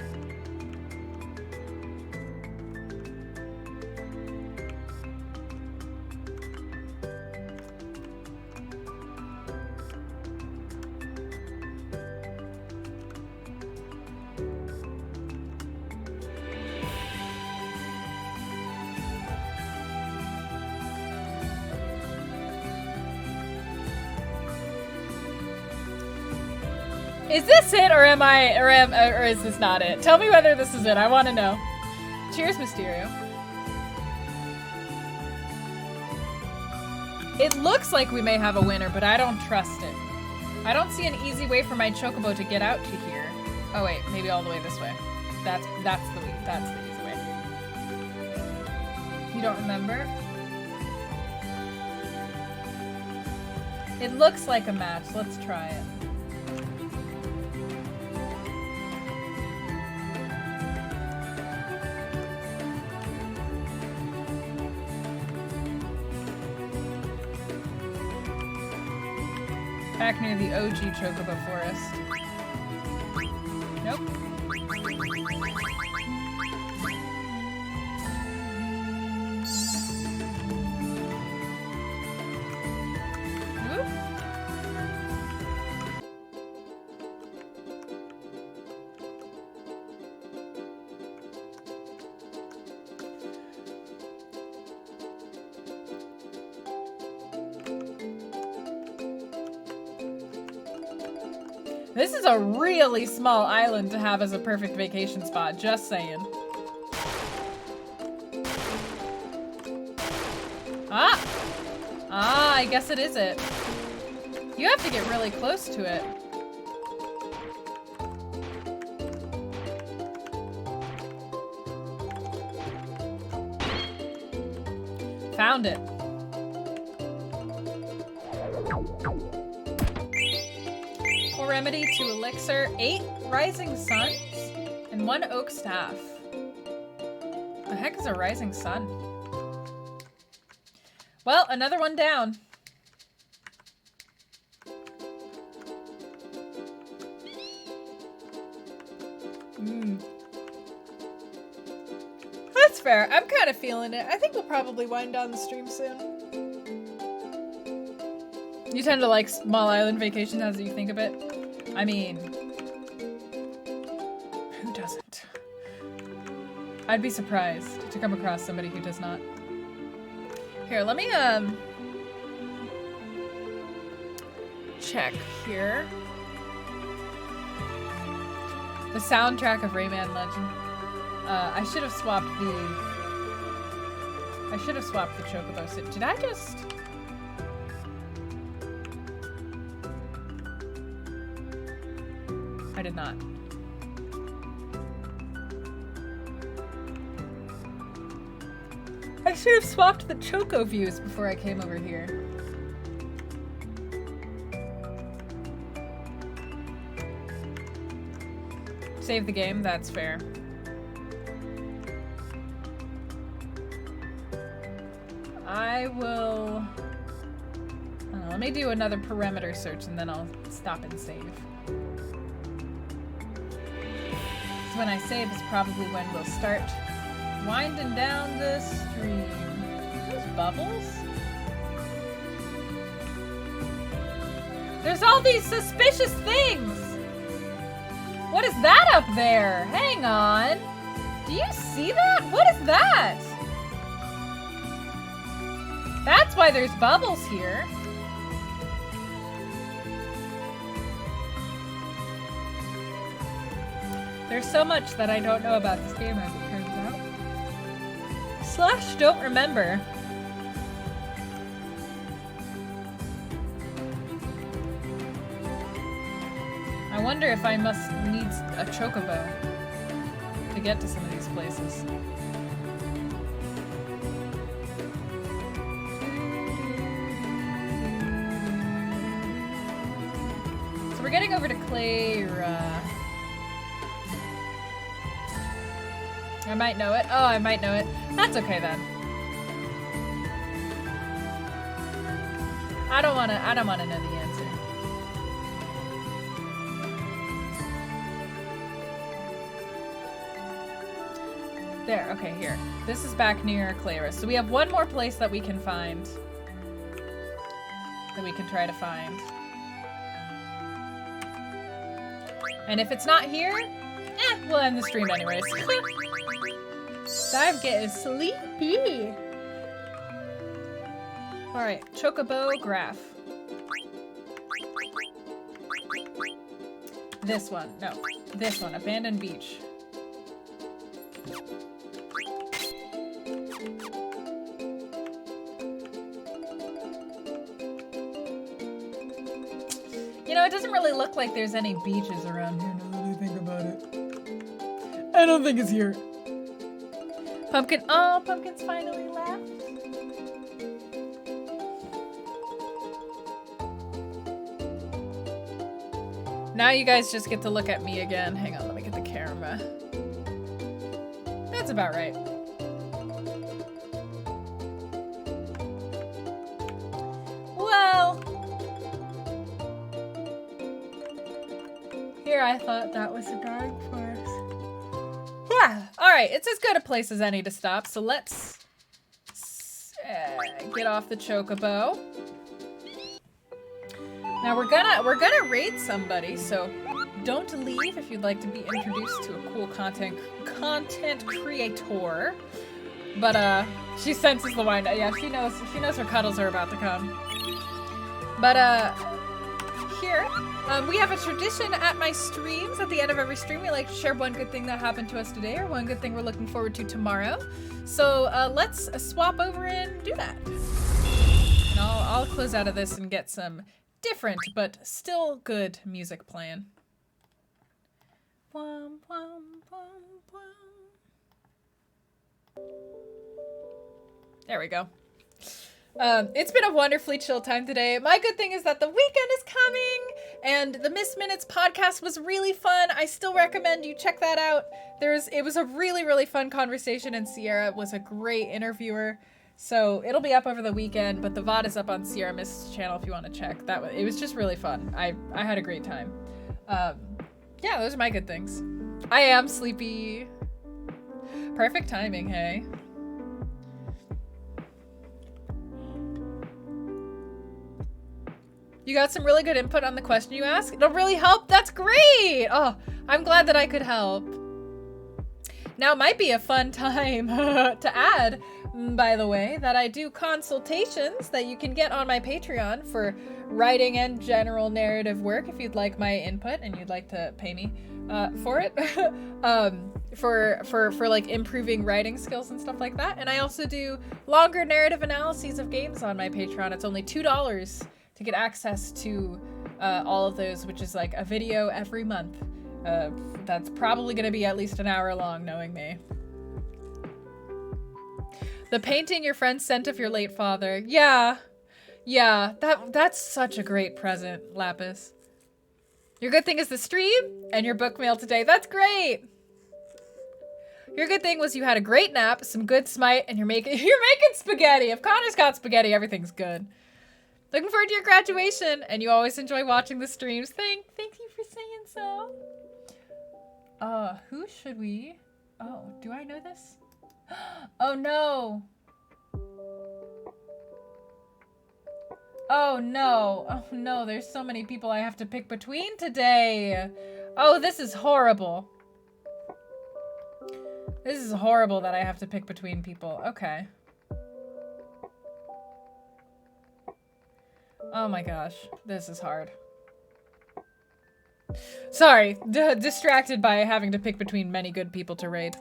Is this it, or or is this not it? Tell me whether this is it. I want to know. Cheers, Mysterio. It looks like we may have a winner, but I don't trust it. I don't see an easy way for my chocobo to get out to here. Oh wait, maybe all the way this way. That's the easy way. You don't remember? It looks like a match. Let's try it. Back near the OG Chocobo Forest. Nope. Oop. This is a really small island to have as a perfect vacation spot, just saying. I guess it is it. You have to get really close to it. Found it. Remedy, 2 elixir, 8 rising suns, and 1 oak staff. The heck is a rising sun? Well, another one down. That's fair. I'm kind of feeling it. I think we'll probably wind down the stream soon. You tend to like small island vacations as you think of it. I mean, who doesn't? I'd be surprised to come across somebody who does not. Here, let me, check here. The soundtrack of Rayman Legend. I should have swapped the Chocobo suit. Did I just... I did not. I should have swapped the Choco views before I came over here. Save the game, that's fair. I will... let me do another perimeter search and then I'll stop and save. When I save is probably when we'll start winding down the stream. Those bubbles? There's all these suspicious things! What is that up there? Hang on. Do you see that? What is that? That's why there's bubbles here. There's so much that I don't know about this game as it turns out. Slash don't remember. I wonder if I must need a chocobo to get to some of these places. So we're getting over to Clara. I might know it. Oh, I might know it. That's okay then. I don't wanna know the answer. There, okay, here. This is back near Claris. So we have one more place that we can find. That we can try to find. And if it's not here, we'll end the stream anyways. I'm getting sleepy. Alright, Chocobo graph. This one. No. This one. Abandoned beach. You know, it doesn't really look like there's any beaches around here now that I think about it. I don't think it's here. Pumpkin. Oh, Pumpkin's finally left. Now you guys just get to look at me again. Hang on, let me get the camera. That's about right. Well, here I thought that was a dark forest. Alright, it's as good a place as any to stop, so let's get off the Chocobo. Now we're gonna raid somebody, so don't leave if you'd like to be introduced to a cool content creator. But she senses the wind. Yeah, she knows her cuddles are about to come. But here, we have a tradition at my streams. At the end of every stream, we like to share one good thing that happened to us today or one good thing we're looking forward to tomorrow. So let's swap over and do that. And I'll close out of this and get some different but still good music playing. Wham, wham, wham, wham. There we go. It's been a wonderfully chill time today. My good thing is that the weekend is coming and the Miss Minutes podcast was really fun. I still recommend you check that out. It was a really, really fun conversation and Sierra was a great interviewer. So it'll be up over the weekend, but the VOD is up on Sierra Mist's channel if you want to check. It was just really fun. I had a great time. Yeah, those are my good things. I am sleepy. Perfect timing, hey? You got some really good input on the question you asked. It'll really help. That's great. Oh, I'm glad that I could help. Now might be a fun time to add, by the way, that I do consultations that you can get on my Patreon for writing and general narrative work if you'd like my input and you'd like to pay me for it. For like improving writing skills and stuff like that. And I also do longer narrative analyses of games on my Patreon. It's only $2 to get access to all of those, which is like a video every month. That's probably going to be at least an hour long, knowing me. The painting your friend sent of your late father. Yeah, that's such a great present, Lapis. Your good thing is the stream and your book mail today. That's great. Your good thing was you had a great nap, some good smite, and you're making spaghetti. If Connor's got spaghetti, everything's good. Looking forward to your graduation, and you always enjoy watching the streams. Thank you for saying so. Who should we? Oh, do I know this? Oh no. Oh no. Oh no, there's so many people I have to pick between today. Oh, this is horrible. This is horrible that I have to pick between people. Okay. Oh my gosh, this is hard. Sorry, distracted by having to pick between many good people to raid.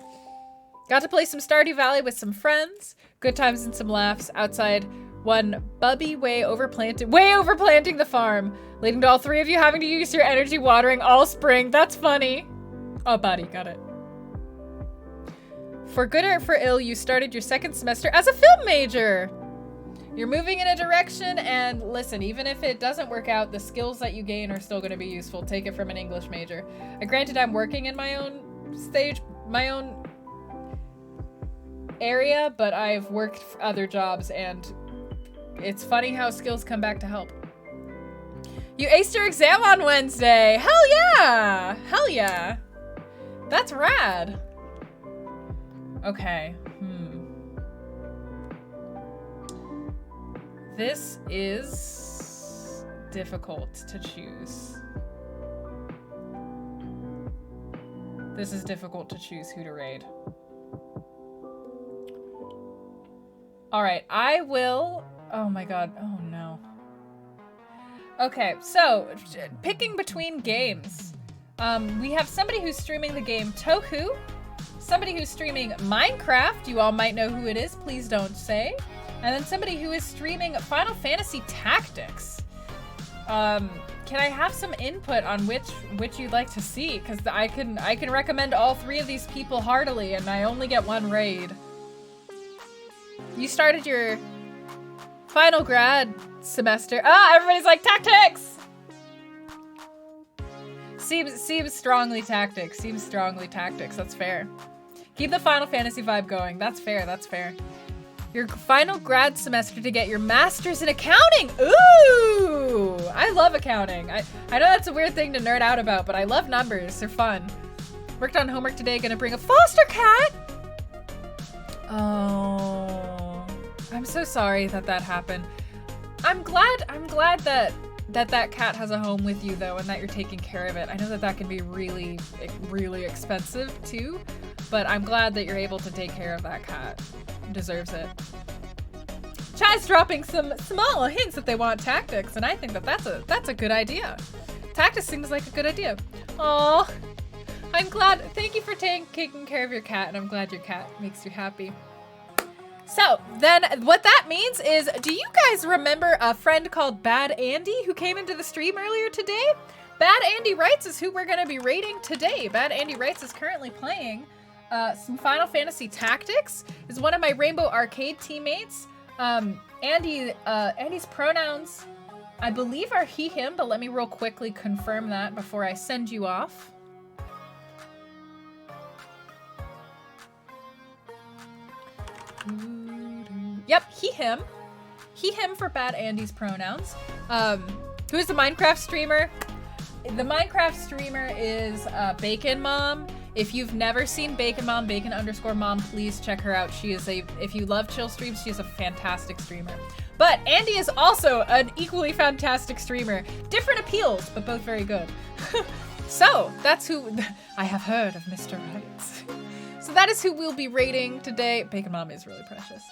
Got to play some Stardew Valley with some friends. Good times and some laughs outside one Bubby way overplanting the farm, leading to all three of you having to use your energy watering all spring. That's funny. Oh, buddy, got it. For good or for ill, you started your second semester as a film major. You're moving in a direction, and listen, even if it doesn't work out, the skills that you gain are still going to be useful. Take it from an English major. Granted, I'm working in my own area, but I've worked other jobs, and It's funny how skills come back to help. You aced your exam on Wednesday. Hell yeah! Hell yeah! That's rad. Okay. This is difficult to choose. This is difficult to choose who to raid. All right, I will. Oh my god. Oh no. Okay, so picking between games. We have somebody who's streaming the game Tohu, somebody who's streaming Minecraft. You all might know who it is. Please don't say. And then somebody who is streaming Final Fantasy Tactics. Can I have some input on which you'd like to see? Because I can recommend all three of these people heartily, and I only get one raid. You started your final grad semester. Ah, everybody's like Tactics. Seems strongly Tactics. Seems strongly Tactics. That's fair. Keep the Final Fantasy vibe going. That's fair. That's fair. Your final grad semester to get your master's in accounting. Ooh, I love accounting. I know that's a weird thing to nerd out about, but I love numbers. They're fun. Worked on homework today. Gonna bring a foster cat. Oh, I'm so sorry that happened. I'm glad that cat has a home with you though, and that you're taking care of it. I know that can be really, really expensive too, but I'm glad that you're able to take care of that cat. Deserves it. Chai's dropping some small hints that they want Tactics, and I think that that's a good idea. Tactics seems like a good idea. Aw, I'm glad. Thank you for taking care of your cat, and I'm glad your cat makes you happy. So then what that means is, do you guys remember a friend called Bad Andy who came into the stream earlier today? Bad Andy Writes is who we're going to be raiding today. Bad Andy Writes is currently playing some Final Fantasy Tactics, is one of my Rainbow Arcade teammates. Andy's pronouns, I believe, are he, him, but let me real quickly confirm that before I send you off. Yep, he, him. He, him for Bad Andy's pronouns. Who is the Minecraft streamer? The Minecraft streamer is Bacon Mom. If you've never seen Bacon Mom, Bacon_Mom, please check her out. She is if you love chill streams, she is a fantastic streamer. But Andy is also an equally fantastic streamer. Different appeals, but both very good. So that's who I have heard of Mr. Rights. So that is who we'll be raiding today. Bacon Mom is really precious.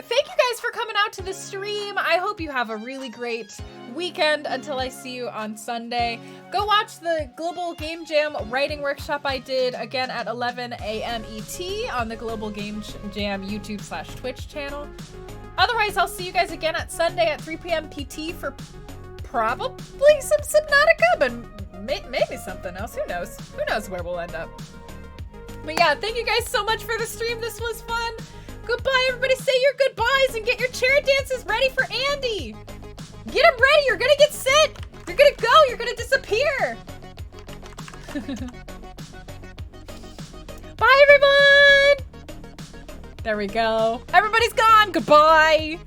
Thank you guys for coming out to the stream. I hope you have a really great weekend until I see you on Sunday. Go watch the Global Game Jam writing workshop I did again at 11 a.m. ET on the Global Game Jam YouTube/Twitch channel. Otherwise, I'll see you guys again at Sunday at 3 p.m. PT for probably some Subnautica, but maybe something else. Who knows? Who knows where we'll end up? But yeah, thank you guys so much for the stream. This was fun. Goodbye, everybody. Say your goodbyes and get your chair dances ready for Andy. Get them ready. You're gonna get sent. You're gonna go. You're gonna disappear. Bye, everyone. There we go. Everybody's gone. Goodbye.